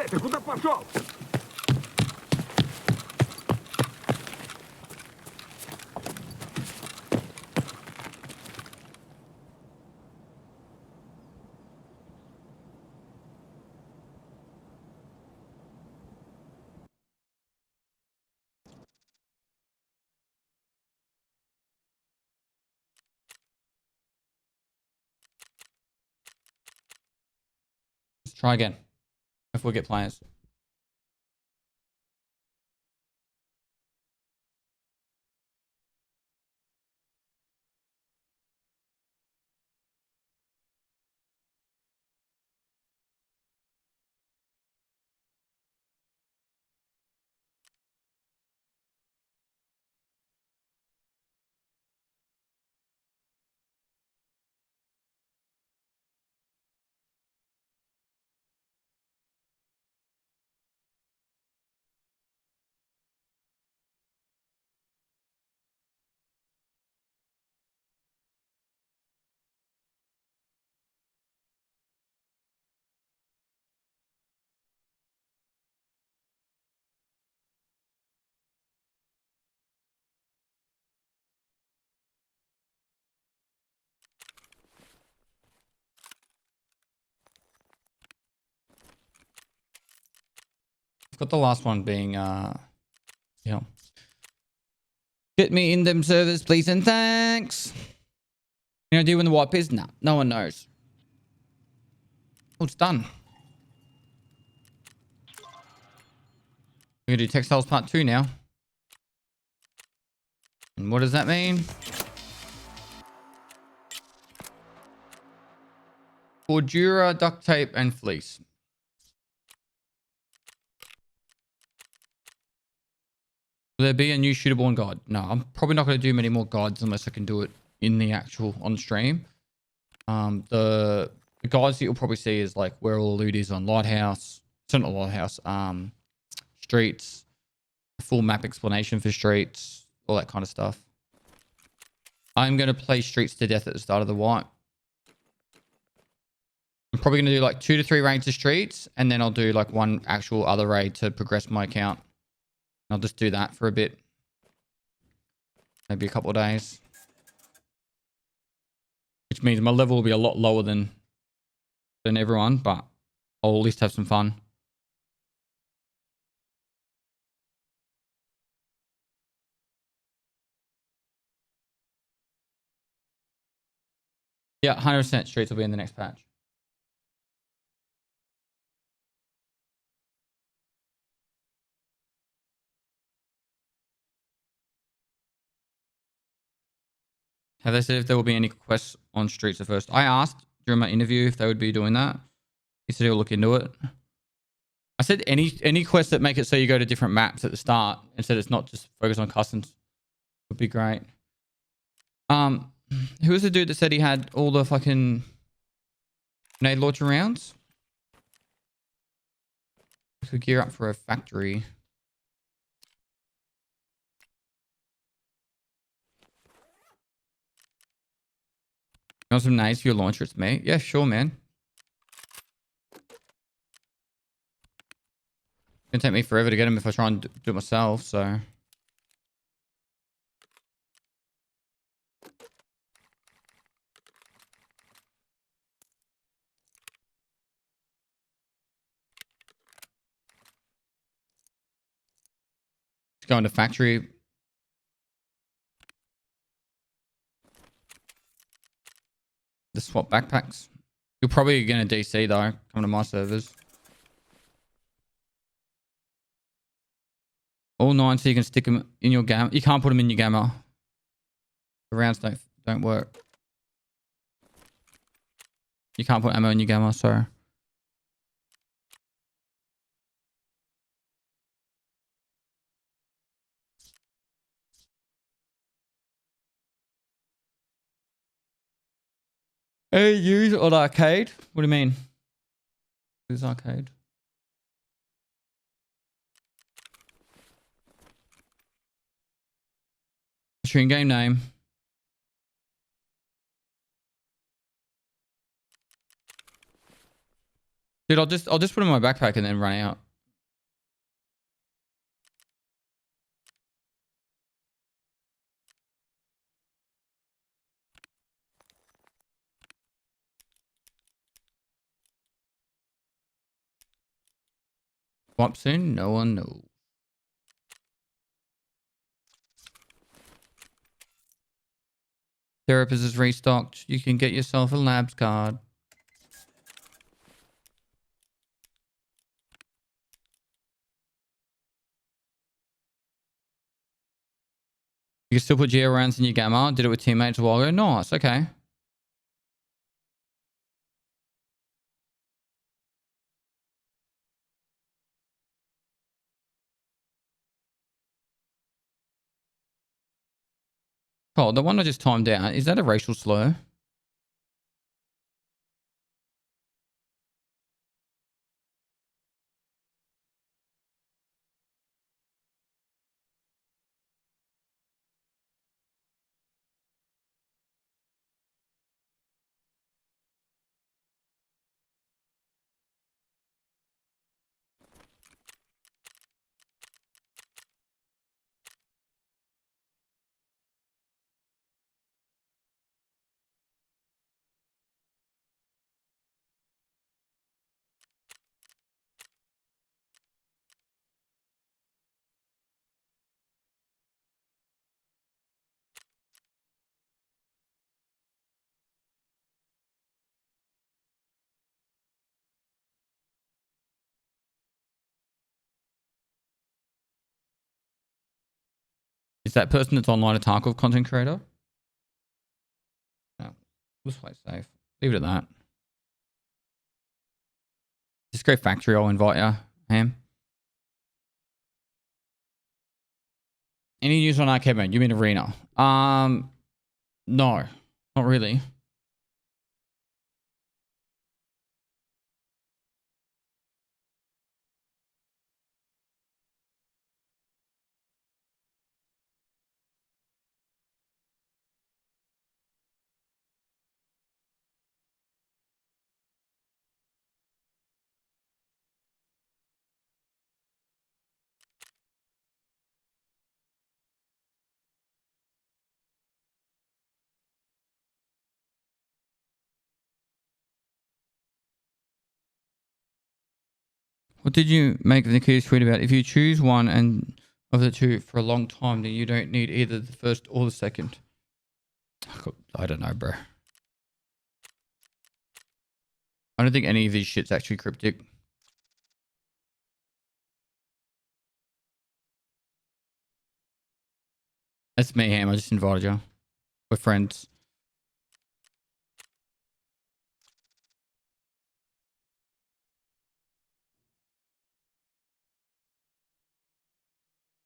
Ты куда пошел? Let's try again. If we get players. I've got the last one being yeah. Get me in them servers, please and thanks. You know, do when the wipe is? Nah, no one knows. Oh, it's done. We're gonna do textiles part 2 now. And what does that mean? Cordura, duct tape, and fleece. Will there be a new shootable on guide? No, I'm probably not going to do many more guides unless I can do it in the actual on stream. The guides that you'll probably see is like where all the loot is on Lighthouse. It's not Lighthouse. Streets. Full map explanation for streets. All that kind of stuff. I'm going to play streets to death at the start of the wipe. I'm probably going to do like 2 to 3 raids of streets, and then I'll do like one actual other raid to progress my account. I'll just do that for a bit. Maybe a couple of days. Which means my level will be a lot lower than everyone, but I'll at least have some fun. Yeah, 100% streets will be in the next patch. Have they said if there will be any quests on streets at first? I asked during my interview if they would be doing that. He said he'll look into it. I said any quests that make it so you go to different maps at the start and said it's not just focused on customs would be great. Who was the dude that said he had all the fucking grenade launcher rounds? We could gear up for a factory. You want some nades for your launcher? It's me. Yeah, sure, man. It's gonna take me forever to get them if I try and do it myself, so. Let's go into factory. The swap backpacks. You're probably gonna DC though. Come to my servers. All 9 so you can stick them in your gamma. You can't put them in your gamma. The rounds don't work. You can't put ammo in your gamma, so. Hey, use on arcade? What do you mean? Use arcade? What's your in-game name? Dude, I'll just put them in my backpack and then run out. Swap soon? No one knows. Therapist is restocked. You can get yourself a labs card. You can still put geo rounds in your gamma. Did it with teammates a while ago. Nice. Okay. Oh, the one I just timed out. Is that a racial slur? Is that person that's online a Tarkov content creator? No. Let's play safe. Leave it at that. Just go factory. I'll invite you, Ham. Any news on arcade mode? You mean arena? No, not really. What did you make of Nikita's tweet about? If you choose one and of the two for a long time, then you don't need either the first or the second. I don't know, bro. I don't think any of these shit's actually cryptic. That's me, Ham. I just invited you. We're friends.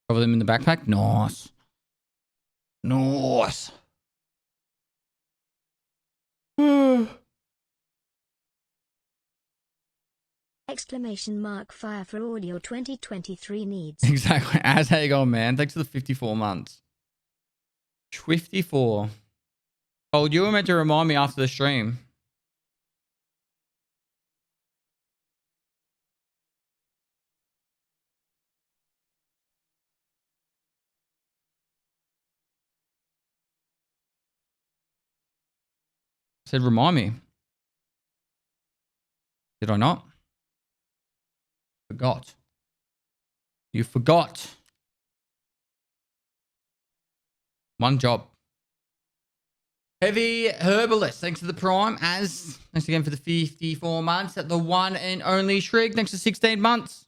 Cover them in the backpack. Nice. Nice. Exclamation mark fire for audio 2023 needs. Exactly. As how you going, man? Thanks for the 54 months. 54. Oh, you were meant to remind me after the stream. I said, remind me. Did I not? Forgot. You forgot. One job. Heavy Herbalist. Thanks for the prime. Thanks again for the 54 months. At the one and only Shrig. Thanks for 16 months.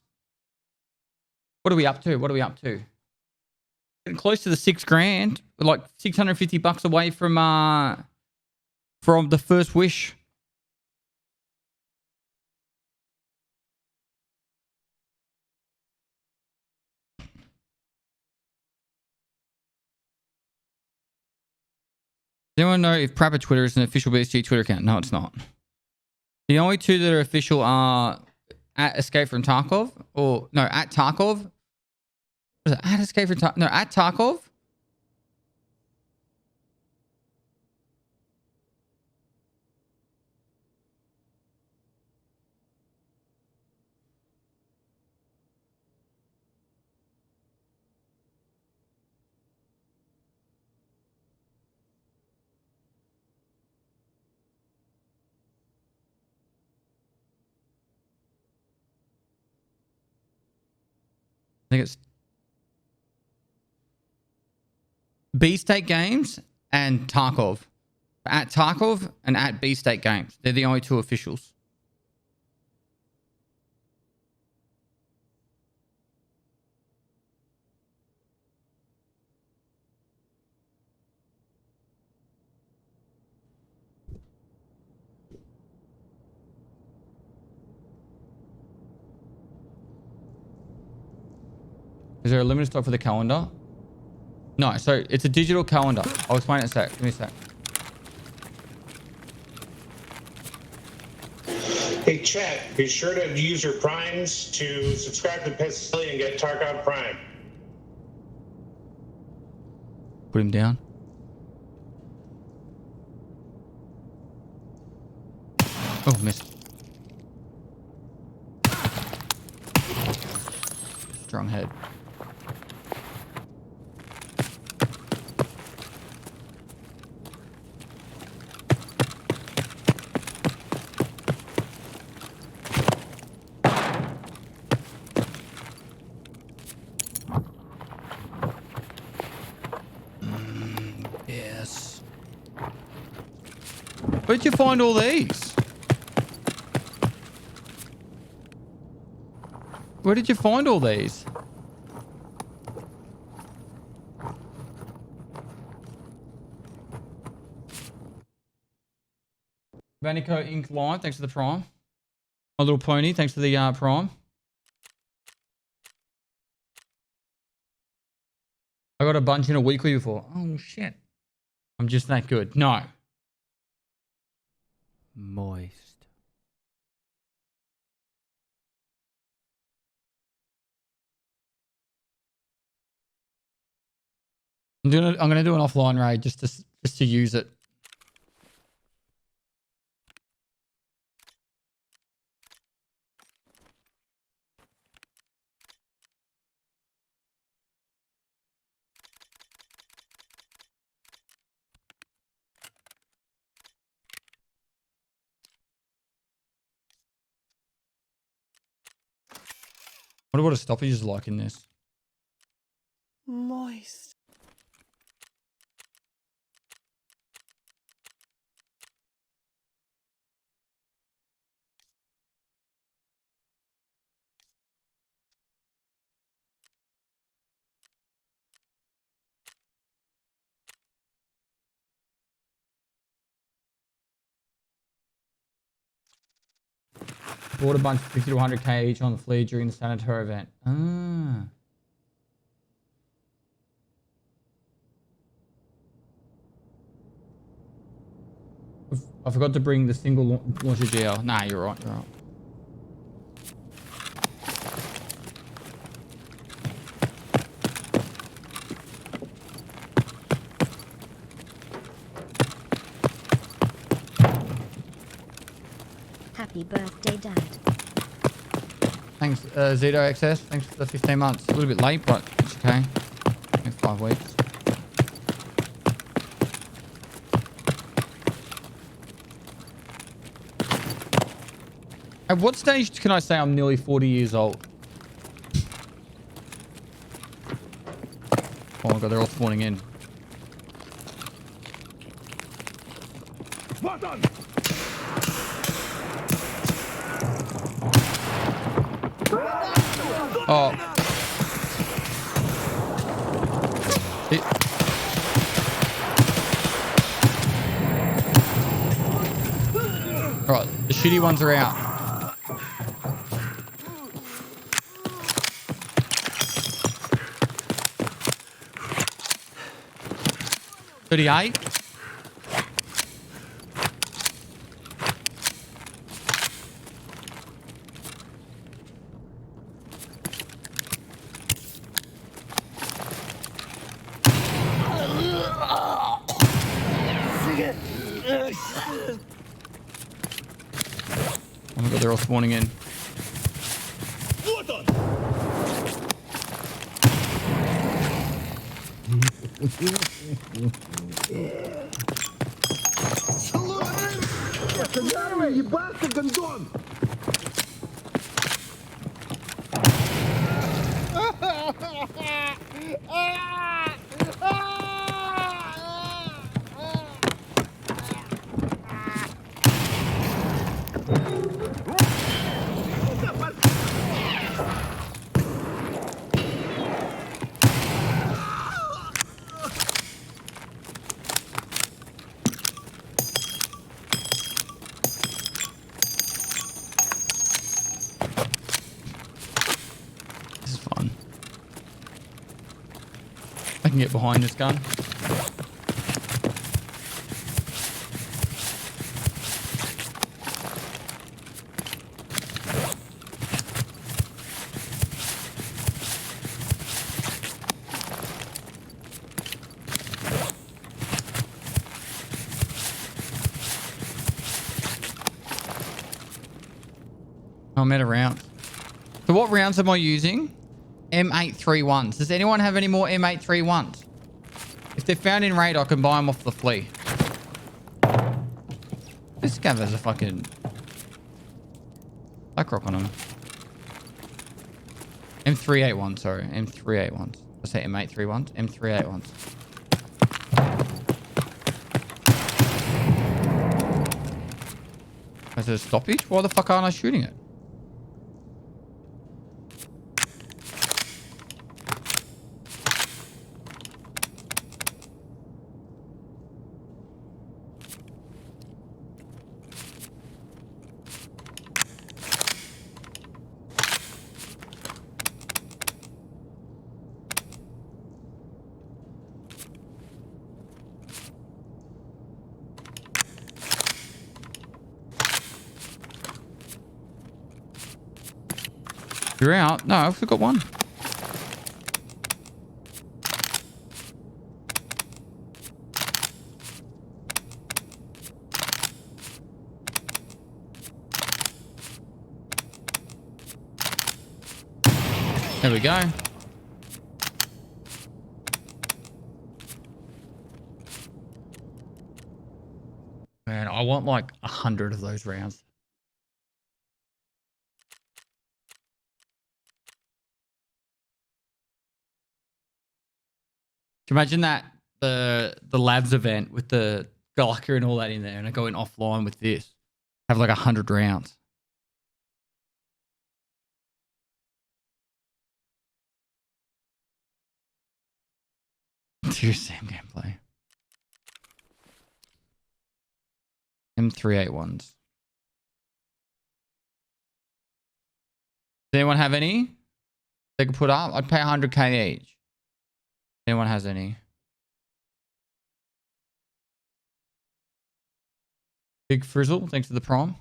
What are we up to? What are we up to? Getting close to the $6,000. We're like $650 away from the first wish. Does anyone know if Prapper Twitter is an official BSG Twitter account? No, it's not. The only two that are official are at Escape from Tarkov, or no, at Tarkov. What is it? At Escape from Tarkov? No, at Tarkov. I think it's B-State Games and Tarkov. At Tarkov and at B-State Games. They're the only two officials. Is there a limited stock for the calendar? No, so it's a digital calendar. I'll explain it in a sec. Give me a sec. Hey, chat, be sure to use your primes to subscribe to Pestilly and get Tarkov Prime. Put him down. Oh, missed. Strong head. Yes. Where'd you find all these? Where did you find all these? Vanico Ink Live, thanks for the prime. My Little Pony, thanks for the prime. I got a bunch in a weekly before. Oh, shit. I'm just that good. No. Moist. I'm gonna do an offline raid just to use it. Wonder what a stoppage is like in this. Moist. Bought a bunch of 50 to 100k each on the flea during the sanitary event. Ah. I forgot to bring the single launcher GL. Nah, you're right. You're right. Happy birthday, Dad. Thanks, Zito XS. Thanks for the 15 months. A little bit late, but it's okay. Next 5 weeks. At what stage can I say I'm nearly 40 years old? Oh my god, they're all spawning in. Вот он! Oh. It... Alright, the shitty ones are out. $38. Oh my god, they're all spawning in. Вот он! Здорово, ебашься, гондон! This is fun. I can get behind this gun. I'm out of rounds. So what rounds am I using? M831s. Does anyone have any more M831s? If they're found in raid, I can buy them off the flea. This scav has a fucking black rock on him. M381, sorry. M381s. I say M831s. M381s. Is there a stoppage? Why the fuck aren't I shooting it? You're out? No, I've got one. There we go. Man, I want like 100 of those rounds. you imagine that the labs event with the Gulka and all that in there, and I go in offline with this, have like 100 rounds. Serious Sam gameplay. M381s. Does anyone have any they could put up? I'd pay 100k each. Anyone has any? Big Frizzle, thanks for the prom.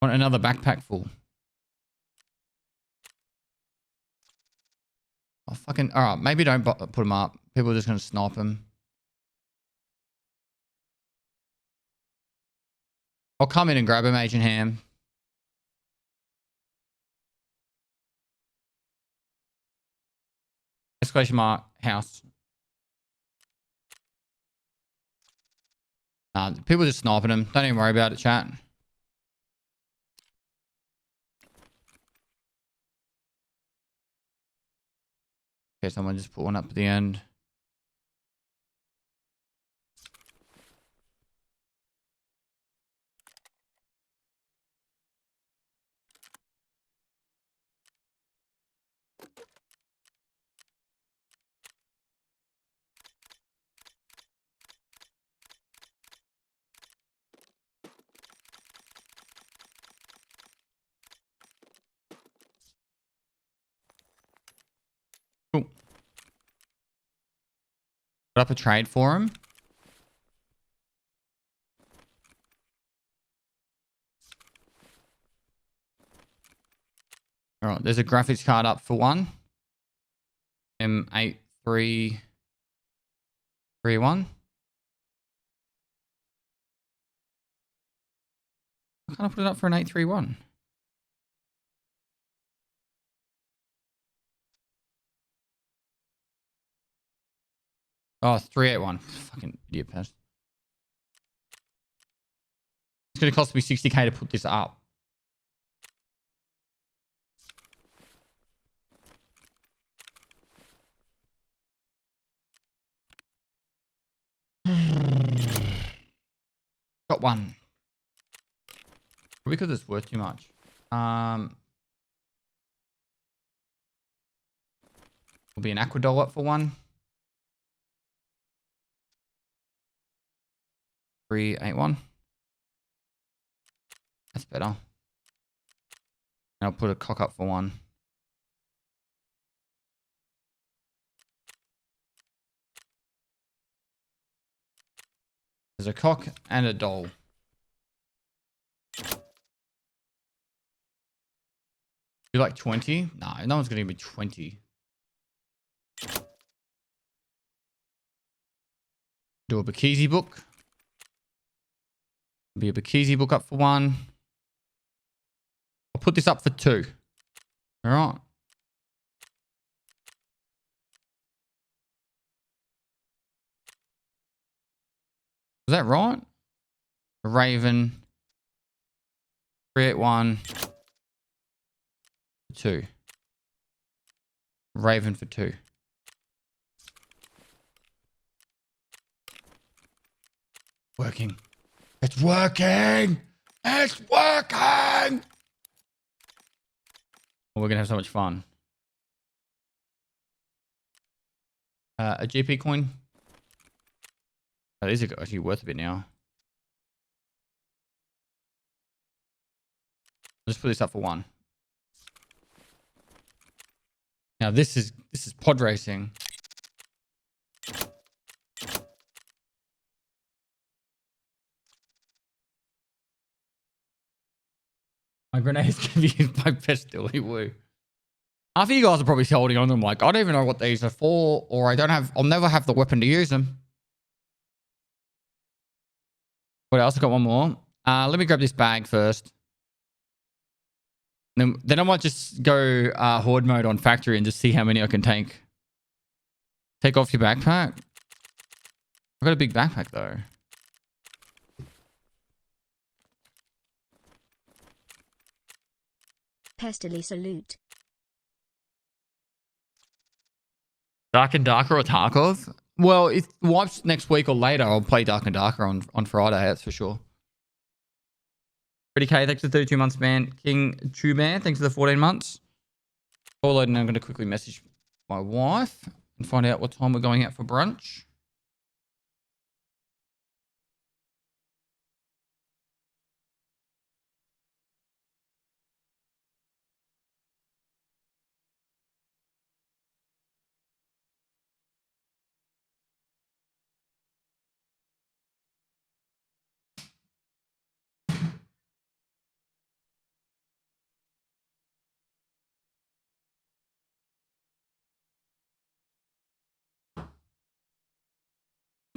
Want another backpack full. Oh, fucking... Alright, maybe don't put them up. People are just going to snipe them. I'll come in and grab him, Agent Ham. Exclamation mark, house. People are just sniping him. Don't even worry about it, chat. Okay, someone just put one up at the end. Cool. Put up a trade for him. All right, there's a graphics card up for one. M8331. Why can't I put it up for an 831? Oh, it's 381. Fucking idiot pest. It's going to cost me 60k to put this up. Got one. Because it's worth too much. Will be an Aquadol up for one. 381. That's better. And I'll put a cock up for one. There's a cock and a doll. You like 20? No, no one's gonna give me 20. Do a Bakizi book. Be a Bakizi book up for one. I'll put this up for 2. All right. Is that right? A Raven. 381. 2. Raven for 2. Working. It's working! It's working! Oh, we're gonna have so much fun. A GP coin. Oh, these are actually worth a bit now. I'll just put this up for 1. Now this is pod racing. My grenades can be used by Pestilly Woo. Half of you guys are probably holding on to them like, I don't even know what these are for, or I'll never have the weapon to use them. What else? I got one more. Let me grab this bag first. Then I might just go horde mode on factory and just see how many I can take. Take off your backpack. I've got a big backpack though. Pestily salute. Dark and Darker or Tarkov? Well, if it wipes next week or later, I'll play Dark and Darker on Friday, that's for sure. Pretty K, thanks for 32 months, man. King Chew Man, thanks for the 14 months. All loading, I'm going to quickly message my wife and find out what time we're going out for brunch.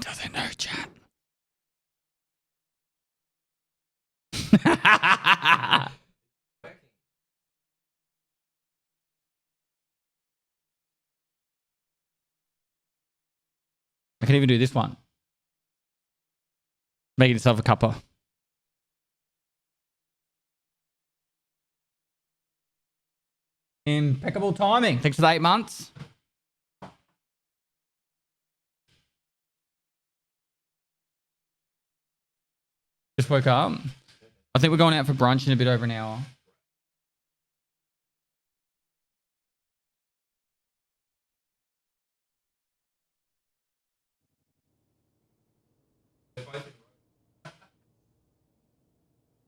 Doesn't know, chat. I can even do this one. Making yourself a cuppa. Impeccable timing. Thanks for the 8 months. Just woke up. I think we're going out for brunch in a bit over an hour.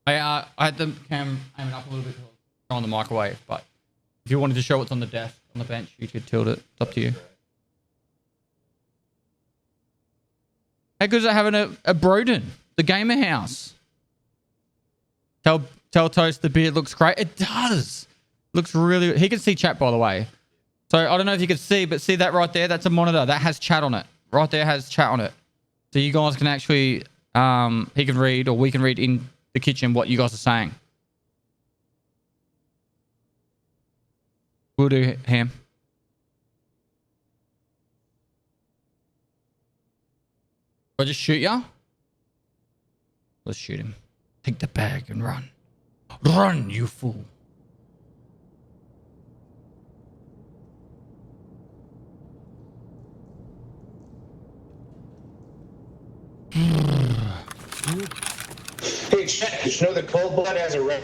I had the cam aiming up a little bit on the microwave, but if you wanted to show what's on the desk, on the bench, you could tilt it. It's up to you. How good is it having a Broden, the gamer house? Tell Toast the beard looks great. It does. Looks really... He can see chat, by the way. So I don't know if you can see, but see that right there? That's a monitor. That has chat on it. Right there has chat on it. So you guys can actually... he can read, or we can read in the kitchen what you guys are saying. We'll do, Ham. Do I just shoot ya? Let's shoot him. Take the bag and run. Run, you fool. Hey, chat, did you know that Cold Blood has a red?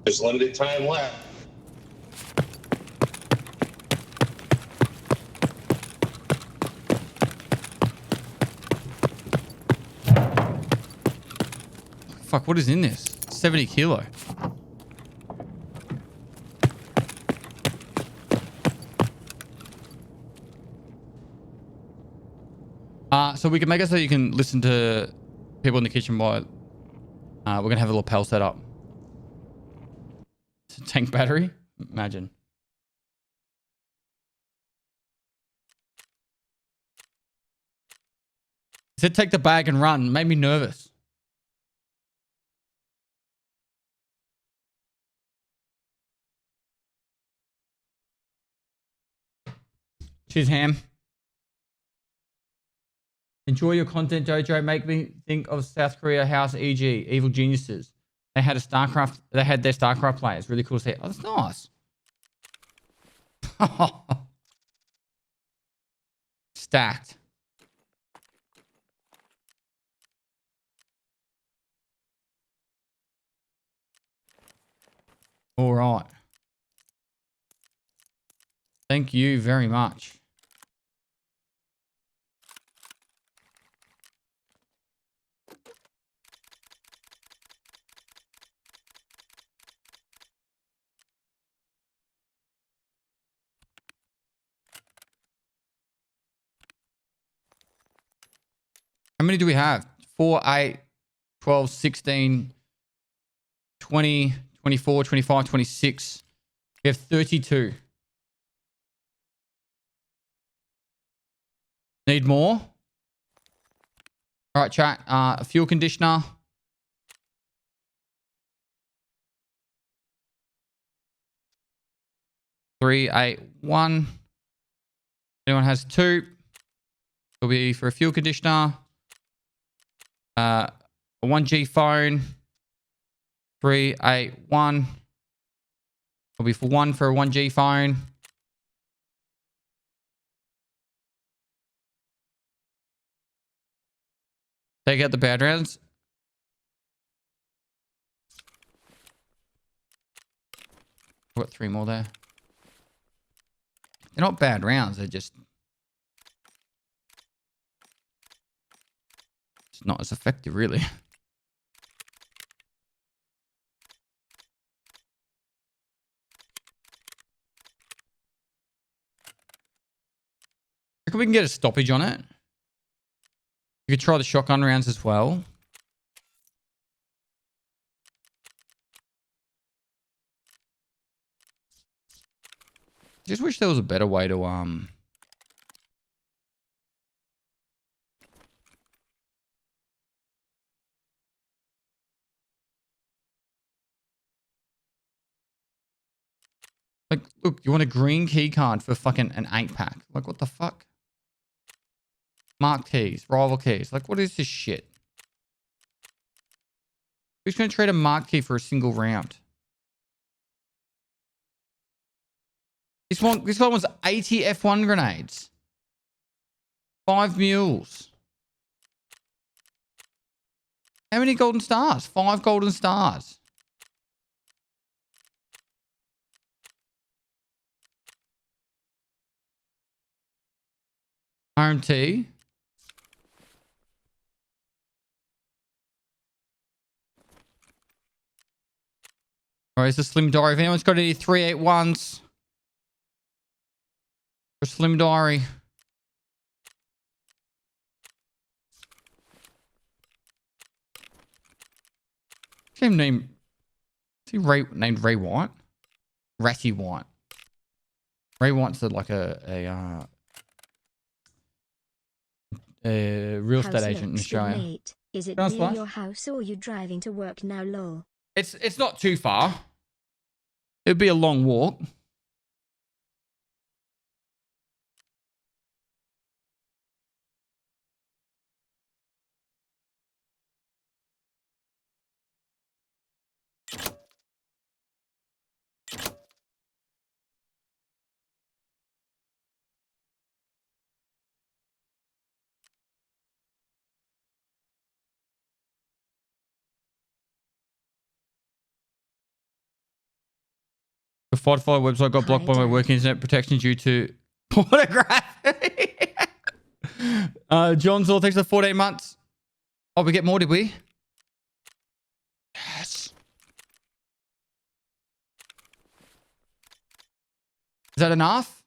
There's limited time left. Fuck, what is in this? 70 kilo. So we can make it so you can listen to people in the kitchen while we're going to have a lapel set up. Tank battery? Imagine. He said take the bag and run. Made me nervous. Cheers, Ham. Enjoy your content, Jojo. Make me think of South Korea House EG, Evil Geniuses. They had their StarCraft players. Really cool to see. Oh, that's nice. Stacked. All right. Thank you very much. How many do we have? 4, 8, 12, 16, 20, 24, 25, 26. We have 32. Need more? All right, chat. A fuel conditioner. Three, 8, 1. Anyone has 2? It'll be for a fuel conditioner. A 1G phone. 381. It'll be for one for a 1G phone. Take out the bad rounds. I've got 3 more there. They're not bad rounds. They're just... It's not as effective, really. I reckon we can get a stoppage on it. You could try the shotgun rounds as well. Just wish there was a better way to like, look, you want a green key card for fucking an 8-pack? Like, what the fuck? Marked keys, rival keys. Like, what is this shit? Who's going to trade a marked key for a single round? This one was 80 F1 grenades. 5 mules. How many golden stars? 5 golden stars. RMT. Or is the Slim Diary? If anyone's got any 381s. Or Slim Diary. Same name. Is he named Ray White? Ratty White. Ray White's like a real estate agent in Australia. Mate. Is it Sounds near nice. your house or are you driving to work now, lol? It's not too far. It'd be a long walk. The Firefighter website got blocked by my work internet protection due to pornography. John's all takes the 14 months. Oh, we get more, did we? Yes. Is that enough?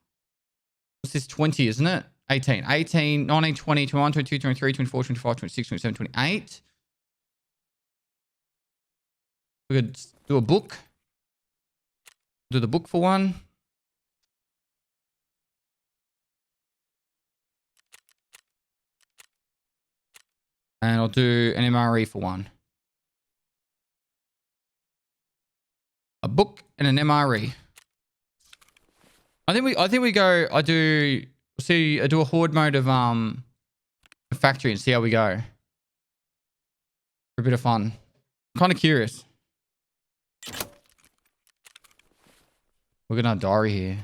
What's this? 20, isn't it? 18. 18, 19, 20, 21, 22, 23, 24, 25, 26, 27, 28. We could do a book. Do the book for one. And I'll do an MRE for one. A book and an MRE. I think we go. I do a horde mode of a factory and see how we go. For a bit of fun. I'm kind of curious. We're gonna have diary here.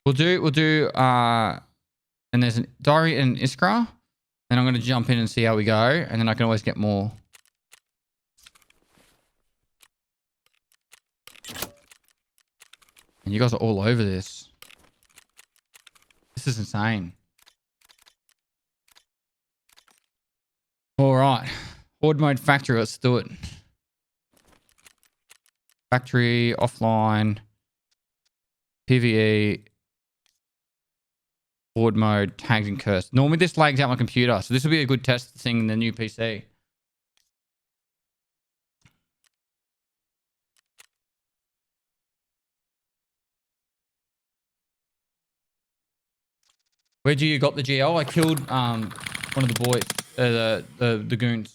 We'll do and there's a diary and Iskra. And I'm gonna jump in and see how we go, and then I can always get more. And you guys are all over this. This is insane. All right. Horde mode factory. Let's do it. Factory, offline, PvE, horde mode, tagged and cursed. Normally this lags out my computer, so this will be a good test thing in the new PC. Where'd you got the GL? I killed one of the boys, the goons.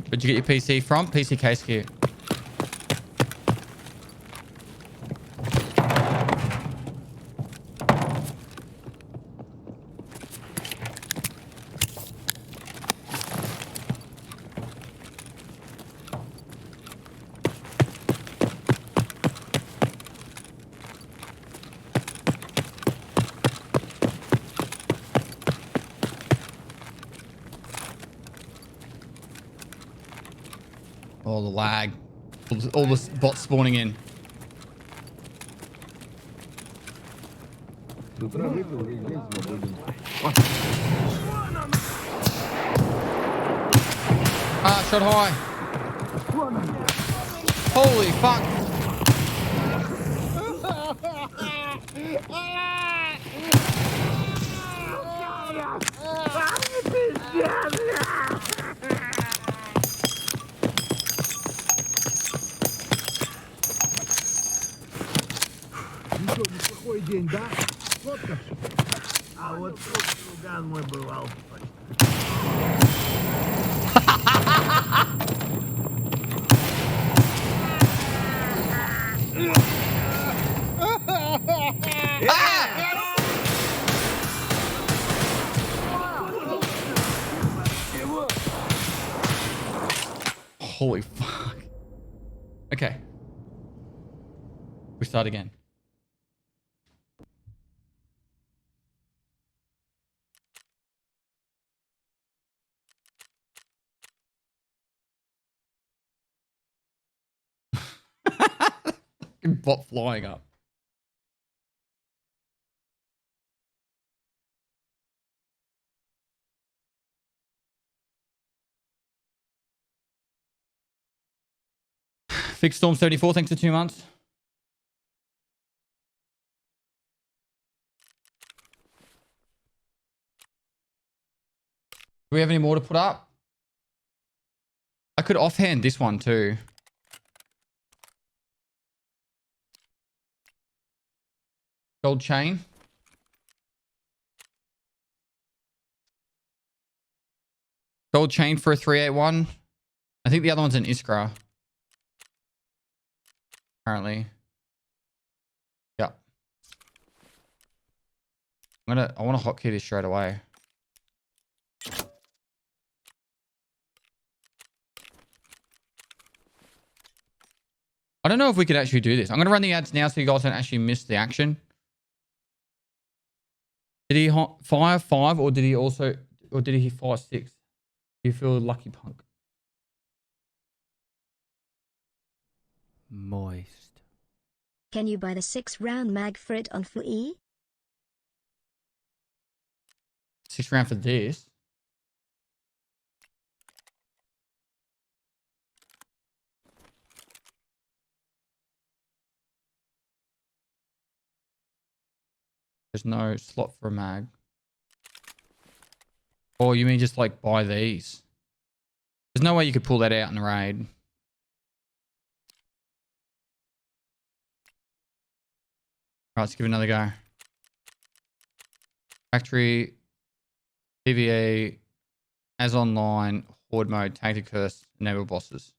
Where'd you get your PC from? PC case kit. Oh, the lag. All the bots spawning in. Ah, shot high. Holy fuck. Неплохой день, да? Вот как. А вот тут друган мой бывал. Holy fuck. Okay. We start again. Bot flying up. Fix Storm 74, thanks for 2 months. Do we have any more to put up? I could offhand this one too. Gold chain. Gold chain for a 381. I think the other one's an Iskra. Apparently. Yeah. I want to hotkey this straight away. I don't know if we could actually do this. I'm going to run the ads now so you guys don't actually miss the action. Did he fire 5 or did he fire 6? Do you feel lucky, punk? Moist. Can you buy the 6-round mag for it on free? 6 round for this. There's no slot for a mag. Or you mean just like buy these? There's no way you could pull that out in the raid. Right, let's give it another go. Factory, PvE, as online, horde mode, tag to curse, enable bosses.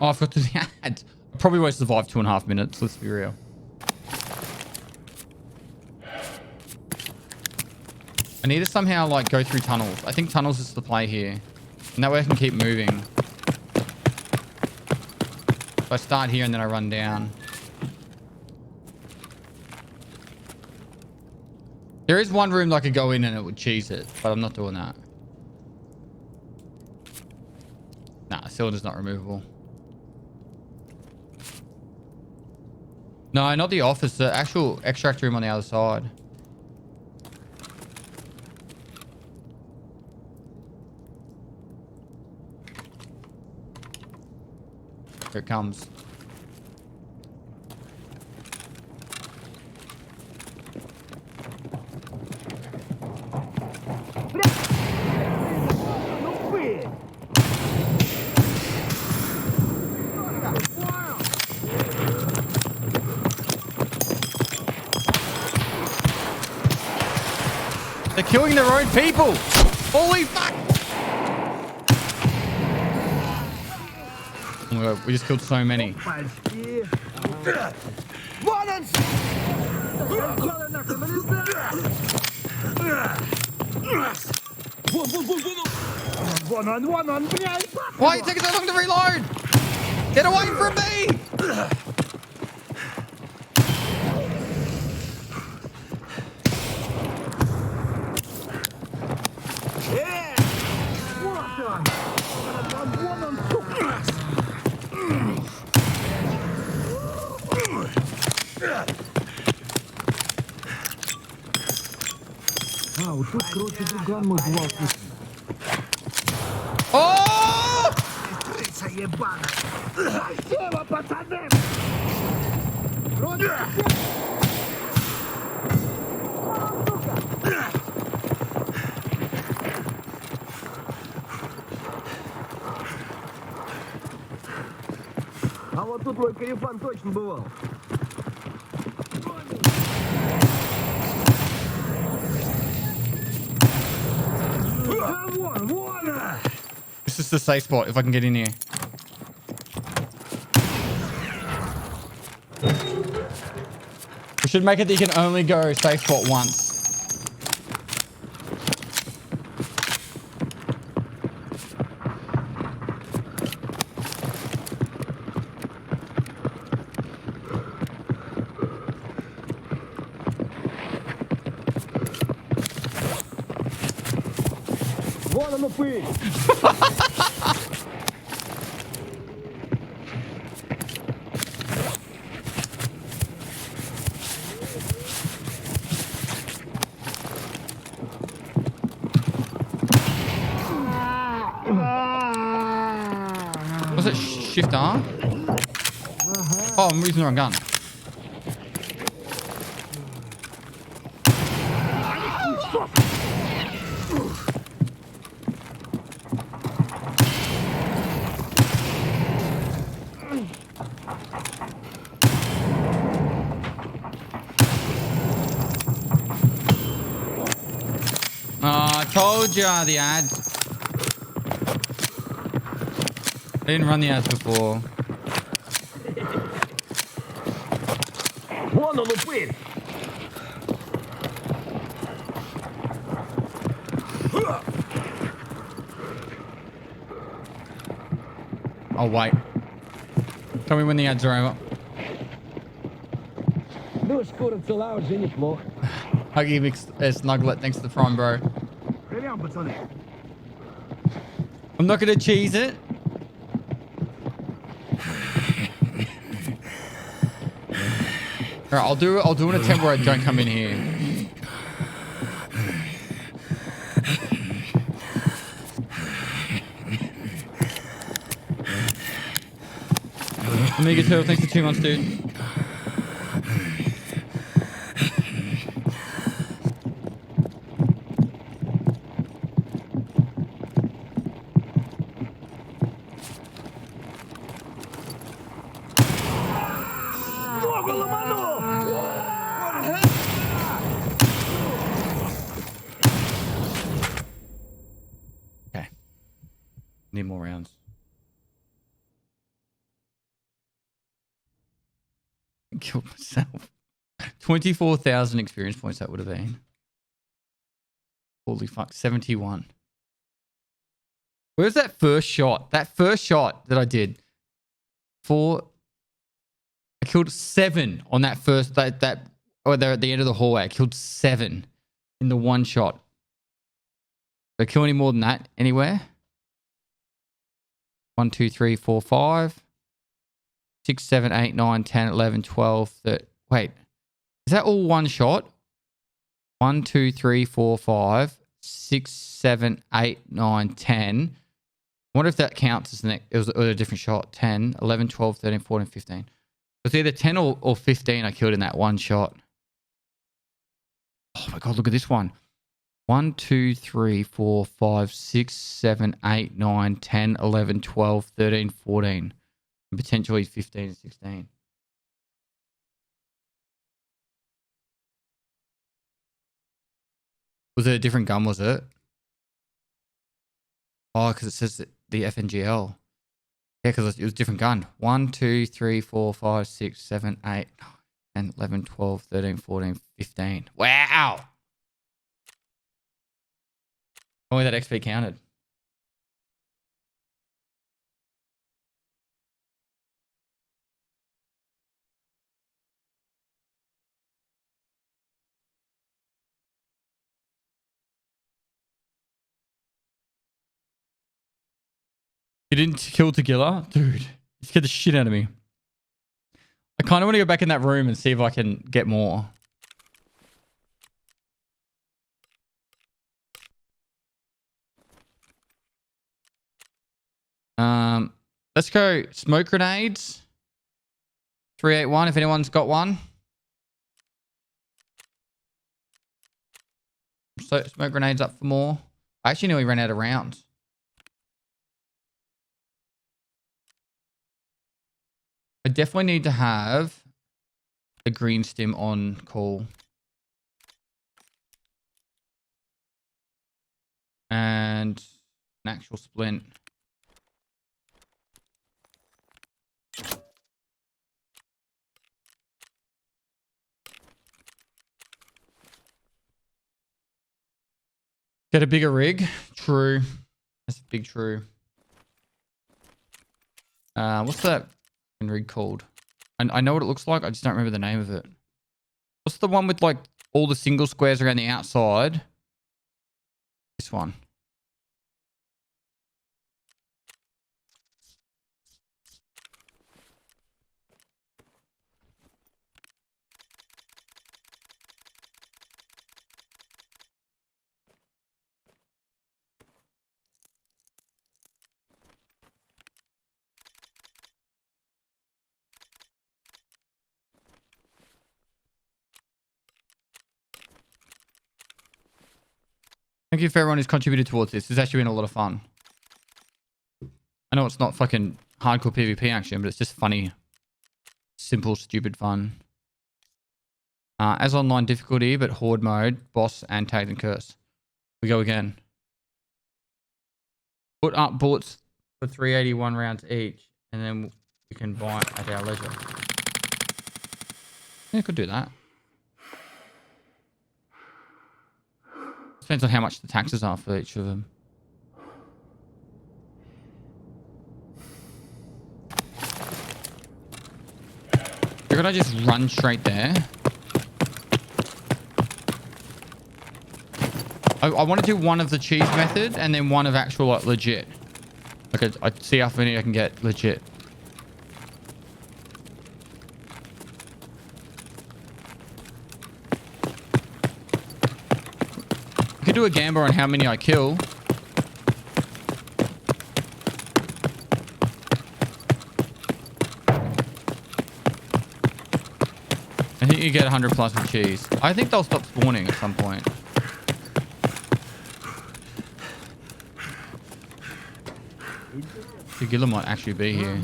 Oh, I forgot to do the ad. Probably won't survive 2.5 minutes, let's be real. I need to somehow like go through tunnels. I think tunnels is the play here. And that way I can keep moving. So I start here and then I run down. There is one room that I could go in and it would cheese it, but I'm not doing that. Nah, cylinder's not removable. No, not the office, the actual extract room on the other side. Here it comes. They're killing their own people. Holy fuck. Oh my God, we just killed so many. Почти. Вон он! Сначала на канализацию. Вон он, блядь! Why are you taking so long to reload? Get away from me! Вот он! Вон он, сука! А, вот тут, короче, друган мой звал. Oh! Крыса ебаная! Спасибо, пацаны! Вроде... А вот тут мой корефан точно бывал. А вон! This is the safe spot if I can get in here. We should make it that you can only go safe spot once. Вон оно пыль! Was it shift R? Oh, I'm using the wrong gun. I told you the ads. I didn't run the ads before. Вон он упырь! Oh, wait. Tell me when the ads are over. Ну, скоро цела уже неплохо. Huggy mixed Snuglet. Thanks to the prime, bro. Прям, пацаны. I'm not gonna cheese it. Alright, I'll do an attempt where I don't come in here. Amiga Turtle, thanks for 2 months, dude. Okay. Need more rounds. Killed myself. 24,000 experience points that would have been. Holy fuck, 71. Where's that first shot? That first shot that I did. I killed 7 on that first, or they're at the end of the hallway. I killed 7 in the one shot. Did I kill any more than that anywhere? 1, 2, 3, 4, 5. 6, 7, 8, 9, 10, 11, 12, 13. Wait, is that all one shot? 1, 2, 3, 4, 5, 6, 7, 8, 9, 10. I wonder if that counts as it was a different shot. 10, 11, 12, 13, 14, 15. It was either 10 or 15 I killed in that one shot. Oh my God, look at this one. 1, 2, 3, 4, 5, 6, 7, 8, 9, 10, 11, 12, 13, 14. And potentially 15 and 16. Was it a different gun, was it? Oh, because it says the FNGL. Yeah, because it was a different gun. 1, 2, 3, 4, 5, 6, 7, 8, 10, 11, 12, 13, 14, 15. Wow! Only that XP counted. You didn't kill Tequila? Dude, you scared the shit out of me. I kind of want to go back in that room and see if I can get more. Let's go smoke grenades. 381 if anyone's got one. So smoke grenades up for more. I actually nearly ran out of rounds. I definitely need to have a green stim on call. And an actual splint. Get a bigger rig. True. That's a big true. What's that rig called? I know what it looks like. I just don't remember the name of it. What's the one with like all the single squares around the outside? This one. Thank you for everyone who's contributed towards this. It's actually been a lot of fun. I know it's not fucking hardcore PvP action, but it's just funny. Simple, stupid fun. As online difficulty, but horde mode, boss, and tagged and curse. We go again. Put up bullets for 381 rounds each, and then we can buy at our leisure. Yeah, could do that. Depends on how much the taxes are for each of them. Could I just run straight there? I want to do one of the cheese method and then one of actual like legit. Like I'd see how many I can get legit. I could do a gamble on how many I kill. I think you get 100 plus with cheese. I think they'll stop spawning at some point. Gila might actually be here.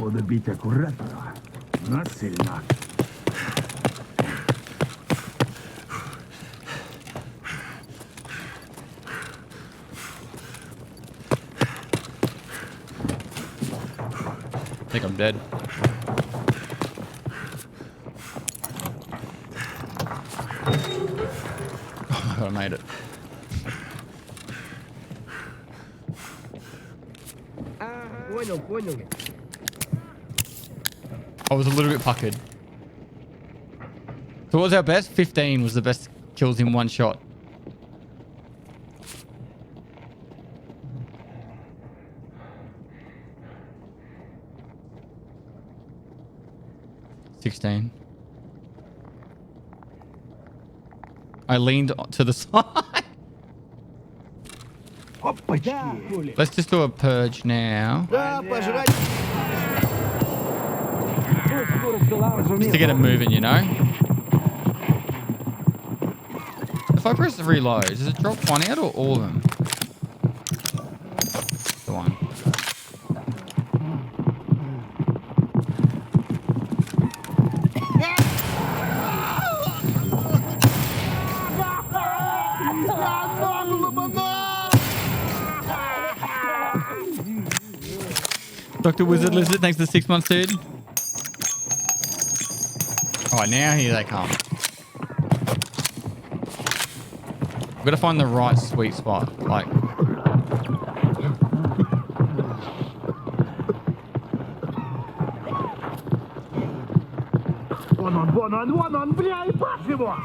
I think I'm dead. Oh my god, I made it. I was a little bit puckered. So what was our best? 15 was the best kills in one shot. I leaned to the side. Let's just do a purge now. Just to get it moving, you know? If I press the reload, does it drop one out or all of them? The one. Dr. Wizard Lizard, thanks for the 6 months, dude. All right, now here they come. We've got to find the right sweet spot. Like, Вон он, бля, и пас его!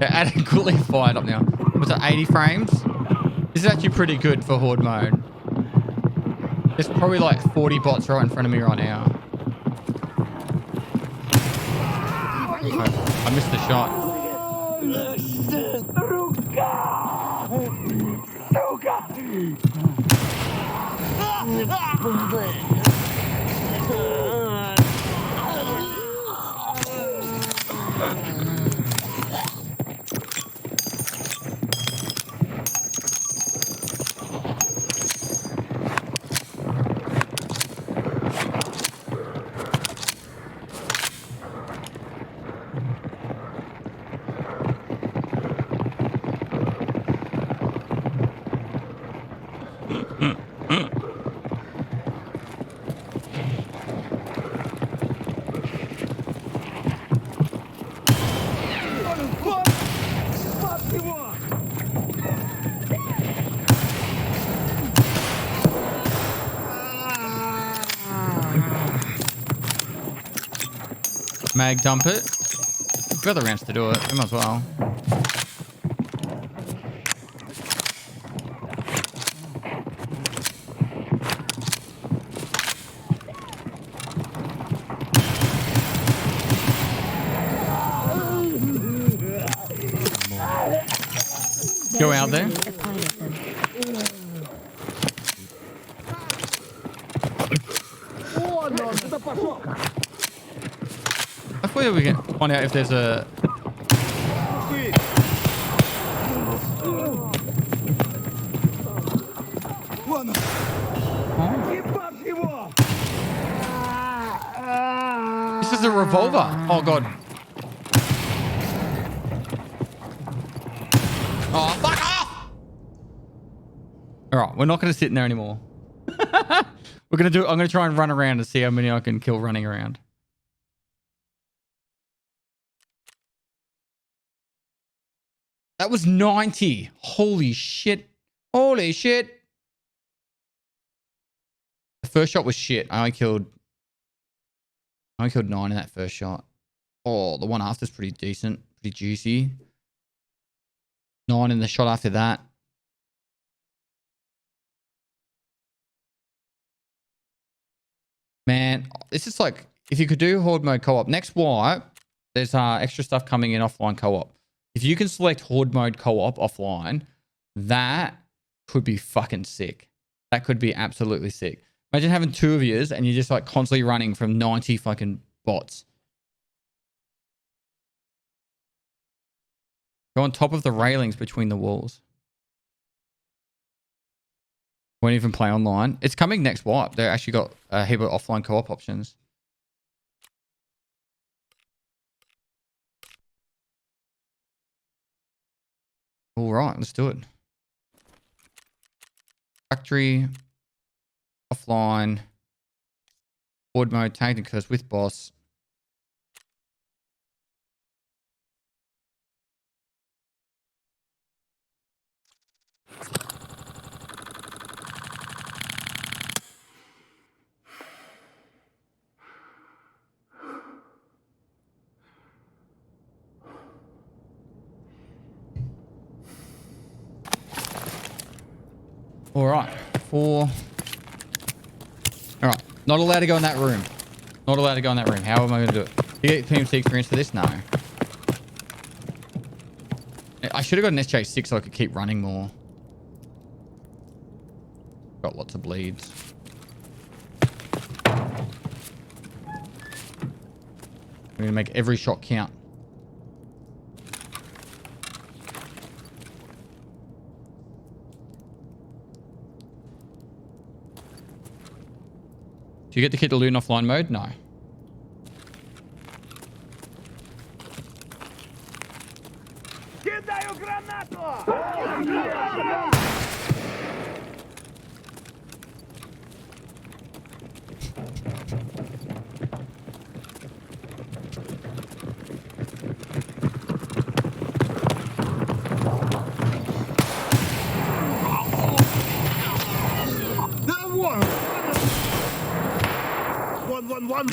they're adequately fired up now. Was it 80 frames? This is actually pretty good for horde mode. There's probably like 40 bots right in front of me right now. I missed the shot. Mag dump it. We've got the rounds to do it. We might as well. Go out there. Hopefully we can find out if there's a... This is a revolver. Oh, God. Oh, fuck off! All right, we're not going to sit in there anymore. We're going to do... I'm going to try and run around and see how many I can kill running around. That was 90. Holy shit. Holy shit. The first shot was shit. I only killed 9 in that first shot. Oh, the one after's pretty decent. Pretty juicy. 9 in the shot after that. Man, this is like, if you could do horde mode co-op. Next wipe, there's extra stuff coming in offline co-op. If you can select horde mode co-op offline, that could be fucking sick. That could be absolutely sick. Imagine having 2 of yous and you're just like constantly running from 90 fucking bots. Go on top of the railings between the walls. Won't even play online. It's coming next wipe. They actually got a heap of offline co-op options. All right, let's do it. Factory, offline, horde mode, tagged and cursed with boss. All right, 4. All right, not allowed to go in that room. Not allowed to go in that room. How am I going to do it? You get PMC experience for this? No. I should have got an SJ6 so I could keep running more. Got lots of bleeds. I'm going to make every shot count. Do you get to keep the loot in offline mode? No. One.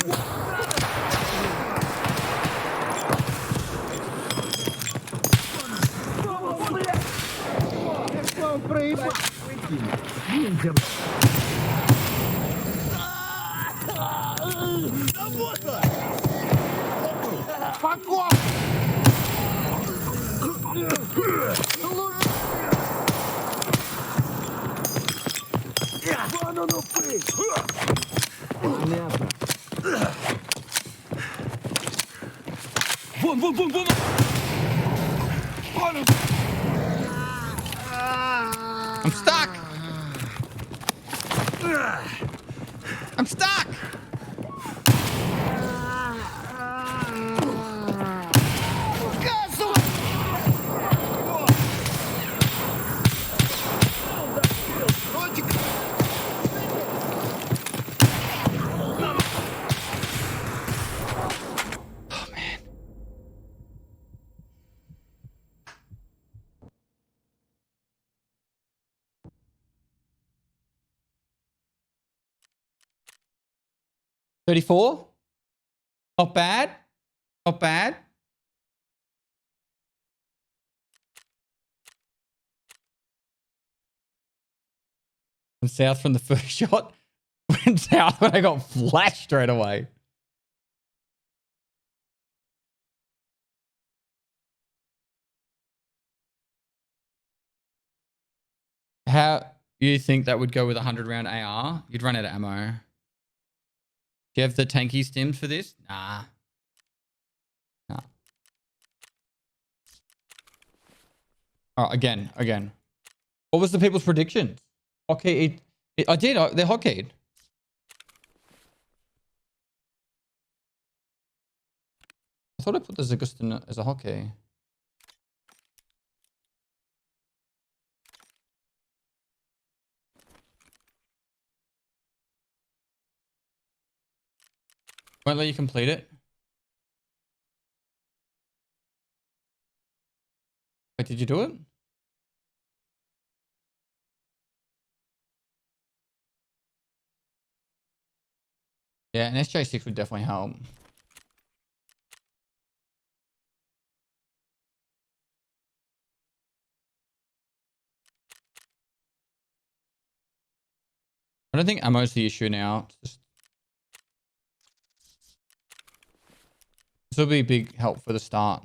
Вон! I'm stuck. I'm stuck. Oh man. $34. Not bad. Not bad. Went south from the first shot. Went south when I got flashed straight away. How you think that would go with a 100-round AR? You'd run out of ammo. Do you have the tanky stims for this? Nah. Oh, again. What was the people's predictions? Okay, I did. They're hotkeyd. I thought I put the Zagustin as a hotkey. Won't let you complete it. Wait, did you do it? Yeah, an SJ6 would definitely help. I don't think ammo's the issue now. This will be a big help for the start.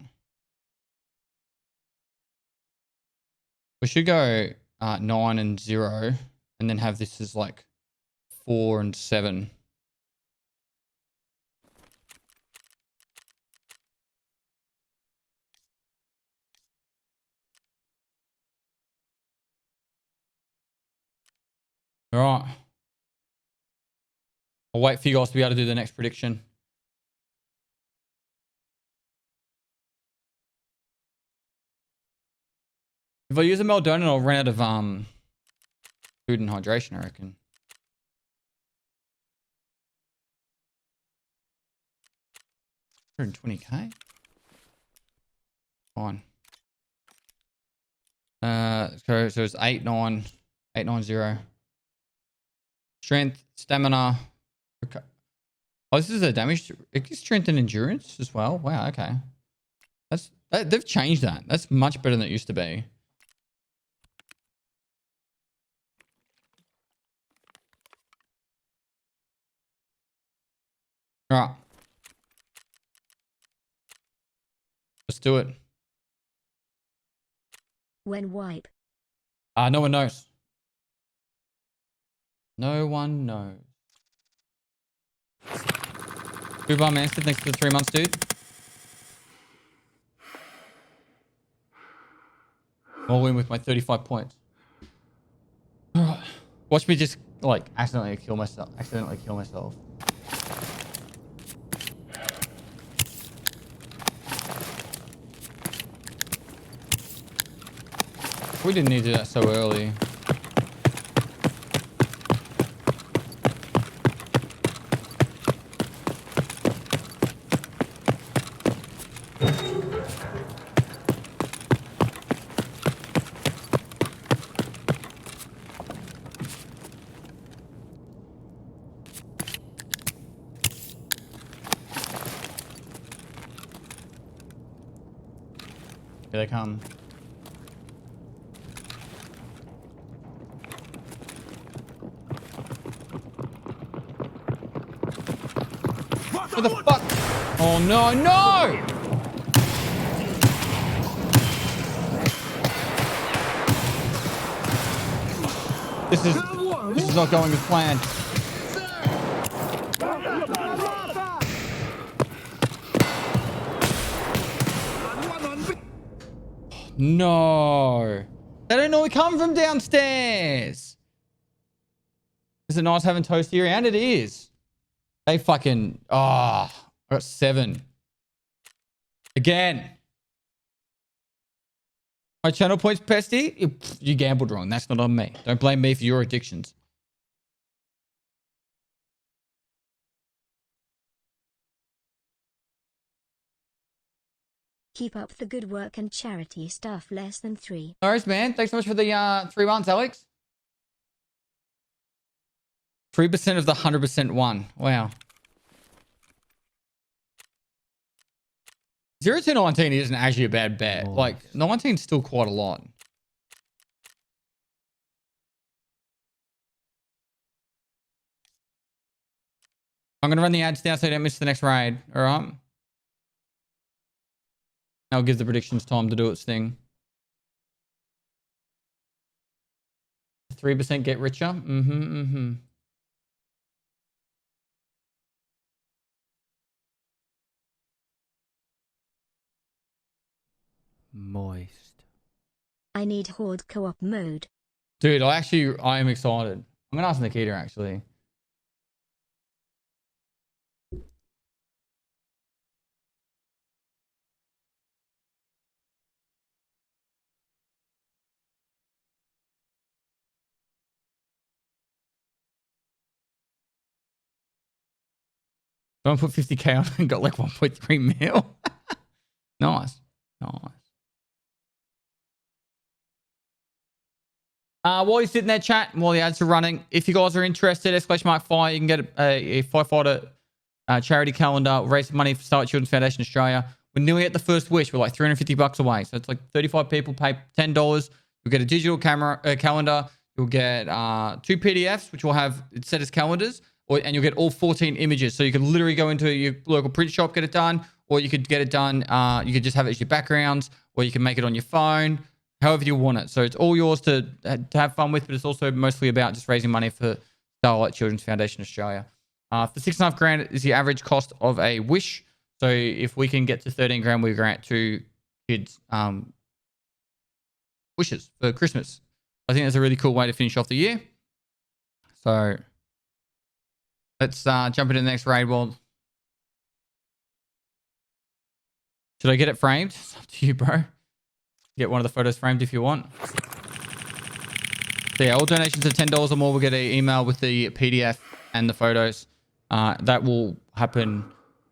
We should go 9 and 0 and then have this as like 4 and 7. All right. I'll wait for you guys to be able to do the next prediction. If I use a Meldonin, I'll run out of food and hydration, I reckon. $120k? Fine. So it's 890. Strength, stamina. Okay. Oh, this is a damage. It gives strength and endurance as well. Wow, okay. They've changed that. That's much better than it used to be. All right. Let's do it. When wipe. No one knows. No one knows. Goodbye, Manston. Thanks for the 3 months, dude. All in with my 35 points. Alright. Watch me just like accidentally kill myself. We didn't need to do that so early. Here they come. What the fuck? Oh no, no! This is not going as planned. No. They don't normally come from downstairs. Is it nice having Toasty around? It is. They fucking... I got 7. Again. My channel points pesty. You gambled wrong. That's not on me. Don't blame me for your addictions. Keep up the good work and charity stuff. Less than 3. No worries, man. Thanks so much for the 3 months, Alex. 3% of the 100% won. Wow. 0 to 19 isn't actually a bad bet. Like, 19 is still quite a lot. I'm going to run the ads down so you don't miss the next raid. All right? I'll give the predictions time to do its thing. 3% get richer. Moist. I need horde co-op mode. Dude, I am excited. I'm going to ask Nikita, actually. Someone put 50k on and got like 1.3 mil. Nice. Nice. While you're sitting there, chat, while the ads are running, if you guys are interested, !fire, you can get a Firefighter charity calendar, raise money for Starlight Children's Foundation Australia. We're nearly at the first wish. We're like 350 bucks away. So it's like 35 people pay $10. You'll get a digital calendar. You'll get 2 PDFs, which will have it set as calendars. And you'll get all 14 images. So you can literally go into your local print shop, get it done, or you could get it done. You could just have it as your backgrounds, or you can make it on your phone, however you want it. So it's all yours to have fun with, but it's also mostly about just raising money for Starlight Children's Foundation Australia. For $6,500 is the average cost of a wish. So if we can get to 13 grand, we grant 2 kids wishes for Christmas. I think that's a really cool way to finish off the year. So let's jump into the next raid. Well, should I get it framed? It's up to you, bro. Get one of the photos framed if you want. So yeah, all donations of $10 or more will get an email with the PDF and the photos. That will happen.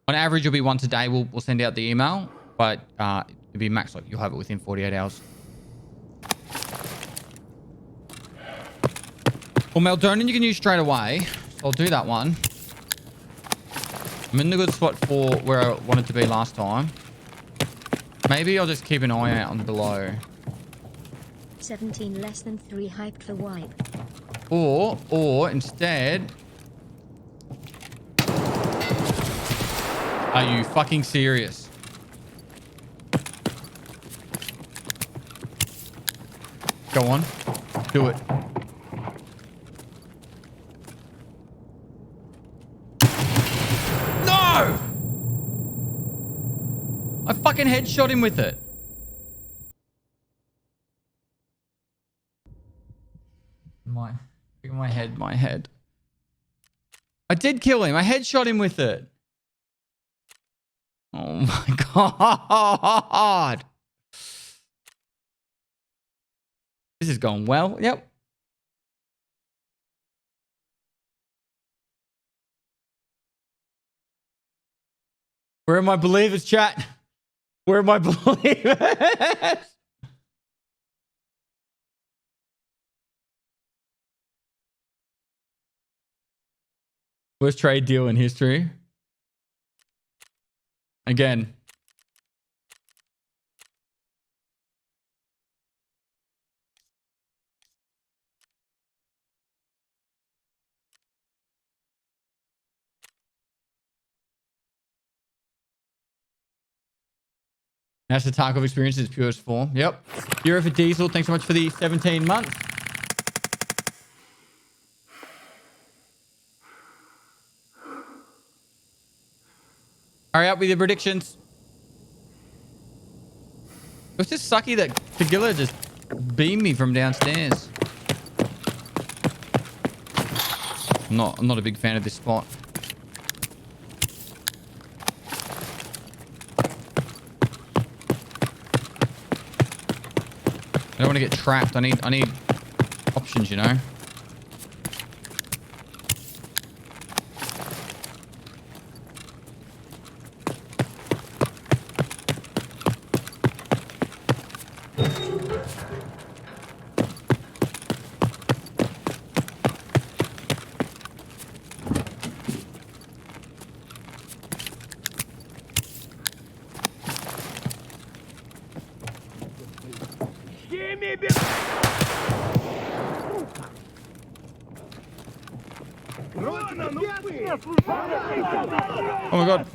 On average, it'll be once a day. We'll send out the email, but it'll be max. Like you'll have it within 48 hours. Well, Meldonin you can use straight away. So I'll do that one. I'm in the good spot for where I wanted to be last time. Maybe I'll just keep an eye out on below. 17 less than 3 hyped for wipe. Or instead... Are you fucking serious? Go on. Do it. No! I fucking headshot him with it. My head. I did kill him. I headshot him with it. Oh my god. This is going well. Yep. Where are my believers, chat? Where are my believers? Worst trade deal in history. Again. That's the Tarkov experience in its purest form. Yep. Euro for Diesel. Thanks so much for the 17 months. Hurry up with your predictions. It was just sucky that Tagilla just beamed me from downstairs. I'm not a big fan of this spot. I don't want to get trapped. I need options, you know. Oh my god.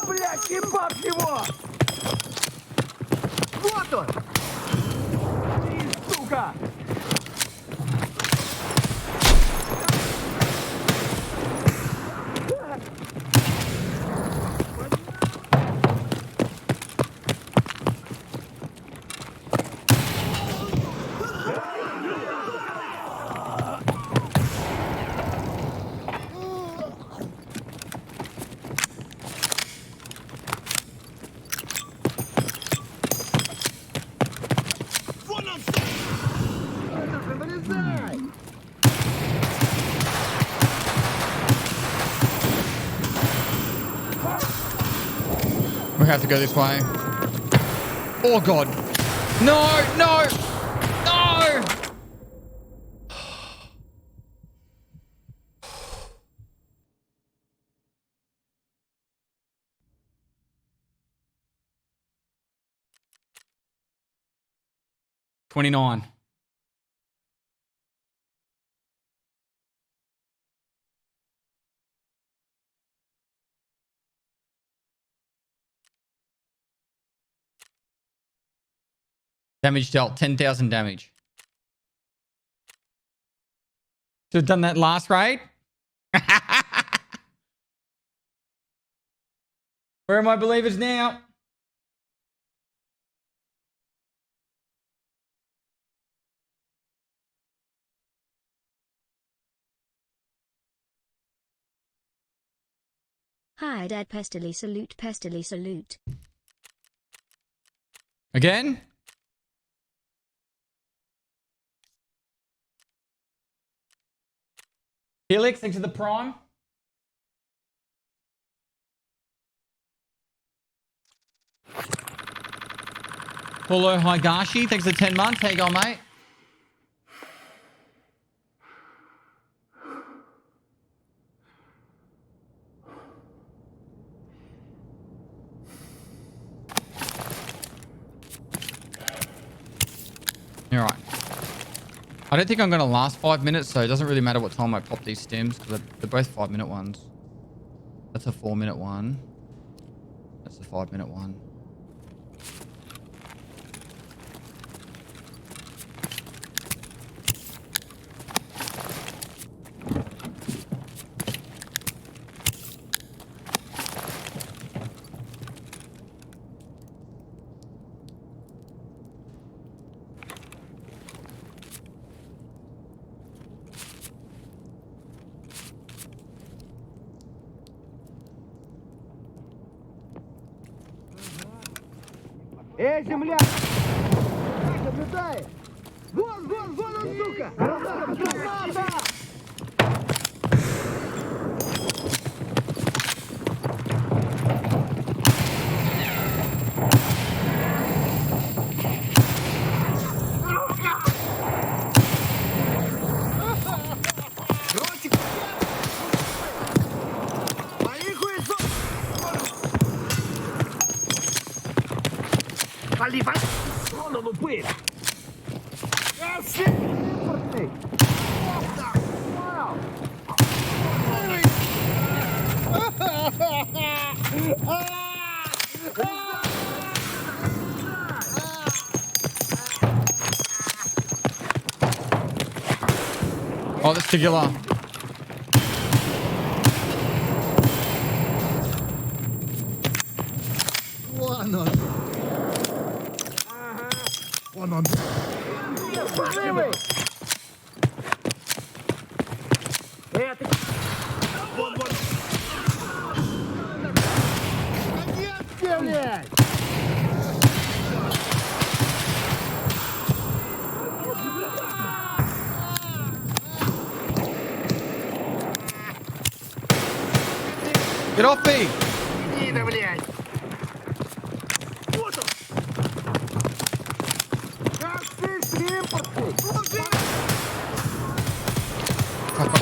Блядь, ебать его! Вот он! Ты, сука! We have to go this way. Oh god. No, no, no. $29. Damage dealt, 10,000 damage. Should have done that last raid. Where are my believers now? Hi Dad, pestily salute, pestily salute. Again? Helix into the prime. Paulo Higashi, thanks for 10 months. How you going, mate? All right. I don't think I'm going to last 5 minutes, so it doesn't really matter what time I pop these stems because they're both 5-minute ones. That's a 4-minute one. That's a 5-minute one. Эй, земля! Наблюдай! Вон он, сука! Граната! quit. That's it. Wow. Oh, that's Tequila. One on. One on. Get off me!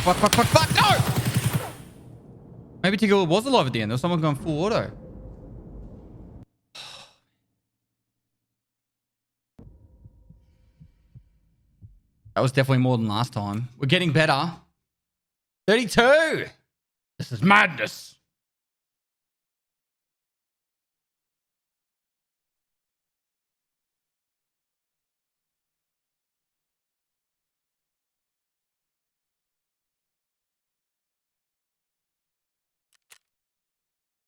Fuck, no! Maybe Tequila was alive at the end. There was someone going full auto. That was definitely more than last time. We're getting better. 32! This is madness.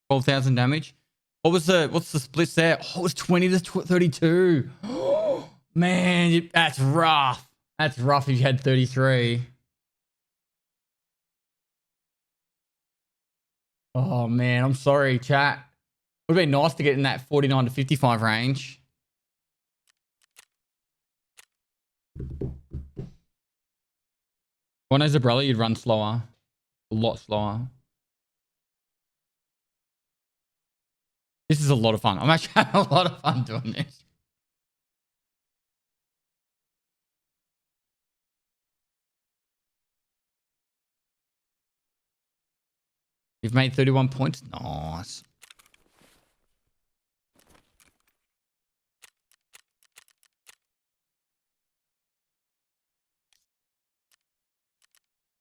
$12,000 damage. What's the splits there? Oh, it was 20 to 32. Man, that's rough. That's rough if you had 33. Oh man, I'm sorry, chat. Would have been nice to get in that 49 to 55 range. One as a brother, you'd run slower. A lot slower. This is a lot of fun. I'm actually having a lot of fun doing this. You've made 31 points. Nice.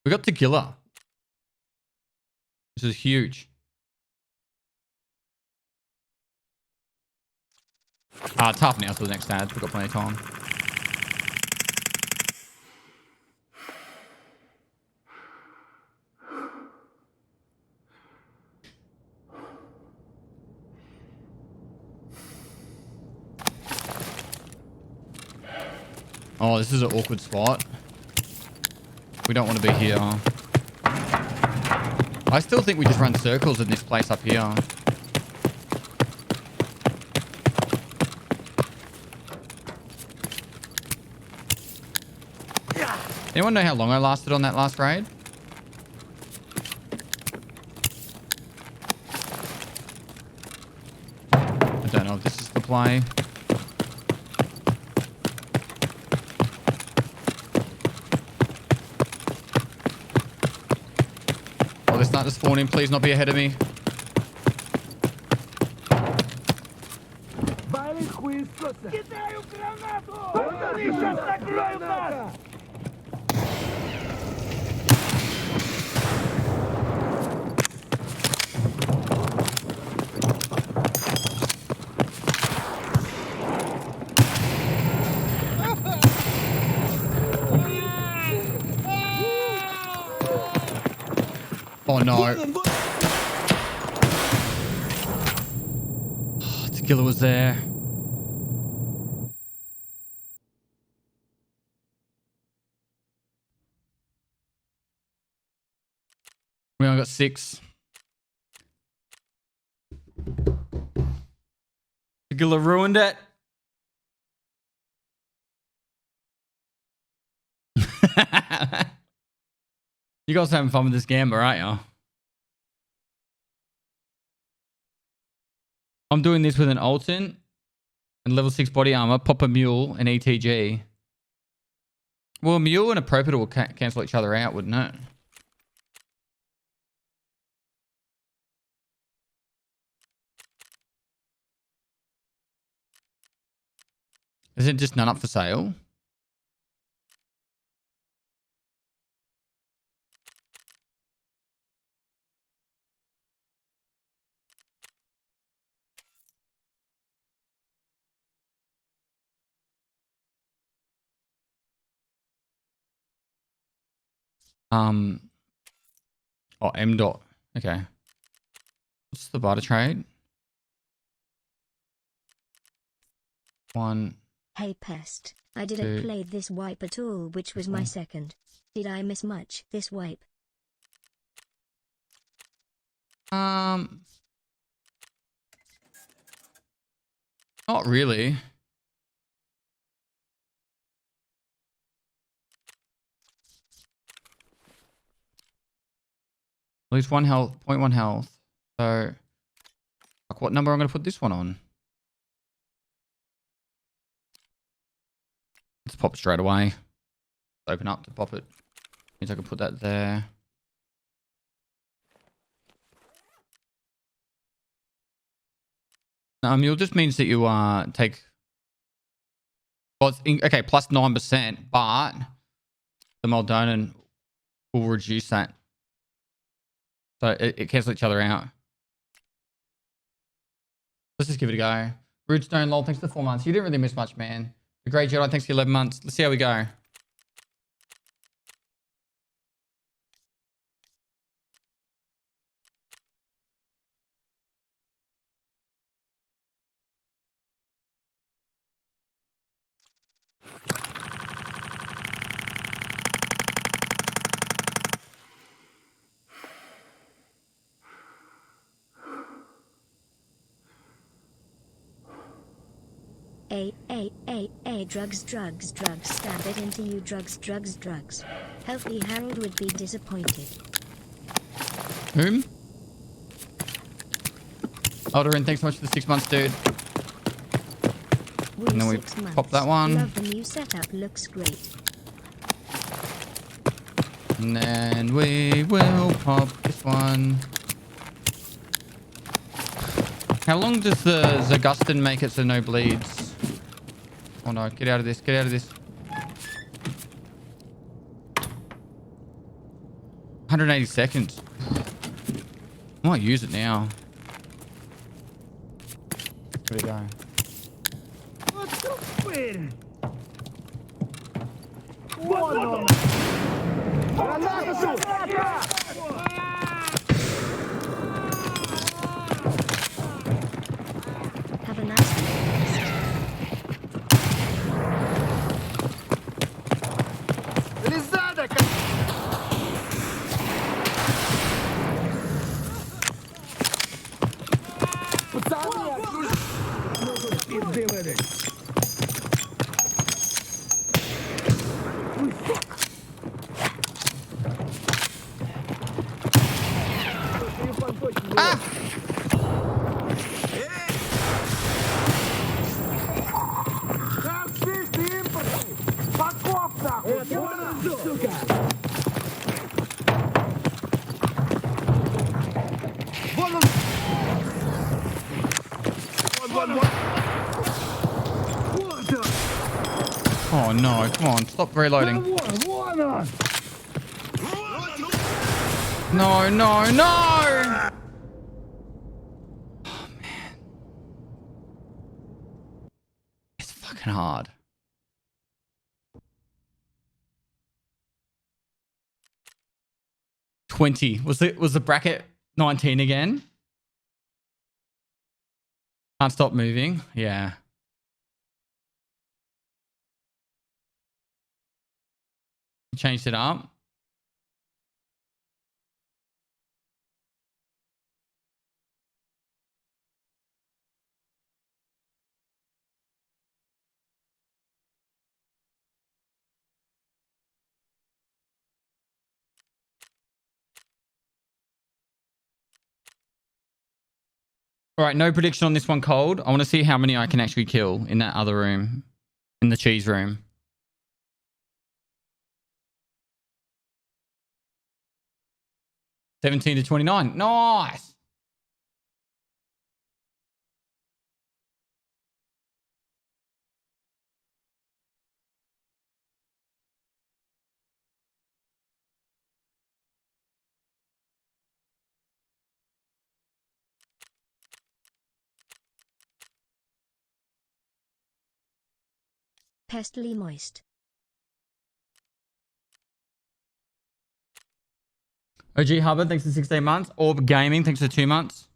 We got Tequila. This is huge. Tough now for the next ads. We've got plenty of time. Oh, this is an awkward spot. We don't want to be here. I still think we just run circles in this place up here. Anyone know how long I lasted on that last raid? I don't know if this is the play. Oh, they're starting to spawn in. Please not be ahead of me. Кидаю гранату! Они сейчас накроют нас! Oh no. Oh, Tequila was there. We only got 6. Tequila ruined it. You guys are having fun with this gamble, aren't you? I'm doing this with an Alton and level 6 body armor, pop a mule, and ETG. Well, a mule and a Predator will cancel each other out, wouldn't it? Is it just none up for sale? Oh, M dot. Okay. What's the barter trade? 1. Hey Pest, I didn't play this wipe at all, which was my second. Did I miss much this wipe? Not really. At least 1 health, 0.1 health. So, fuck, what number I'm going to put this one on? Let's pop it straight away. Open up to pop it. Means I can put that there. It just means that you take. Well, okay, plus 9%, but the Moldovan will reduce that. So it cancels each other out. Let's just give it a go. Rootstone, lol, thanks for the 4 months. You didn't really miss much, man. The Great Jedi, thanks for 11 months. Let's see how we go. Drugs, stab it into you, drugs. Healthy Harold would be disappointed. Whom? Alderin, thanks so much for the 6 months, dude. And then we pop that one. Love the new setup, looks great. And then we will pop this one. How long does the Zagustin make it so no bleeds? Oh no, get out of this, get out of this. 180 seconds. I might use it now. Where'd it go? Have a nice day. Oh no, come on, stop reloading. No, no, no! Oh man. It's fucking hard. Was the bracket 19 again? Can't stop moving. Yeah. Changed it up. All right, no prediction on this one, Cold. I want to see how many I can actually kill in that other room, in the cheese room. $17 to $29. Nice. Pestily moist. OG Hubbard, thanks for 16 months. Orb Gaming, thanks for 2 months.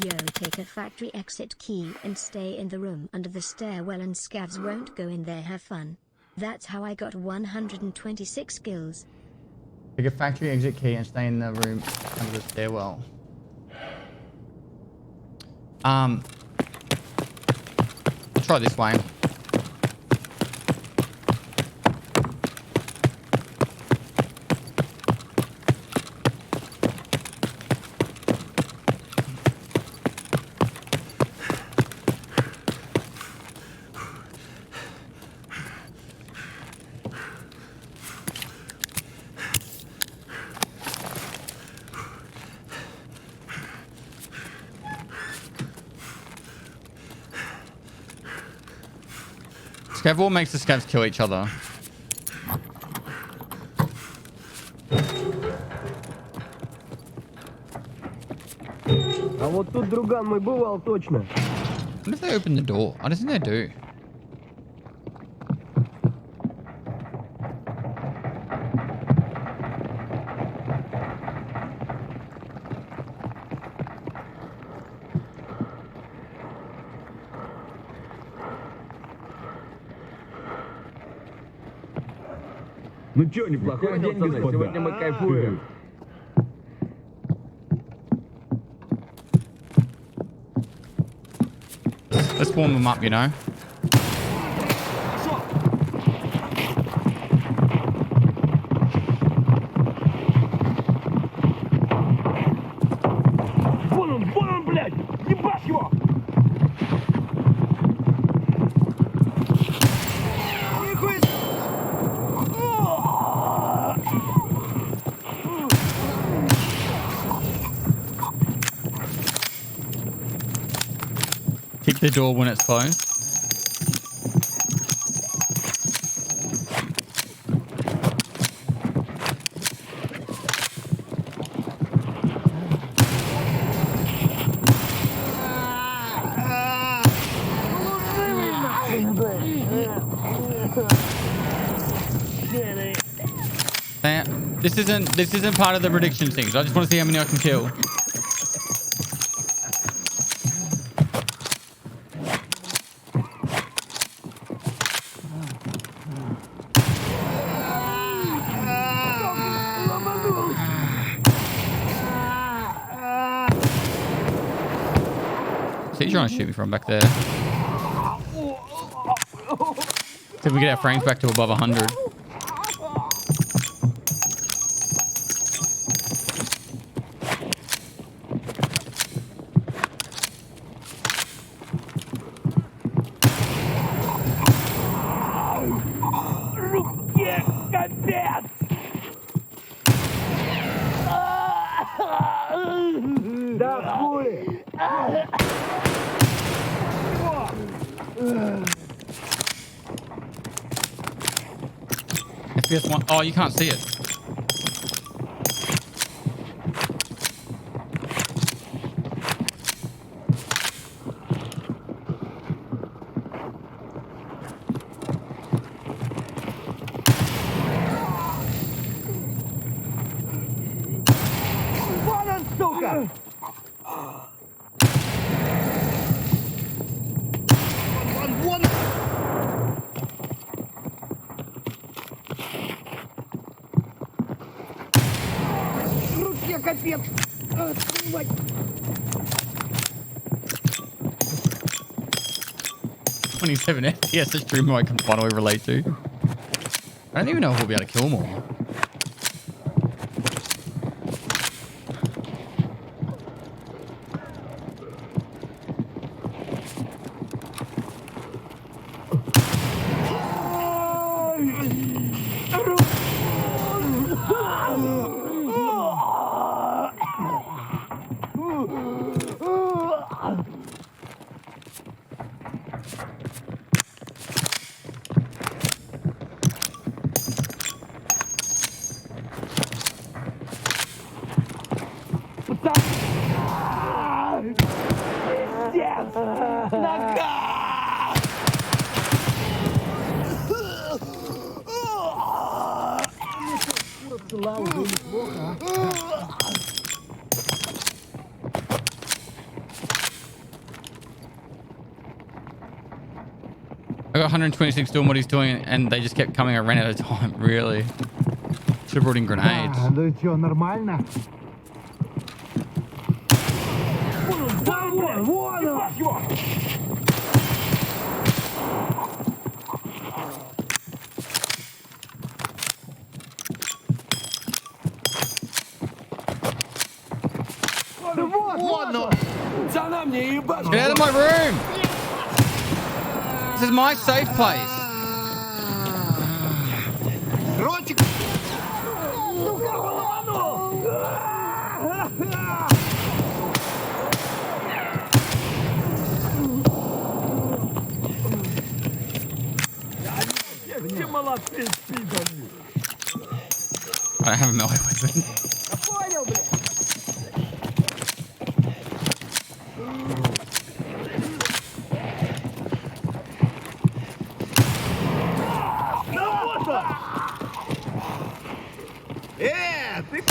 Yo, take a factory exit key and stay in the room under the stairwell and scavs won't go in there. Have fun. That's how I got 126 skills. Take a factory exit key and stay in the room under the stairwell. Try this way. Scav wall makes the scavs kill each other. А вот тут друган мой бывал точно. I wonder if they open the door. I don't think they do. Ну чё, неплохой день, господа. Сегодня мы кайфуем. Let's warm them up, you know. Вон он, блядь! Ебашь его! Kick the door when it's closed. This isn't part of the prediction things. I just want to see how many I can kill. So you're trying to shoot me from back there. See if we get our frames back to above 100. Руке капец! Да хули! FPS 1. Oh, you can't see it. Вон он, сука! Вон! Руке капец! 27 FPS is streamer I can finally relate to. I don't even know if we'll be able to kill more. I got 126 doing what he's doing, and they just kept coming. I ran out of time. Really. Should have brought in grenades. Ну что, нормально? Вон он! Вот он! За нами не ебать! Get out of my room! This is my safe place. Ротик! Все молодцы, пидоры. I don't have a melee weapon. Понял, блядь? Ты...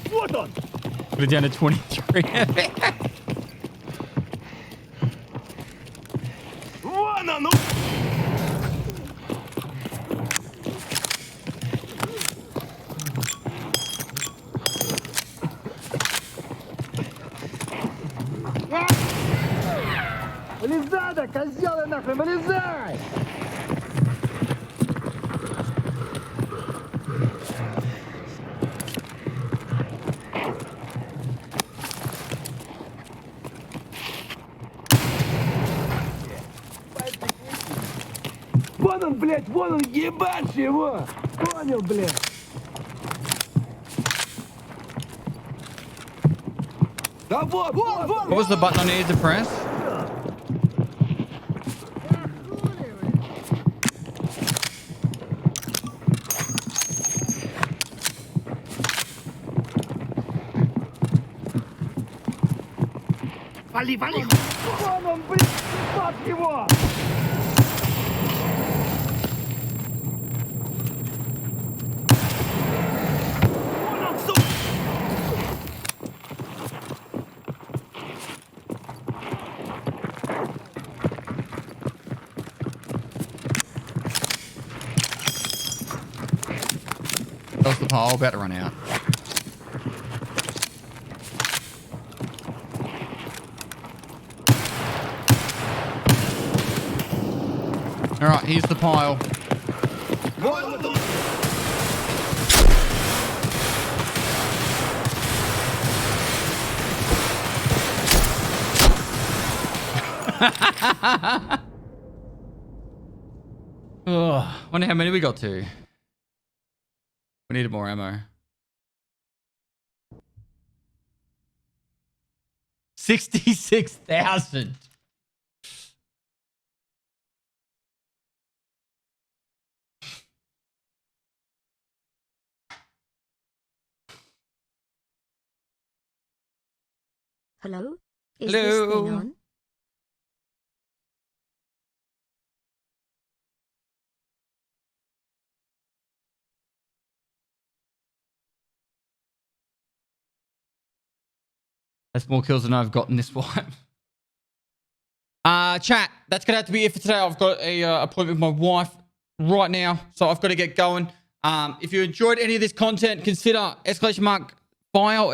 Вот он! Put it down to 23. Вон он! Вылезай, да, козел, нахуй, вылезай! Вон он, блядь, вон он, ебать его! Понял, блядь? Да вот, вон, вон! What was the button I needed to press? Вали, вали! Вон он, блядь, ебать его! Вон он, сука! That was the pole. About to run out. All right, here's the pile. Ugh, wonder how many we got to. We needed more ammo. 66,000. Hello? Is this Hello? thing on? That's more kills than I've gotten this wipe. Chat, that's gonna have to be it for today. I've got a appointment with my wife right now, so I've got to get going. If you enjoyed any of this content, consider !file,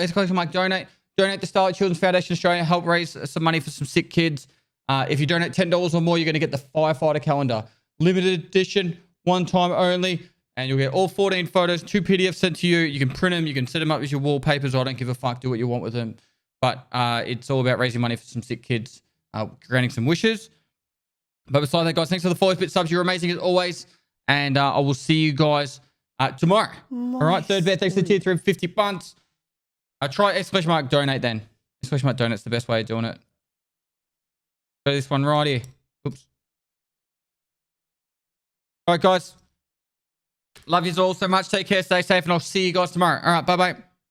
donate. Donate to Starlight Children's Foundation Australia, help raise some money for some sick kids. If you donate $10 or more, you're going to get the Firefighter calendar. Limited edition, one time only, and you'll get all 14 photos, 2 PDFs sent to you. You can print them, you can set them up as your wallpapers. I don't give a fuck, do what you want with them. But it's all about raising money for some sick kids. granting some wishes. But besides that, guys, thanks for the 4-bit subs. You're amazing as always. And I will see you guys tomorrow. All right, third bet. Thanks to the tier 3 50 bunts. Try exclamation mark donate then. Exclamation mark donate's the best way of doing it. Go this one right here. Oops. All right, guys. Love you all so much. Take care. Stay safe. And I'll see you guys tomorrow. All right. Bye-bye.